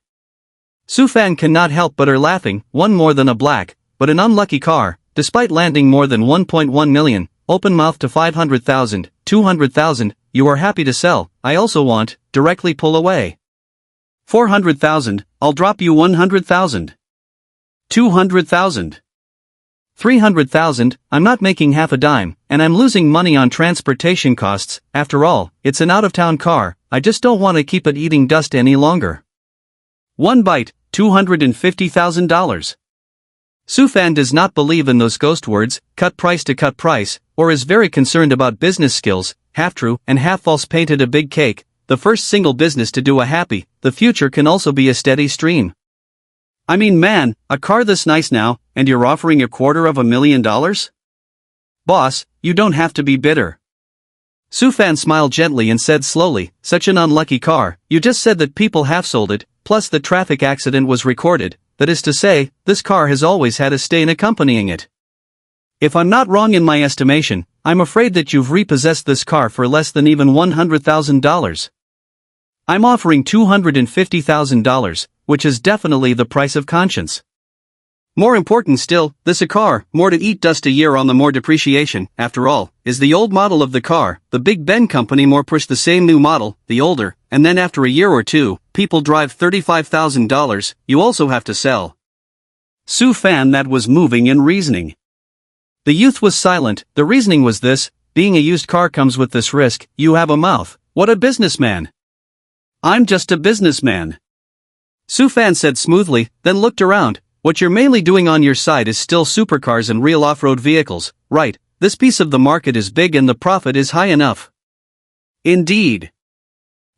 Sufan cannot help but are laughing. One more than a black, but an unlucky car, despite landing more than 1.1 million, open mouth to 500,000, 200,000, you are happy to sell. I also want, directly pull away. 400,000, I'll drop you 100,000. 200,000. 300,000, I'm not making half a dime, and I'm losing money on transportation costs. After all, it's an out-of-town car, I just don't want to keep it eating dust any longer. One bite, $250,000. Sufan does not believe in those ghost words, cut price to cut price, or is very concerned about business skills, half true and half false. Painted a big cake, the first single business to do a happy, the future can also be a steady stream. I mean man, a car this nice now, and you're offering $250,000? Boss, you don't have to be bitter. Sufan smiled gently and said slowly, such an unlucky car, you just said that people half sold it, plus the traffic accident was recorded, that is to say, this car has always had a stain accompanying it. If I'm not wrong in my estimation, I'm afraid that you've repossessed this car for less than even $100,000. I'm offering $250,000, which is definitely the price of conscience. More important still, this a car, more to eat dust a year on the more depreciation, after all, is the old model of the car. The Big Ben company more push the same new model, the older, and then after a year or two, people drive $35,000, you also have to sell. Sufan that was moving and reasoning. The youth was silent. The reasoning was this, being a used car comes with this risk, you have a mouth, what a businessman. I'm just a businessman. Su Fan said smoothly, then looked around. What you're mainly doing on your side is still supercars and real off-road vehicles, right? This piece of the market is big and the profit is high enough. Indeed.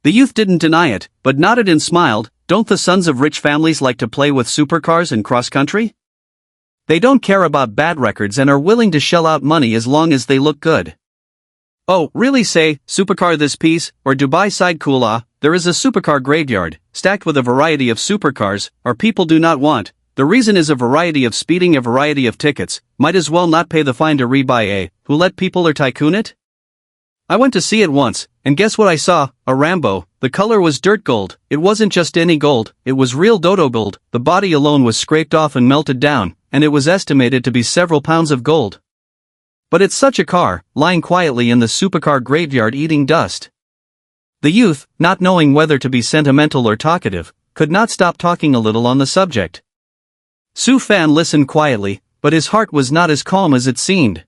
The youth didn't deny it, but nodded and smiled. Don't the sons of rich families like to play with supercars and cross-country? They don't care about bad records and are willing to shell out money as long as they look good. Oh, really? Say, supercar this piece, or Dubai side Kula, there is a supercar graveyard, stacked with a variety of supercars, or people do not want. The reason is a variety of speeding, a variety of tickets, might as well not pay the fine to rebuy a, who let people or tycoon it? I went to see it once, and guess what I saw? A Rambo. The color was dirt gold. It wasn't just any gold, it was real dodo gold. The body alone was scraped off and melted down, and it was estimated to be several pounds of gold. But it's such a car, lying quietly in the supercar graveyard eating dust. The youth, not knowing whether to be sentimental or talkative, could not stop talking a little on the subject. Su Fan listened quietly, but his heart was not as calm as it seemed.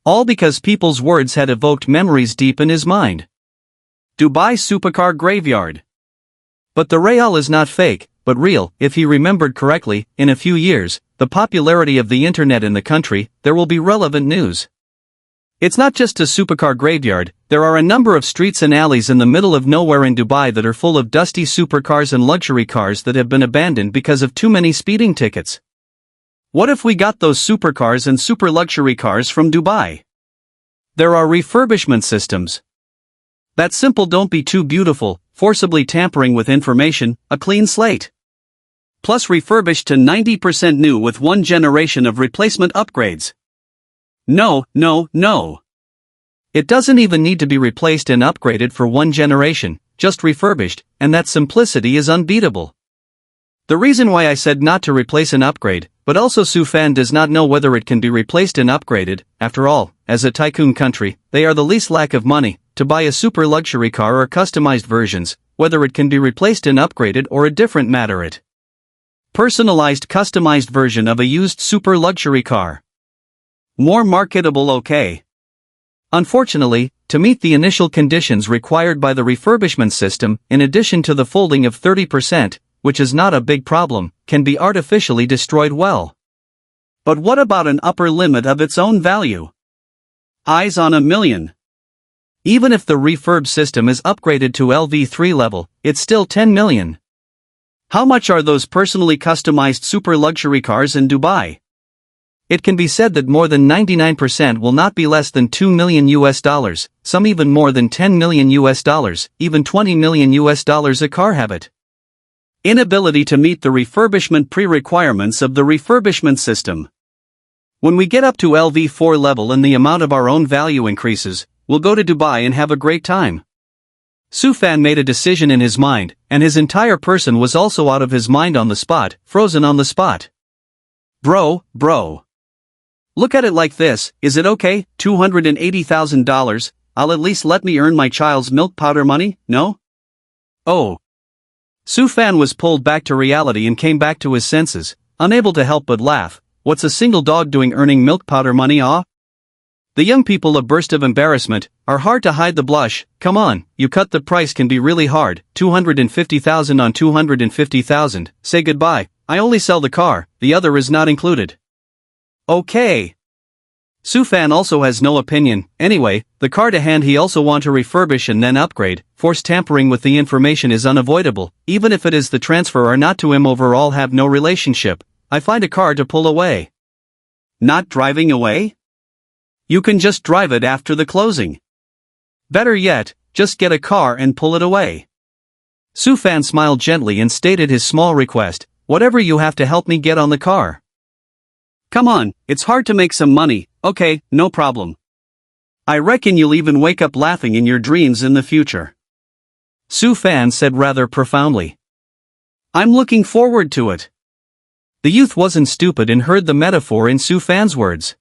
All because people's words had evoked memories deep in his mind. Dubai supercar graveyard. But the real is not fake, but real. If he remembered correctly, in a few years, the popularity of the internet in the country, there will be relevant news. It's not just a supercar graveyard, there are a number of streets and alleys in the middle of nowhere in Dubai that are full of dusty supercars and luxury cars that have been abandoned because of too many speeding tickets. What if we got those supercars and super luxury cars from Dubai? There are refurbishment systems. That's simple, don't be too beautiful, forcibly tampering with information, a clean slate. Plus refurbished to 90% new with 1 generation of replacement upgrades. No. It doesn't even need to be replaced and upgraded for 1 generation, just refurbished, and that simplicity is unbeatable. The reason why I said not to replace and upgrade, but also Su Fan does not know whether it can be replaced and upgraded. After all, as a tycoon country, they are the least lack of money to buy a super luxury car or customized versions. Whether it can be replaced and upgraded or a different matter, it personalized customized version of a used super luxury car. More marketable, okay. Unfortunately, to meet the initial conditions required by the refurbishment system, in addition to the folding of 30%, which is not a big problem, can be artificially destroyed well. But what about an upper limit of its own value? Eyes on $1 million. Even if the refurb system is upgraded to LV3 level, it's still $10 million. How much are those personally customized super luxury cars in Dubai? It can be said that more than 99% will not be less than $2 million, some even more than $10 million, even $20 million a car habit. Inability to meet the refurbishment pre-requirements of the refurbishment system. When we get up to LV4 level and the amount of our own value increases, we'll go to Dubai and have a great time. Su Fan made a decision in his mind, and his entire person was also out of his mind on the spot, frozen on the spot. Bro. Look at it like this, is it okay, $280,000, I'll at least let me earn my child's milk powder money, no? Oh. Su Fan was pulled back to reality and came back to his senses, unable to help but laugh. What's a single dog doing earning milk powder money, ah? The young people, a burst of embarrassment, are hard to hide the blush. Come on, you cut the price can be really hard, 250,000 on 250,000, say goodbye, I only sell the car, the other is not included. Okay. Su Fan also has no opinion. Anyway, the car to hand he also want to refurbish and then upgrade. Forced tampering with the information is unavoidable, even if it is the transfer or not to him overall have no relationship. I find a car to pull away. Not driving away? You can just drive it after the closing. Better yet, just get a car and pull it away. Su Fan smiled gently and stated his small request, whatever you have to help me get on the car. Come on, it's hard to make some money, okay, no problem. I reckon you'll even wake up laughing in your dreams in the future. Su Fan said rather profoundly. I'm looking forward to it. The youth wasn't stupid and heard the metaphor in Su Fan's words.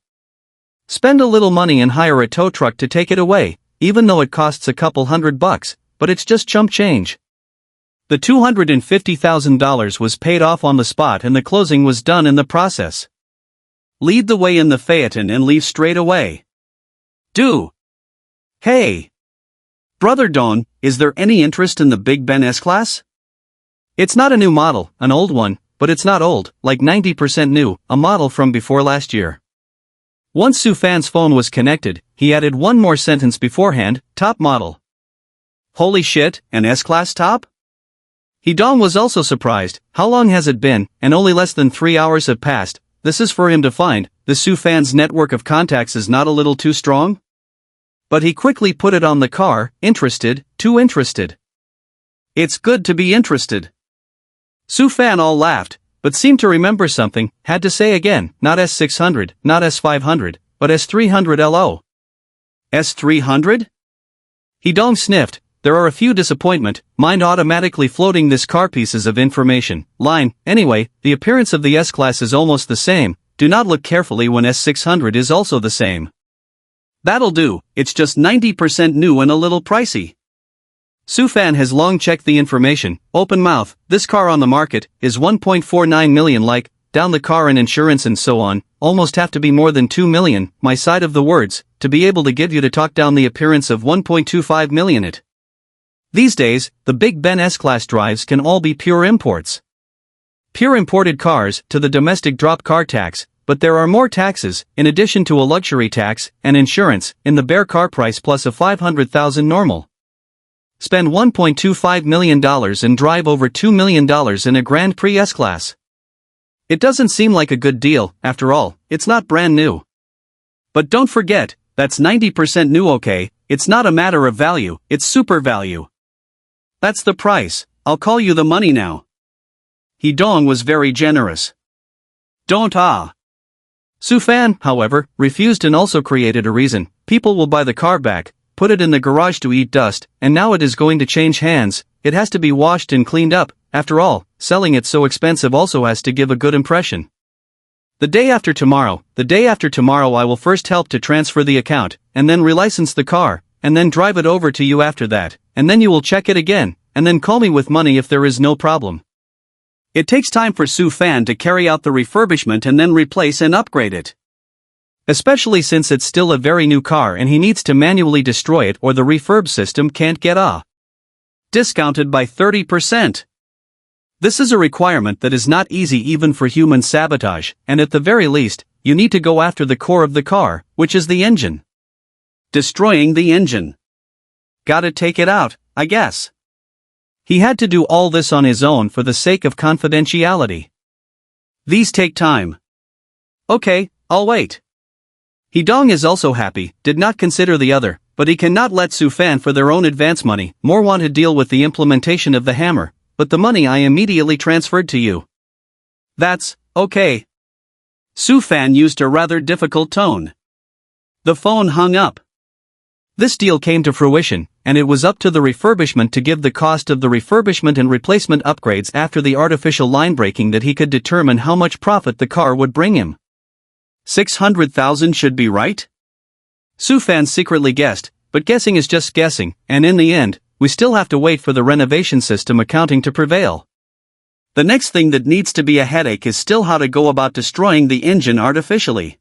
Spend a little money and hire a tow truck to take it away, even though it costs a couple $100, but it's just chump change. The $250,000 was paid off on the spot and the closing was done in the process. Lead the way in the Phaeton and leave straight away. Do. Hey. Brother Don, is there any interest in the Big Ben S-Class? It's not a new model, an old one, but it's not old, like 90% new, a model from before last year. Once Sufan's phone was connected, he added one more sentence beforehand, top model. Holy shit, an S-Class top? Hidong was also surprised. How long has it been, and only less than 3 hours have passed. This is for him to find. The Sufan's network of contacts is not a little too strong? But he quickly put it on the car, interested, too interested. It's good to be interested. Sufan all laughed, but seemed to remember something, had to say again, not S600, not S500, but S300 LO. S300? Hidong sniffed. There are a few disappointment, mind automatically floating this car pieces of information, line, anyway, the appearance of the S-Class is almost the same, do not look carefully when S600 is also the same. That'll do, it's just 90% new and a little pricey. Sufan has long checked the information, open mouth, this car on the market, is 1.49 million like, down the car and insurance and so on, almost have to be more than 2 million, my side of the words, to be able to give you to talk down the appearance of 1.25 million it. These days, the Big Ben S-Class drives can all be pure imports. Pure imported cars to the domestic drop car tax, but there are more taxes, in addition to a luxury tax, and insurance, in the bare car price plus a $500,000 normal. Spend $1.25 million and drive over $2 million in a Grand Prix S-Class. It doesn't seem like a good deal, after all, it's not brand new. But don't forget, that's 90% new okay, it's not a matter of value, it's super value. That's the price, I'll call you the money now. Hidong was very generous. Don't Sufan, however, refused and also created a reason. People will buy the car back, put it in the garage to eat dust, and now it is going to change hands, it has to be washed and cleaned up, after all, selling it so expensive also has to give a good impression. The day after tomorrow I will first help to transfer the account, and then relicense the car, and then drive it over to you after that, and then you will check it again, and then call me with money if there is no problem. It takes time for Sufan to carry out the refurbishment and then replace and upgrade it. Especially since it's still a very new car and he needs to manually destroy it or the refurb system can't get discounted by 30%. This is a requirement that is not easy even for human sabotage, and at the very least, you need to go after the core of the car, which is the engine. Destroying the engine. Gotta take it out, I guess. He had to do all this on his own for the sake of confidentiality. These take time. Okay, I'll wait. Hidong is also happy, did not consider the other, but he cannot let Sufan for their own advance money, more want to deal with the implementation of the hammer, but the money I immediately transferred to you. That's, okay. Sufan used a rather difficult tone. The phone hung up. This deal came to fruition, and it was up to the refurbishment to give the cost of the refurbishment and replacement upgrades after the artificial line breaking that he could determine how much profit the car would bring him. 600,000 should be right? Sufan secretly guessed, but guessing is just guessing, and in the end, we still have to wait for the renovation system accounting to prevail. The next thing that needs to be a headache is still how to go about destroying the engine artificially.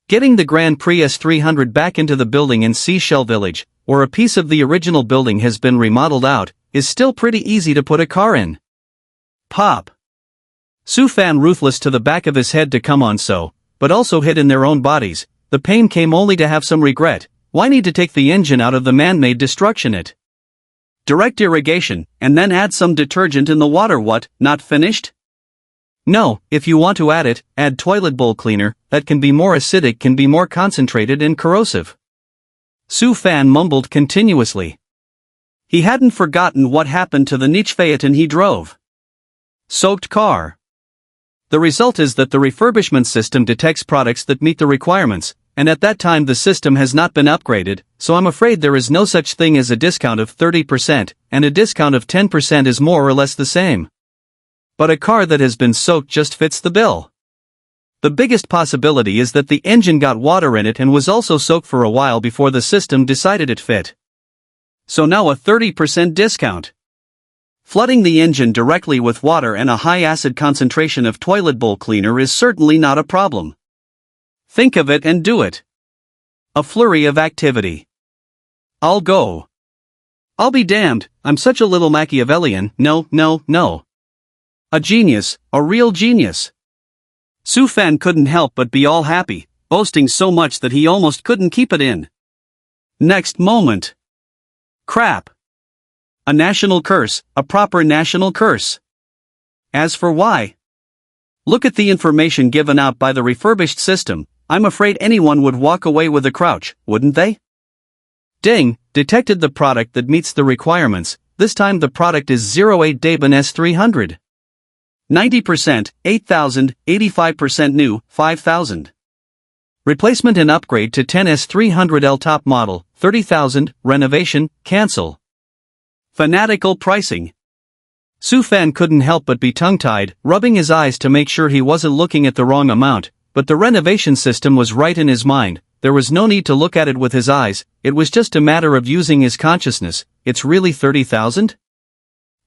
Getting the Grand Prix S300 back into the building in Seashell Village, where a piece of the original building has been remodeled out, is still pretty easy to put a car in. Pop. Sufan ruthless to the back of his head to come on so, but also hid in their own bodies, the pain came only to have some regret. Why need to take the engine out of the man-made destruction it? Direct irrigation, and then add some detergent in the water. What, not finished? No, if you want to add it, add toilet bowl cleaner, that can be more acidic, can be more concentrated and corrosive. Sufan mumbled continuously. He hadn't forgotten what happened to the niche Phaeton he drove. Soaked car. The result is that the refurbishment system detects products that meet the requirements, and at that time the system has not been upgraded, so I'm afraid there is no such thing as a discount of 30%, and a discount of 10% is more or less the same. But a car that has been soaked just fits the bill. The biggest possibility is that the engine got water in it and was also soaked for a while before the system decided it fit. So now a 30% discount. Flooding the engine directly with water and a high acid concentration of toilet bowl cleaner is certainly not a problem. Think of it and do it. A flurry of activity. I'll go. I'll be damned, I'm such a little Machiavellian, no, no, no. A genius, a real genius. Su Fan couldn't help but be all happy, boasting so much that he almost couldn't keep it in. Next moment. Crap. A national curse, a proper national curse. As for why? Look at the information given out by the refurbished system. I'm afraid anyone would walk away with a crouch, wouldn't they? Ding, detected the product that meets the requirements. This time the product is 08 Deben S300. 90%, 8,000, 85% new, 5,000. Replacement and upgrade to 10S300L top model, 30,000, renovation, cancel. Fanatical pricing. Su Fan couldn't help but be tongue-tied, rubbing his eyes to make sure he wasn't looking at the wrong amount, but the renovation system was right in his mind. There was no need to look at it with his eyes, it was just a matter of using his consciousness. It's really 30,000?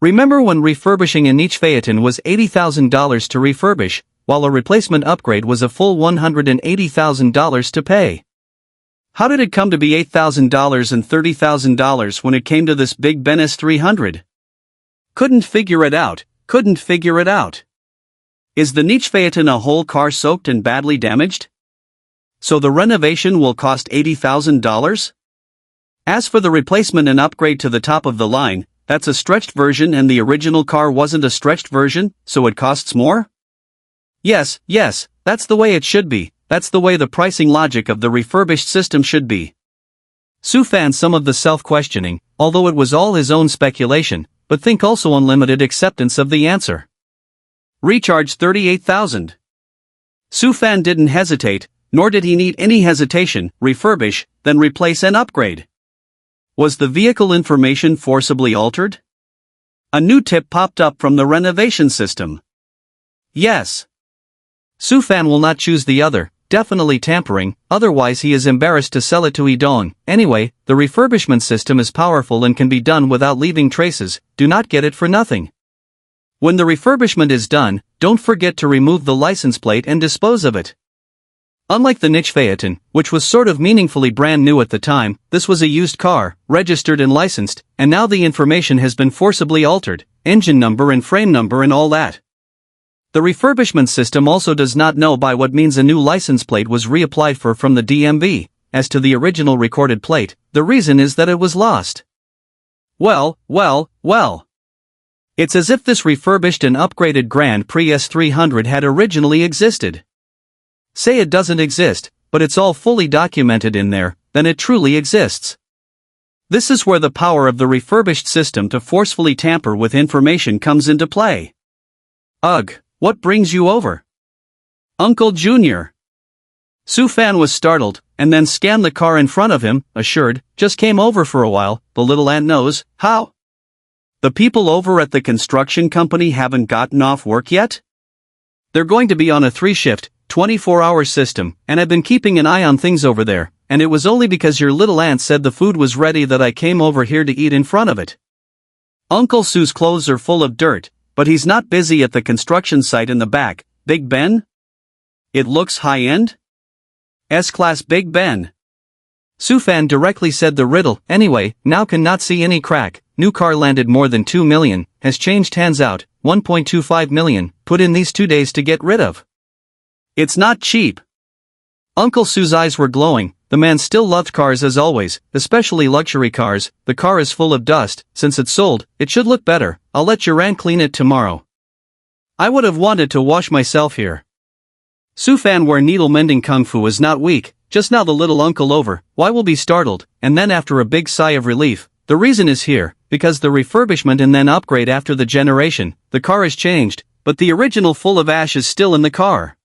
Remember when refurbishing a niche Phaeton was $80,000 to refurbish, while a replacement upgrade was a full $180,000 to pay? How did it come to be $8,000 and $30,000 when it came to this big Ben S300? Couldn't figure it out, couldn't figure it out. Is the niche Phaeton a whole car soaked and badly damaged? So the renovation will cost $80,000? As for the replacement and upgrade to the top of the line, that's a stretched version and the original car wasn't a stretched version, so it costs more? Yes, that's the way it should be, that's the way the pricing logic of the refurbished system should be. Su Fan some of the self-questioning, although it was all his own speculation, but think also unlimited acceptance of the answer. Recharge 38,000. Su Fan didn't hesitate, nor did he need any hesitation, refurbish, then replace and upgrade. Was the vehicle information forcibly altered? A new tip popped up from the renovation system. Yes. Su Fan will not choose the other, definitely tampering, otherwise he is embarrassed to sell it to Idong. Anyway, the refurbishment system is powerful and can be done without leaving traces, do not get it for nothing. When the refurbishment is done, don't forget to remove the license plate and dispose of it. Unlike the niche Phaeton, which was sort of meaningfully brand new at the time, this was a used car, registered and licensed, and now the information has been forcibly altered, engine number and frame number and all that. The refurbishment system also does not know by what means a new license plate was reapplied for from the DMV. As to the original recorded plate, the reason is that it was lost. Well. It's as if this refurbished and upgraded Grand Prix S300 had originally existed. Say it doesn't exist, but it's all fully documented in there, then it truly exists. This is where the power of the refurbished system to forcefully tamper with information comes into play. Ugh, what brings you over? Uncle Junior. Su Fan was startled, and then scanned the car in front of him, assured, just came over for a while, the little ant knows, how? The people over at the construction company haven't gotten off work yet? They're going to be on a 3-shift, 24-hour system, and I've been keeping an eye on things over there, and it was only because your little aunt said the food was ready that I came over here to eat in front of it. Uncle Su's clothes are full of dirt, but he's not busy at the construction site in the back. Big Ben? It looks high-end? S-Class Big Ben. Su Fan directly said the riddle. Anyway, now cannot see any crack. New car landed more than 2 million, has changed hands out, 1.25 million, put in these 2 days to get rid of. It's not cheap. Uncle Su's eyes were glowing. The man still loved cars as always, especially luxury cars. The car is full of dust. Since it's sold, it should look better. I'll let your aunt clean it tomorrow. I would have wanted to wash myself here. Su Fan where needle mending kung fu is not weak, just now the little uncle over, why will be startled, and then after a big sigh of relief, the reason is here, because the refurbishment and then upgrade after the generation, the car is changed, but the original full of ash is still in the car.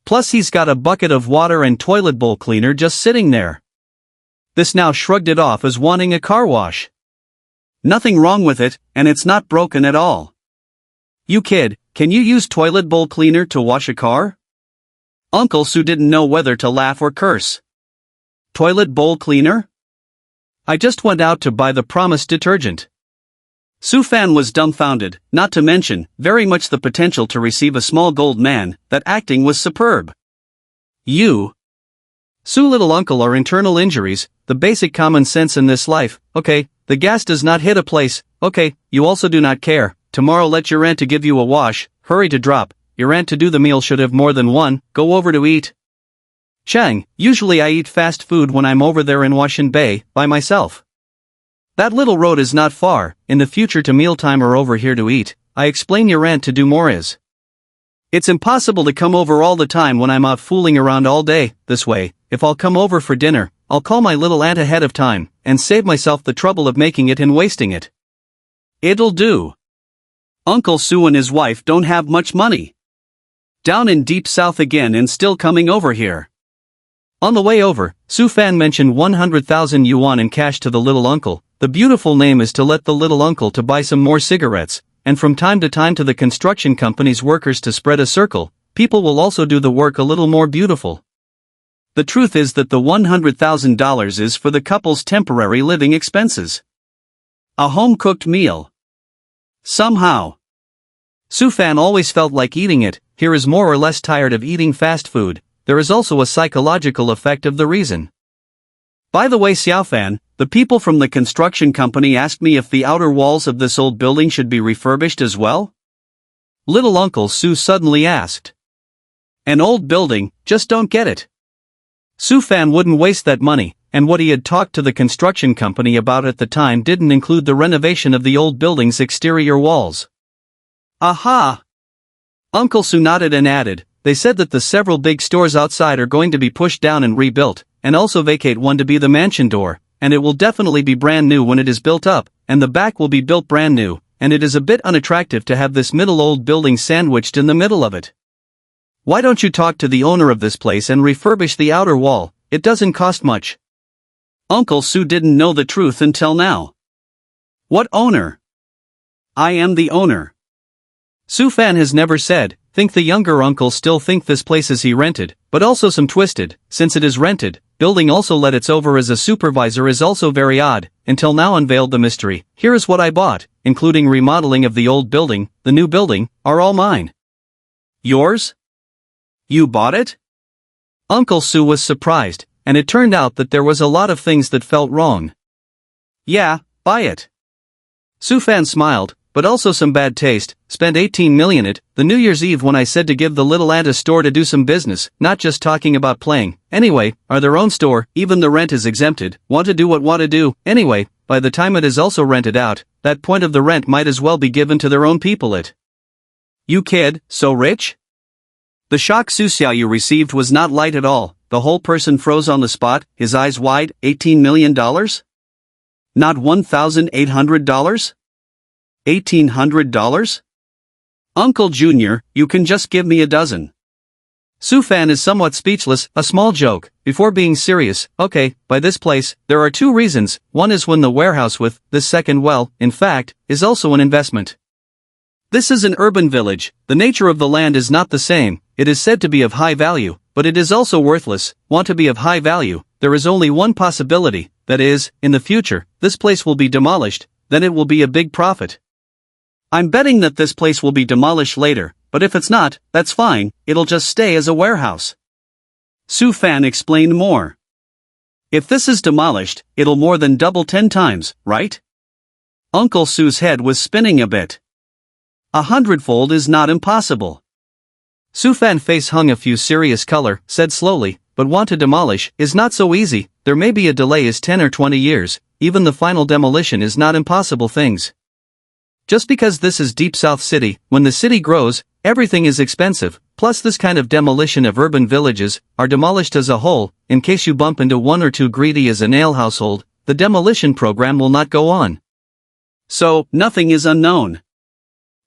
Plus he's got a bucket of water and toilet bowl cleaner just sitting there. This now shrugged it off as wanting a car wash. Nothing wrong with it, and it's not broken at all. You kid, can you use toilet bowl cleaner to wash a car? Uncle Su didn't know whether to laugh or curse. Toilet bowl cleaner? I just went out to buy the promised detergent. Su Fan was dumbfounded, not to mention, very much the potential to receive a small gold man. That acting was superb. You. Su little uncle are internal injuries, the basic common sense in this life. Okay, the gas does not hit a place, okay, you also do not care, tomorrow let your aunt to give you a wash, hurry to drop, your aunt to do the meal should have more than one, go over to eat. Chang, usually I eat fast food when I'm over there in Washin Bay, by myself. That little road is not far, in the future to mealtime or over here to eat, I explain your aunt to do more is. It's impossible to come over all the time when I'm out fooling around all day, this way, if I'll come over for dinner, I'll call my little aunt ahead of time, and save myself the trouble of making it and wasting it. It'll do. Uncle Sue and his wife don't have much money. Down in deep south again and still coming over here. On the way over, Su Fan mentioned 100,000 yuan in cash to the little uncle. The beautiful name is to let the little uncle to buy some more cigarettes, and from time to time to the construction company's workers to spread a circle, people will also do the work a little more beautiful. The truth is that the $100,000 is for the couple's temporary living expenses. A home-cooked meal. Somehow. Su Fan always felt like eating it, here is more or less tired of eating fast food, there is also a psychological effect of the reason. By the way Xiaofan, the people from the construction company asked me if the outer walls of this old building should be refurbished as well? Little Uncle Su suddenly asked. An old building, just don't get it. Su Fan wouldn't waste that money, and what he had talked to the construction company about at the time didn't include the renovation of the old building's exterior walls. Aha! Uncle Su nodded and added, they said that the several big stores outside are going to be pushed down and rebuilt, and also vacate one to be the mansion door, and it will definitely be brand new when it is built up, and the back will be built brand new, and it is a bit unattractive to have this middle old building sandwiched in the middle of it. Why don't you talk to the owner of this place and refurbish the outer wall, it doesn't cost much. Uncle Su didn't know the truth until now. What owner? I am the owner. Su Fan has never said, think the younger uncle still think this place is he rented, but also some twisted, since it is rented, building also let it's over as a supervisor is also very odd, until now unveiled the mystery, here is what I bought, including remodeling of the old building, the new building, are all mine. Yours? You bought it? Uncle Su was surprised, and it turned out that there was a lot of things that felt wrong. Yeah, buy it. Su Fan smiled, but also some bad taste, spent 18 million it, the New Year's Eve when I said to give the little aunt a store to do some business, not just talking about playing, anyway, are their own store, even the rent is exempted, want to do what want to do, anyway, by the time it is also rented out, that point of the rent might as well be given to their own people it. You kid, so rich? The shock Su Xiaoyu received was not light at all, the whole person froze on the spot, his eyes wide, $18 million? Not $1,800? $1,800? Uncle Junior, you can just give me a dozen. Su Fan is somewhat speechless, a small joke, before being serious, okay, by this place, there are two reasons, one is when the warehouse with, this second well, in fact, is also an investment. This is an urban village, the nature of the land is not the same, it is said to be of high value, but it is also worthless, want to be of high value, there is only one possibility, that is, in the future, this place will be demolished, then it will be a big profit. I'm betting that this place will be demolished later, but if it's not, that's fine, it'll just stay as a warehouse. Su Fan explained more. If this is demolished, it'll more than double 10 times, right? Uncle Su's head was spinning a bit. 100-fold is not impossible. Su Fan's face hung a few serious color, said slowly, but want to demolish is not so easy, there may be a delay is 10 or 20 years, even the final demolition is not impossible things. Just because this is deep south city, when the city grows, everything is expensive, plus this kind of demolition of urban villages, are demolished as a whole, in case you bump into one or two greedy as a nail household, the demolition program will not go on. So, nothing is unknown.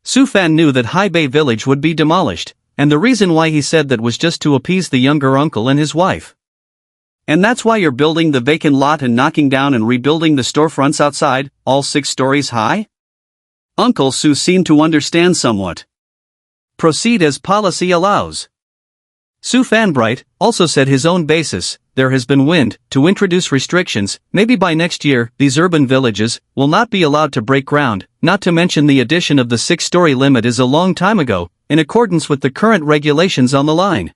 Su Fan knew that Hai Bei village would be demolished, and the reason why he said that was just to appease the younger uncle and his wife. And that's why you're building the vacant lot and knocking down and rebuilding the storefronts outside, all 6 stories high? Uncle Su seemed to understand somewhat. Proceed as policy allows. Su Fanbright also said his own basis, there has been wind, to introduce restrictions, maybe by next year, these urban villages, will not be allowed to break ground, not to mention the addition of the 6-story limit is a long time ago, in accordance with the current regulations on the line.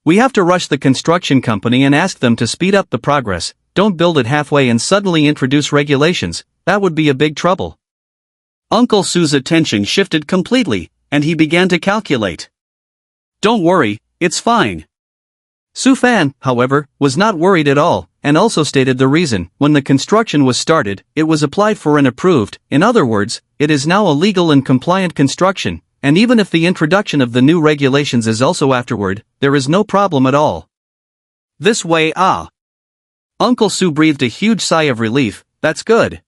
We have to rush the construction company and ask them to speed up the progress, don't build it halfway and suddenly introduce regulations, that would be a big trouble. Uncle Su's attention shifted completely, and he began to calculate. Don't worry, it's fine. Su Fan, however, was not worried at all, and also stated the reason. When the construction was started, it was applied for and approved. In other words, it is now a legal and compliant construction, and even if the introduction of the new regulations is also afterward, there is no problem at all. This way, Uncle Su breathed a huge sigh of relief. That's good.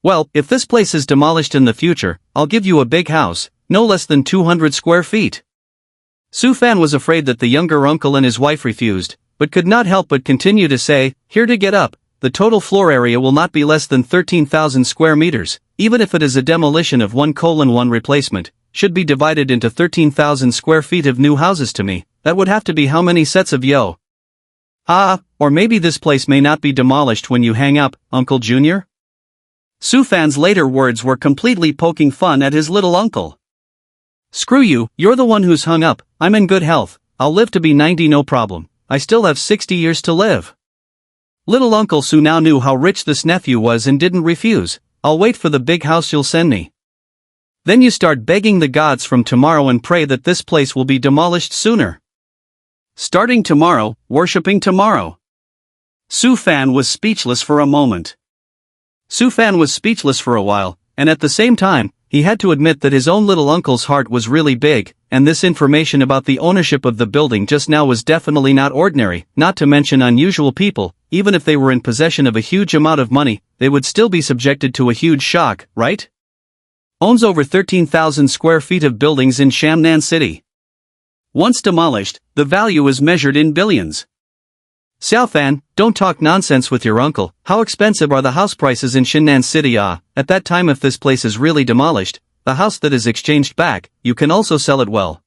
Well, if this place is demolished in the future, I'll give you a big house, no less than 200 square feet. Su Fan was afraid that the younger uncle and his wife refused, but could not help but continue to say, here to get up, the total floor area will not be less than 13,000 square meters, even if it is a demolition of 1:1 replacement, should be divided into 13,000 square feet of new houses to me, that would have to be how many sets of yo? Or maybe this place may not be demolished when you hang up, Uncle Junior? Su Fan's later words were completely poking fun at his little uncle. Screw you, you're the one who's hung up. I'm in good health, I'll live to be 90 no problem, I still have 60 years to live. Little Uncle Su now knew how rich this nephew was and didn't refuse. I'll wait for the big house you'll send me. Then you start begging the gods from tomorrow and pray that this place will be demolished sooner. Starting tomorrow, worshipping tomorrow. Su Fan was speechless for a moment. Su Fan was speechless for a while, and at the same time, he had to admit that his own little uncle's heart was really big, and this information about the ownership of the building just now was definitely not ordinary, not to mention unusual people. Even if they were in possession of a huge amount of money, they would still be subjected to a huge shock, right? Owns over 13,000 square feet of buildings in Shamnan City. Once demolished, the value is measured in billions. Xiao Fan, don't talk nonsense with your uncle. How expensive are the house prices in Shinnan City? At that time, if this place is really demolished, the house that is exchanged back, you can also sell it well.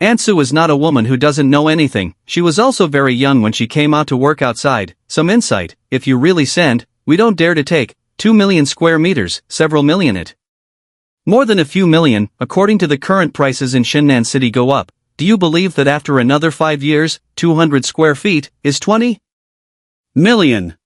Aunt Su is not a woman who doesn't know anything. She was also very young when she came out to work outside. Some insight, if you really send, we don't dare to take 2 million square meters, several million it. More than a few million, according to the current prices in Shinnan City go up. Do you believe that after another 5 years, 200 square feet is 20 million?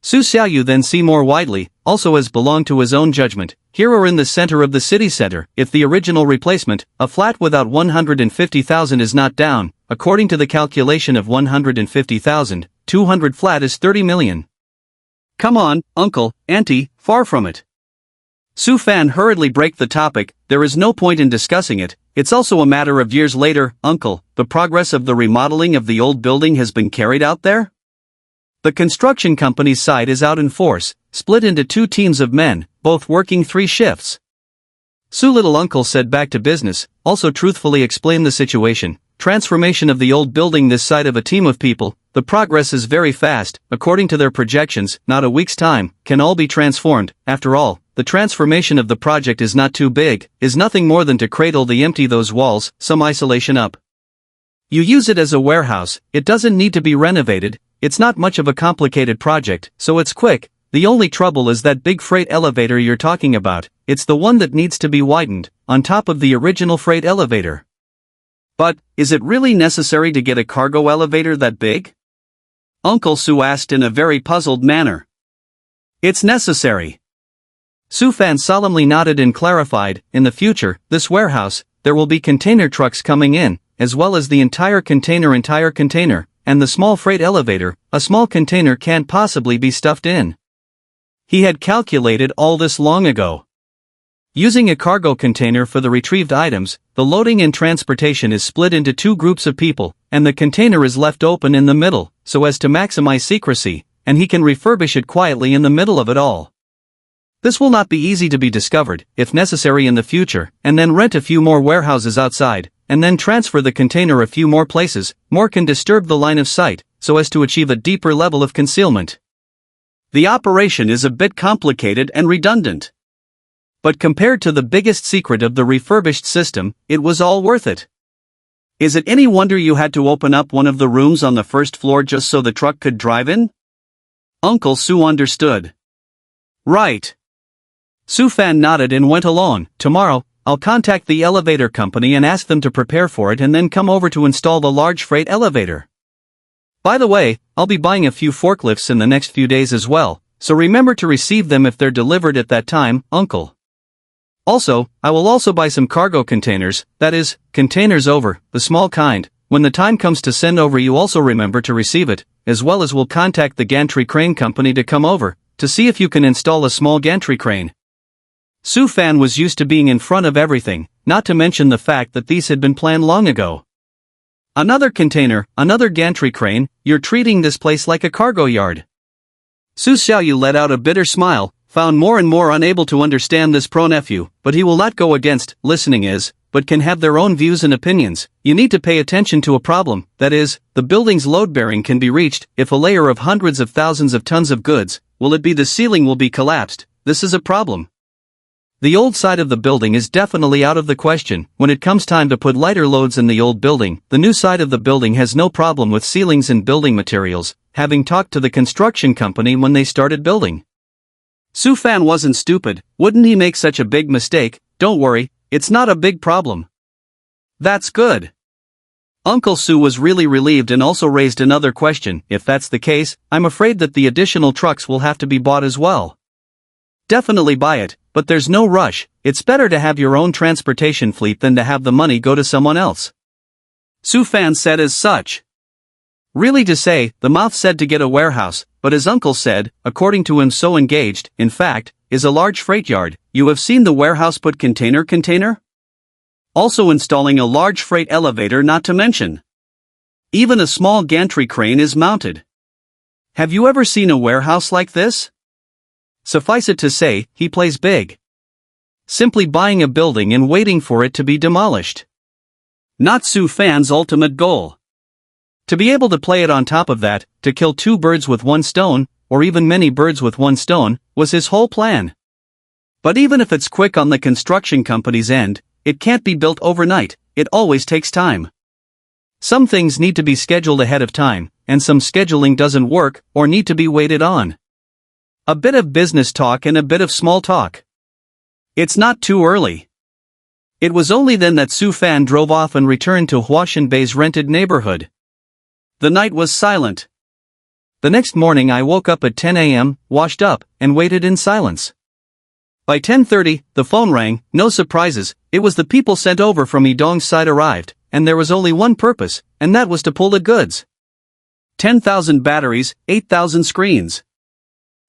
Su Xiaoyu then see more widely, also as belong to his own judgment. Here or in the center of the city center, if the original replacement, a flat without 150,000 is not down, according to the calculation of 150,000, 200 flat is 30 million. Come on, uncle, auntie, far from it. Su Fan hurriedly break the topic. There is no point in discussing it. It's also a matter of years later. Uncle, the progress of the remodeling of the old building has been carried out there? The construction company's side is out in force, split into 2 teams of men, both working 3 shifts. Su little uncle said back to business, also truthfully explained the situation. Transformation of the old building this side of a team of people, the progress is very fast, according to their projections, not a week's time, can all be transformed. After all, the transformation of the project is not too big, is nothing more than to cradle the empty those walls, some isolation up. You use it as a warehouse, it doesn't need to be renovated, it's not much of a complicated project, so it's quick. The only trouble is that big freight elevator you're talking about, it's the one that needs to be widened, on top of the original freight elevator. But, is it really necessary to get a cargo elevator that big? Uncle Su asked in a very puzzled manner. It's necessary. Su Fan solemnly nodded and clarified, in the future, this warehouse, there will be container trucks coming in, as well as the entire container, and the small freight elevator, a small container can't possibly be stuffed in. He had calculated all this long ago. Using a cargo container for the retrieved items, the loading and transportation is split into 2 groups of people, and the container is left open in the middle, so as to maximize secrecy, and he can refurbish it quietly in the middle of it all. This will not be easy to be discovered, if necessary in the future, and then rent a few more warehouses outside, and then transfer the container a few more places, more can disturb the line of sight, so as to achieve a deeper level of concealment. The operation is a bit complicated and redundant. But compared to the biggest secret of the refurbished system, it was all worth it. Is it any wonder you had to open up one of the rooms on the first floor just so the truck could drive in? Uncle Su understood. Right. Su Fan nodded and went along. Tomorrow, I'll contact the elevator company and ask them to prepare for it and then come over to install the large freight elevator. By the way, I'll be buying a few forklifts in the next few days as well, so remember to receive them if they're delivered at that time, Uncle. Also, I will also buy some cargo containers, that is, containers over, the small kind. When the time comes to send over, you also remember to receive it, as well as we'll contact the gantry crane company to come over, to see if you can install a small gantry crane. Su Fan was used to being in front of everything, not to mention the fact that these had been planned long ago. Another container, another gantry crane, you're treating this place like a cargo yard. Su Xiaoyu let out a bitter smile, found more and more unable to understand this pro-nephew, but he will not go against, listening is, but can have their own views and opinions. You need to pay attention to a problem, that is, the building's load bearing can be reached, if a layer of hundreds of thousands of tons of goods, will it be the ceiling will be collapsed, this is a problem. The old side of the building is definitely out of the question. When it comes time to put lighter loads in the old building, the new side of the building has no problem with ceilings and building materials, having talked to the construction company when they started building. Su Fan wasn't stupid, wouldn't he make such a big mistake? Don't worry, it's not a big problem. That's good. Uncle Su was really relieved and also raised another question. If that's the case, I'm afraid that the additional trucks will have to be bought as well. Definitely buy it, but there's no rush. It's better to have your own transportation fleet than to have the money go to someone else. Su Fan said as such. Really to say, the mouth said to get a warehouse, but as Uncle said, according to him so engaged, in fact, is a large freight yard. You have seen the warehouse put container? Also installing a large freight elevator, not to mention. Even a small gantry crane is mounted. Have you ever seen a warehouse like this? Suffice it to say, he plays big. Simply buying a building and waiting for it to be demolished. Not Su Fan's ultimate goal. To be able to play it on top of that, to kill two birds with one stone, or even many birds with one stone, was his whole plan. But even if it's quick on the construction company's end, it can't be built overnight, it always takes time. Some things need to be scheduled ahead of time, and some scheduling doesn't work, or need to be waited on. A bit of business talk and a bit of small talk. It's not too early. It was only then that Su Fan drove off and returned to Huashan Bei's rented neighborhood. The night was silent. The next morning I woke up at 10 a.m., washed up, and waited in silence. By 10:30, the phone rang, no surprises, it was the people sent over from Yidong's side arrived, and there was only one purpose, and that was to pull the goods. 10,000 batteries, 8,000 screens.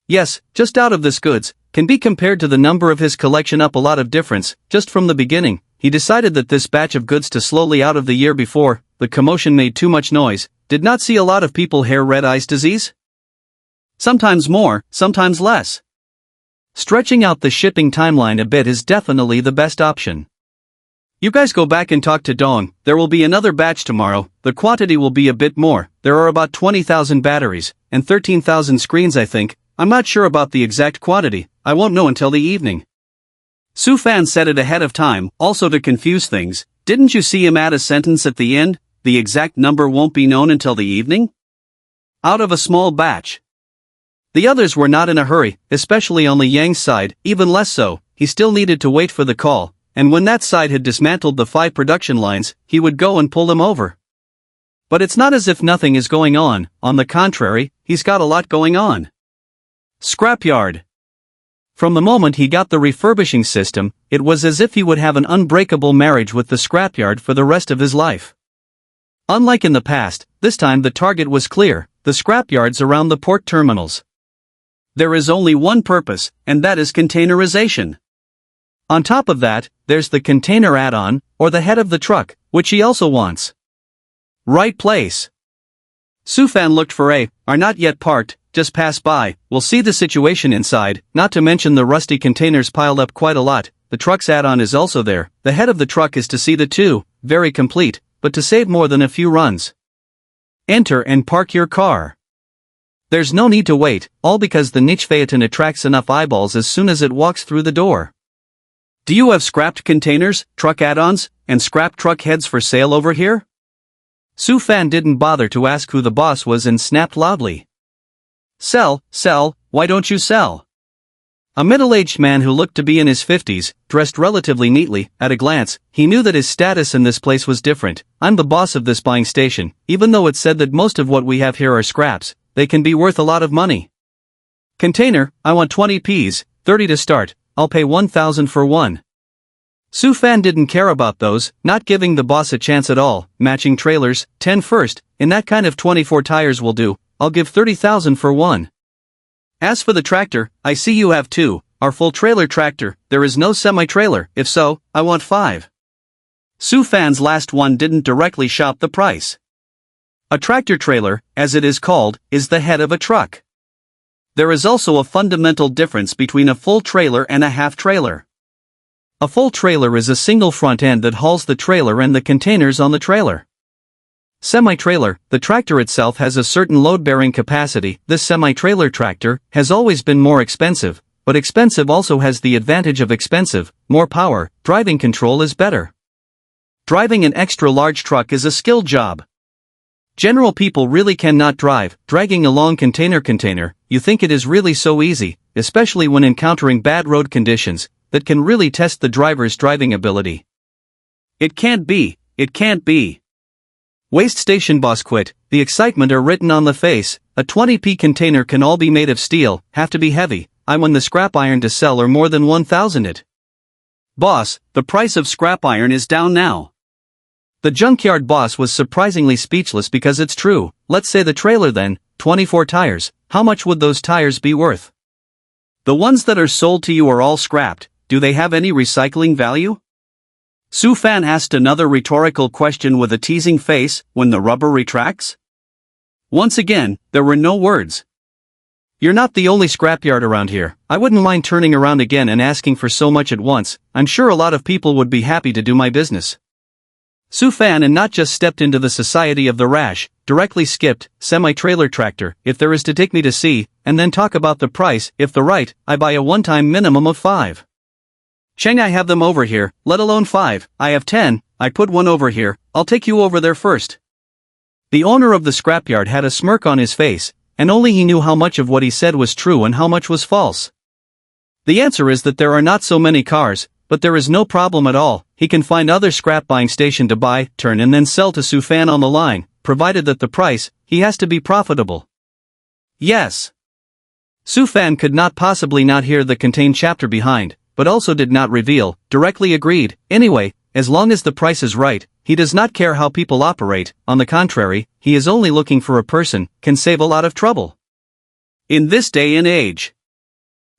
Yes, just out of this goods, can be compared to the number of his collection up a lot of difference, just from the beginning, he decided that this batch of goods to slowly out of the year before, the commotion made too much noise, did not see a lot of people hair red eyes disease? Sometimes more, sometimes less. Stretching out the shipping timeline a bit is definitely the best option. You guys go back and talk to Dong, there will be another batch tomorrow, the quantity will be a bit more, there are about 20,000 batteries, and 13,000 screens I think, I'm not sure about the exact quantity, I won't know until the evening. Su Fan said it ahead of time, also to confuse things, didn't you see him add a sentence at the end, the exact number won't be known until the evening? Out of a small batch. The others were not in a hurry, especially on Li Yang's side, even less so, he still needed to wait for the call, and when that side had dismantled the 5 production lines, he would go and pull them over. But it's not as if nothing is going on the contrary, he's got a lot going on. Scrapyard. From the moment he got the refurbishing system, it was as if he would have an unbreakable marriage with the scrapyard for the rest of his life. Unlike in the past, this time the target was clear, the scrapyards around the port terminals. There is only one purpose, and that is containerization. On top of that, there's the container add-on, or the head of the truck, which he also wants. Right place. Su Fan looked for are not yet parked, just pass by, we'll see the situation inside, not to mention the rusty containers piled up quite a lot, the truck's add-on is also there, the head of the truck is to see the two, very complete, but to save more than a few runs. Enter and park your car. There's no need to wait, all because the niche phaeton attracts enough eyeballs as soon as it walks through the door. Do you have scrapped containers, truck add-ons, and scrap truck heads for sale over here? Su Fan didn't bother to ask who the boss was and snapped loudly. Sell, why don't you sell? A middle-aged man who looked to be in his 50s, dressed relatively neatly. At a glance, he knew that his status in this place was different. I'm the boss of this buying station. Even though it's said that most of what we have here are scraps, they can be worth a lot of money. Container, I want 20 Ps, 30 to start, I'll pay 1,000 for one. Su Fan didn't care about those, not giving the boss a chance at all. Matching trailers, 10 first, in that kind of 24 tires will do, I'll give 30,000 for one. As for the tractor, I see you have two, our full trailer tractor, there is no semi-trailer, if so, I want 5. Su Fan's last one didn't directly shop the price. A tractor trailer, as it is called, is the head of a truck. There is also a fundamental difference between a full trailer and a half trailer. A full trailer is a single front end that hauls the trailer and the containers on the trailer. Semi-trailer, the tractor itself has a certain load-bearing capacity. This semi-trailer tractor has always been more expensive, but expensive also has the advantage of expensive, more power, driving control is better. Driving an extra large truck is a skilled job. General people really cannot drive. Dragging a long container, you think it is really so easy, especially when encountering bad road conditions, that can really test the driver's driving ability. It can't be. Waste station boss quit, the excitement are written on the face. A 20p container can all be made of steel, have to be heavy. I want the scrap iron to sell or more than 1,000 it. Boss, the price of scrap iron is down now. The junkyard boss was surprisingly speechless because it's true. Let's say the trailer then, 24 tires, how much would those tires be worth? The ones that are sold to you are all scrapped, do they have any recycling value? Su Fan asked another rhetorical question with a teasing face. When the rubber retracts? Once again, there were no words. You're not the only scrapyard around here. I wouldn't mind turning around again and asking for so much at once. I'm sure a lot of people would be happy to do my business. Su Fan and not just stepped into the society of the rash, directly skipped, semi-trailer tractor, if there is to take me to see, and then talk about the price. If the right, I buy a one-time minimum of 5. Cheng, I have them over here, let alone 5, I have 10, I put one over here, I'll take you over there first. The owner of the scrapyard had a smirk on his face, and only he knew how much of what he said was true and how much was false. The answer is that there are not so many cars, but there is no problem at all. He can find other scrap buying station to buy, turn and then sell to Su Fan on the line, provided that the price, he has to be profitable. Yes. Su Fan could not possibly not hear the contained chapter behind, but also did not reveal, directly agreed. Anyway, as long as the price is right, he does not care how people operate. On the contrary, he is only looking for a person, can save a lot of trouble. In this day and age,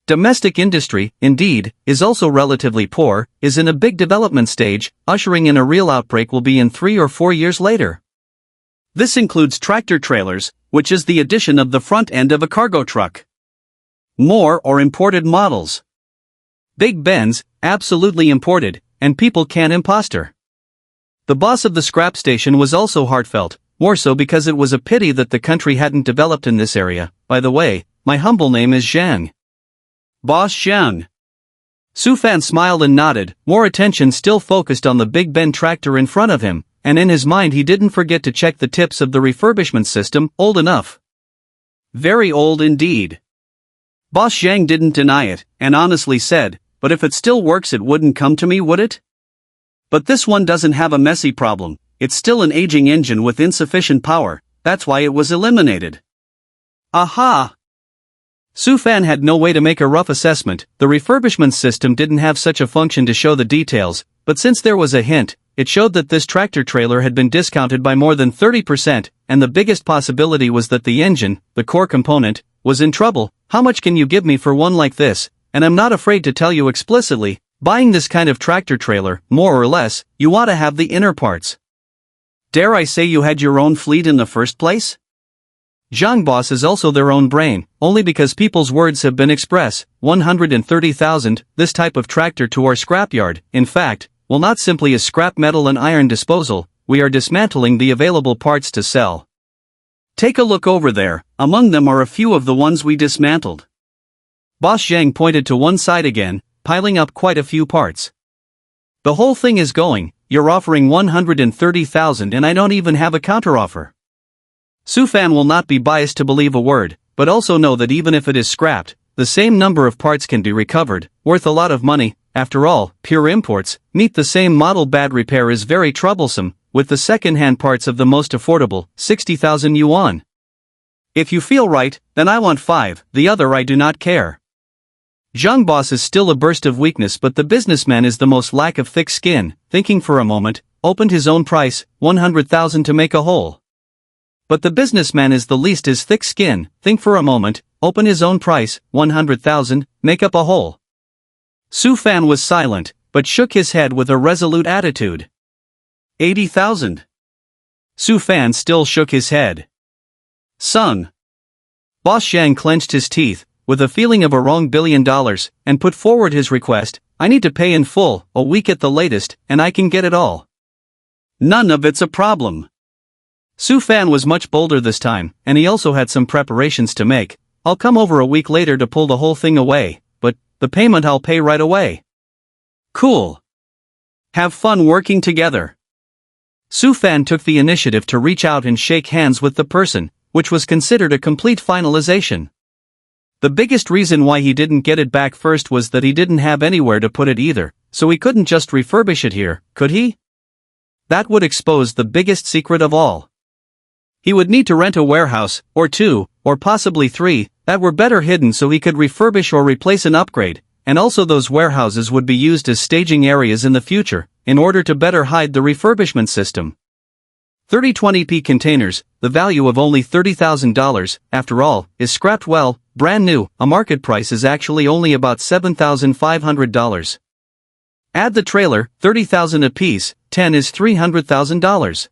domestic industry, indeed, is also relatively poor, is in a big development stage, ushering in a real outbreak will be in 3 or 4 years later. This includes tractor trailers, which is the addition of the front end of a cargo truck. More or imported models. Big Benz, absolutely imported, and people can't imposter. The boss of the scrap station was also heartfelt, more so because it was a pity that the country hadn't developed in this area. By the way, my humble name is Zhang. Boss Zhang. Su Fan smiled and nodded, more attention still focused on the Big Ben tractor in front of him, and in his mind he didn't forget to check the tips of the refurbishment system. Old enough. Very old indeed. Boss Zhang didn't deny it, and honestly said, but if it still works it wouldn't come to me, would it? But this one doesn't have a messy problem, it's still an aging engine with insufficient power, that's why it was eliminated. Aha! Su Fan had no way to make a rough assessment. The refurbishment system didn't have such a function to show the details, but since there was a hint, it showed that this tractor trailer had been discounted by more than 30%, and the biggest possibility was that the engine, the core component, was in trouble. How much can you give me for one like this? And I'm not afraid to tell you explicitly, buying this kind of tractor trailer, more or less, you ought to have the inner parts. Dare I say you had your own fleet in the first place? Zhang Boss is also their own brain, only because people's words have been expressed. 130,000, this type of tractor to our scrapyard, in fact, will not simply as scrap metal and iron disposal, we are dismantling the available parts to sell. Take a look over there, among them are a few of the ones we dismantled. Boss Zhang pointed to one side again, piling up quite a few parts. The whole thing is going, you're offering 130,000 and I don't even have a counteroffer. Su Fan will not be biased to believe a word, but also know that even if it is scrapped, the same number of parts can be recovered, worth a lot of money. After all, pure imports, meet the same model. Bad repair is very troublesome, with the second-hand parts of the most affordable, 60,000 yuan. If you feel right, then I want 5, the other I do not care. Zhang Boss is still a burst of weakness, but the businessman is the most lack of thick skin. Thinking for a moment, opened his own price, 100,000 to make a hole. But the businessman is the least is thick skin. Think for a moment, open his own price, 100,000, make up a hole. Su Fan was silent, but shook his head with a resolute attitude. 80,000. Su Fan still shook his head. Sung. Boss Zhang clenched his teeth, with a feeling of a wrong $1 billion, and put forward his request. I need to pay in full, a week at the latest, and I can get it all. None of it's a problem. Su Fan was much bolder this time, and he also had some preparations to make. I'll come over a week later to pull the whole thing away, but the payment I'll pay right away. Cool. Have fun working together. Su Fan took the initiative to reach out and shake hands with the person, which was considered a complete finalization. The biggest reason why he didn't get it back first was that he didn't have anywhere to put it either, so he couldn't just refurbish it here, could he? That would expose the biggest secret of all. He would need to rent a warehouse, or 2, or possibly 3, that were better hidden so he could refurbish or replace an upgrade, and also those warehouses would be used as staging areas in the future, in order to better hide the refurbishment system. 3020p containers, the value of only $30,000, after all, is scrapped well, brand new. A market price is actually only about $7,500. Add the trailer, 30,000 apiece, 10 is $300,000.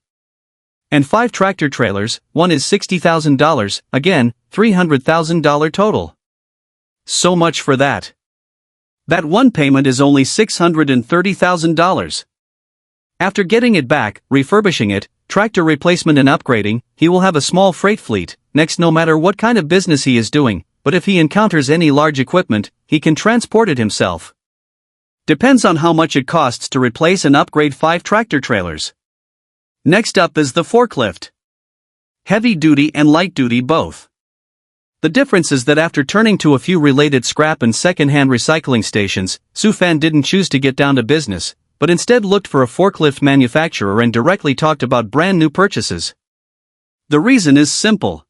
And 5 tractor trailers, 1 is $60,000, again, $300,000 total. So much for that. That one payment is only $630,000. After getting it back, refurbishing it, tractor replacement and upgrading, he will have a small freight fleet. Next, no matter what kind of business he is doing, but if he encounters any large equipment, he can transport it himself. Depends on how much it costs to replace and upgrade 5 tractor trailers. Next up is the forklift. Heavy duty and light duty both. The difference is that after turning to a few related scrap and second-hand recycling stations, Su Fan didn't choose to get down to business, but instead looked for a forklift manufacturer and directly talked about brand new purchases. The reason is simple.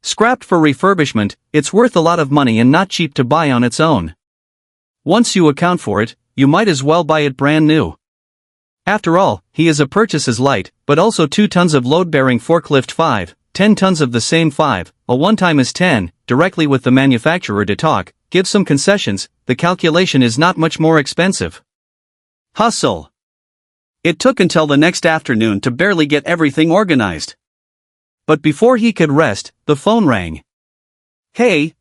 Scrapped for refurbishment, it's worth a lot of money and not cheap to buy on its own. Once you account for it, you might as well buy it brand new. After all, he is a purchase as light, but also 2 tons of load-bearing forklift 5, 10 tons of the same 5, a one-time is 10, directly with the manufacturer to talk, give some concessions, the calculation is not much more expensive. Hustle. It took until the next afternoon to barely get everything organized. But before he could rest, the phone rang. Hey,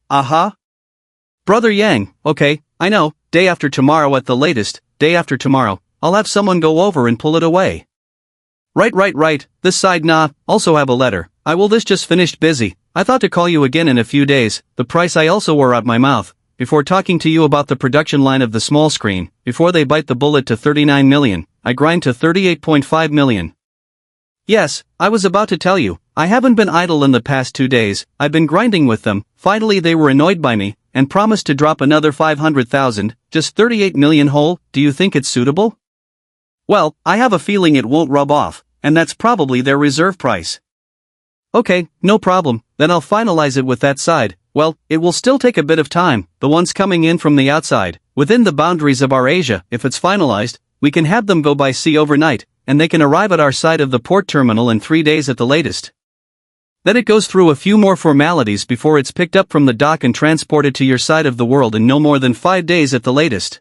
Brother Yang, okay, I know, day after tomorrow at the latest, day after tomorrow, I'll have someone go over and pull it away. Right, this side nah, also have a letter, I will this just finished busy, I thought to call you again in a few days, the price I also wore out my mouth, before talking to you about the production line of the small screen, before they bite the bullet to 39 million, I grind to 38.5 million. Yes, I was about to tell you, I haven't been idle in the past 2 days, I've been grinding with them, finally they were annoyed by me, and promised to drop another 500,000, just 38 million whole, do you think it's suitable? Well, I have a feeling it won't rub off, and that's probably their reserve price. Okay, no problem, then I'll finalize it with that side. Well, it will still take a bit of time, the ones coming in from the outside, within the boundaries of our Asia. If it's finalized, we can have them go by sea overnight, and they can arrive at our side of the port terminal in 3 days at the latest. Then it goes through a few more formalities before it's picked up from the dock and transported to your side of the world in no more than 5 days at the latest.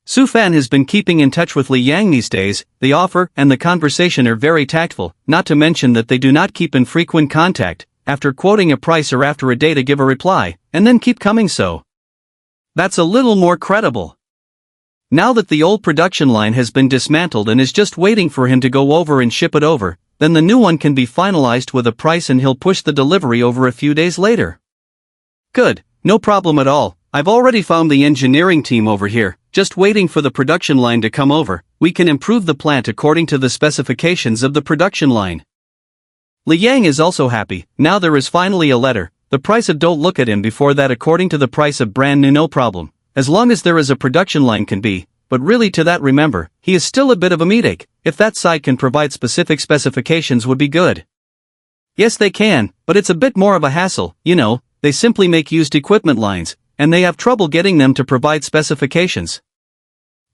Su Fan has been keeping in touch with Li Yang these days, the offer and the conversation are very tactful, not to mention that they do not keep in frequent contact, after quoting a price or after a day to give a reply, and then keep coming so. That's a little more credible. Now that the old production line has been dismantled and is just waiting for him to go over and ship it over, then the new one can be finalized with a price and he'll push the delivery over a few days later. Good, no problem at all, I've already found the engineering team over here, just waiting for the production line to come over, we can improve the plant according to the specifications of the production line. Li Yang is also happy, now there is finally a letter, the price of don't look at him before that according to the price of brand new no problem, as long as there is a production line can be, but really to that remember, he is still a bit of a meat. If that site can provide specific specifications would be good. Yes they can, but it's a bit more of a hassle, they simply make used equipment lines, and they have trouble getting them to provide specifications.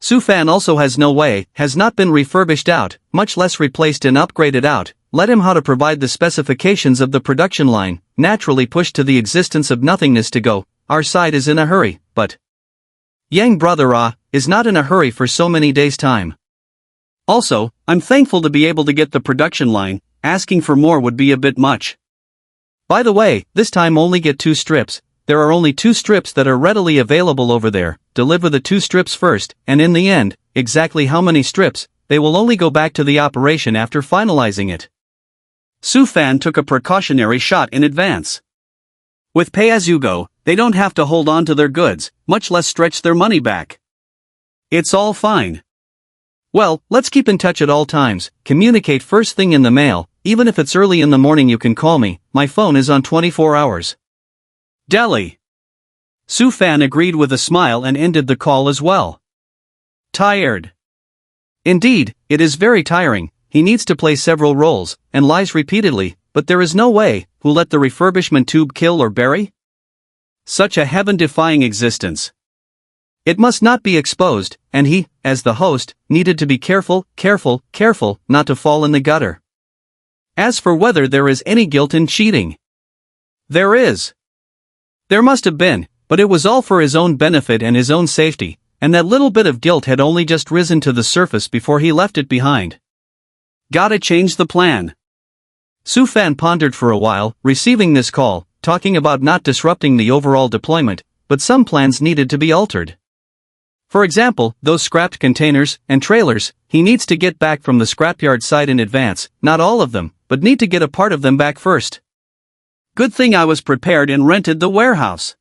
Sufan also has no way, has not been refurbished out, much less replaced and upgraded out, let him how to provide the specifications of the production line, naturally pushed to the existence of nothingness to go, our side is in a hurry, but Yang brother is not in a hurry for so many days time. Also, I'm thankful to be able to get the production line, asking for more would be a bit much. By the way, this time only get 2 strips, there are only 2 strips that are readily available over there, deliver the 2 strips first, and in the end, exactly how many strips, they will only go back to the operation after finalizing it. Sufan took a precautionary shot in advance. With pay-as-you-go, they don't have to hold on to their goods, much less stretch their money back. It's all fine. Well, let's keep in touch at all times, communicate first thing in the mail, even if it's early in the morning you can call me, my phone is on 24 hours. Delhi. Sufan agreed with a smile and ended the call as well. Tired. Indeed, it is very tiring, he needs to play several roles, and lies repeatedly, but there is no way, who let the refurbishment tube kill or bury? Such a heaven-defying existence. It must not be exposed, and he, as the host, needed to be careful not to fall in the gutter. As for whether there is any guilt in cheating. There is. There must have been, but it was all for his own benefit and his own safety, and that little bit of guilt had only just risen to the surface before he left it behind. Gotta change the plan. Sufan pondered for a while, receiving this call, talking about not disrupting the overall deployment, but some plans needed to be altered. For example, those scrapped containers and trailers, he needs to get back from the scrapyard site in advance, not all of them, but need to get a part of them back first. Good thing I was prepared and rented the warehouse.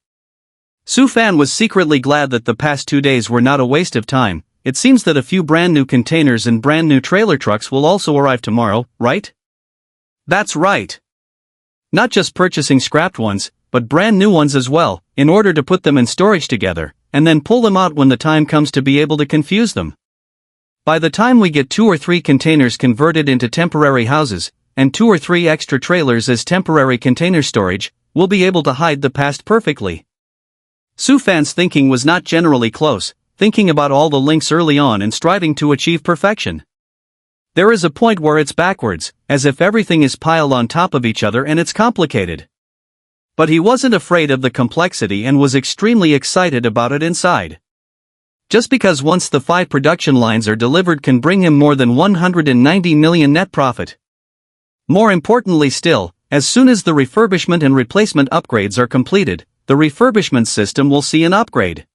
Sufan was secretly glad that the past 2 days were not a waste of time. It seems that a few brand new containers and brand new trailer trucks will also arrive tomorrow, right? That's right. Not just purchasing scrapped ones, but brand new ones as well, in order to put them in storage together, and then pull them out when the time comes to be able to confuse them. By the time we get 2 or 3 containers converted into temporary houses, and 2 or 3 extra trailers as temporary container storage, we'll be able to hide the past perfectly. Sufan's thinking was not generally close, thinking about all the links early on and striving to achieve perfection. There is a point where it's backwards, as if everything is piled on top of each other and it's complicated. But he wasn't afraid of the complexity and was extremely excited about it inside. Just because once the 5 production lines are delivered can bring him more than 190 million net profit. More importantly still, as soon as the refurbishment and replacement upgrades are completed, the refurbishment system will see an upgrade.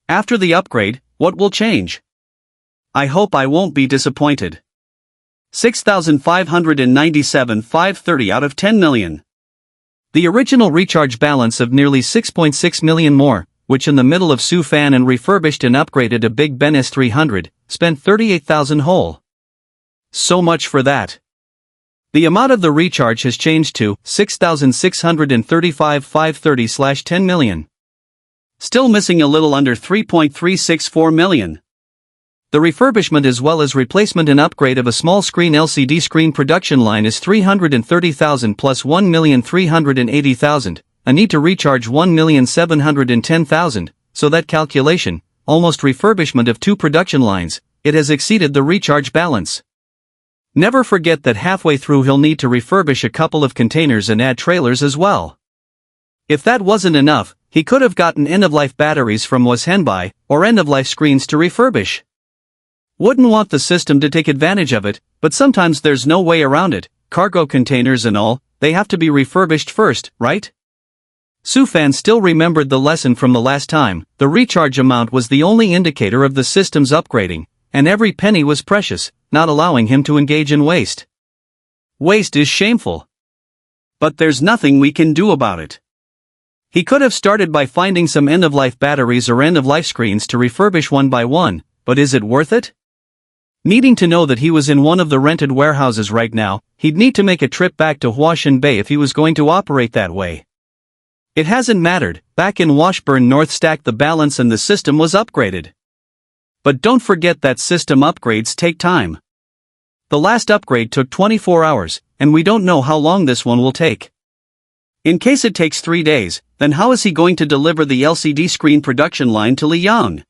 After the upgrade, what will change? I hope I won't be disappointed. 6,597,530 out of 10 million. The original recharge balance of nearly 6.6 million more, which in the middle of Sufan and refurbished and upgraded a Big Ben S300, spent 38,000 whole. So much for that. The amount of the recharge has changed to 6,635,530/10 million. Still missing a little under 3.364 million. The refurbishment as well as replacement and upgrade of a small screen LCD screen production line is 330,000 plus 1,380,000, a need to recharge 1,710,000, so that calculation, almost refurbishment of 2 production lines, it has exceeded the recharge balance. Never forget that halfway through he'll need to refurbish a couple of containers and add trailers as well. If that wasn't enough, he could have gotten end-of-life batteries from Washenbai, or end-of-life screens to refurbish. Wouldn't want the system to take advantage of it, but sometimes there's no way around it, cargo containers and all, they have to be refurbished first, right? Sufan still remembered the lesson from the last time, the recharge amount was the only indicator of the system's upgrading, and every penny was precious, not allowing him to engage in waste. Waste is shameful. But there's nothing we can do about it. He could have started by finding some end-of-life batteries or end-of-life screens to refurbish one by one, but is it worth it? Needing to know that he was in one of the rented warehouses right now, he'd need to make a trip back to Huashan Bay if he was going to operate that way. It hasn't mattered, back in Washburn North stacked the balance and the system was upgraded. But don't forget that system upgrades take time. The last upgrade took 24 hours, and we don't know how long this one will take. In case it takes 3 days, then how is he going to deliver the LCD screen production line to Liang?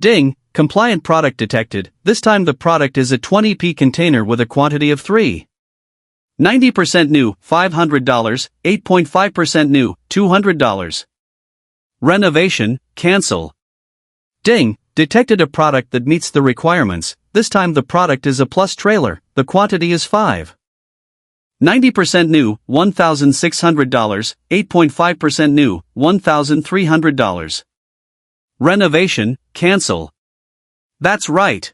Ding, compliant product detected. This time the product is a 20p container with a quantity of 3. 90% new, $500, 8.5% new, $200. Renovation, cancel. Ding, detected a product that meets the requirements. This time the product is a plus trailer, the quantity is 5. 90% new, $1,600, 8.5% new, $1,300. Renovation, cancel. That's right.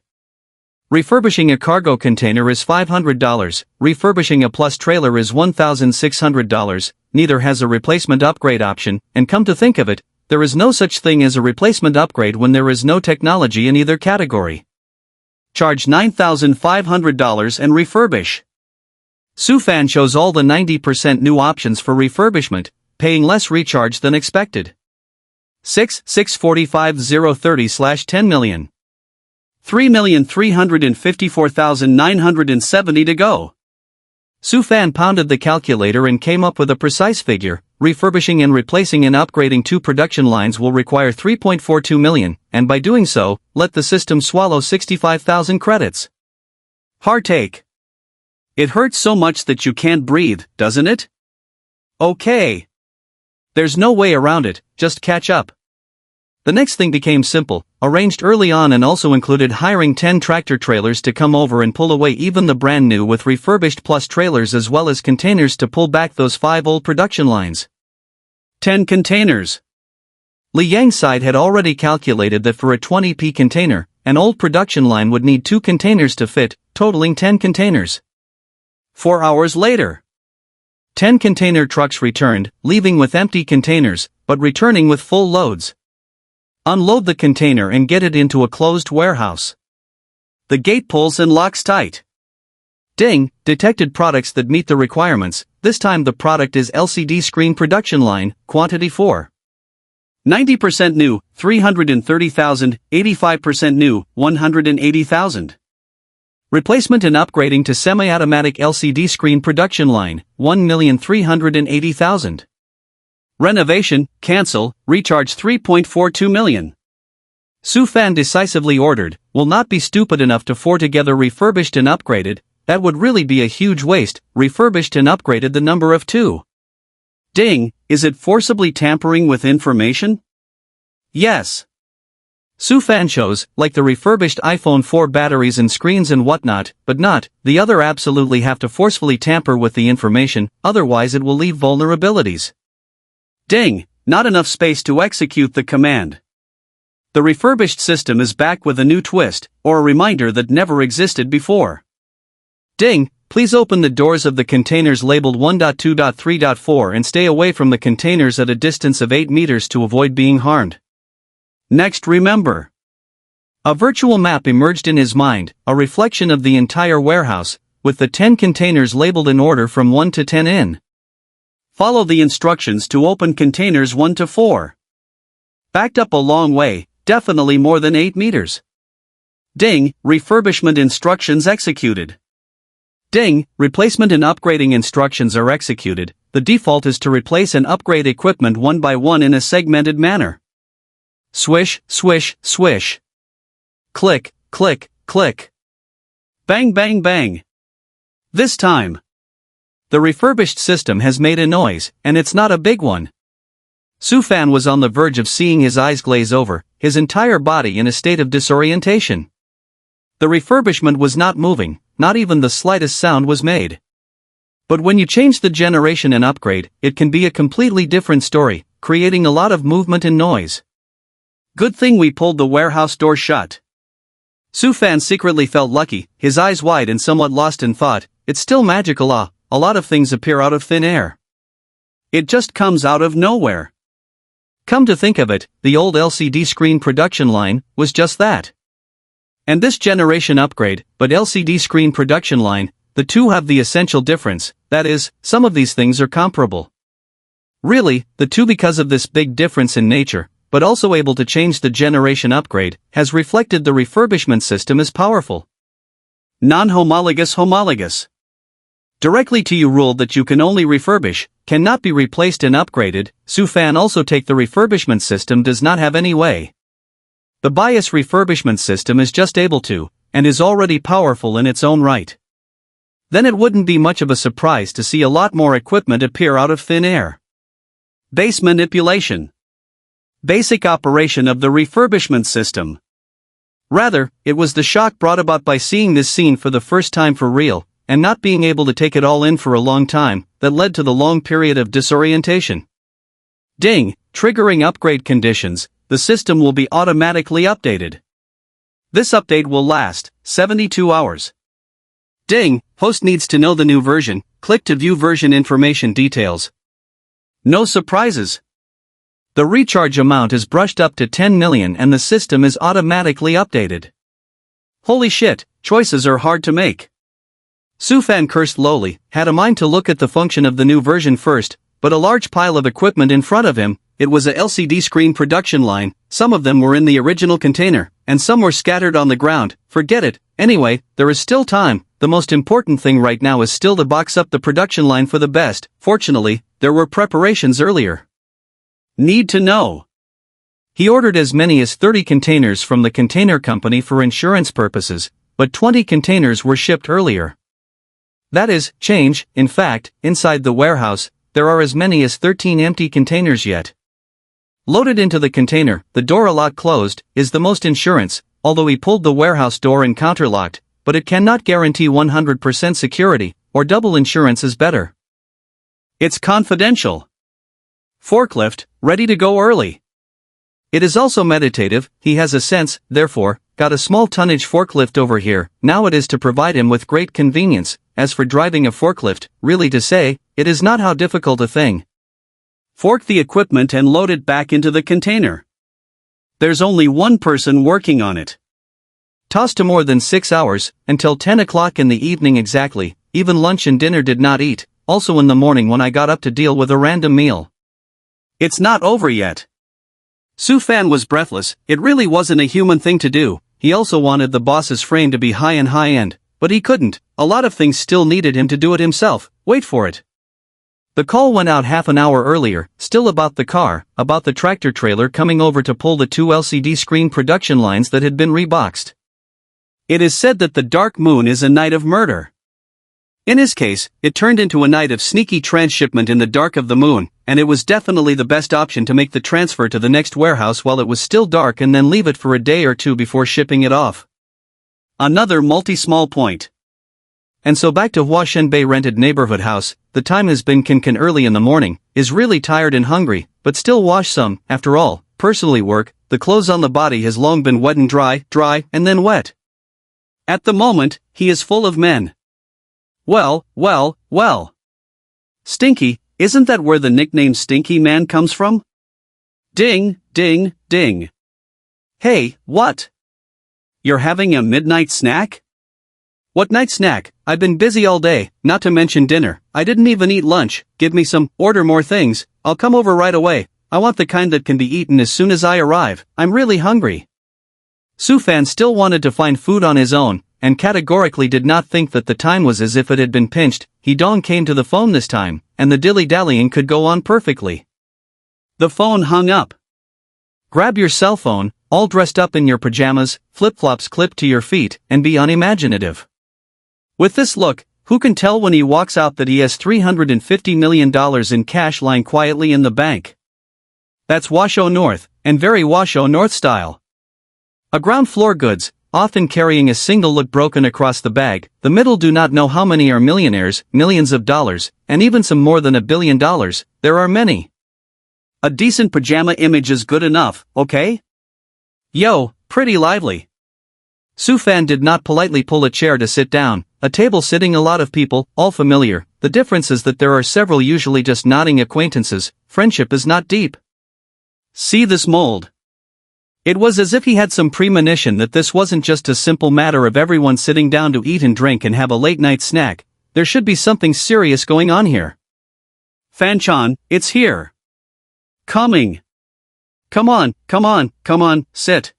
Refurbishing a cargo container is $500, refurbishing a plus trailer is $1,600, neither has a replacement upgrade option, and come to think of it, there is no such thing as a replacement upgrade when there is no technology in either category. Charge $9,500 and refurbish. Sufan shows all the 90% new options for refurbishment, paying less recharge than expected. 6,645,030/10 million. 3,354,970 to go. Sufan pounded the calculator and came up with a precise figure. Refurbishing and replacing and upgrading 2 production lines will require 3.42 million, and by doing so, let the system swallow 65,000 credits. Hard take. It hurts so much that you can't breathe, doesn't it? Okay. There's no way around it, just catch up. The next thing became simple, arranged early on, and also included hiring 10 tractor trailers to come over and pull away even the brand new with refurbished plus trailers, as well as containers to pull back those 5 old production lines. 10 containers. Liang's side had already calculated that for a 20p container, an old production line would need 2 containers to fit, totaling 10 containers. 4 hours later, 10 container trucks returned, leaving with empty containers, but returning with full loads. Unload the container and get it into a closed warehouse. The gate pulls and locks tight. Ding, detected products that meet the requirements. This time the product is LCD screen production line, quantity 4. 90% new, 330,000, 85% new, 180,000. Replacement and upgrading to semi-automatic LCD screen production line, 1,380,000. Renovation, cancel, recharge 3.42 million. Sufan decisively ordered, will not be stupid enough to for together refurbished and upgraded, that would really be a huge waste, refurbished and upgraded the number of 2. Ding, is it forcibly tampering with information? Yes. Sufan shows, like the refurbished iPhone 4 batteries and screens and whatnot, but not, the other absolutely have to forcefully tamper with the information, otherwise it will leave vulnerabilities. Ding, not enough space to execute the command. The refurbished system is back with a new twist, or a reminder that never existed before. Ding, please open the doors of the containers labeled 1.2.3.4 and stay away from the containers at a distance of 8 meters to avoid being harmed. Next, remember. A virtual map emerged in his mind, a reflection of the entire warehouse, with the 10 containers labeled in order from 1 to 10 in. Follow the instructions to open containers 1 to 4. Backed up a long way, definitely more than 8 meters. Ding, refurbishment instructions executed. Ding, replacement and upgrading instructions are executed. The default is to replace and upgrade equipment one by one in a segmented manner. Swish, swish, swish. Click, click, click. Bang, bang, bang. This time, the refurbished system has made a noise, and it's not a big one. Sufan was on the verge of seeing his eyes glaze over, his entire body in a state of disorientation. The refurbishment was not moving, not even the slightest sound was made. But when you change the generation and upgrade, it can be a completely different story, creating a lot of movement and noise. Good thing we pulled the warehouse door shut. Sufan secretly felt lucky, his eyes wide and somewhat lost in thought. It's still magical. A lot of things appear out of thin air. It just comes out of nowhere. Come to think of it, the old LCD screen production line was just that. And this generation upgrade, but LCD screen production line, the two have the essential difference, that is, some of these things are comparable. Really, the two because of this big difference in nature, but also able to change the generation upgrade, has reflected the refurbishment system as powerful. Non-homologous. Directly to you ruled that you can only refurbish, cannot be replaced and upgraded. Sufan also take the refurbishment system does not have any way. The bias refurbishment system is just able to, and is already powerful in its own right. Then it wouldn't be much of a surprise to see a lot more equipment appear out of thin air. Base manipulation. Basic operation of the refurbishment system. Rather, it was the shock brought about by seeing this scene for the first time for real, and not being able to take it all in for a long time, that led to the long period of disorientation. Ding, triggering upgrade conditions, the system will be automatically updated. This update will last 72 hours. Ding, host needs to know the new version, click to view version information details. No surprises. The recharge amount is brushed up to 10 million and the system is automatically updated. Holy shit, choices are hard to make. Sufan cursed lowly, had a mind to look at the function of the new version first, but a large pile of equipment in front of him, it was a LCD screen production line, some of them were in the original container, and some were scattered on the ground. Forget it, anyway, there is still time, the most important thing right now is still to box up the production line for the best. Fortunately, there were preparations earlier. Need to know. He ordered as many as 30 containers from the container company for insurance purposes, but 20 containers were shipped earlier. That is, change. In fact, inside the warehouse, there are as many as 13 empty containers yet. Loaded into the container, the door a lot closed, is the most insurance, although he pulled the warehouse door and counterlocked, but it cannot guarantee 100% security, or double insurance is better. It's confidential. Forklift, ready to go early. It is also meditative, he has a sense, therefore, got a small tonnage forklift over here, now it is to provide him with great convenience. As for driving a forklift, really to say, it is not how difficult a thing. Fork the equipment and load it back into the container. There's only one person working on it. Tossed to more than 6 hours, until 10 o'clock in the evening exactly, even lunch and dinner did not eat, also in the morning when I got up to deal with a random meal. It's not over yet. Sufan was breathless, it really wasn't a human thing to do, he also wanted the boss's frame to be high and high-end, but he couldn't, a lot of things still needed him to do it himself, wait for it. The call went out half an hour earlier, still about the car, about the tractor trailer coming over to pull the 2 LCD screen production lines that had been reboxed. It is said that the dark moon is a night of murder. In his case, it turned into a night of sneaky transshipment in the dark of the moon, and it was definitely the best option to make the transfer to the next warehouse while it was still dark and then leave it for a day or two before shipping it off. Another multi-small point. And so back to Huashenbei rented neighborhood house, the time has been can early in the morning, is really tired and hungry, but still wash some, after all, personally work, the clothes on the body has long been wet and dry, and then wet. At the moment, he is full of men. Well. Stinky, isn't that where the nickname Stinky Man comes from? Ding, ding, ding. Hey, what? You're having a midnight snack? What night snack? I've been busy all day, not to mention dinner, I didn't even eat lunch, give me some, order more things, I'll come over right away, I want the kind that can be eaten as soon as I arrive, I'm really hungry. Sufan still wanted to find food on his own, and categorically did not think that the time was as if it had been pinched. He dong came to the phone this time, and the dilly-dallying could go on perfectly. The phone hung up. Grab your cell phone, all dressed up in your pajamas, flip-flops clipped to your feet, and be unimaginative. With this look, who can tell when he walks out that he has $350 million in cash lying quietly in the bank? That's Washoe North, and very Washoe North style. A ground floor goods, often carrying a single look broken across the bag, the middle do not know how many are millionaires, millions of dollars, and even some more than $1 billion, there are many. A decent pajama image is good enough, okay? Yo, pretty lively. Sufan did not politely pull a chair to sit down, a table sitting a lot of people, all familiar, the difference is that there are several usually just nodding acquaintances, friendship is not deep. See this mold. It was as if he had some premonition that this wasn't just a simple matter of everyone sitting down to eat and drink and have a late-night snack, there should be something serious going on here. Fan-chan, it's here. Coming. Come on, sit.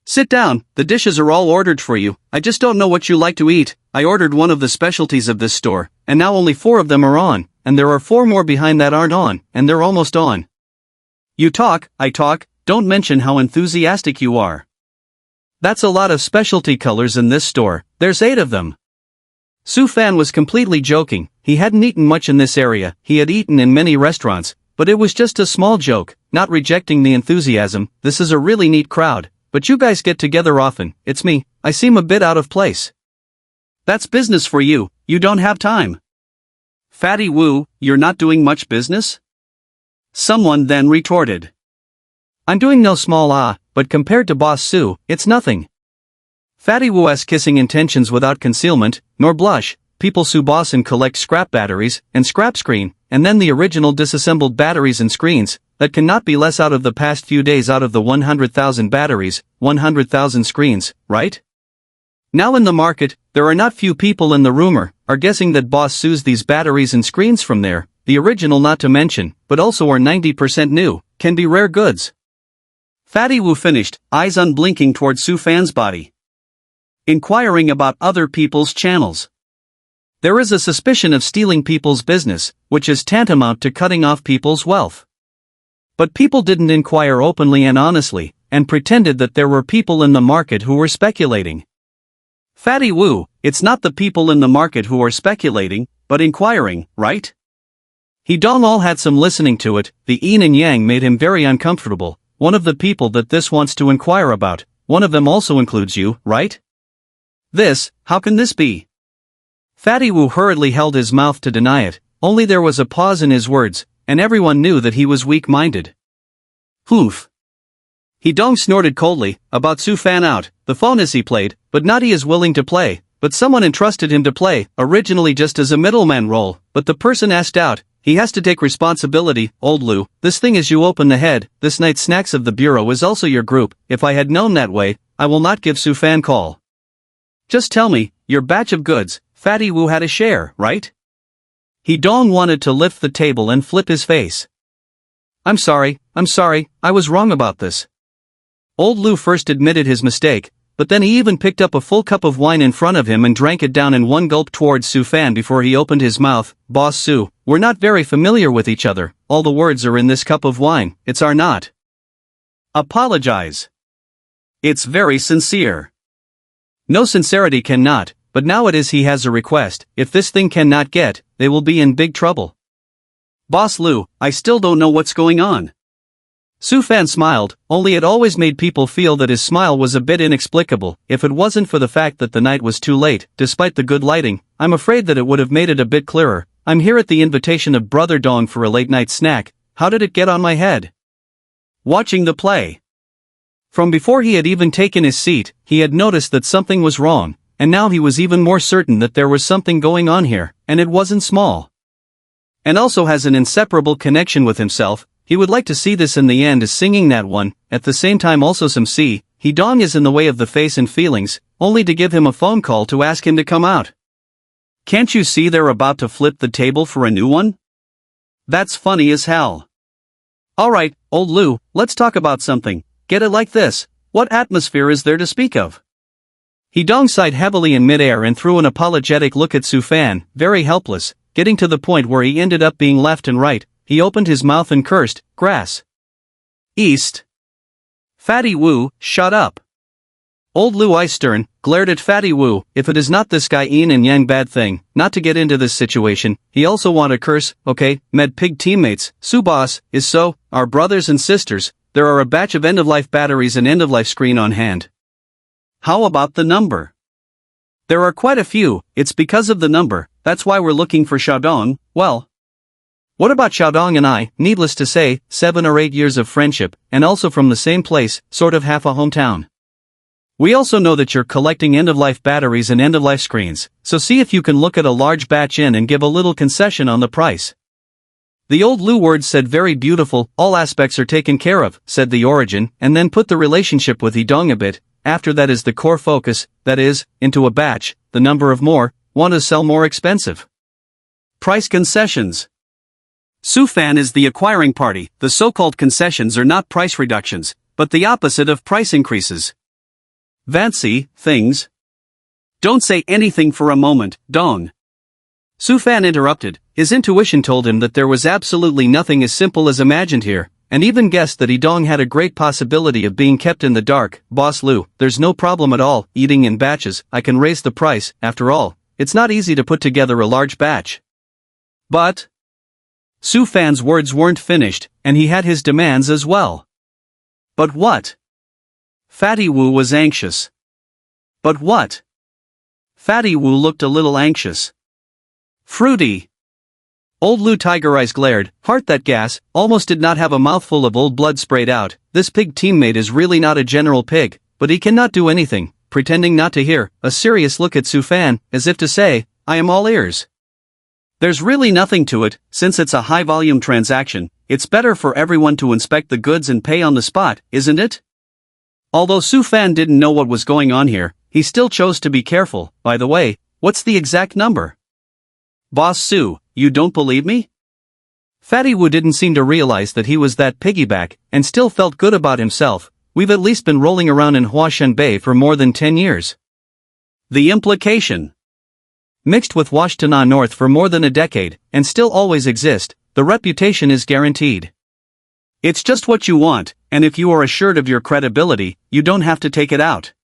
Sit down, the dishes are all ordered for you, I just don't know what you like to eat. I ordered one of the specialties of this store, and now only 4 of them are on, and there are 4 more behind that aren't on, and they're almost on. You talk, I talk, don't mention how enthusiastic you are. That's a lot of specialty colors in this store, there's 8 of them. Su Fan was completely joking, he hadn't eaten much in this area, he had eaten in many restaurants, but it was just a small joke, not rejecting the enthusiasm. This is a really neat crowd, but you guys get together often, it's me, I seem a bit out of place. That's business for you, you don't have time. Fatty Wu, you're not doing much business? Someone then retorted. I'm doing no small but compared to Boss Su, it's nothing. Fatty Wu has kissing intentions without concealment, nor blush. People Su boss and collect scrap batteries, and scrap screen, and then the original disassembled batteries and screens, that cannot be less out of the past few days out of the 100,000 batteries, 100,000 screens, right? Now in the market, there are not few people in the rumor, are guessing that Boss Su's these batteries and screens from there, the original not to mention, but also are 90% new, can be rare goods. Fatty Wu finished, eyes unblinking toward Su Fan's body. Inquiring about other people's channels. There is a suspicion of stealing people's business, which is tantamount to cutting off people's wealth. But people didn't inquire openly and honestly, and pretended that there were people in the market who were speculating. Fatty Wu, it's not the people in the market who are speculating, but inquiring, right? He Dong all had some listening to it, the yin and yang made him very uncomfortable. One of the people that this wants to inquire about, one of them also includes you, right? This, how can this be? Fatty Wu hurriedly held his mouth to deny it, only there was a pause in his words, and everyone knew that he was weak-minded. Hoof. He Dong snorted coldly, about Su Fan out, the phone as he played, but not he is willing to play, but someone entrusted him to play, originally just as a middleman role, but the person asked out, he has to take responsibility. Old Lu, this thing is you open the head, this night's snacks of the bureau is also your group, if I had known that way, I will not give Su Fan call. Just tell me, your batch of goods, Fatty Wu had a share, right? He Dong wanted to lift the table and flip his face. I'm sorry, I was wrong about this. Old Lu first admitted his mistake, but then he even picked up a full cup of wine in front of him and drank it down in one gulp towards Su Fan before he opened his mouth. Boss Su, we're not very familiar with each other, all the words are in this cup of wine, it's are not. Apologize. It's very sincere. No sincerity cannot, but now it is he has a request, if this thing cannot get, they will be in big trouble. Boss Lu, I still don't know what's going on. Su Fan smiled, only it always made people feel that his smile was a bit inexplicable. If it wasn't for the fact that the night was too late, despite the good lighting, I'm afraid that it would have made it a bit clearer. I'm here at the invitation of Brother Dong for a late night snack. How did it get on my head? Watching the play. From before he had even taken his seat, he had noticed that something was wrong, and now he was even more certain that there was something going on here, and it wasn't small. And also has an inseparable connection with himself. He would like to see this in the end as singing that one, at the same time also some he Dong is in the way of the face and feelings, only to give him a phone call to ask him to come out. Can't you see they're about to flip the table for a new one? That's funny as hell. Alright, old Lu, let's talk about something. Get it like this, what atmosphere is there to speak of? He Dong sighed heavily in midair and threw an apologetic look at Su Fan, very helpless, getting to the point where he ended up being left and right. He opened his mouth and cursed, grass. East. Fatty Wu, shut up. Old Lu Eye stern, glared at Fatty Wu, if it is not this guy yin and yang bad thing, not to get into this situation, he also want to curse, okay, med pig teammates, Su boss, is so, our brothers and sisters, there are a batch of end-of-life batteries and end-of-life screen on hand. How about the number? There are quite a few, it's because of the number, that's why we're looking for Xiaodong. Well, what about Xiaodong and I, needless to say, 7 or 8 years of friendship, and also from the same place, sort of half a hometown. We also know that you're collecting end-of-life batteries and end-of-life screens, so see if you can look at a large batch in and give a little concession on the price. The old Lu words said very beautiful, all aspects are taken care of, said the origin, and then put the relationship with Hedong a bit, after that is the core focus, that is, into a batch, the number of more, want to sell more expensive. Price concessions. Su Fan is the acquiring party. The so-called concessions are not price reductions, but the opposite of price increases. Fancy things. Don't say anything for a moment, Dong. Su Fan interrupted. His intuition told him that there was absolutely nothing as simple as imagined here, and even guessed that Dong had a great possibility of being kept in the dark. Boss Lu, there's no problem at all, eating in batches. I can raise the price. After all, it's not easy to put together a large batch. But Su Fan's words weren't finished, and he had his demands as well. But what? Fatty Wu was anxious. But what? Fatty Wu looked a little anxious. Fruity. Old Lu Tiger Eyes glared. Heart that gas, almost did not have a mouthful of old blood sprayed out. This pig teammate is really not a general pig, but he cannot do anything, pretending not to hear, a serious look at Su Fan, as if to say, I am all ears. There's really nothing to it, since it's a high-volume transaction, it's better for everyone to inspect the goods and pay on the spot, isn't it? Although Su Fan didn't know what was going on here, he still chose to be careful. By the way, what's the exact number? Boss Su, you don't believe me? Fatty Wu didn't seem to realize that he was that piggyback, and still felt good about himself. We've at least been rolling around in Huashen Bay for more than 10 years. The implication. Mixed with Washtana North for more than a decade, and still always exist, the reputation is guaranteed. It's just what you want, and if you are assured of your credibility, you don't have to take it out.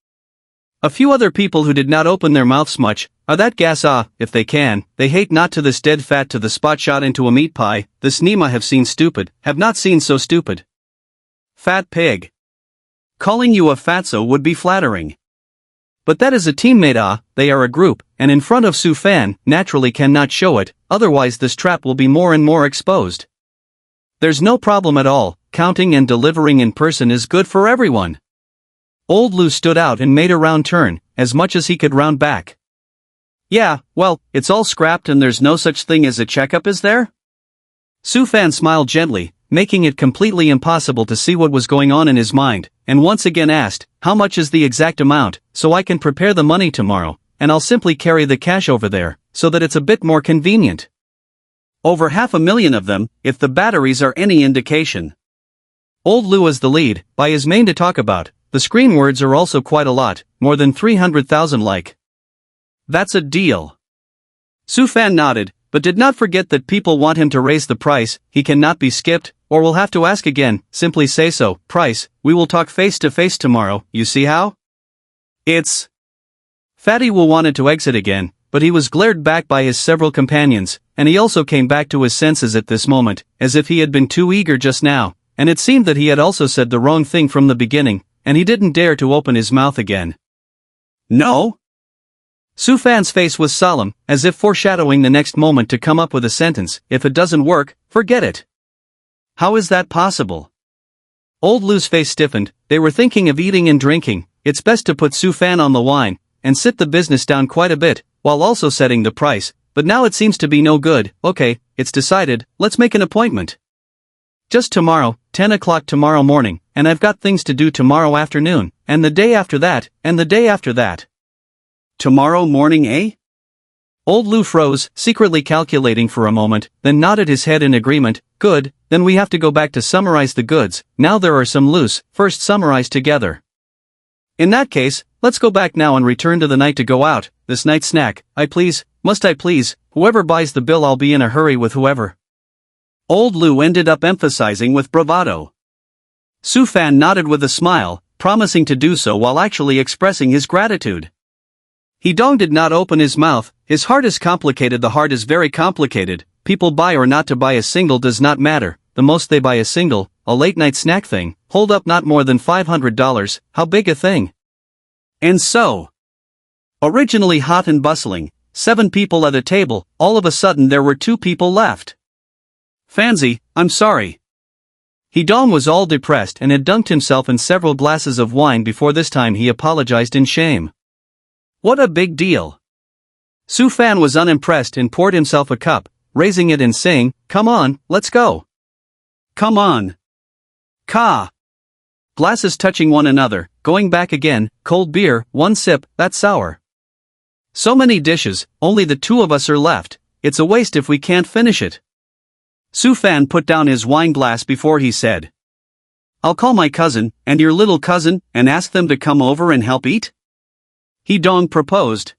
A few other people who did not open their mouths much, are that gas if they can, they hate not to this dead fat to the spot shot into a meat pie, this Nima have seen stupid, have not seen so stupid. Fat pig. Calling you a fatso would be flattering. But that is a teammate they are a group, and in front of Su Fan, naturally cannot show it, otherwise this trap will be more and more exposed. There's no problem at all, counting and delivering in person is good for everyone. Old Lu stood out and made a round turn, as much as he could round back. Yeah, well, it's all scrapped and there's no such thing as a checkup, is there? Su Fan smiled gently, making it completely impossible to see what was going on in his mind, and once again asked, how much is the exact amount, so I can prepare the money tomorrow, and I'll simply carry the cash over there, so that it's a bit more convenient. Over 500,000 of them, if the batteries are any indication. Old Lu is the lead, by his main to talk about. The screen words are also quite a lot, more than 300,000 like. That's a deal. Su Fan nodded, but did not forget that people want him to raise the price. He cannot be skipped, or will have to ask again. Simply say so. Price, we will talk face to face tomorrow, you see how? It's... Fatty Wu wanted to exit again, but he was glared back by his several companions, and he also came back to his senses at this moment, as if he had been too eager just now, and it seemed that he had also said the wrong thing from the beginning, and he didn't dare to open his mouth again. No? Su Fan's face was solemn, as if foreshadowing the next moment to come up with a sentence. If it doesn't work, forget it. How is that possible? Old Lu's face stiffened. They were thinking of eating and drinking. It's best to put Su Fan on the wine, and sit the business down quite a bit, while also setting the price, but now it seems to be no good. Okay, it's decided, let's make an appointment. Just tomorrow, 10 o'clock tomorrow morning, and I've got things to do tomorrow afternoon, and the day after that, and the day after that. Tomorrow morning, eh? Old Lu froze, secretly calculating for a moment, then nodded his head in agreement. Good, then we have to go back to summarize the goods. Now there are some loose, first summarize together. In that case, let's go back now and return to the night to go out. This night snack, must I please, whoever buys the bill I'll be in a hurry with whoever. Old Lu ended up emphasizing with bravado. Su Fan nodded with a smile, promising to do so while actually expressing his gratitude. Dong did not open his mouth. His heart is complicated. The heart is very complicated. People buy or not to buy a single does not matter. The most they buy a single, a late night snack thing, hold up not more than $500, how big a thing? And so, originally hot and bustling, 7 people at a table, all of a sudden there were 2 people left. Fancy, I'm sorry. Dong was all depressed and had dunked himself in several glasses of wine before this time he apologized in shame. What a big deal. Su Fan was unimpressed and poured himself a cup, raising it and saying, come on, let's go. Come on. Ka. Glasses touching one another, going back again, cold beer, 1 sip, that's sour. So many dishes, only the 2 of us are left, it's a waste if we can't finish it. Su Fan put down his wine glass before he said, "I'll call my cousin, and your little cousin, and ask them to come over and help eat?" He Dong proposed.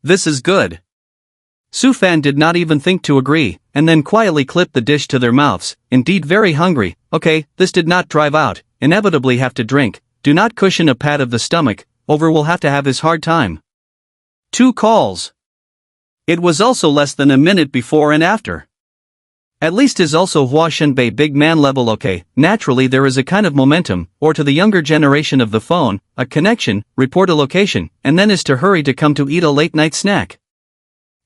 "This is good." Su Fan did not even think to agree, and then quietly clipped the dish to their mouths, indeed very hungry. Okay, this did not drive out, inevitably have to drink, do not cushion a pad of the stomach, over will have to have his hard time. 2 calls. It was also less than a minute before and after. At least is also Hua Shenbei big man level. Okay, naturally there is a kind of momentum, or to the younger generation of the phone, a connection, report a location, and then is to hurry to come to eat a late night snack.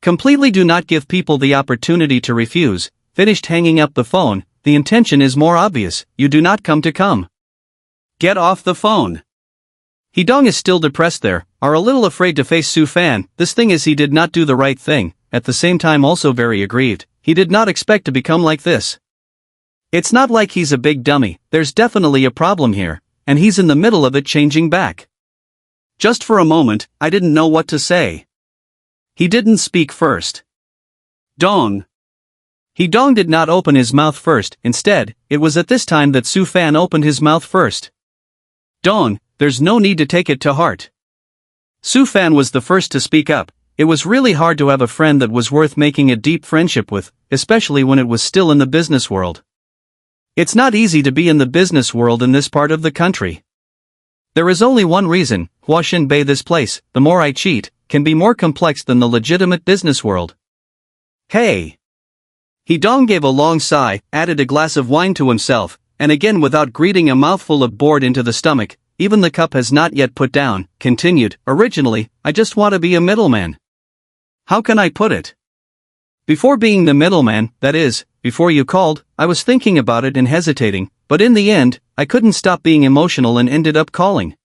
Completely do not give people the opportunity to refuse. Finished hanging up the phone, the intention is more obvious, you do not come to come. Get off the phone. Hidong is still depressed there, are a little afraid to face Su Fan. This thing is he did not do the right thing, at the same time also very aggrieved. He did not expect to become like this. It's not like he's a big dummy, there's definitely a problem here, and he's in the middle of it changing back. Just for a moment, I didn't know what to say. He didn't speak first. Dong. Hidong did not open his mouth first, instead, it was at this time that Su Fan opened his mouth first. Dong, there's no need to take it to heart. Su Fan was the first to speak up. It was really hard to have a friend that was worth making a deep friendship with, especially when it was still in the business world. It's not easy to be in the business world in this part of the country. There is only one reason, Hua Shenbei, this place, the more I cheat, can be more complex than the legitimate business world. Hey! Hidong gave a long sigh, added a glass of wine to himself, and again without greeting a mouthful of board into the stomach, even the cup has not yet put down, continued, originally, I just want to be a middleman. How can I put it? Before being the middleman, that is, before you called, I was thinking about it and hesitating, but in the end, I couldn't stop being emotional and ended up calling.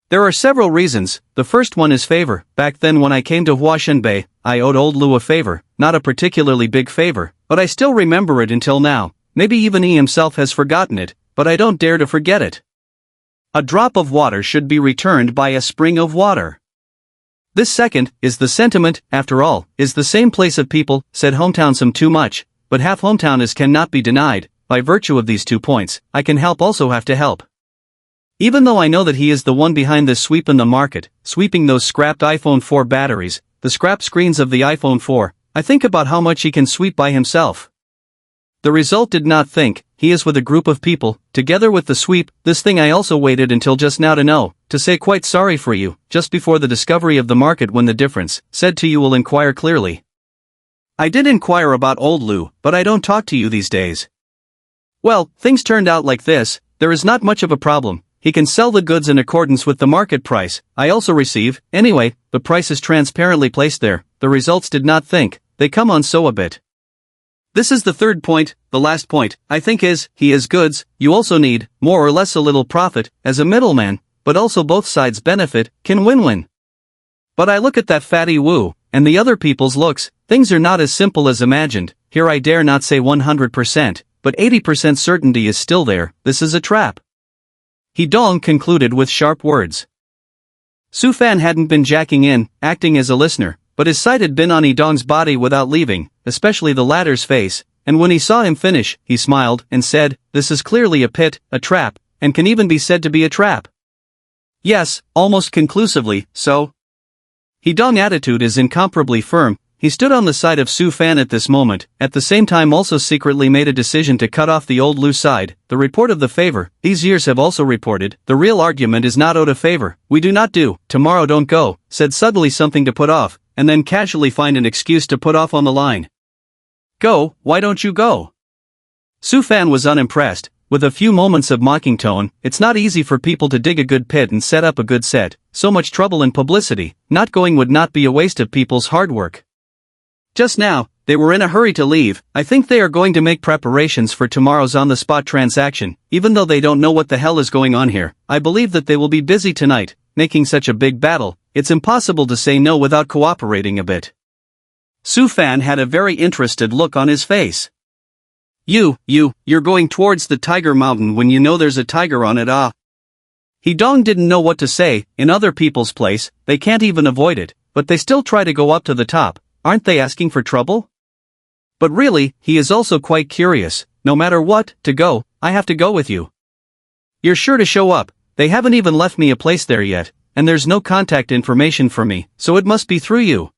There are several reasons. The first one is favor. Back then when I came to Hua Shenbei, I owed old Lu a favor, not a particularly big favor, but I still remember it until now. Maybe even he himself has forgotten it, but I don't dare to forget it. A drop of water should be returned by a spring of water. This second is the sentiment, after all, is the same place of people, said hometown some too much, but half hometown is cannot be denied. By virtue of these 2 points, I can help also have to help. Even though I know that he is the one behind this sweep in the market, sweeping those scrapped iPhone 4 batteries, the scrap screens of the iPhone 4, I think about how much he can sweep by himself. The result did not think, he is with a group of people, together with the sweep, this thing I also waited until just now to know, to say quite sorry for you, just before the discovery of the market when the difference, said to you will inquire clearly. I did inquire about old Lu, but I don't talk to you these days. Well, things turned out like this, there is not much of a problem. He can sell the goods in accordance with the market price. I also receive, anyway, the price is transparently placed there. The results did not think, they come on so a bit. This is the third point, the last point, I think is, he is goods, you also need, more or less a little profit, as a middleman, but also both sides benefit, can win-win. But I look at that fatty Wu, and the other people's looks, things are not as simple as imagined, here I dare not say 100%, but 80% certainty is still there, this is a trap. Hidong concluded with sharp words. Su Fan hadn't been jacking in, acting as a listener, but his sight had been on Hidong's body without leaving, especially the latter's face, and when he saw him finish, he smiled and said, this is clearly a pit, a trap, and can even be said to be a trap. Yes, almost conclusively, so. Hidong's attitude is incomparably firm. He stood on the side of Su Fan at this moment, at the same time also secretly made a decision to cut off the old Lu side. The report of the favor, these years have also reported, the real argument is not owed a favor, we do not do, tomorrow don't go, said suddenly something to put off, and then casually find an excuse to put off on the line. Go, why don't you go? Su Fan was unimpressed. With a few moments of mocking tone, it's not easy for people to dig a good pit and set up a good set, so much trouble and publicity, not going would not be a waste of people's hard work. Just now, they were in a hurry to leave. I think they are going to make preparations for tomorrow's on-the-spot transaction, even though they don't know what the hell is going on here. I believe that they will be busy tonight, making such a big battle, it's impossible to say no without cooperating a bit. Su Fan had a very interested look on his face. You're going towards the Tiger Mountain when you know there's a tiger on it, ah. Hidong didn't know what to say. In other people's place, they can't even avoid it, but they still try to go up to the top. Aren't they asking for trouble? But really, he is also quite curious. No matter what, to go, I have to go with you. You're sure to show up. They haven't even left me a place there yet, and there's no contact information for me, so it must be through you.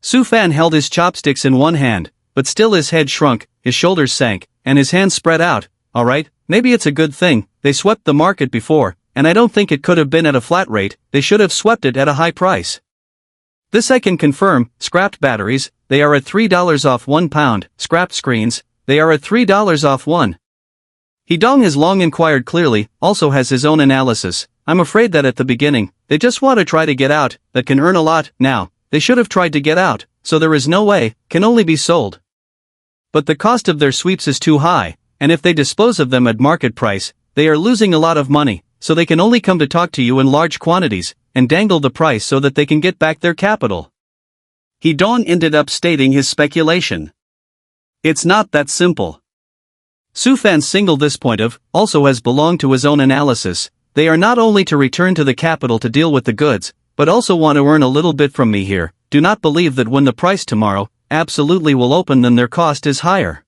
Su Fan held his chopsticks in one hand, but still his head shrunk, his shoulders sank, and his hands spread out. Alright, maybe it's a good thing, they swept the market before, and I don't think it could have been at a flat rate, they should have swept it at a high price. This I can confirm. Scrapped batteries, they are at $3 off 1 pound, scrapped screens, they are at $3 off 1. Hidong has long inquired clearly, also has his own analysis. I'm afraid that at the beginning, they just want to try to get out, that can earn a lot, now, they should have tried to get out, so there is no way, can only be sold. But the cost of their sweeps is too high, and if they dispose of them at market price, they are losing a lot of money, so they can only come to talk to you in large quantities, and dangle the price so that they can get back their capital. Hidong ended up stating his speculation. It's not that simple. Su Fan's single this point of, also has belonged to his own analysis. They are not only to return to the capital to deal with the goods, but also want to earn a little bit from me here. Do not believe that when the price tomorrow absolutely will open then their cost is higher.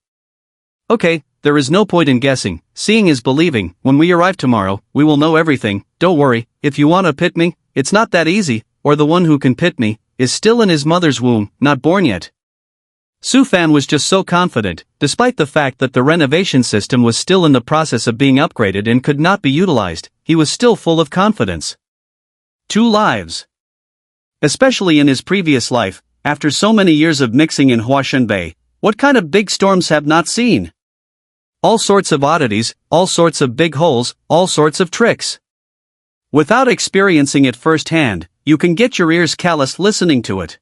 Okay, there is no point in guessing, seeing is believing. When we arrive tomorrow, we will know everything. Don't worry, if you want to pit me, it's not that easy, or the one who can pit me is still in his mother's womb, not born yet. Su Fan was just so confident, despite the fact that the renovation system was still in the process of being upgraded and could not be utilized, he was still full of confidence. 2 lives. Especially in his previous life, after so many years of mixing in Huashan Bay, what kind of big storms have not seen? All sorts of oddities, all sorts of big holes, all sorts of tricks. Without experiencing it firsthand, you can get your ears calloused listening to it.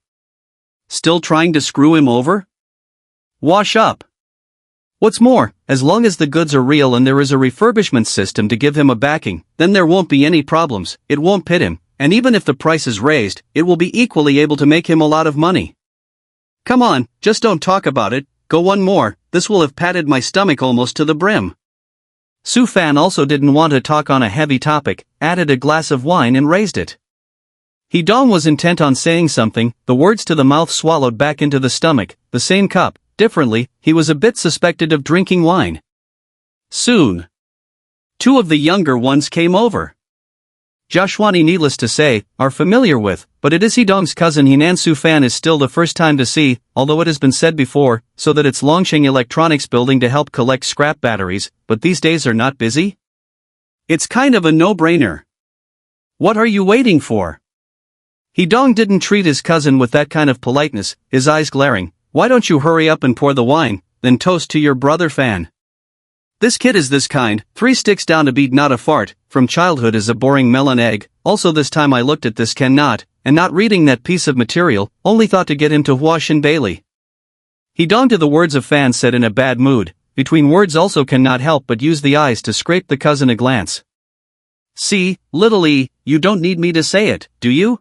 Still trying to screw him over? Wash up. What's more, as long as the goods are real and there is a refurbishment system to give him a backing, then there won't be any problems, it won't pit him, and even if the price is raised, it will be equally able to make him a lot of money. Come on, just don't talk about it, go one more, this will have patted my stomach almost to the brim. Su Fan also didn't want to talk on a heavy topic, added a glass of wine and raised it. Hidong was intent on saying something, the words to the mouth swallowed back into the stomach, the same cup. Differently, he was a bit suspected of drinking wine. Soon, 2 of the younger ones came over. Joshwani, needless to say, are familiar with, but it is Hidong's cousin Hinan. Su Fan is still the first time to see, although it has been said before, so that it's Longsheng Electronics building to help collect scrap batteries, but these days are not busy? It's kind of a no-brainer. What are you waiting for? Hidong didn't treat his cousin with that kind of politeness, his eyes glaring. Why don't you hurry up and pour the wine, then toast to your brother Fan. This kid is this kind, 3 sticks down to beat not a fart, from childhood is a boring melon egg. Also this time I looked at this cannot, and not reading that piece of material, only thought to get him to Huashan Bailey. Hidong to the words of Fan said in a bad mood, between words also cannot help but use the eyes to scrape the cousin a glance. See, little E, you don't need me to say it, do you?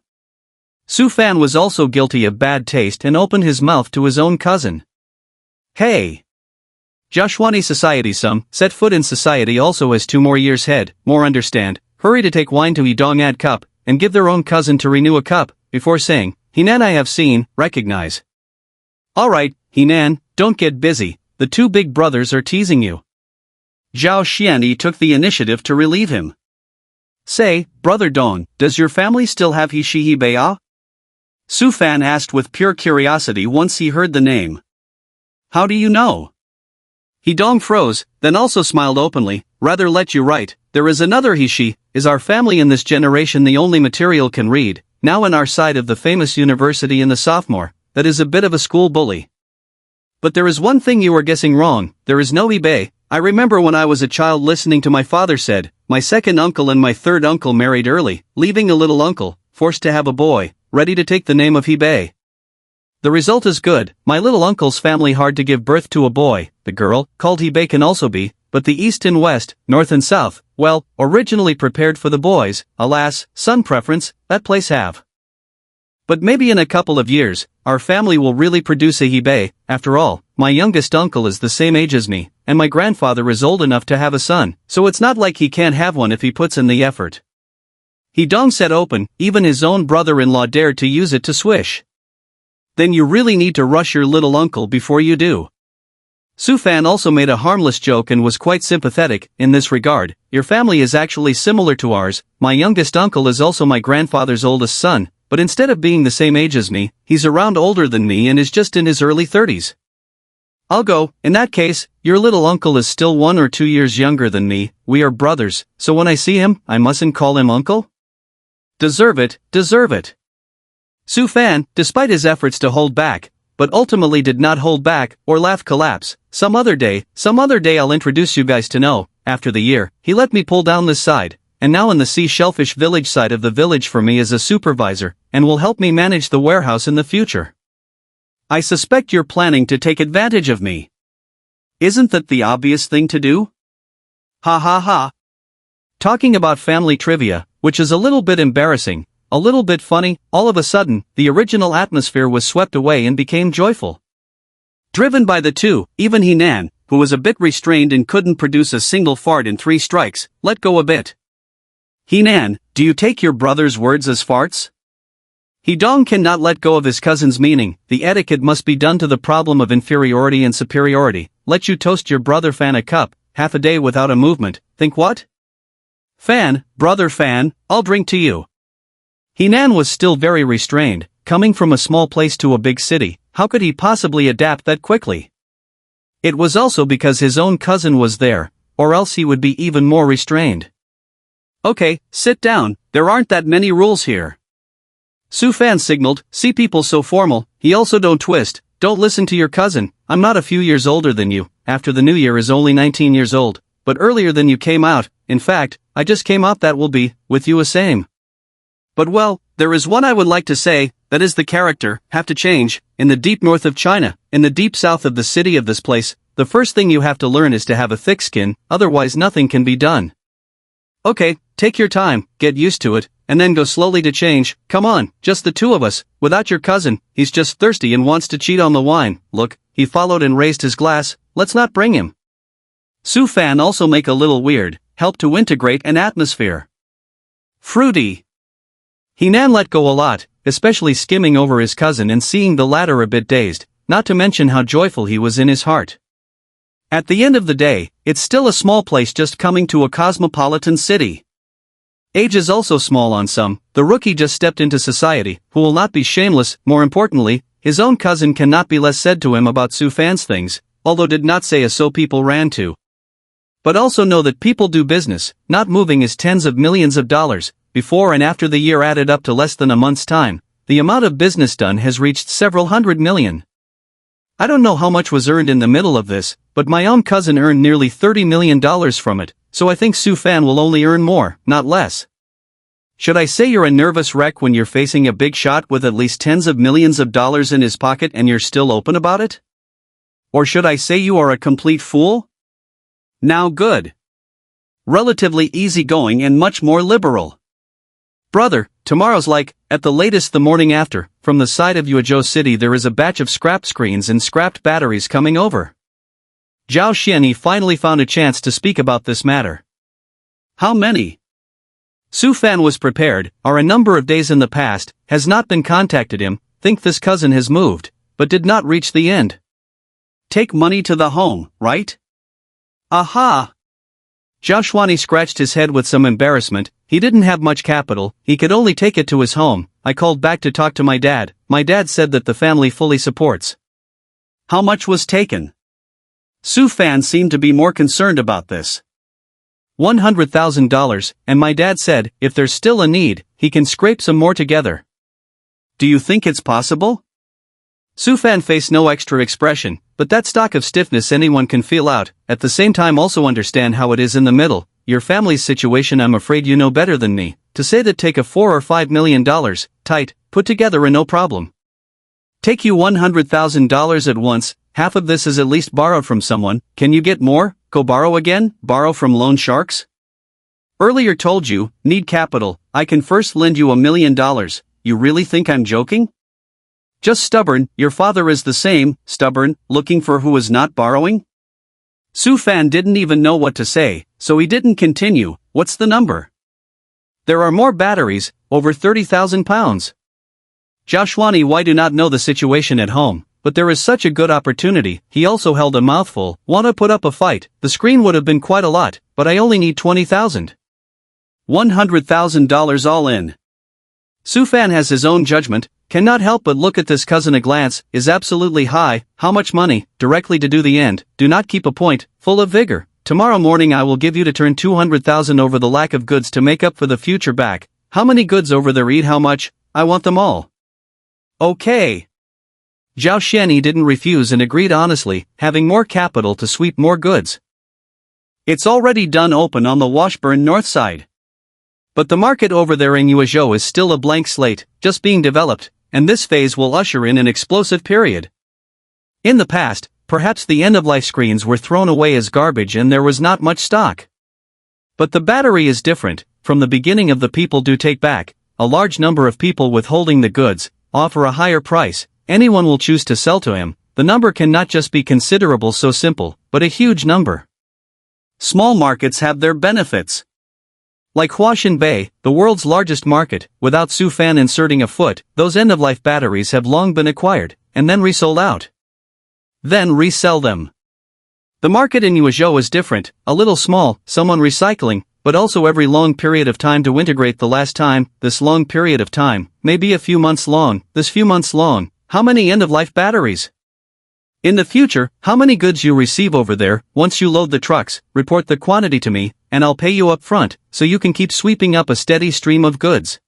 Su Fan was also guilty of bad taste and opened his mouth to his own cousin. Hey! Joshwani society set foot in society also has 2 more years head, more understand, hurry to take wine to Hidong add cup, and give their own cousin to renew a cup, before saying, Hinan I have seen, recognize. Alright, Hinan, don't get busy, the 2 big brothers are teasing you. Zhao Xianyi took the initiative to relieve him. Say, Brother Dong, does your family still have Hishihi Baya? Su Fan asked with pure curiosity once he heard the name. How do you know? Hidong froze, then also smiled openly, rather let you right, there is another Hishi, is our family in this generation the only material can read, now in our side of the famous university in the sophomore, that is a bit of a school bully. But there is one thing you are guessing wrong, there is no eBay. I remember when I was a child listening to my father said, my second uncle and my third uncle married early, leaving a little uncle, forced to have a boy, ready to take the name of Hebei. The result is good, my little uncle's family hard to give birth to a boy, the girl, called Hebei can also be, but the east and west, north and south, well, originally prepared for the boys, alas, son preference, that place have. But maybe in a couple of years, our family will really produce a Hebei. After all, my youngest uncle is the same age as me, and my grandfather is old enough to have a son, so it's not like he can't have one if he puts in the effort. Hidong said open, even his own brother-in-law dared to use it to swish. Then you really need to rush your little uncle before you do. Su Fan also made a harmless joke and was quite sympathetic in this regard. Your family is actually similar to ours. My youngest uncle is also my grandfather's oldest son, but instead of being the same age as me, he's around older than me and is just in his early 30s. I'll go. In that case, your little uncle is still 1 or 2 years younger than me. We are brothers, so when I see him, I mustn't call him uncle? Deserve it, deserve it. Su Fan, despite his efforts to hold back, but ultimately did not hold back or laugh collapse. Some other day I'll introduce you guys to know. After the year, he let me pull down this side, and now in the sea shellfish village side of the village for me as a supervisor, and will help me manage the warehouse in the future. I suspect you're planning to take advantage of me. Isn't that the obvious thing to do? Ha ha ha. Talking about family trivia, which is a little bit embarrassing, a little bit funny, all of a sudden, the original atmosphere was swept away and became joyful. Driven by the two, even Henan, who was a bit restrained and couldn't produce a single fart in 3 strikes, let go a bit. Henan, do you take your brother's words as farts? Hedong cannot let go of his cousin's meaning. The etiquette must be done to the problem of inferiority and superiority. Let you toast your brother Fan a cup, half a day without a movement, think what? Fan, brother Fan, I'll drink to you. Henan was still very restrained, coming from a small place to a big city. How could he possibly adapt that quickly? It was also because his own cousin was there, or else he would be even more restrained. Okay, sit down, there aren't that many rules here. Su Fan signaled, see people so formal, he also don't twist, don't listen to your cousin, I'm not a few years older than you, after the new year is only 19 years old, but earlier than you came out, in fact, I just came out that will be, with you a same. But well, there is one I would like to say, that is the character, have to change, in the deep north of China, in the deep south of the city of this place, the first thing you have to learn is to have a thick skin, otherwise nothing can be done. Okay, take your time, get used to it, and then go slowly to change, come on, just the two of us, without your cousin, he's just thirsty and wants to cheat on the wine, look, he followed and raised his glass, let's not bring him. Su Fan also make a little weird, help to integrate an atmosphere. Fruity. Henan let go a lot, especially skimming over his cousin and seeing the latter a bit dazed, not to mention how joyful he was in his heart. At the end of the day, it's still a small place just coming to a cosmopolitan city. Age is also small on some, the rookie just stepped into society, who will not be shameless, more importantly, his own cousin cannot be less said to him about Su Fan's things, although did not say a so people ran to. But also know that people do business, not moving is tens of millions of dollars. Before and after the year added up to less than a month's time, the amount of business done has reached several hundred million. I don't know how much was earned in the middle of this, but my own cousin earned nearly $30 million from it, so I think Su Fan will only earn more, not less. Should I say you're a nervous wreck when you're facing a big shot with at least tens of millions of dollars in his pocket and you're still open about it? Or should I say you are a complete fool? Now good. Relatively easygoing and much more liberal. Brother, tomorrow's like, at the latest the morning after, from the side of Yuezhou City there is a batch of scrapped screens and scrapped batteries coming over. Zhao Xianyi finally found a chance to speak about this matter. How many? Su Fan was prepared, are a number of days in the past, has not been contacted him, think this cousin has moved, but did not reach the end. Take money to the home, right? Aha! Zhao Xuanyi scratched his head with some embarrassment, he didn't have much capital, he could only take it to his home. I called back to talk to my dad said that the family fully supports. How much was taken? Su Fan seemed to be more concerned about this. $100,000, and my dad said, if there's still a need, he can scrape some more together. Do you think it's possible? Su Fan faced no extra expression, but that stock of stiffness anyone can feel out, at the same time also understand how it is in the middle, your family's situation I'm afraid you know better than me, to say that take a $4 or $5 million, tight, put together and no problem. Take you $100,000 at once, half of this is at least borrowed from someone, can you get more, go borrow again, borrow from loan sharks? Earlier told you, need capital, I can first lend you $1 million, you really think I'm joking? Just stubborn, your father is the same, stubborn, looking for who is not borrowing? Su Fan didn't even know what to say, so he didn't continue, what's the number? There are more batteries, over 30,000 pounds. Joshwani why do not know the situation at home, but there is such a good opportunity. He also held a mouthful. Wanna put up a fight? The screen would have been quite a lot, but I only need 20,000. $100,000 all in. Sufan has his own judgment, cannot help but look at this cousin a glance, is absolutely high. How much money? Directly to do the end, do not keep a point, full of vigor. Tomorrow morning I will give you to turn 200,000 over the lack of goods to make up for the future back. How many goods over there eat how much? I want them all. Okay. Zhao Xianyi didn't refuse and agreed honestly, having more capital to sweep more goods. It's already done open on the Washburn north side. But the market over there in Yuezhou is still a blank slate, just being developed, and this phase will usher in an explosive period. In the past, perhaps the end-of-life screens were thrown away as garbage and there was not much stock. But the battery is different. From the beginning of the people do take back, a large number of people withholding the goods, offer a higher price, anyone will choose to sell to him. The number cannot just be considerable so simple, but a huge number. Small markets have their benefits. Like Huashan Bay, the world's largest market, without Sufan inserting a foot, those end-of-life batteries have long been acquired, and then resold out. Then resell them. The market in Yuezhou is different, a little small, someone recycling, but also every long period of time to integrate the last time. This long period of time, maybe a few months long, this few months long, how many end-of-life batteries? In the future, how many goods you receive over there, once you load the trucks, report the quantity to me, and I'll pay you up front, so you can keep sweeping up a steady stream of goods.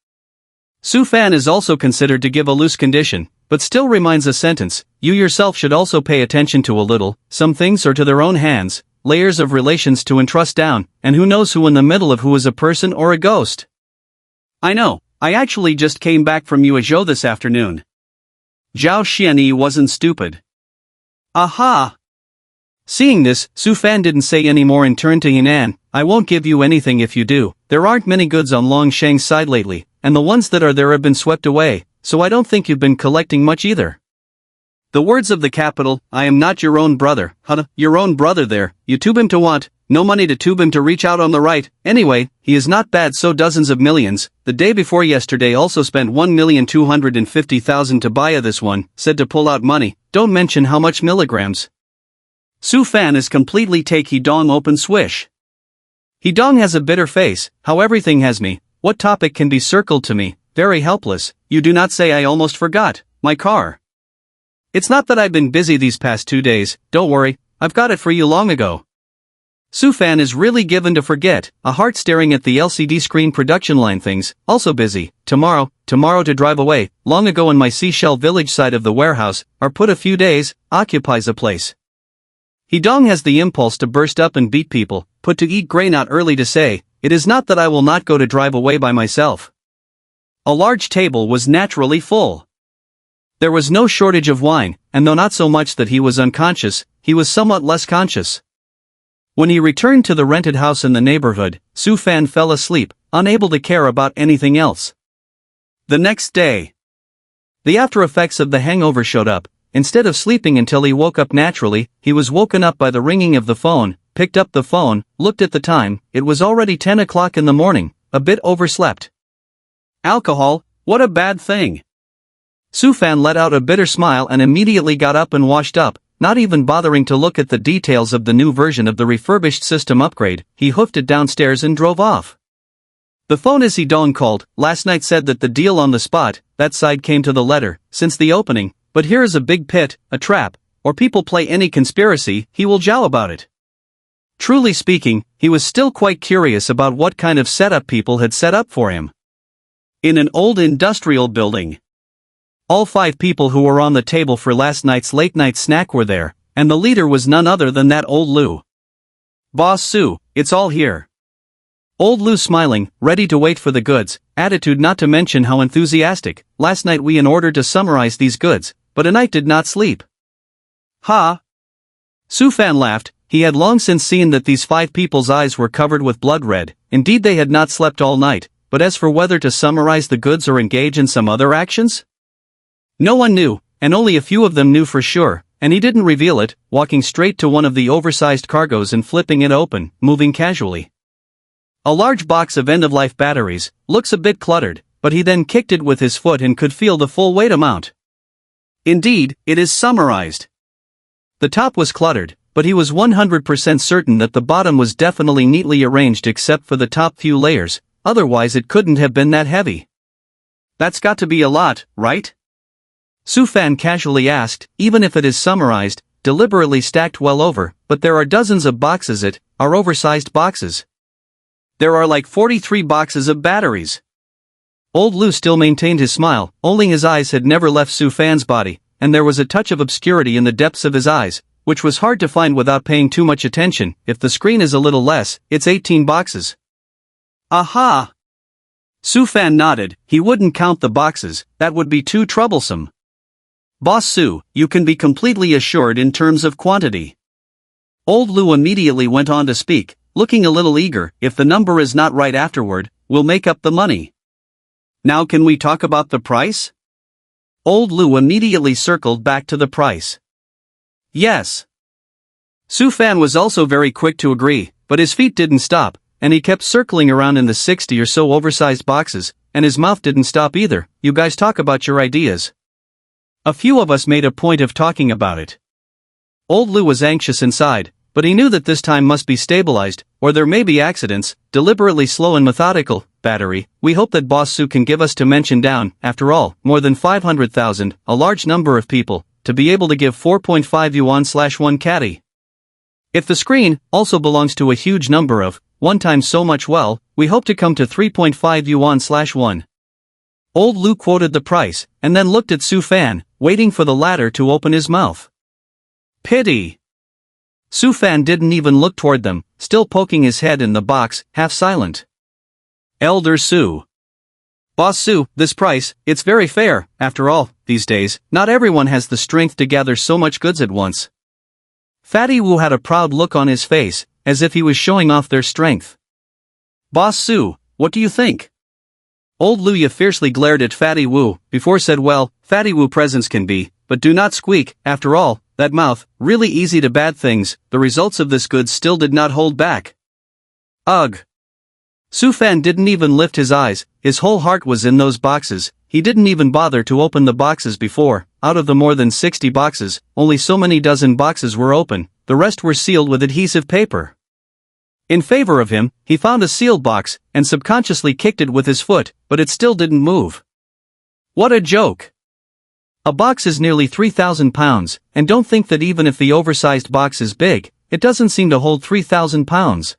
Sufan is also considered to give a loose condition, but still reminds a sentence, you yourself should also pay attention to a little, some things are to their own hands, layers of relations to entrust down, and who knows who in the middle of who is a person or a ghost. I know, I actually just came back from Yuezhou this afternoon. Zhao Xianyi wasn't stupid. Aha! Seeing this, Sufan didn't say any more and turned to Yinan, I won't give you anything if you do. There aren't many goods on Longsheng's side lately, and the ones that are there have been swept away, so I don't think you've been collecting much either. The words of the capital, I am not your own brother. Your own brother there, you tube him to want, no money to tube him to reach out on the right. Anyway, he is not bad, so dozens of millions. The day before yesterday also spent 1,250,000 to buy this one, said to pull out money, don't mention how much milligrams. Sufan is completely take Hidong open swish. Hidong has a bitter face, how everything has me, what topic can be circled to me, very helpless, you do not say I almost forgot, my car. It's not that I've been busy these past 2 days, don't worry, I've got it for you long ago. Sufan is really given to forget, a heart staring at the LCD screen production line things, also busy, tomorrow to drive away, long ago in my seashell village side of the warehouse, or put a few days, occupies a place. Hidong has the impulse to burst up and beat people, put to eat grey not early to say, it is not that I will not go to drive away by myself. A large table was naturally full. There was no shortage of wine, and though not so much that he was unconscious, he was somewhat less conscious. When he returned to the rented house in the neighborhood, Sufan fell asleep, unable to care about anything else. The next day, the after effects of the hangover showed up. Instead of sleeping until he woke up naturally, he was woken up by the ringing of the phone, picked up the phone, looked at the time, it was already 10 o'clock in the morning, a bit overslept. Alcohol, what a bad thing. Sufan let out a bitter smile and immediately got up and washed up, not even bothering to look at the details of the new version of the refurbished system upgrade. He hoofed it downstairs and drove off. The phone as Hidong called, last night said that the deal on the spot, that side came to the letter, since the opening, but here is a big pit, a trap, or people play any conspiracy, he will jow about it. Truly speaking, he was still quite curious about what kind of setup people had set up for him. In an old industrial building. All 5 people who were on the table for last night's late-night snack were there, and the leader was none other than that old Lu. Boss Su, it's all here. Old Lu smiling, ready to wait for the goods, attitude not to mention how enthusiastic. Last night we in order to summarize these goods, but a night did not sleep. Ha! Sufan laughed, he had long since seen that these 5 people's eyes were covered with blood red, indeed they had not slept all night, but as for whether to summarize the goods or engage in some other actions? No one knew, and only a few of them knew for sure, and he didn't reveal it, walking straight to one of the oversized cargoes and flipping it open, moving casually. A large box of end-of-life batteries, looks a bit cluttered, but he then kicked it with his foot and could feel the full weight amount. Indeed, it is summarized. The top was cluttered, but he was 100% certain that the bottom was definitely neatly arranged except for the top few layers, otherwise it couldn't have been that heavy. That's got to be a lot, right? Su Fan casually asked, even if it is summarized, deliberately stacked well over, but there are dozens of boxes are oversized boxes. There are like 43 boxes of batteries. Old Lu still maintained his smile, only his eyes had never left Su Fan's body, and there was a touch of obscurity in the depths of his eyes, which was hard to find without paying too much attention. If the screen is a little less, it's 18 boxes. Aha! Su Fan nodded. He wouldn't count the boxes, that would be too troublesome. Boss Su, you can be completely assured in terms of quantity. Old Lu immediately went on to speak, looking a little eager. If the number is not right afterward, we'll make up the money. Now can we talk about the price? Old Lu immediately circled back to the price. Yes. Su Fan was also very quick to agree, but his feet didn't stop, and he kept circling around in the 60 or so oversized boxes, and his mouth didn't stop either. You guys talk about your ideas. A few of us made a point of talking about it. Old Lu was anxious inside, but he knew that this time must be stabilized, or there may be accidents. Deliberately slow and methodical. Battery, we hope that Boss Su can give us to mention down. After all, more than 500,000, a large number of people, to be able to give 4.5 yuan/1 caddy. If the screen also belongs to a huge number of 1 times so much, well, we hope to come to 3.5 yuan/1. Old Lu quoted the price, and then looked at Su Fan, waiting for the latter to open his mouth. Pity. Su Fan didn't even look toward them, still poking his head in the box, half silent. Elder Su. Boss Su, this price, it's very fair. After all, these days, not everyone has the strength to gather so much goods at once. Fatty Wu had a proud look on his face, as if he was showing off their strength. Boss Su, what do you think? Old Luya fiercely glared at Fatty Wu, before said, well, Fatty Wu presents can be, but do not squeak. After all, that mouth, really easy to bad things. The results of this goods still did not hold back. Ugh. Su Fan didn't even lift his eyes, his whole heart was in those boxes. He didn't even bother to open the boxes before. Out of the more than 60 boxes, only so many dozen boxes were open, the rest were sealed with adhesive paper. In favor of him, he found a sealed box, and subconsciously kicked it with his foot, but it still didn't move. What a joke! A box is nearly 3,000 pounds, and don't think that even if the oversized box is big, it doesn't seem to hold 3,000 pounds.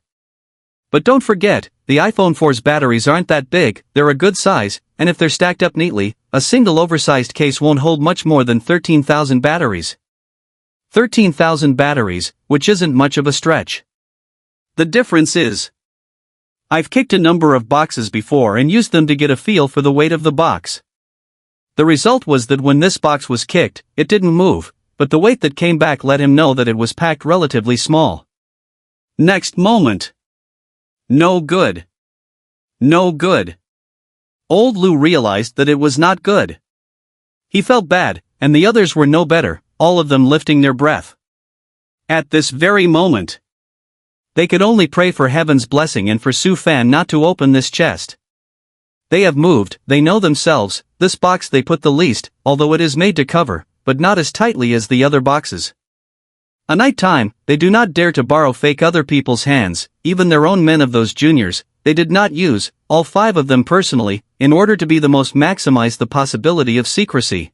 But don't forget, the iPhone 4's batteries aren't that big, they're a good size, and if they're stacked up neatly, a single oversized case won't hold much more than 13,000 batteries. 13,000 batteries, which isn't much of a stretch. The difference is, I've kicked a number of boxes before and used them to get a feel for the weight of the box. The result was that when this box was kicked, it didn't move, but the weight that came back let him know that it was packed relatively small. Next moment. No good. No good. Old Lu realized that it was not good. He felt bad, and the others were no better, all of them lifting their breath. At this very moment, they could only pray for heaven's blessing and for Su Fan not to open this chest. They have moved, they know themselves, this box they put the least, although it is made to cover, but not as tightly as the other boxes. A night time, they do not dare to borrow fake other people's hands, even their own men of those juniors, they did not use, all 5 of them personally, in order to be the most maximize the possibility of secrecy.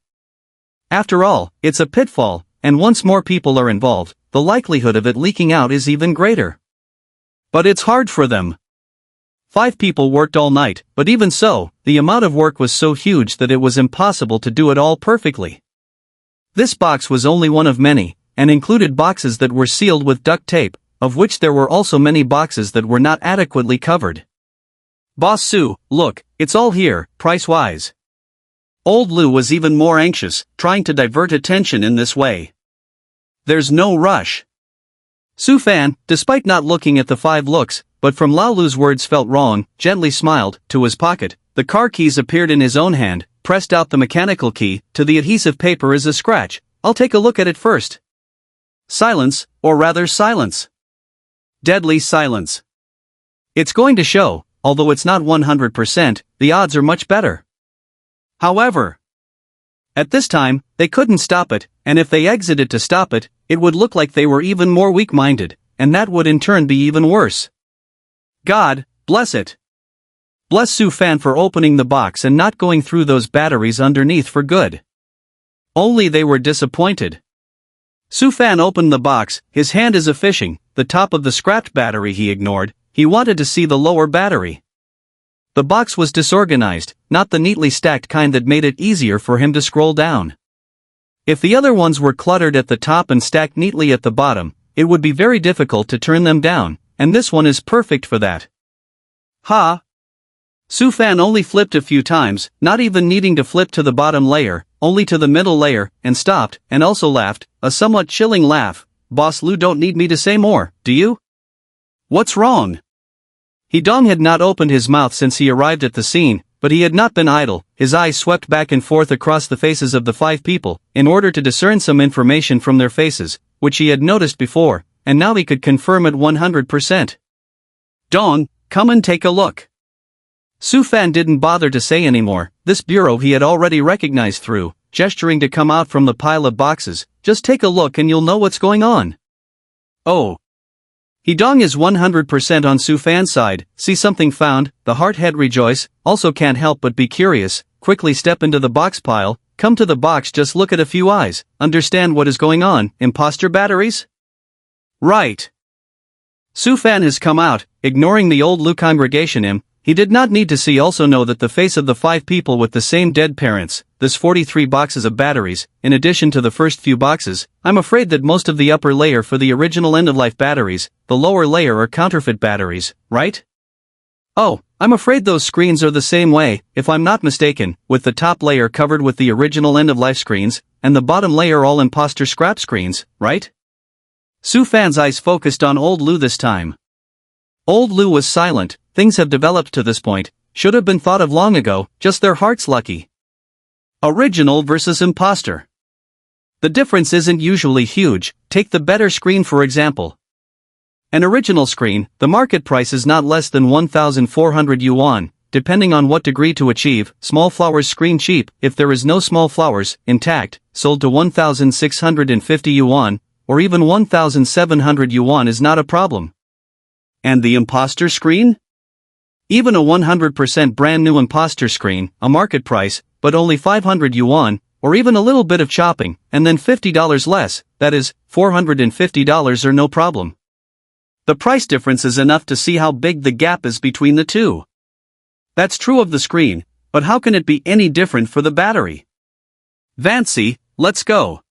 After all, it's a pitfall, and once more people are involved, the likelihood of it leaking out is even greater. But it's hard for them. 5 people worked all night, but even so, the amount of work was so huge that it was impossible to do it all perfectly. This box was only one of many, and included boxes that were sealed with duct tape, of which there were also many boxes that were not adequately covered. Boss Su, look, it's all here, price-wise. Old Lu was even more anxious, trying to divert attention in this way. There's no rush. Su Fan, despite not looking at the 5 looks, but from Lao Lu's words felt wrong, gently smiled. To his pocket, the car keys appeared in his own hand, pressed out the mechanical key. To the adhesive paper is a scratch. I'll take a look at it first. Silence, or rather silence. Deadly silence. It's going to show, although it's not 100%, the odds are much better. However, at this time, they couldn't stop it, and if they exited to stop it, it would look like they were even more weak-minded, and that would in turn be even worse. God bless it. Bless Su Fan for opening the box and not going through those batteries underneath for good. Only they were disappointed. Su Fan opened the box, his hand is a-fishing, the top of the scrapped battery he ignored, he wanted to see the lower battery. The box was disorganized, not the neatly stacked kind that made it easier for him to scroll down. If the other ones were cluttered at the top and stacked neatly at the bottom, it would be very difficult to turn them down, and this one is perfect for that. Ha! Su Fan only flipped a few times, not even needing to flip to the bottom layer, only to the middle layer, and stopped, and also laughed, a somewhat chilling laugh. Boss Lu don't need me to say more, do you? What's wrong? Hidong had not opened his mouth since he arrived at the scene, but he had not been idle, his eyes swept back and forth across the faces of the 5 people, in order to discern some information from their faces, which he had noticed before, and now he could confirm it 100%. Dong, come and take a look. Su Fan didn't bother to say anymore, this bureau he had already recognized through, gesturing to come out from the pile of boxes, just take a look and you'll know what's going on. Oh. Hidong is 100% on Su Fan's side, see something found, the heart head rejoice, also can't help but be curious, quickly step into the box pile, come to the box just look at a few eyes, understand what is going on, imposter batteries? Right. Su Fan has come out, ignoring the old Lu congregation he did not need to see also know that the face of the 5 people with the same dead parents, this 43 boxes of batteries, in addition to the first few boxes, I'm afraid that most of the upper layer for the original end-of-life batteries, the lower layer are counterfeit batteries, right? Oh, I'm afraid those screens are the same way, if I'm not mistaken, with the top layer covered with the original end-of-life screens, and the bottom layer all imposter scrap screens, right? Su Fan's eyes focused on old Lu this time. Old Lu was silent, things have developed to this point, should have been thought of long ago, just their heart's lucky. Original versus imposter. The difference isn't usually huge, take the better screen for example. An original screen, the market price is not less than 1,400 yuan, depending on what degree to achieve, small flowers screen cheap, if there is no small flowers, intact, sold to 1,650 yuan, or even 1,700 yuan is not a problem. And the imposter screen? Even a 100% brand new imposter screen, a market price, but only 500 yuan, or even a little bit of chopping, and then $50 less, that is, $450 or no problem. The price difference is enough to see how big the gap is between the two. That's true of the screen, but how can it be any different for the battery? Vancy, let's go.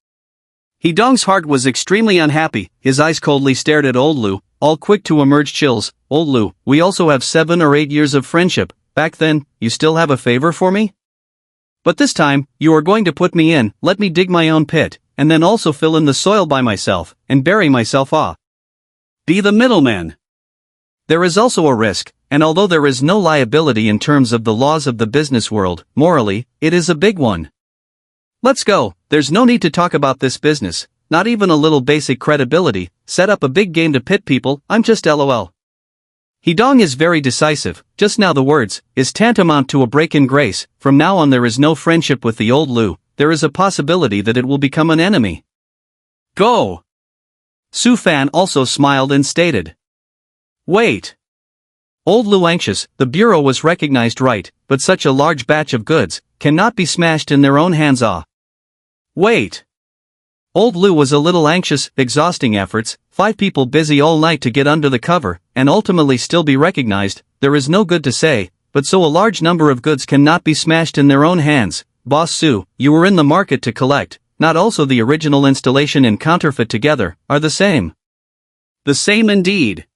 Hidong's heart was extremely unhappy, his eyes coldly stared at old Lu, all quick to emerge chills. Old Lu, we also have 7 or 8 years of friendship, back then, you still have a favor for me? But this time, you are going to put me in, let me dig my own pit, and then also fill in the soil by myself, and bury myself off. Be the middleman. There is also a risk, and although there is no liability in terms of the laws of the business world, morally, it is a big one. Let's go, there's no need to talk about this business, not even a little basic credibility, set up a big game to pit people, I'm just LOL. Hidong is very decisive, just now the words, is tantamount to a break in grace, from now on there is no friendship with the old Lu, there is a possibility that it will become an enemy. Go! Su Fan also smiled and stated. Wait. Old Lu anxious, the bureau was recognized right, but such a large batch of goods, cannot be smashed in their own hands. Wait. Old Lu was a little anxious, exhausting efforts, 5 people busy all night to get under the cover, and ultimately still be recognized, there is no good to say, but so a large number of goods cannot be smashed in their own hands. Boss Su, you were in the market to collect, not also the original installation and counterfeit together, are the same. The same indeed.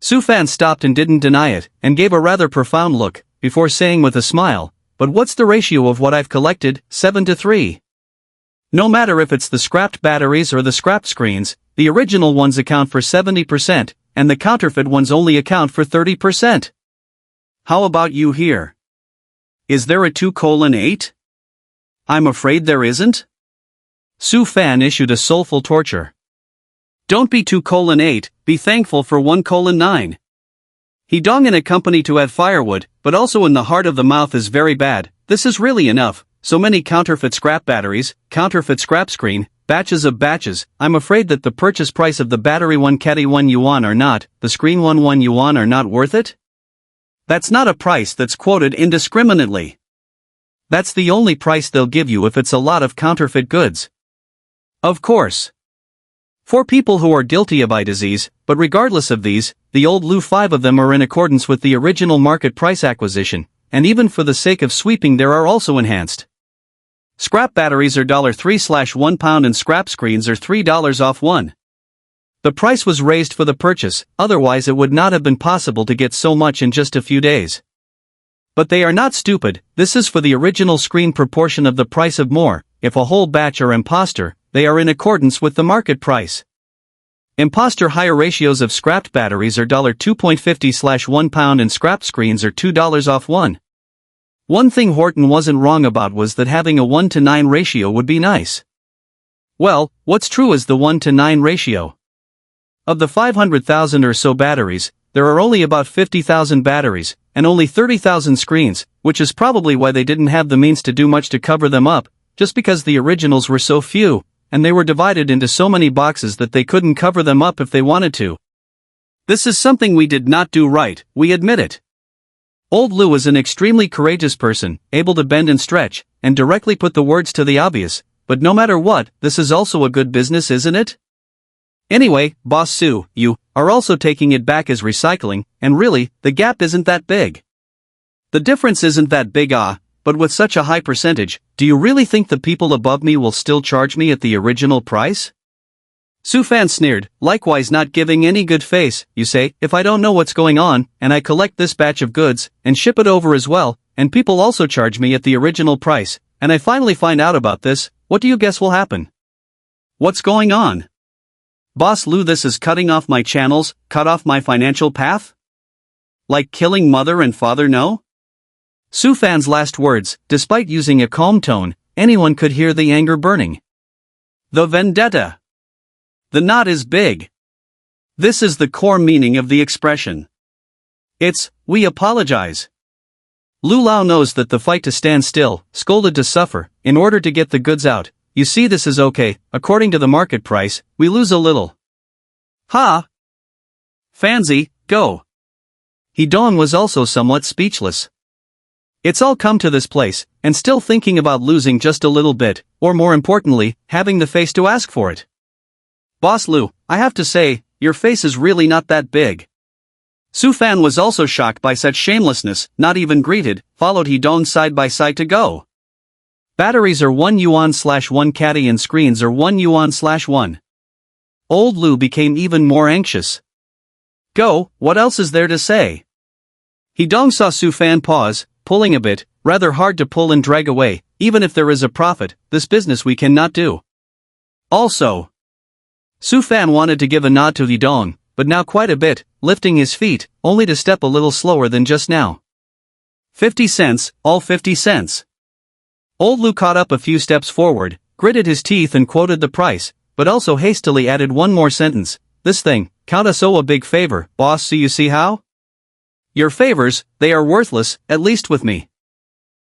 Su Fan stopped and didn't deny it, and gave a rather profound look, before saying with a smile, but what's the ratio of what I've collected, 7-3? No matter if it's the scrapped batteries or the scrapped screens, the original ones account for 70%, and the counterfeit ones only account for 30%. How about you here? Is there a 2:8? I'm afraid there isn't. Su Fan issued a soulful torture. Don't be 2:8, be thankful for 1:9. Hidong in a company to add firewood, but also in the heart of the mouth is very bad. This is really enough. So many counterfeit scrap batteries, counterfeit scrap screen, batches of batches. I'm afraid that the purchase price of the battery 1 catty 1 yuan are not, the screen 1 yuan are not worth it? That's not a price that's quoted indiscriminately. That's the only price they'll give you if it's a lot of counterfeit goods. Of course. For people who are guilty of eye disease, but regardless of these, the old Lu 5 of them are in accordance with the original market price acquisition, and even for the sake of sweeping there are also enhanced. Scrap batteries are $3/1 pound and scrap screens are $3 off one. The price was raised for the purchase, otherwise it would not have been possible to get so much in just a few days. But they are not stupid, this is for the original screen proportion of the price of more. If a whole batch are imposter, they are in accordance with the market price. Imposter higher ratios of scrapped batteries are $2.50/1 pound and scrap screens are $2 off one. One thing Horton wasn't wrong about was that having a 1:9 ratio would be nice. Well, what's true is the 1:9 ratio. Of the 500,000 or so batteries, there are only about 50,000 batteries, and only 30,000 screens, which is probably why they didn't have the means to do much to cover them up, just because the originals were so few, and they were divided into so many boxes that they couldn't cover them up if they wanted to. This is something we did not do right, we admit it. Old Lou was an extremely courageous person, able to bend and stretch, and directly put the words to the obvious, but no matter what, this is also a good business, isn't it? Anyway, Boss Sue, you are also taking it back as recycling, and really, the gap isn't that big. The difference isn't that big, but with such a high percentage, do you really think the people above me will still charge me at the original price? Su Fan sneered, likewise not giving any good face. You say, if I don't know what's going on, and I collect this batch of goods, and ship it over as well, and people also charge me at the original price, and I finally find out about this, what do you guess will happen? What's going on? Boss Lou, this is cutting off my channels, cut off my financial path? Like killing mother and father, no? Su Fan's last words, despite using a calm tone, anyone could hear the anger burning. The vendetta. The knot is big. This is the core meaning of the expression. It's, we apologize. Lu Lao knows that the fight to stand still, scolded to suffer, in order to get the goods out. You see, this is okay, according to the market price, we lose a little. Ha! Fancy, go. Hidong was also somewhat speechless. It's all come to this place, and still thinking about losing just a little bit, or more importantly, having the face to ask for it. Boss Lou, I have to say, your face is really not that big. Su Fan was also shocked by such shamelessness, not even greeted, followed Hidong side by side to go. Batteries are 1 yuan/1 catty and screens are 1 yuan/1. Old Lou became even more anxious. Go, what else is there to say? Hidong saw Su Fan pause, pulling a bit, rather hard to pull and drag away. Even if there is a profit, this business we cannot do. Also, Su Fan wanted to give a nod to Hidong, but now quite a bit, lifting his feet, only to step a little slower than just now. 50 cents, all 50 cents. Old Lou caught up a few steps forward, gritted his teeth and quoted the price, but also hastily added one more sentence. This thing, count us owe a big favor, boss, so you see how? Your favors, they are worthless, at least with me.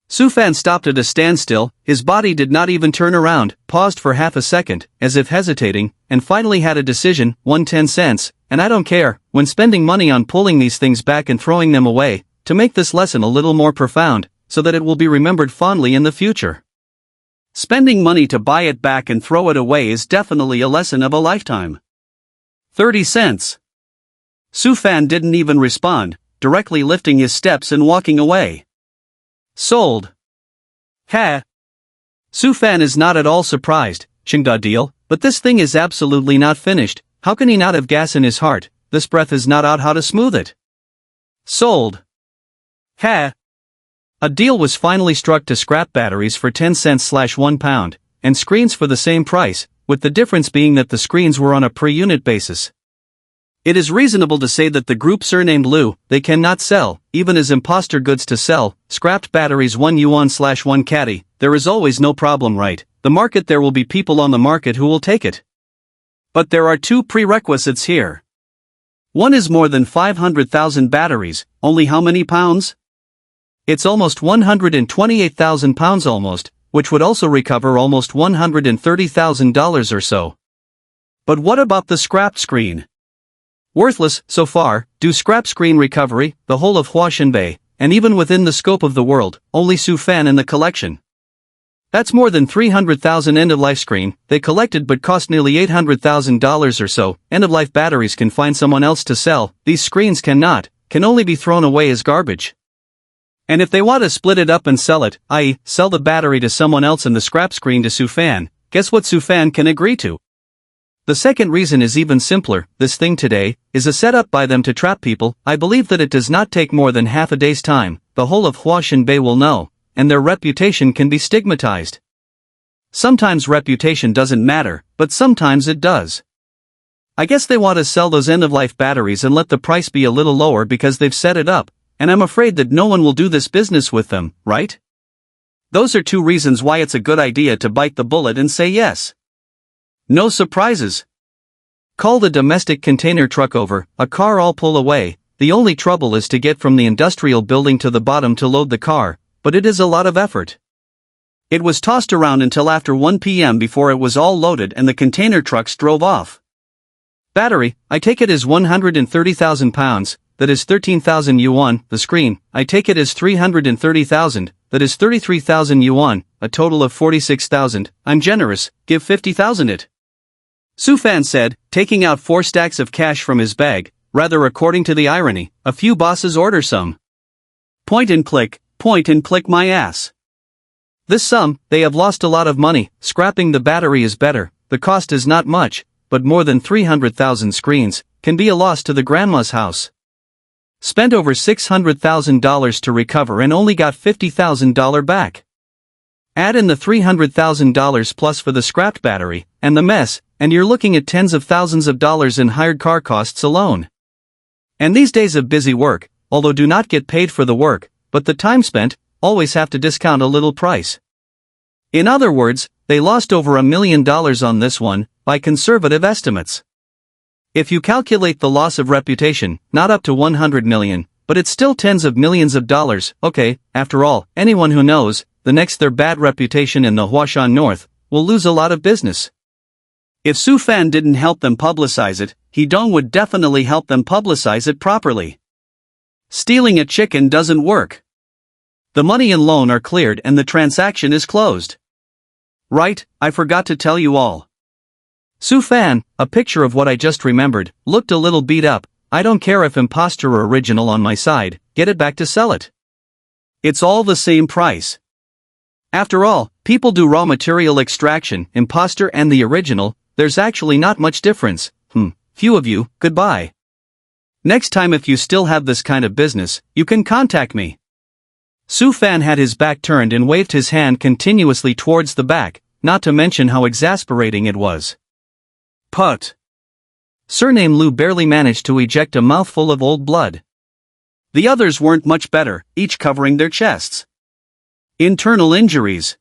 Su Fan stopped at a standstill, his body did not even turn around, paused for half a second, as if hesitating, and finally had a decision, 110 cents, and I don't care, when spending money on pulling these things back and throwing them away, to make this lesson a little more profound, so that it will be remembered fondly in the future. Spending money to buy it back and throw it away is definitely a lesson of a lifetime. 30 cents. Su Fan didn't even respond, directly lifting his steps and walking away. Sold. Ha. Su Fan is not at all surprised, Qingda deal, but this thing is absolutely not finished. How can he not have gas in his heart? This breath is not out how to smooth it. Sold. Ha. A deal was finally struck to scrap batteries for 10 cents/1 pound, and screens for the same price, with the difference being that the screens were on a per-unit basis. It is reasonable to say that the group surnamed Lu, they cannot sell, even as imposter goods to sell, scrapped batteries 1 yuan/1 catty, there is always no problem, right? The market, there will be people on the market who will take it. But there are two prerequisites here. One is more than 500,000 batteries, only how many pounds? It's almost 128,000 pounds almost, which would also recover almost $130,000 or so. But what about the scrapped screen? Worthless, so far, do scrap screen recovery, the whole of Huashanbei, and even within the scope of the world, only Su Fan in the collection. That's more than 300,000 end-of-life screen they collected but cost nearly $800,000 or so. End-of-life batteries can find someone else to sell, these screens cannot, can only be thrown away as garbage. And if they want to split it up and sell it, i.e., sell the battery to someone else and the scrap screen to Su Fan, guess what Su Fan can agree to? The second reason is even simpler. This thing today is a setup by them to trap people. I believe that it does not take more than half a day's time, the whole of Huashanbei will know, and their reputation can be stigmatized. Sometimes reputation doesn't matter, but sometimes it does. I guess they want to sell those end-of-life batteries and let the price be a little lower because they've set it up, and I'm afraid that no one will do this business with them, right? Those are two reasons why it's a good idea to bite the bullet and say yes. No surprises. Call the domestic container truck over, a car all pull away. The only trouble is to get from the industrial building to the bottom to load the car, but it is a lot of effort. It was tossed around until after 1 p.m. before it was all loaded and the container trucks drove off. Battery, I take it is 130,000 pounds, that is 13,000 yuan. The screen, I take it is 330,000, that is 33,000 yuan, a total of 46,000. I'm generous, give 50,000 it. Su Fan said, taking out 4 stacks of cash from his bag. Rather, according to the irony, a few bosses order some. Point and click my ass. This sum, they have lost a lot of money. Scrapping the battery is better, the cost is not much, but more than 300,000 screens can be a loss to the grandma's house. Spent over $600,000 to recover and only got $50,000 back. Add in the $300,000 plus for the scrapped battery, and the mess, and you're looking at tens of thousands of dollars in hired car costs alone. And these days of busy work, although do not get paid for the work, but the time spent, always have to discount a little price. In other words, they lost over $1 million on this one, by conservative estimates. If you calculate the loss of reputation, not up to 100 million, but it's still tens of millions of dollars. Okay, after all, anyone who knows, the next their bad reputation in the Huashan North, will lose a lot of business. If Su Fan didn't help them publicize it, Hedong would definitely help them publicize it properly. Stealing a chicken doesn't work. The money and loan are cleared and the transaction is closed. Right, I forgot to tell you all. Su Fan, a picture of what I just remembered, looked a little beat up. I don't care if imposter or original on my side, get it back to sell it. It's all the same price. After all, people do raw material extraction, imposter and the original, there's actually not much difference. Few of you, goodbye. Next time if you still have this kind of business, you can contact me. Su Fan had his back turned and waved his hand continuously towards the back, not to mention how exasperating it was. Put. Surname Liu barely managed to eject a mouthful of old blood. The others weren't much better, each covering their chests. Internal injuries.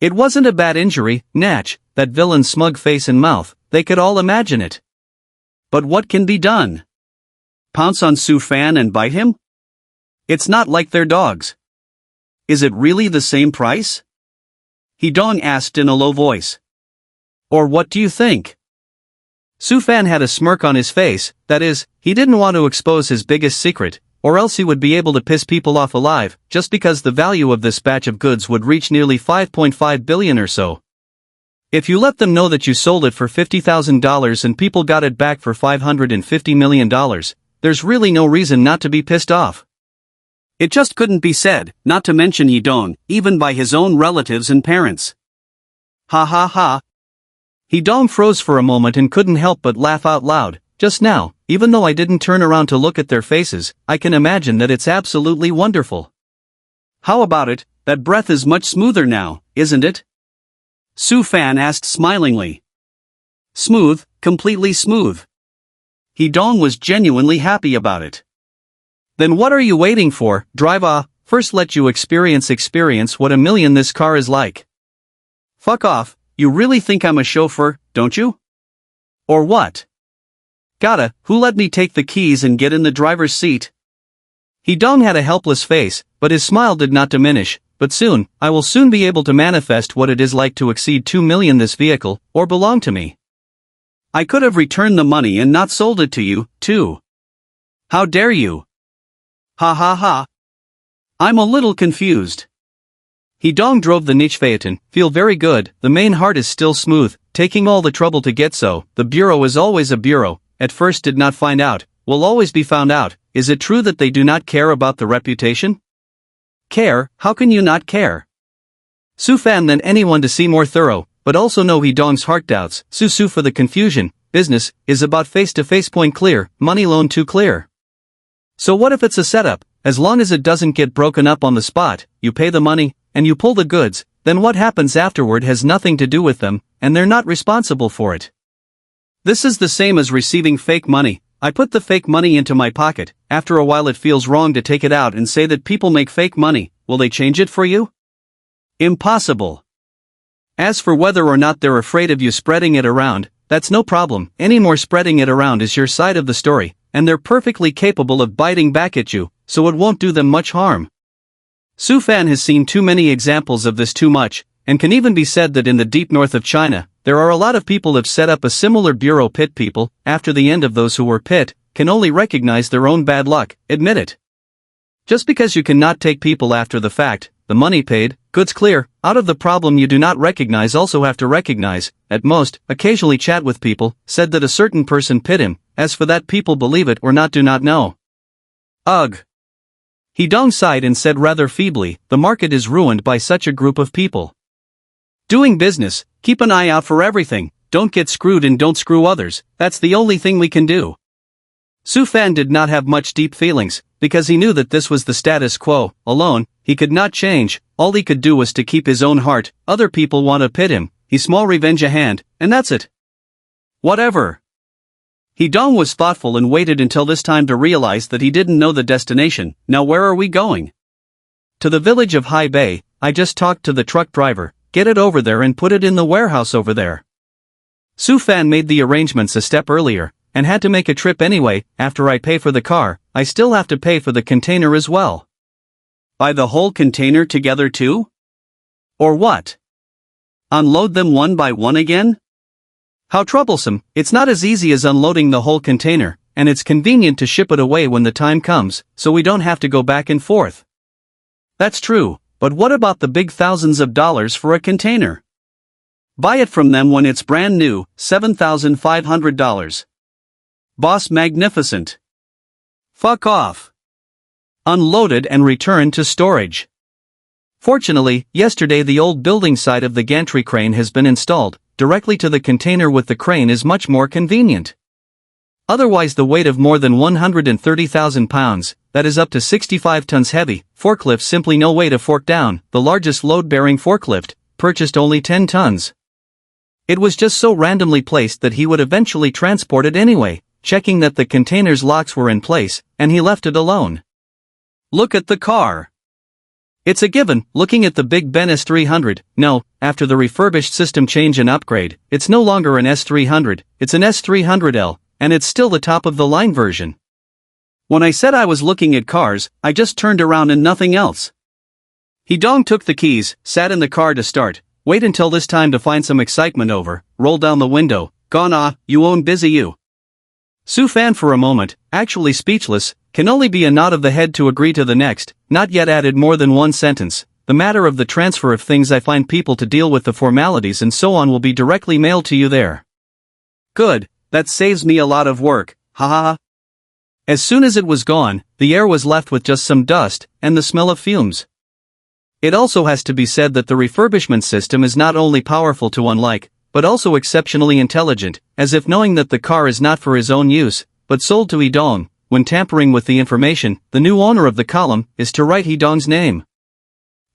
It wasn't a bad injury, Natch, that villain's smug face and mouth, they could all imagine it. But what can be done? Pounce on Su Fan and bite him? It's not like they're dogs. Is it really the same price? Hedong asked in a low voice. Or what do you think? Su Fan had a smirk on his face, that is, he didn't want to expose his biggest secret, or else he would be able to piss people off alive, just because the value of this batch of goods would reach nearly 5.5 billion or so. If you let them know that you sold it for $50,000 and people got it back for $550 million, there's really no reason not to be pissed off. It just couldn't be said, not to mention Hedong, even by his own relatives and parents. Ha ha ha. Hedong froze for a moment and couldn't help but laugh out loud. Just now, even though I didn't turn around to look at their faces, I can imagine that it's absolutely wonderful. How about it, that breath is much smoother now, isn't it? Su Fan asked smilingly. Smooth, completely smooth. Hedong was genuinely happy about it. Then what are you waiting for? Drive first let you experience what $1 million this car is like. Fuck off, you really think I'm a chauffeur, don't you? Or what? Gotta, who let me take the keys and get in the driver's seat? Hee-dong had a helpless face, but his smile did not diminish. But soon, I will soon be able to manifest what it is like to exceed 2 million this vehicle, or belong to me. I could have returned the money and not sold it to you, too. How dare you? Ha ha ha. I'm a little confused. Hee-dong drove the niche Phaeton, feel very good, the main heart is still smooth, taking all the trouble to get so, the bureau is always a bureau, at first did not find out, will always be found out, is it true that they do not care about the reputation? Care, how can you not care? Su-fan than anyone to see more thorough, but also know Hee-dong's heart doubts, Su-su for the confusion, business, is about face-to-face point clear, money loan too clear. So what if it's a setup, as long as it doesn't get broken up on the spot, you pay the money, and you pull the goods, then what happens afterward has nothing to do with them, and they're not responsible for it. This is the same as receiving fake money. I put the fake money into my pocket, after a while it feels wrong to take it out and say that people make fake money, will they change it for you? Impossible. As for whether or not they're afraid of you spreading it around, that's no problem, any more spreading it around is your side of the story, and they're perfectly capable of biting back at you, so it won't do them much harm. Su-fan has seen too many examples of this too much, and can even be said that in the deep north of China, there are a lot of people have set up a similar bureau. Pit people, after the end of those who were pit, can only recognize their own bad luck, admit it. Just because you cannot take people after the fact, the money paid, goods clear, out of the problem you do not recognize also have to recognize, at most, occasionally chat with people, said that a certain person pit him, as for that people believe it or not do not know. Ugh. Hee-dong sighed and said rather feebly, the market is ruined by such a group of people. Doing business, keep an eye out for everything, don't get screwed and don't screw others, that's the only thing we can do. Su-fan did not have much deep feelings, because he knew that this was the status quo, alone, he could not change, all he could do was to keep his own heart, other people want to pit him, he small revenge a hand, and that's it. Whatever. Hee-dong was thoughtful and waited until this time to realize that he didn't know the destination. Now where are we going? To the village of Hai Bay. I just talked to the truck driver, get it over there and put it in the warehouse over there. Su-fan made the arrangements a step earlier, and had to make a trip anyway. After I pay for the car, I still have to pay for the container as well. Buy the whole container together too? Or what? Unload them one by one again? How troublesome, it's not as easy as unloading the whole container, and it's convenient to ship it away when the time comes, so we don't have to go back and forth. That's true, but what about the big thousands of dollars for a container? Buy it from them when it's brand new, $7,500. Boss magnificent. Fuck off. Unloaded and returned to storage. Fortunately, yesterday the old building side of the gantry crane has been installed, directly to the container with the crane is much more convenient. Otherwise the weight of more than 130,000 pounds, that is up to 65 tons heavy, forklift simply no way to fork down, the largest load-bearing forklift, purchased only 10 tons. It was just so randomly placed that he would eventually transport it anyway, checking that the container's locks were in place, and he left it alone. Look at the car. It's a given, looking at the Big Ben S300, no, after the refurbished system change and upgrade, it's no longer an S300, it's an S300L, and it's still the top-of-the-line version. When I said I was looking at cars, I just turned around and nothing else. Hee-dong took the keys, sat in the car to start, wait until this time to find some excitement over, roll down the window, gone you own busy you. Su-fan for a moment, actually speechless, can only be a nod of the head to agree to the next, not yet added more than one sentence. The matter of the transfer of things I find people to deal with the formalities and so on will be directly mailed to you there. Good, that saves me a lot of work, ha ha ha. As soon as it was gone, the air was left with just some dust, and the smell of fumes. It also has to be said that the refurbishment system is not only powerful to unlike, but also exceptionally intelligent, as if knowing that the car is not for his own use, but sold to Hee-dong. When tampering with the information, the new owner of the column is to write Hee-dong's name.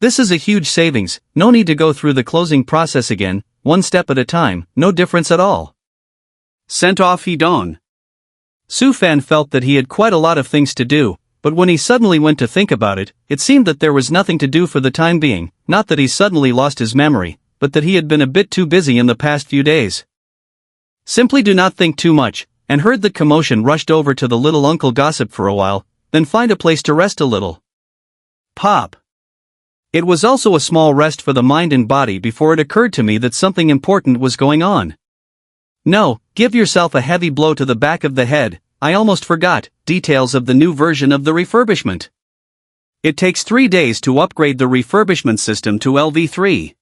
This is a huge savings, no need to go through the closing process again, one step at a time, no difference at all. Sent off Hee-dong. Su-fan felt that he had quite a lot of things to do, but when he suddenly went to think about it, it seemed that there was nothing to do for the time being, not that he suddenly lost his memory, but that he had been a bit too busy in the past few days. Simply do not think too much, and heard the commotion rushed over to the little uncle gossip for a while, then find a place to rest a little. Pop. It was also a small rest for the mind and body before it occurred to me that something important was going on. No, give yourself a heavy blow to the back of the head, I almost forgot, details of the new version of the refurbishment. It takes 3 days to upgrade the refurbishment system to LV3.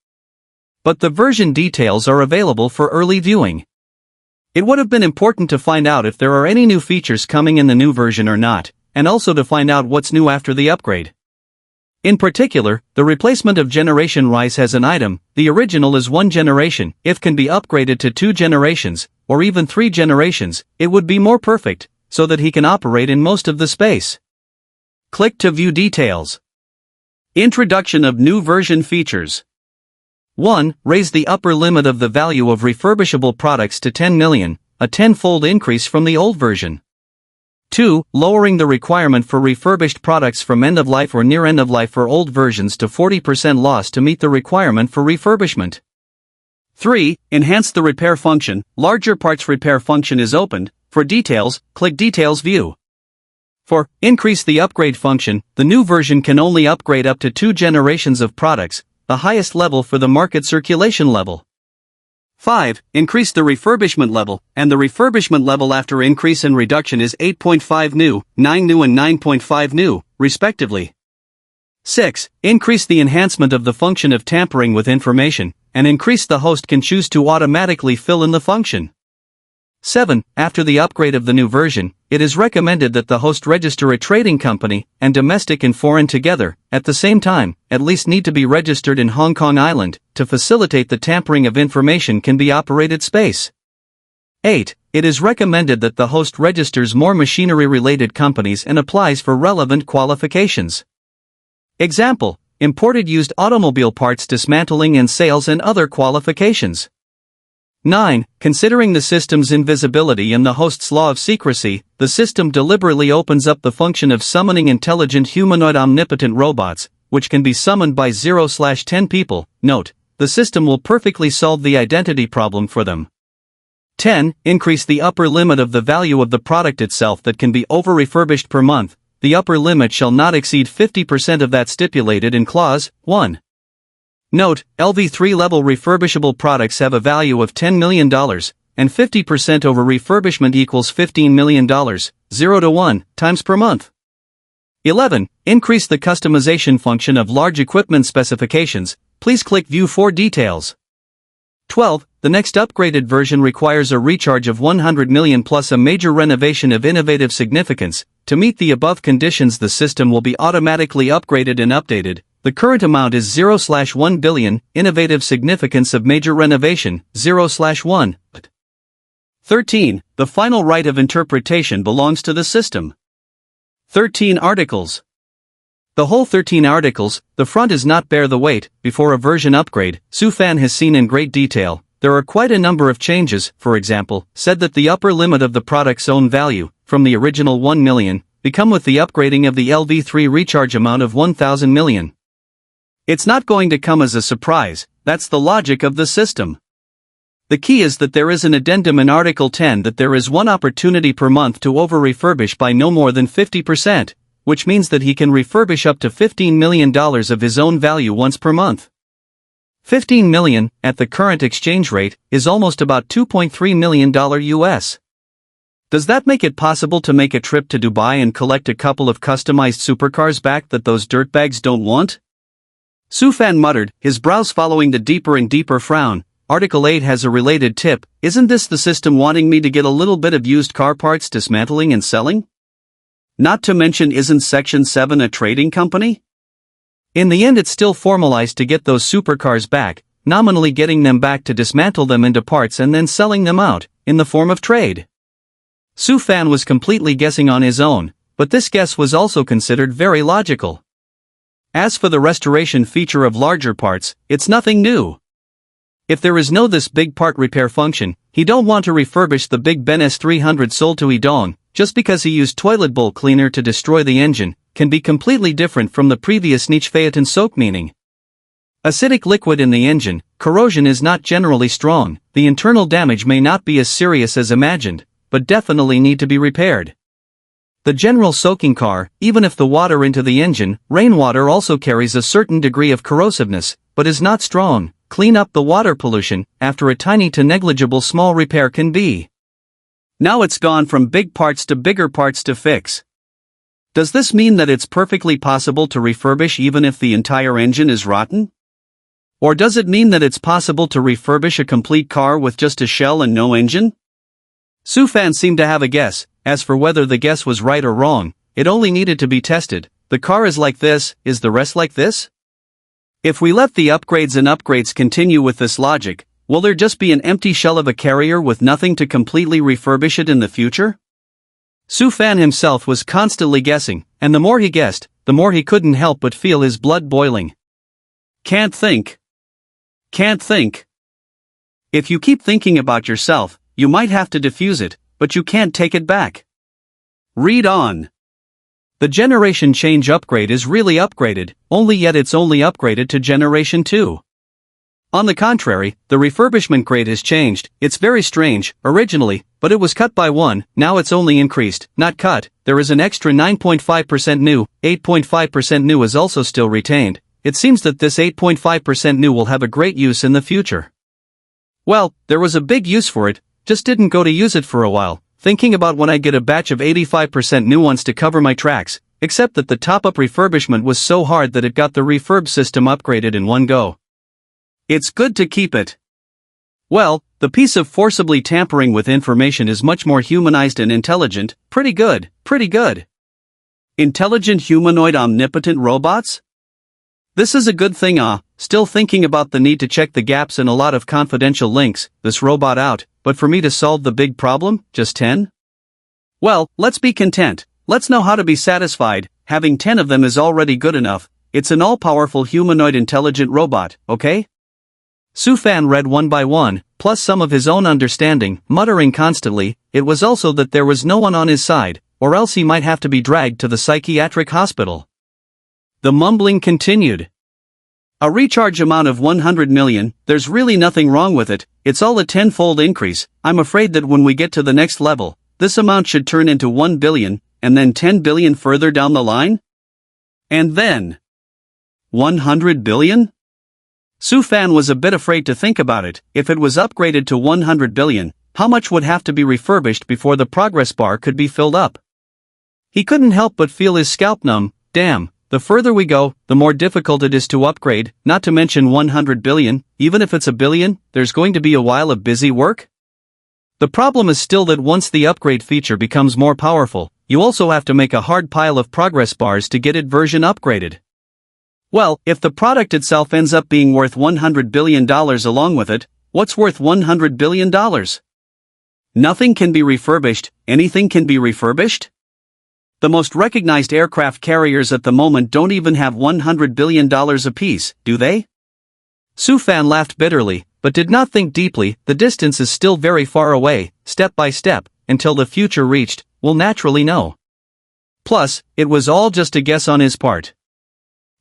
But the version details are available for early viewing. It would have been important to find out if there are any new features coming in the new version or not, and also to find out what's new after the upgrade. In particular, the replacement of generation rise has an item, the original is 1 generation, if can be upgraded to 2 generations, or even 3 generations, it would be more perfect, so that he can operate in most of the space. Click to view details. Introduction of new version features. 1. Raise the upper limit of the value of refurbishable products to 10 million, a 10-fold increase from the old version. 2. Lowering the requirement for refurbished products from end-of-life or near end-of-life for old versions to 40% loss to meet the requirement for refurbishment. 3. Enhance the repair function. Larger parts repair function is opened. For details, click Details View. 4. Increase the upgrade function. The new version can only upgrade up to 2 generations of products, the highest level for the market circulation level. 5. Increase the refurbishment level, and the refurbishment level after increase and reduction is 8.5 new, 9 new and 9.5 new, respectively. 6. Increase the enhancement of the function of tampering with information, and increase the host can choose to automatically fill in the function. 7. After the upgrade of the new version, it is recommended that the host register a trading company, and domestic and foreign together, at the same time, at least need to be registered in Hong Kong Island, to facilitate the tampering of information can be operated space. 8. It is recommended that the host registers more machinery-related companies and applies for relevant qualifications. Example, imported used automobile parts dismantling and sales and other qualifications. 9. Considering the system's invisibility and the host's law of secrecy, the system deliberately opens up the function of summoning intelligent humanoid omnipotent robots, which can be summoned by 0/10 people. Note, the system will perfectly solve the identity problem for them. 10. Increase the upper limit of the value of the product itself that can be over-refurbished per month. The upper limit shall not exceed 50% of that stipulated in Clause 1. Note, LV3 level refurbishable products have a value of $10 million, and 50% over refurbishment equals $15 million, 0 to 1 times per month. 11. Increase the customization function of large equipment specifications. Please click View for details. 12. The next upgraded version requires a recharge of 100 million plus a major renovation of innovative significance. To meet the above conditions, the system will be automatically upgraded and updated. The current amount is 0/1 billion, innovative significance of major renovation, 0/1. 13. The final right of interpretation belongs to the system. 13 articles. The whole 13 articles, the front is not bear the weight. Before a version upgrade, Sufan has seen in great detail. There are quite a number of changes. For example, said that the upper limit of the product's own value, from the original 1 million, become with the upgrading of the LV3 recharge amount of 1,000 million. It's not going to come as a surprise, that's the logic of the system. The key is that there is an addendum in Article 10 that there is one opportunity per month to over-refurbish by no more than 50%, which means that he can refurbish up to $15 million of his own value once per month. 15 million, at the current exchange rate, is almost about $2.3 million US. Does that make it possible to make a trip to Dubai and collect a couple of customized supercars back that those dirtbags don't want? Sufan muttered, his brows following the deeper and deeper frown. Article 8 has a related tip. Isn't this the system wanting me to get a little bit of used car parts dismantling and selling? Not to mention, isn't Section 7 a trading company? In the end, it's still formalized to get those supercars back, nominally getting them back to dismantle them into parts and then selling them out, in the form of trade. Sufan was completely guessing on his own, but this guess was also considered very logical. As for the restoration feature of larger parts, it's nothing new. If there is no this big part repair function, he don't want to refurbish the Big Ben S300 sold to Edong, just because he used toilet bowl cleaner to destroy the engine, can be completely different from the previous niche Phaeton soak, meaning acidic liquid in the engine, corrosion is not generally strong, the internal damage may not be as serious as imagined, but definitely need to be repaired. The general soaking car, even if the water into the engine, rainwater also carries a certain degree of corrosiveness, but is not strong. Clean up the water pollution, after a tiny to negligible small repair can be. Now it's gone from big parts to bigger parts to fix. Does this mean that it's perfectly possible to refurbish even if the entire engine is rotten? Or does it mean that it's possible to refurbish a complete car with just a shell and no engine? Sufan seemed to have a guess. As for whether the guess was right or wrong, it only needed to be tested. The car is like this, is the rest like this? If we let the upgrades continue with this logic, will there just be an empty shell of a carrier with nothing to completely refurbish it in the future? Sufan himself was constantly guessing, and the more he guessed, the more he couldn't help but feel his blood boiling. Can't think. Can't think. If you keep thinking about yourself, you might have to diffuse it, but you can't take it back. Read on. The generation change upgrade is really upgraded, only yet it's only upgraded to generation 2. On the contrary, the refurbishment grade has changed. It's very strange, originally, but it was cut by 1, now it's only increased, not cut. There is an extra 9.5% new, 8.5% new is also still retained. It seems that this 8.5% new will have a great use in the future. Well, there was a big use for it, just didn't go to use it for a while. Thinking about when I get a batch of 85% new ones to cover my tracks, except that the top-up refurbishment was so hard that it got the refurb system upgraded in one go. It's good to keep it. Well, the piece of forcibly tampering with information is much more humanized and intelligent. Pretty good, pretty good. Intelligent humanoid omnipotent robots? This is a good thing. Still thinking about the need to check the gaps in a lot of confidential links, this robot out, but for me to solve the big problem, just 10? Well, let's be content, let's know how to be satisfied, having 10 of them is already good enough. It's an all-powerful humanoid intelligent robot, okay? Sufan read one by one, plus some of his own understanding, muttering constantly. It was also that there was no one on his side, or else he might have to be dragged to the psychiatric hospital. The mumbling continued. A recharge amount of 100 million, there's really nothing wrong with it, it's all a 10-fold increase. I'm afraid that when we get to the next level, this amount should turn into 1 billion, and then 10 billion further down the line? And then 100 billion? Sufan was a bit afraid to think about it. If it was upgraded to 100 billion, how much would have to be refurbished before the progress bar could be filled up? He couldn't help but feel his scalp numb. Damn. The further we go, the more difficult it is to upgrade, not to mention 100 billion, even if it's a billion, there's going to be a while of busy work. The problem is still that once the upgrade feature becomes more powerful, you also have to make a hard pile of progress bars to get it version upgraded. Well, if the product itself ends up being worth $100 billion along with it, what's worth $100 billion? Nothing can be refurbished, anything can be refurbished? The most recognized aircraft carriers at the moment don't even have $100 billion apiece, do they? Sufan laughed bitterly, but did not think deeply. The distance is still very far away, step by step, until the future reached, we'll naturally know. Plus, it was all just a guess on his part.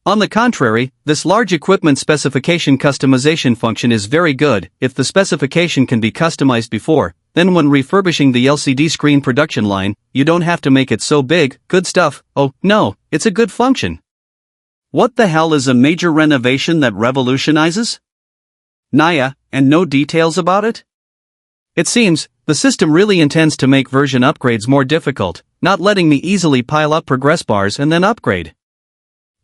On the contrary, this large equipment specification customization function is very good. If the specification can be customized before, then when refurbishing the LCD screen production line, you don't have to make it so big. Good stuff. Oh, no, it's a good function. What the hell is a major renovation that revolutionizes? Naya, and no details about it? It seems, the system really intends to make version upgrades more difficult, not letting me easily pile up progress bars and then upgrade.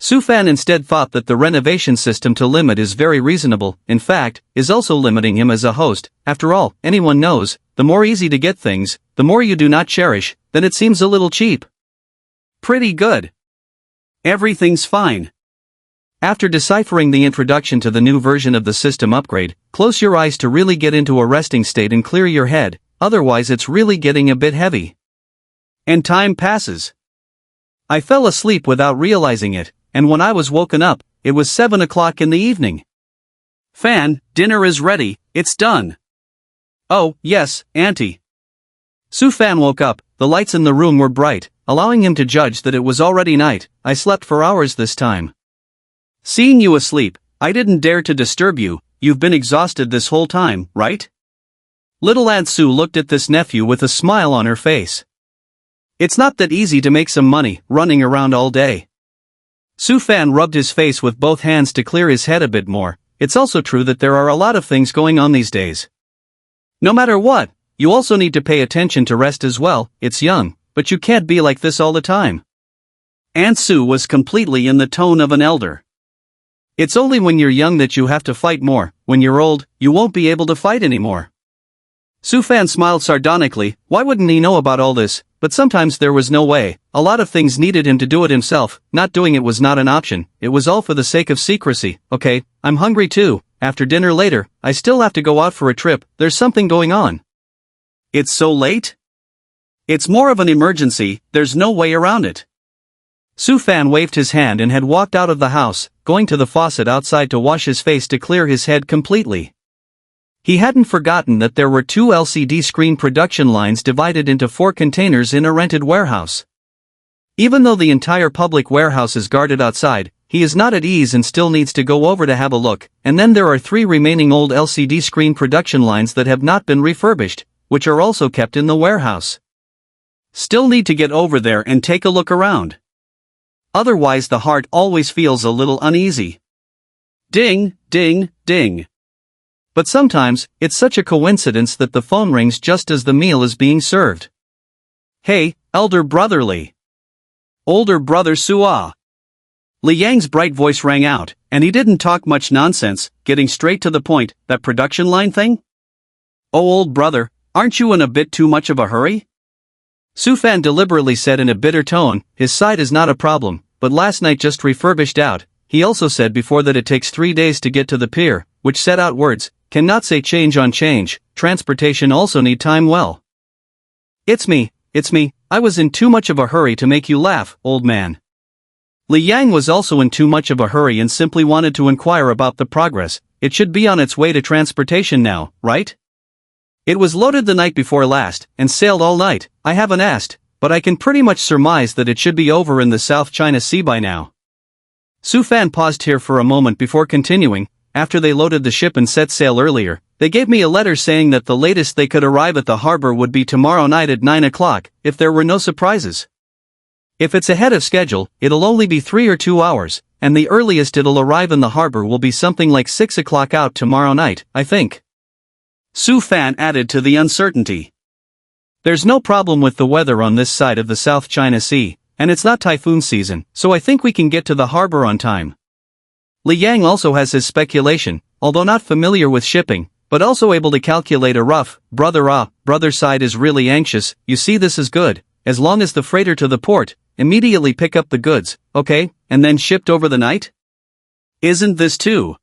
Sufan instead thought that the renovation system to limit is very reasonable, in fact, is also limiting him as a host. After all, anyone knows, the more easy to get things, the more you do not cherish, then it seems a little cheap. Pretty good. Everything's fine. After deciphering the introduction to the new version of the system upgrade, close your eyes to really get into a resting state and clear your head, otherwise it's really getting a bit heavy. And time passes. I fell asleep without realizing it, and when I was woken up, it was 7 o'clock in the evening. Fan, dinner is ready, it's done. Oh, yes, Auntie. Sufan woke up, the lights in the room were bright, allowing him to judge that it was already night. I slept for hours this time. Seeing you asleep, I didn't dare to disturb you. You've been exhausted this whole time, right? Little Aunt Sue looked at this nephew with a smile on her face. It's not that easy to make some money, running around all day. Su Fan rubbed his face with both hands to clear his head a bit more. It's also true that there are a lot of things going on these days. No matter what, you also need to pay attention to rest as well. It's young, but you can't be like this all the time. Aunt Sue was completely in the tone of an elder. It's only when you're young that you have to fight more. When you're old, you won't be able to fight anymore. Su Fan smiled sardonically. Why wouldn't he know about all this? But sometimes there was no way. A lot of things needed him to do it himself. Not doing it was not an option. It was all for the sake of secrecy. Okay, I'm hungry too. After dinner later, I still have to go out for a trip. There's something going on. It's so late? It's more of an emergency. There's no way around it. Su Fan waved his hand and had walked out of the house, going to the faucet outside to wash his face to clear his head completely. He hadn't forgotten that there were 2 LCD screen production lines divided into 4 containers in a rented warehouse. Even though the entire public warehouse is guarded outside, he is not at ease and still needs to go over to have a look, and then there are 3 remaining old LCD screen production lines that have not been refurbished, which are also kept in the warehouse. Still need to get over there and take a look around. Otherwise the heart always feels a little uneasy. Ding, ding, ding. But sometimes, it's such a coincidence that the phone rings just as the meal is being served. Hey, elder brother Li. Older brother Sua. Li Yang's bright voice rang out, and he didn't talk much nonsense, getting straight to the point. That production line thing? Oh old brother, aren't you in a bit too much of a hurry? Su Fan deliberately said in a bitter tone. His side is not a problem, but last night just refurbished out. He also said before that it takes 3 days to get to the pier, which set out words. Cannot say change on change. Transportation also need time well. It's me, I was in too much of a hurry to make you laugh, old man. Li Yang was also in too much of a hurry and simply wanted to inquire about the progress. It should be on its way to transportation now, right? It was loaded the night before last, and sailed all night. I haven't asked, but I can pretty much surmise that it should be over in the South China Sea by now. Su Fan paused here for a moment before continuing. After they loaded the ship and set sail earlier, they gave me a letter saying that the latest they could arrive at the harbor would be tomorrow night at 9 o'clock, if there were no surprises. If it's ahead of schedule, it'll only be 3 or 2 hours, and the earliest it'll arrive in the harbor will be something like 6 o'clock out tomorrow night, I think. Su Fan added to the uncertainty. There's no problem with the weather on this side of the South China Sea, and it's not typhoon season, so I think we can get to the harbor on time. Li Yang also has his speculation, although not familiar with shipping, but also able to calculate a rough. Brother side is really anxious. You see, this is good, as long as the freighter to the port, immediately pick up the goods, okay, and then shipped over the night? Isn't this too?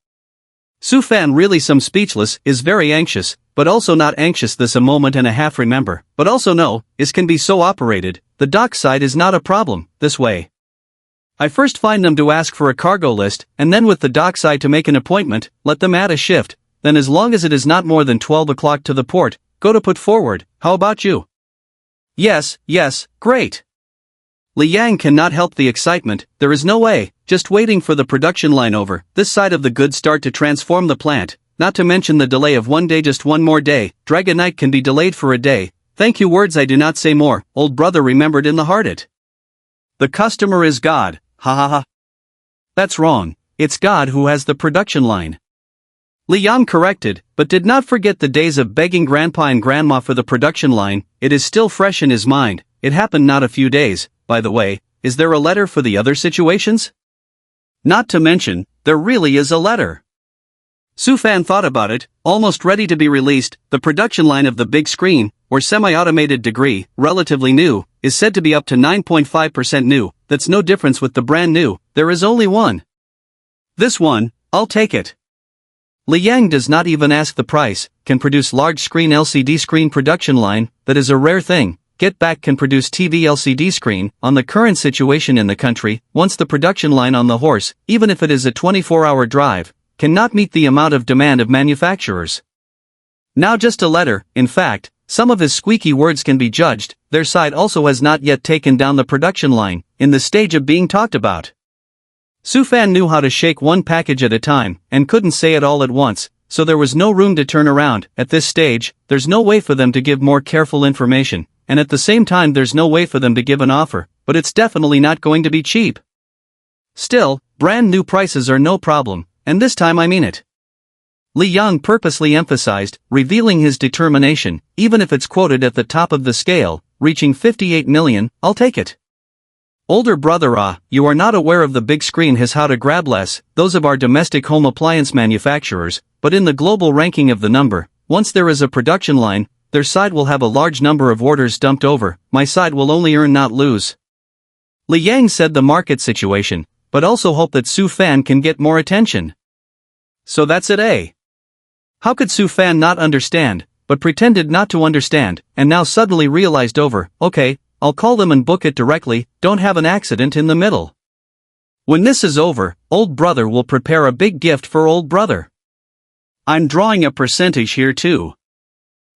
Su Fan really some speechless, is very anxious, but also not anxious this a moment and a half remember, but also no, is can be so operated. The dock side is not a problem, this way. I first find them to ask for a cargo list, and then with the dockside to make an appointment, let them add a shift, then as long as it is not more than 12 o'clock to the port, go to put forward. How about you? Yes, great. Li Yang cannot help the excitement. There is no way, just waiting for the production line over, this side of the goods start to transform the plant, not to mention the delay of 1 day, just 1 more day. Dragon Night can be delayed for a day. Thank you, words I do not say more, old brother remembered in the heart it. The customer is God. Ha ha ha. That's wrong, it's God who has the production line. Li Yang corrected, but did not forget the days of begging grandpa and grandma for the production line. It is still fresh in his mind. It happened not a few days. By the way, is there a letter for the other situations? Not to mention, there really is a letter. Su Fan thought about it, almost ready to be released. The production line of the big screen, or semi-automated degree, relatively new, is said to be up to 9.5% new. That's no difference with the brand new. There is only one. This one, I'll take it. Li Yang does not even ask the price. Can produce large screen LCD screen production line. That is a rare thing. Get Back can produce TV LCD screen. On the current situation in the country, once the production line on the horse, even if it is a 24-hour drive, cannot meet the amount of demand of manufacturers. Now just a letter. In fact, some of his squeaky words can be judged. Their side also has not yet taken down the production line, in the stage of being talked about. Su Fan knew how to shake one package at a time, and couldn't say it all at once. so there was no room to turn around. At this stage, there's no way for them to give more careful information, and at the same time there's no way for them to give an offer, but it's definitely not going to be cheap. Still, brand new prices are no problem, and this time I mean it. Li Yang purposely emphasized, revealing his determination. Even if it's quoted at the top of the scale, reaching 58 million, I'll take it. Older brother, you are not aware of the big screen has how to grab less, those of our domestic home appliance manufacturers, but in the global ranking of the number, once there is a production line, their side will have a large number of orders dumped over, my side will only earn not lose. Li Yang said the market situation, but also hope that Su Fan can get more attention. So that's it, eh? How could Su Fan not understand, but pretended not to understand, and now suddenly realized okay, I'll call them and book it directly, don't have an accident in the middle. When this is over, old brother will prepare a big gift for old brother. I'm drawing a percentage here too.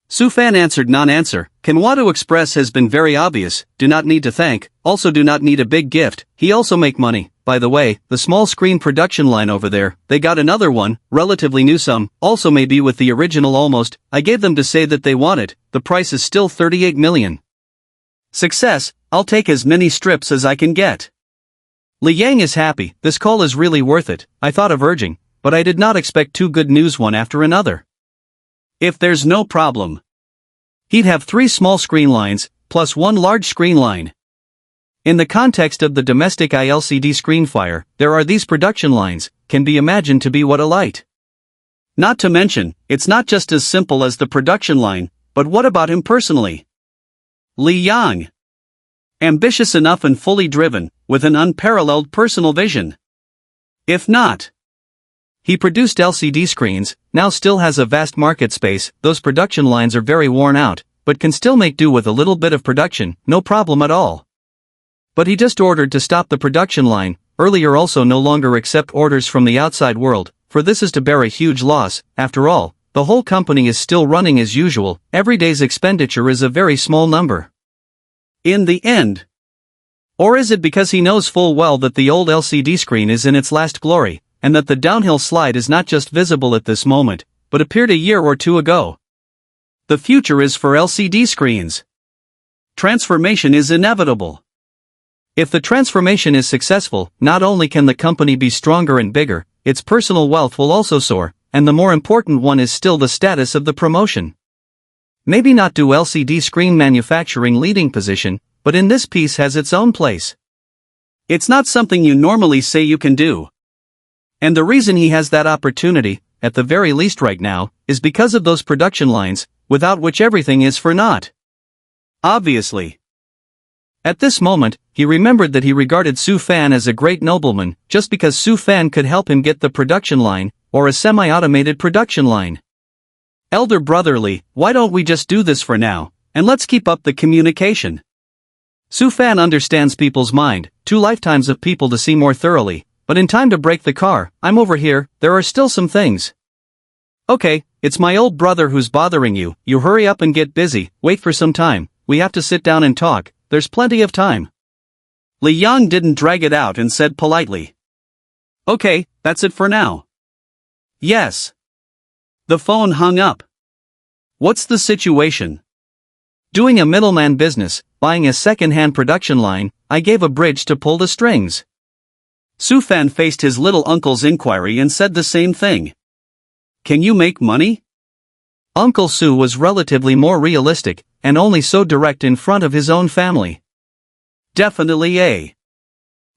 Su Fan answered non-answer, Kanwado Express has been very obvious, do not need to thank, also do not need a big gift, he also make money. By the way, the small screen production line over there, they got another one, relatively new some, also maybe with the original almost, I gave them to say that they want it, the price is still 38 million. Success, I'll take as many strips as I can get. Li Yang is happy, this call is really worth it, I thought of urging, but I did not expect two good news one after another. If there's no problem. He'd have 3 small screen lines, plus 1 large screen line. In the context of the domestic LCD screen fire, there are these production lines, can be imagined to be what a light. Not to mention, it's not just as simple as the production line, but what about him personally? Li Yang. Ambitious enough and fully driven, with an unparalleled personal vision. If not. He produced LCD screens, now still has a vast market space, those production lines are very worn out, but can still make do with a little bit of production, no problem at all. But he just ordered to stop the production line, earlier also no longer accept orders from the outside world, for this is to bear a huge loss, after all, the whole company is still running as usual, every day's expenditure is a very small number. In the end. Or is it because he knows full well that the old LCD screen is in its last glory, and that the downhill slide is not just visible at this moment, but appeared a year or two ago? The future is for LCD screens. Transformation is inevitable. If the transformation is successful, not only can the company be stronger and bigger, its personal wealth will also soar, and the more important one is still the status of the promotion. Maybe not do LCD screen manufacturing leading position, but in this piece has its own place. It's not something you normally say you can do. And the reason he has that opportunity, at the very least right now, is because of those production lines, without which everything is for naught. Obviously. At this moment, he remembered that he regarded Su Fan as a great nobleman, just because Su Fan could help him get the production line, or a semi-automated production line. Elder brotherly, why don't we just do this for now, and let's keep up the communication. Su Fan understands people's mind, 2 lifetimes of people to see more thoroughly, but in time to break the car, I'm over here, there are still some things. Okay, it's my old brother who's bothering you, you hurry up and get busy, wait for some time, we have to sit down and talk, there's plenty of time. Li Yang didn't drag it out and said politely. Okay, that's it for now. Yes. The phone hung up. What's the situation? Doing a middleman business, buying a second-hand production line, I gave a bridge to pull the strings. Su Fan faced his little uncle's inquiry and said the same thing. Can you make money? Uncle Su was relatively more realistic, and only so direct in front of his own family. Definitely a.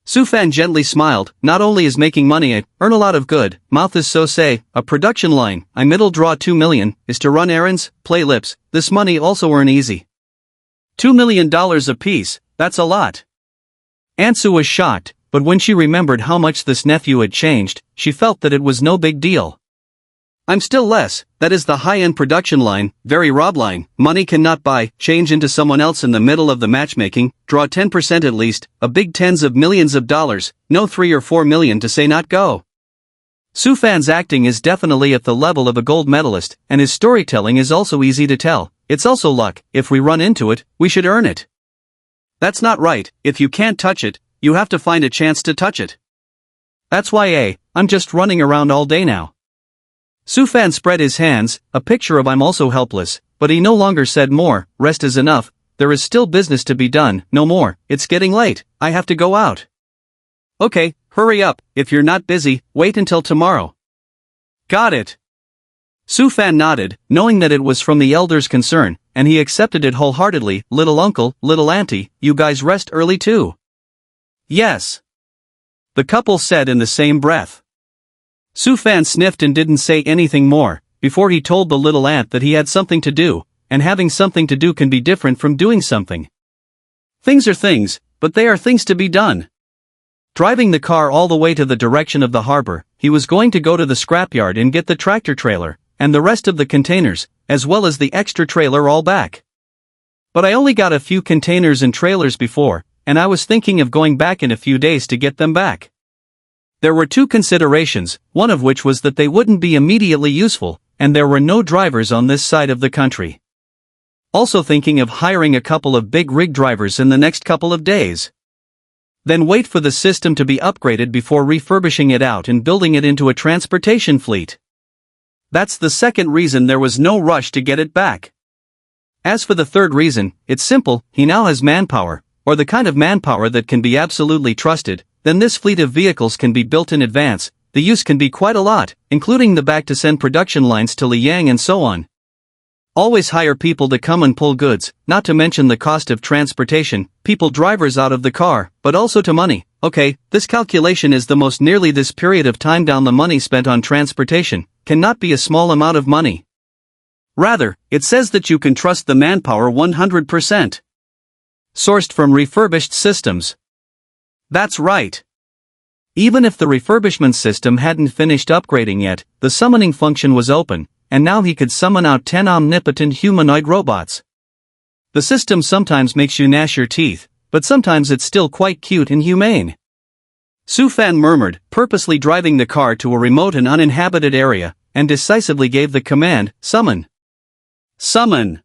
Su Fan gently smiled, not only is making money I earn a lot of good, mouth is so say, a production line, I middle draw 2 million, is to run errands, play lips, this money also earn easy. $2 million a piece, that's a lot. Ansu was shocked, but when she remembered how much this nephew had changed, she felt that it was no big deal. I'm still less, that is the high-end production line, very Rob line, money cannot buy, change into someone else in the middle of the matchmaking, draw 10% at least, a big tens of millions of dollars, no 3 or 4 million to say not go. Su Fan's acting is definitely at the level of a gold medalist, and his storytelling is also easy to tell, it's also luck, if we run into it, we should earn it. That's not right, if you can't touch it, you have to find a chance to touch it. That's why I'm just running around all day now. Sufan spread his hands, a picture of I'm also helpless, but he no longer said more, rest is enough, there is still business to be done, no more, it's getting late, I have to go out. Okay, hurry up, if you're not busy, wait until tomorrow. Got it. Sufan nodded, knowing that it was from the elder's concern, and he accepted it wholeheartedly. Little uncle, little auntie, you guys rest early too. Yes. The couple said in the same breath. Sufan sniffed and didn't say anything more, before he told the little ant that he had something to do, and having something to do can be different from doing something. Things are things, but they are things to be done. Driving the car all the way to the direction of the harbor, he was going to go to the scrapyard and get the tractor trailer, and the rest of the containers, as well as the extra trailer all back. But I only got a few containers and trailers before, and I was thinking of going back in a few days to get them back. There were two considerations, one of which was that they wouldn't be immediately useful, and there were no drivers on this side of the country. Also thinking of hiring a couple of big rig drivers in the next couple of days. Then wait for the system to be upgraded before refurbishing it out and building it into a transportation fleet. That's the second reason there was no rush to get it back. As for the third reason, it's simple, he now has manpower, or the kind of manpower that can be absolutely trusted, then this fleet of vehicles can be built in advance, the use can be quite a lot, including the back-to-send production lines to Liang and so on. Always hire people to come and pull goods, not to mention the cost of transportation, people drivers out of the car, but also to money. Okay, this calculation is the most nearly this period of time down the money spent on transportation, cannot be a small amount of money. Rather, it says that you can trust the manpower 100%. Sourced from refurbished systems. That's right. Even if the refurbishment system hadn't finished upgrading yet, the summoning function was open, and now he could summon out 10 omnipotent humanoid robots. The system sometimes makes you gnash your teeth, but sometimes it's still quite cute and humane. Sufan murmured, purposely driving the car to a remote and uninhabited area, and decisively gave the command, summon. Summon.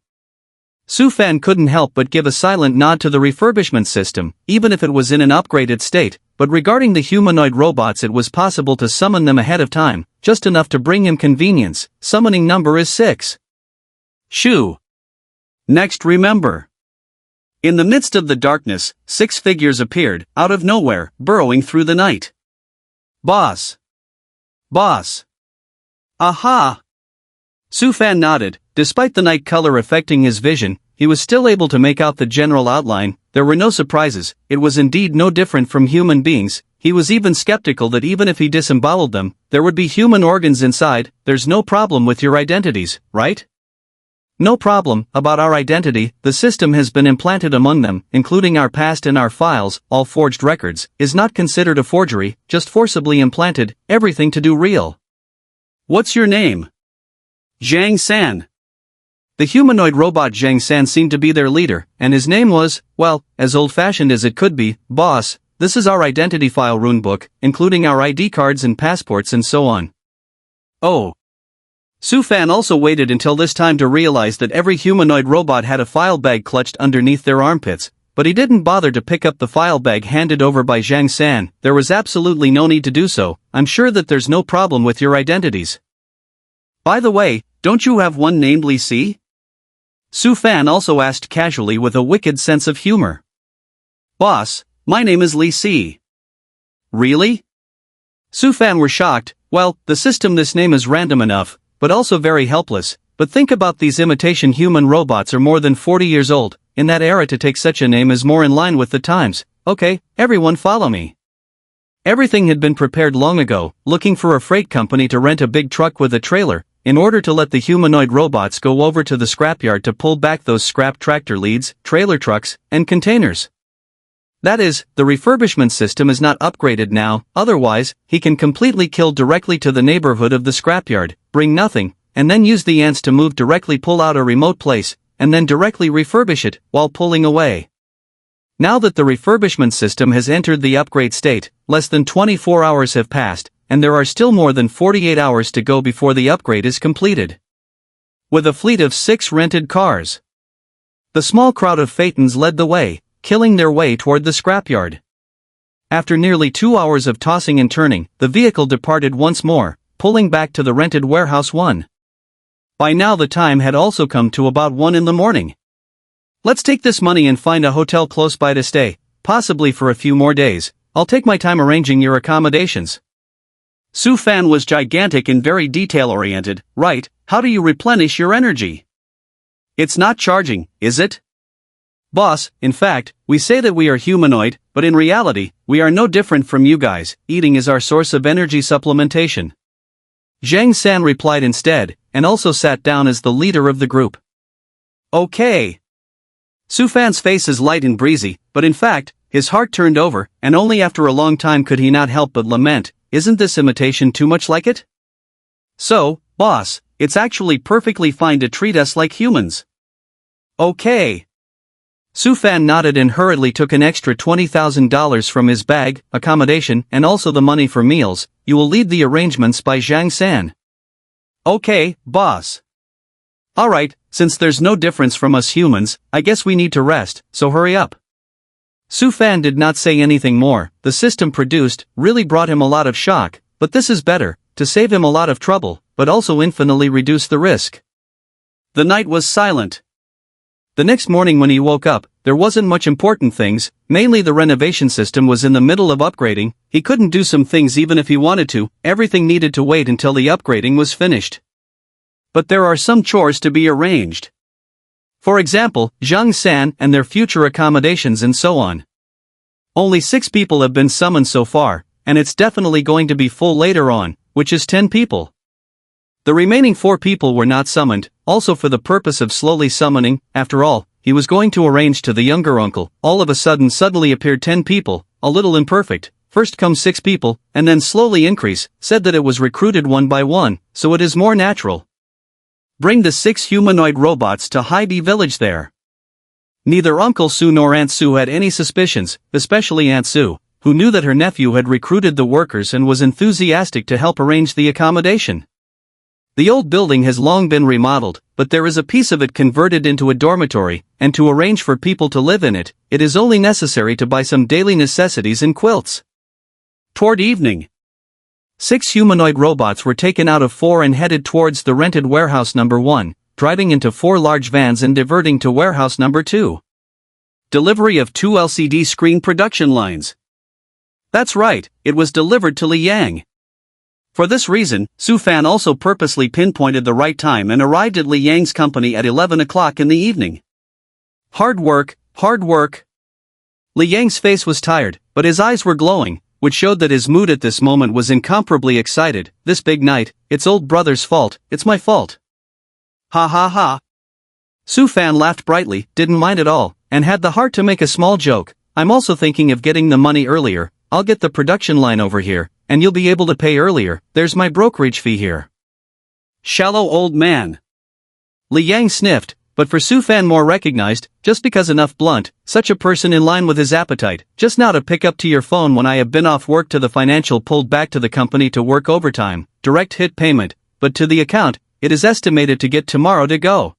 Sufan couldn't help but give a silent nod to the refurbishment system, even if it was in an upgraded state, but regarding the humanoid robots it was possible to summon them ahead of time, just enough to bring him convenience. Summoning number is 6. Shoo. Next remember. In the midst of the darkness, 6 figures appeared, out of nowhere, burrowing through the night. Boss. Boss. Aha! Sufan nodded. Despite the night color affecting his vision, he was still able to make out the general outline. There were no surprises, it was indeed no different from human beings. He was even skeptical that even if he disemboweled them, there would be human organs inside. There's no problem with your identities, right? No problem about our identity, the system has been implanted among them, including our past and our files, all forged records, is not considered a forgery, just forcibly implanted, everything to do real. What's your name? Zhang San. The humanoid robot Zhang San seemed to be their leader, and his name was, well, as old-fashioned as it could be, boss. This is our identity file runebook, including our ID cards and passports and so on. Oh. Sufan also waited until this time to realize that every humanoid robot had a file bag clutched underneath their armpits, but he didn't bother to pick up the file bag handed over by Zhang San. There was absolutely no need to do so. I'm sure that there's no problem with your identities. By the way, don't you have one named Li Si? Sufan also asked casually with a wicked sense of humor. Boss, my name is Li Si. Really? Sufan were shocked. Well, the system this name is random enough, but also very helpless. But think about these imitation human robots are more than 40 years old. In that era to take such a name is more in line with the times. Okay, everyone follow me. Everything had been prepared long ago, looking for a freight company to rent a big truck with a trailer, in order to let the humanoid robots go over to the scrapyard to pull back those scrap tractor leads, trailer trucks, and containers. That is, the refurbishment system is not upgraded now, otherwise, he can completely kill directly to the neighborhood of the scrapyard, bring nothing, and then use the ants to move directly pull out a remote place, and then directly refurbish it, while pulling away. Now that the refurbishment system has entered the upgrade state, less than 24 hours have passed, and there are still more than 48 hours to go before the upgrade is completed. With a fleet of 6 rented cars, the small crowd of Phaetons led the way, killing their way toward the scrapyard. After nearly 2 hours of tossing and turning, the vehicle departed once more, pulling back to the rented warehouse 1. By now the time had also come to about 1 in the morning. Let's take this money and find a hotel close by to stay, possibly for a few more days. I'll take my time arranging your accommodations. Su Fan was gigantic and very detail-oriented. Right, how do you replenish your energy? It's not charging, is it? Boss, in fact, we say that we are humanoid, but in reality, we are no different from you guys. Eating is our source of energy supplementation. Zhang San replied instead, and also sat down as the leader of the group. Okay. Su Fan's face is light and breezy, but in fact, his heart turned over, and only after a long time could he not help but lament, isn't this imitation too much like it? So, boss, it's actually perfectly fine to treat us like humans. Okay. Su Fan nodded and hurriedly took an extra $20,000 from his bag, accommodation, and also the money for meals. You will lead the arrangements by Zhang San. Okay, boss. Alright, since there's no difference from us humans, I guess we need to rest, so hurry up. Su Fan did not say anything more. The system produced really brought him a lot of shock, but this is better, to save him a lot of trouble, but also infinitely reduce the risk. The night was silent. The next morning when he woke up, there wasn't much important things, mainly the renovation system was in the middle of upgrading. He couldn't do some things even if he wanted to, everything needed to wait until the upgrading was finished. But there are some chores to be arranged. For example, Zhang San and their future accommodations and so on. Only 6 people have been summoned so far, and it's definitely going to be full later on, which is 10 people. The remaining 4 people were not summoned, also for the purpose of slowly summoning. After all, he was going to arrange to the younger uncle. All of a sudden suddenly appeared 10 people, a little imperfect. First come 6 people, and then slowly increase, said that it was recruited one by one, so it is more natural. Bring the 6 humanoid robots to Heidi village there. Neither Uncle Su nor Aunt Su had any suspicions, especially Aunt Su, who knew that her nephew had recruited the workers and was enthusiastic to help arrange the accommodation. The old building has long been remodeled, but there is a piece of it converted into a dormitory, and to arrange for people to live in it, it is only necessary to buy some daily necessities and quilts. Toward evening, 6 humanoid robots were taken out of 4 and headed towards the rented warehouse number 1, driving into 4 large vans and diverting to warehouse number 2. Delivery of 2 LCD screen production lines. That's right, it was delivered to Liang. For this reason, Su Fan also purposely pinpointed the right time and arrived at Liang's company at 11 o'clock in the evening. Hard work, hard work. Liang's face was tired, but his eyes were glowing, which showed that his mood at this moment was incomparably excited. This big night, it's old brother's fault, it's my fault. Ha ha ha. Su Fan laughed brightly, didn't mind at all, and had the heart to make a small joke. I'm also thinking of getting the money earlier. I'll get the production line over here, and you'll be able to pay earlier. There's my brokerage fee here. Shallow old man. Liang sniffed, but for Su Fan more recognized, just because enough blunt, such a person in line with his appetite, just now to pick up to your phone when I have been off work to the financial pulled back to the company to work overtime, direct hit payment, but to the account, it is estimated to get tomorrow to go.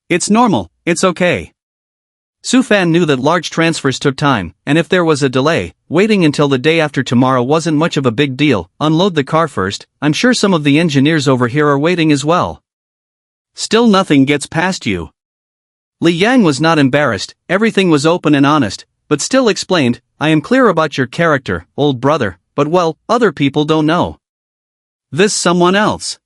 It's normal, it's okay. Su Fan knew that large transfers took time, and if there was a delay, waiting until the day after tomorrow wasn't much of a big deal. Unload the car first, I'm sure some of the engineers over here are waiting as well. Still nothing gets past you. Li Yang was not embarrassed, everything was open and honest, but still explained, I am clear about your character, old brother, but well, other people don't know. This someone else.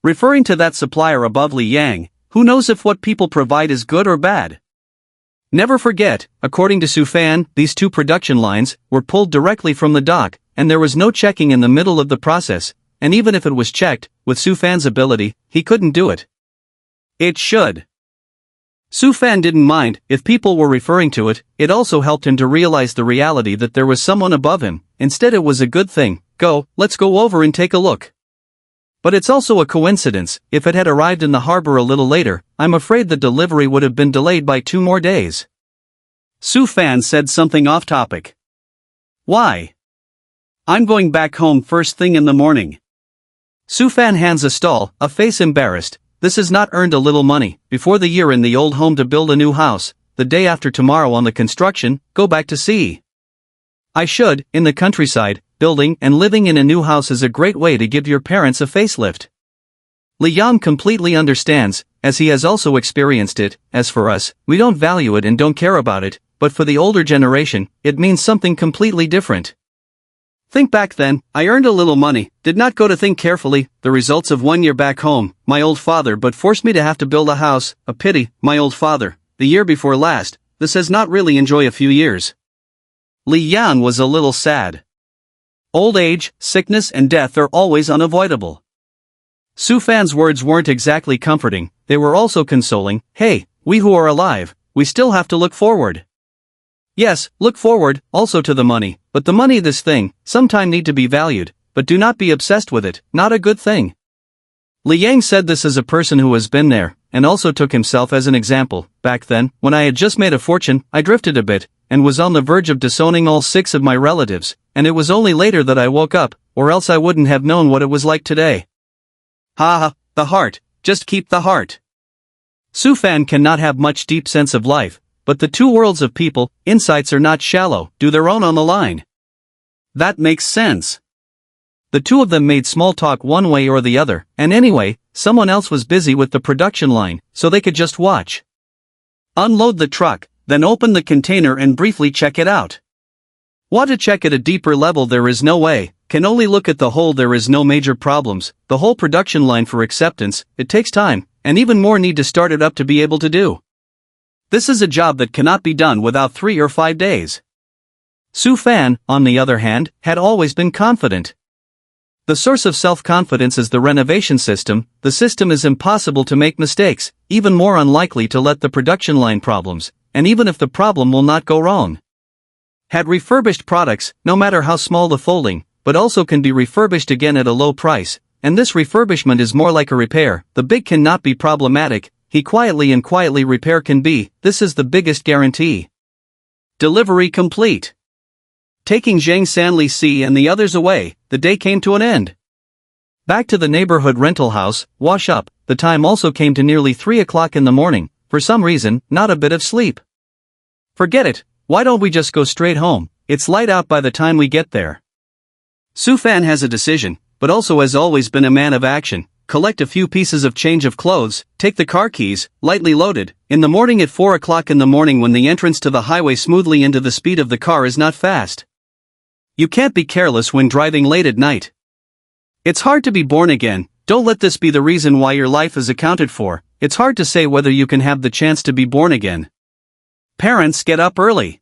Referring to that supplier above Li Yang, who knows if what people provide is good or bad? Never forget, according to Su Fan, these 2 production lines were pulled directly from the dock, and there was no checking in the middle of the process, and even if it was checked, with Su Fan's ability, he couldn't do it. It should. Su Fan didn't mind if people were referring to it, it also helped him to realize the reality that there was someone above him. Instead it was a good thing. Let's go over and take a look. But it's also a coincidence, if it had arrived in the harbor a little later, I'm afraid the delivery would have been delayed by 2 more days. Su Fan said something off topic. Why? I'm going back home first thing in the morning. Su Fan hands a stall, a face embarrassed. This has not earned a little money, before the year in the old home to build a new house, the day after tomorrow on the construction, go back to sea. I should, in the countryside, building and living in a new house is a great way to give your parents a facelift. Liam completely understands, as he has also experienced it. As for us, we don't value it and don't care about it, but for the older generation, it means something completely different. Think back then, I earned a little money, did not go to think carefully, the results of 1 year back home, my old father but forced me to have to build a house, a pity, my old father, the year before last, this has not really enjoy a few years. Li Yan was a little sad. Old age, sickness and death are always unavoidable. Su Fan's words weren't exactly comforting, they were also consoling. Hey, we who are alive, we still have to look forward. Yes, look forward, also to the money, but the money this thing, sometime need to be valued, but do not be obsessed with it, not a good thing. Li Yang said this as a person who has been there, and also took himself as an example. Back then, when I had just made a fortune, I drifted a bit, and was on the verge of disowning all 6 of my relatives, and it was only later that I woke up, or else I wouldn't have known what it was like today. Ha ha, the heart, just keep the heart. Su Fan cannot have much deep sense of life, but the two worlds of people, insights are not shallow, do their own on the line. That makes sense. The two of them made small talk one way or the other, and anyway, someone else was busy with the production line, so they could just watch. Unload the truck, then open the container and briefly check it out. Want to check at a deeper level? There is no way, can only look at the whole. There is no major problems, the whole production line for acceptance, it takes time, and even more need to start it up to be able to do. This is a job that cannot be done without 3 or 5 days. Su Fan, on the other hand, had always been confident. The source of self-confidence is the renovation system. The system is impossible to make mistakes, even more unlikely to let the production line problems, and even if the problem will not go wrong. Had refurbished products, no matter how small the folding, but also can be refurbished again at a low price, and this refurbishment is more like a repair. The big cannot be problematic, he quietly repair can be, this is the biggest guarantee. Delivery complete. Taking Zhang Sanli C and the others away, the day came to an end. Back to the neighborhood rental house, wash up, the time also came to nearly 3 o'clock in the morning, for some reason, not a bit of sleep. Forget it, why don't we just go straight home, it's light out by the time we get there. Su Fan has a decision, but also has always been a man of action. Collect a few pieces of change of clothes, take the car keys, lightly loaded, in the morning at 4 o'clock in the morning when the entrance to the highway smoothly into the speed of the car is not fast. You can't be careless when driving late at night. It's hard to be born again, don't let this be the reason why your life is accounted for, it's hard to say whether you can have the chance to be born again. Parents get up early.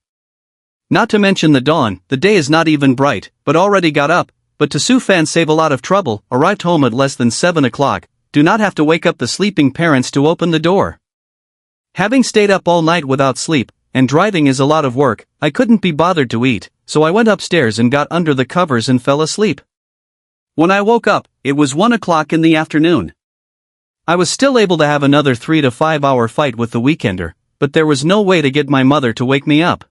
Not to mention the dawn, the day is not even bright, but already got up. But to Su Fan save a lot of trouble, arrived home at less than 7 o'clock, do not have to wake up the sleeping parents to open the door. Having stayed up all night without sleep, and driving is a lot of work, I couldn't be bothered to eat, so I went upstairs and got under the covers and fell asleep. When I woke up, it was 1 o'clock in the afternoon. I was still able to have another 3 to 5 hour fight with the weekender, but there was no way to get my mother to wake me up.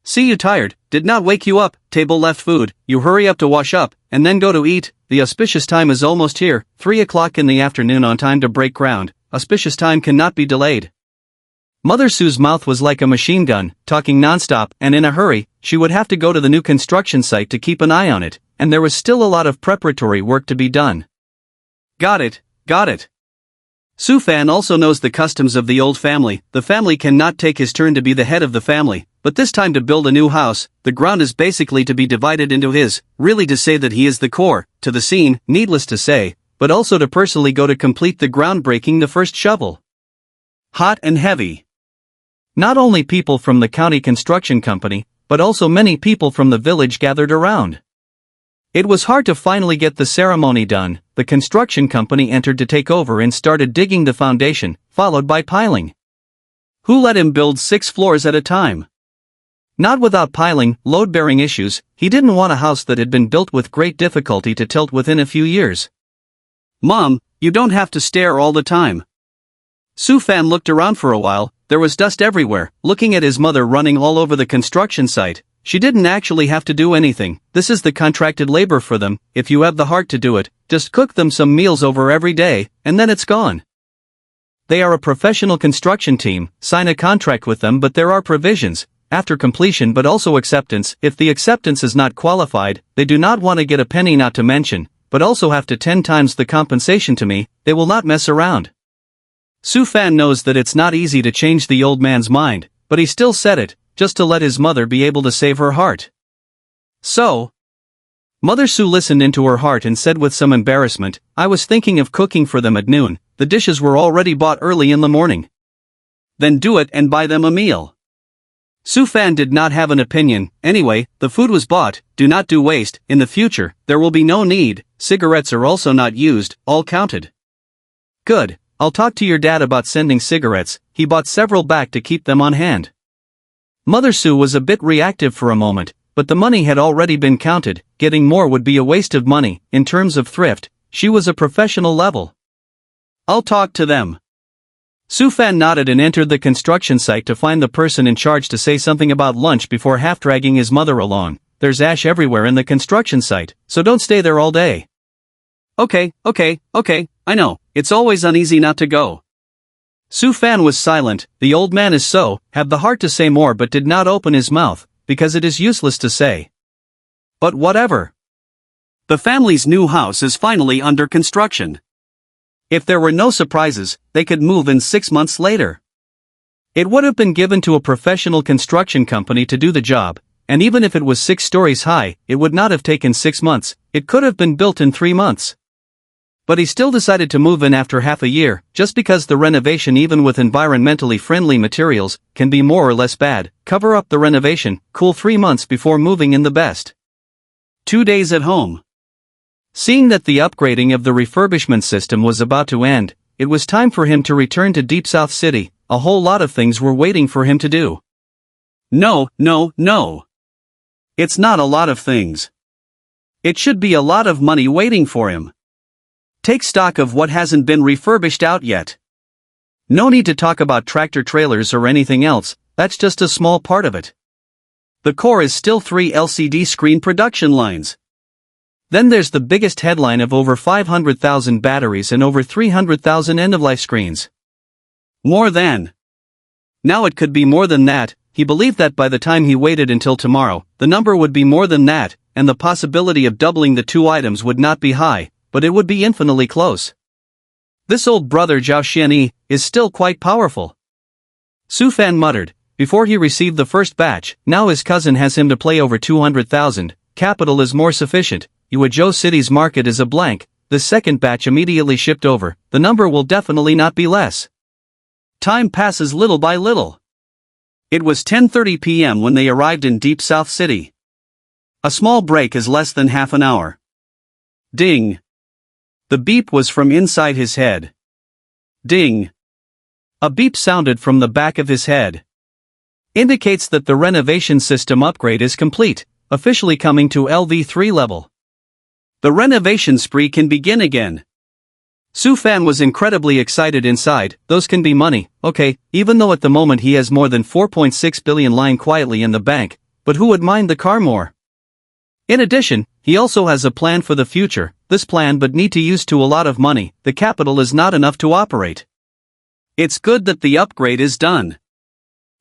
See you tired, did not wake you up, table left food, you hurry up to wash up, and then go to eat, the auspicious time is almost here, 3 o'clock in the afternoon on time to break ground, auspicious time cannot be delayed. Mother Sue's mouth was like a machine gun, talking non-stop, and in a hurry, she would have to go to the new construction site to keep an eye on it, and there was still a lot of preparatory work to be done. Got it. Su Fan also knows the customs of the old family, the family cannot take his turn to be the head of the family, but this time to build a new house, the ground is basically to be divided into his, really to say that he is the core, to the scene, needless to say, but also to personally go to complete the groundbreaking the first shovel. Hot and heavy. Not only people from the county construction company, but also many people from the village gathered around. It was hard to finally get the ceremony done. The construction company entered to take over and started digging the foundation, followed by piling. Who let him build 6 floors at a time? Not without piling, load-bearing issues, he didn't want a house that had been built with great difficulty to tilt within a few years. Mom, you don't have to stare all the time. Su Fan looked around for a while, there was dust everywhere, looking at his mother running all over the construction site. She didn't actually have to do anything, this is the contracted labor for them, if you have the heart to do it, just cook them some meals over every day, and then it's gone. They are a professional construction team, sign a contract with them but there are provisions, after completion but also acceptance. If the acceptance is not qualified, they do not want to get a penny not to mention, but also have to 10 times the compensation to me, they will not mess around. Su Fan knows that it's not easy to change the old man's mind, but he still said it, just to let his mother be able to save her heart. So, Mother Su listened into her heart and said with some embarrassment, I was thinking of cooking for them at noon, the dishes were already bought early in the morning. Then do it and buy them a meal. Su Fan did not have an opinion. Anyway, the food was bought, do not do waste, in the future, there will be no need, cigarettes are also not used, all counted. Good, I'll talk to your dad about sending cigarettes, he bought several back to keep them on hand. Mother Su was a bit reactive for a moment, but the money had already been counted, getting more would be a waste of money. In terms of thrift, she was a professional level. I'll talk to them. Su Fan nodded and entered the construction site to find the person in charge to say something about lunch before half-dragging his mother along. There's ash everywhere in the construction site, so don't stay there all day. Okay, I know, it's always uneasy not to go. Su Fan was silent. The old man had the heart to say more but did not open his mouth, because it is useless to say. But whatever. The family's new house is finally under construction. If there were no surprises, they could move in 6 months later. It would have been given to a professional construction company to do the job, and even if it was 6 stories high, it would not have taken 6 months, it could have been built in 3 months. But he still decided to move in after half a year, just because the renovation, even with environmentally friendly materials, can be more or less bad. Cover up the renovation, cool 3 months before moving in the best. 2 days at home. Seeing that the upgrading of the refurbishment system was about to end, it was time for him to return to Deep South City. A whole lot of things were waiting for him to do. No. It's not a lot of things. It should be a lot of money waiting for him. Take stock of what hasn't been refurbished out yet. No need to talk about tractor trailers or anything else, that's just a small part of it. The core is still 3 LCD screen production lines. Then there's the biggest headline of over 500,000 batteries and over 300,000 end-of-life screens. More than. Now it could be more than that. He believed that by the time he waited until tomorrow, the number would be more than that, and the possibility of doubling the 2 items would not be high, but it would be infinitely close. This old brother Zhao Xianyi is still quite powerful. Su Fan muttered, before he received the first batch, now his cousin has him to play over 200,000, capital is more sufficient. Yuezhou City's market is a blank. The second batch immediately shipped over, the number will definitely not be less. Time passes little by little. It was 10:30 p.m. when they arrived in Deep South City. A small break is less than half an hour. Ding. The beep was from inside his head. Ding. A beep sounded from the back of his head. Indicates that the renovation system upgrade is complete, officially coming to LV3 level. The renovation spree can begin again. Su Fan was incredibly excited inside. Those can be money, okay, even though at the moment he has more than 4.6 billion lying quietly in the bank, but who would mind the car more? In addition, he also has a plan for the future. This plan but need to use to a lot of money. The capital is not enough to operate. It's good that the upgrade is done.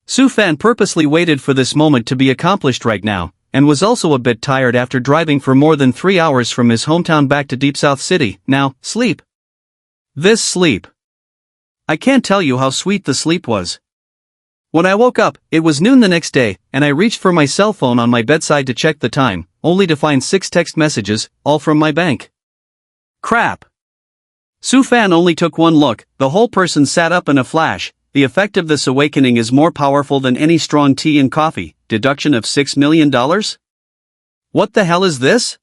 Su Fan purposely waited for this moment to be accomplished right now, and was also a bit tired after driving for more than 3 hours from his hometown back to Deep South City. Now, sleep. This sleep. I can't tell you how sweet the sleep was. When I woke up, it was noon the next day, and I reached for my cell phone on my bedside to check the time, only to find 6 text messages, all from my bank. Crap. Su Fan only took one look, the whole person sat up in a flash. The effect of this awakening is more powerful than any strong tea and coffee. Deduction of $6 million? What the hell is this?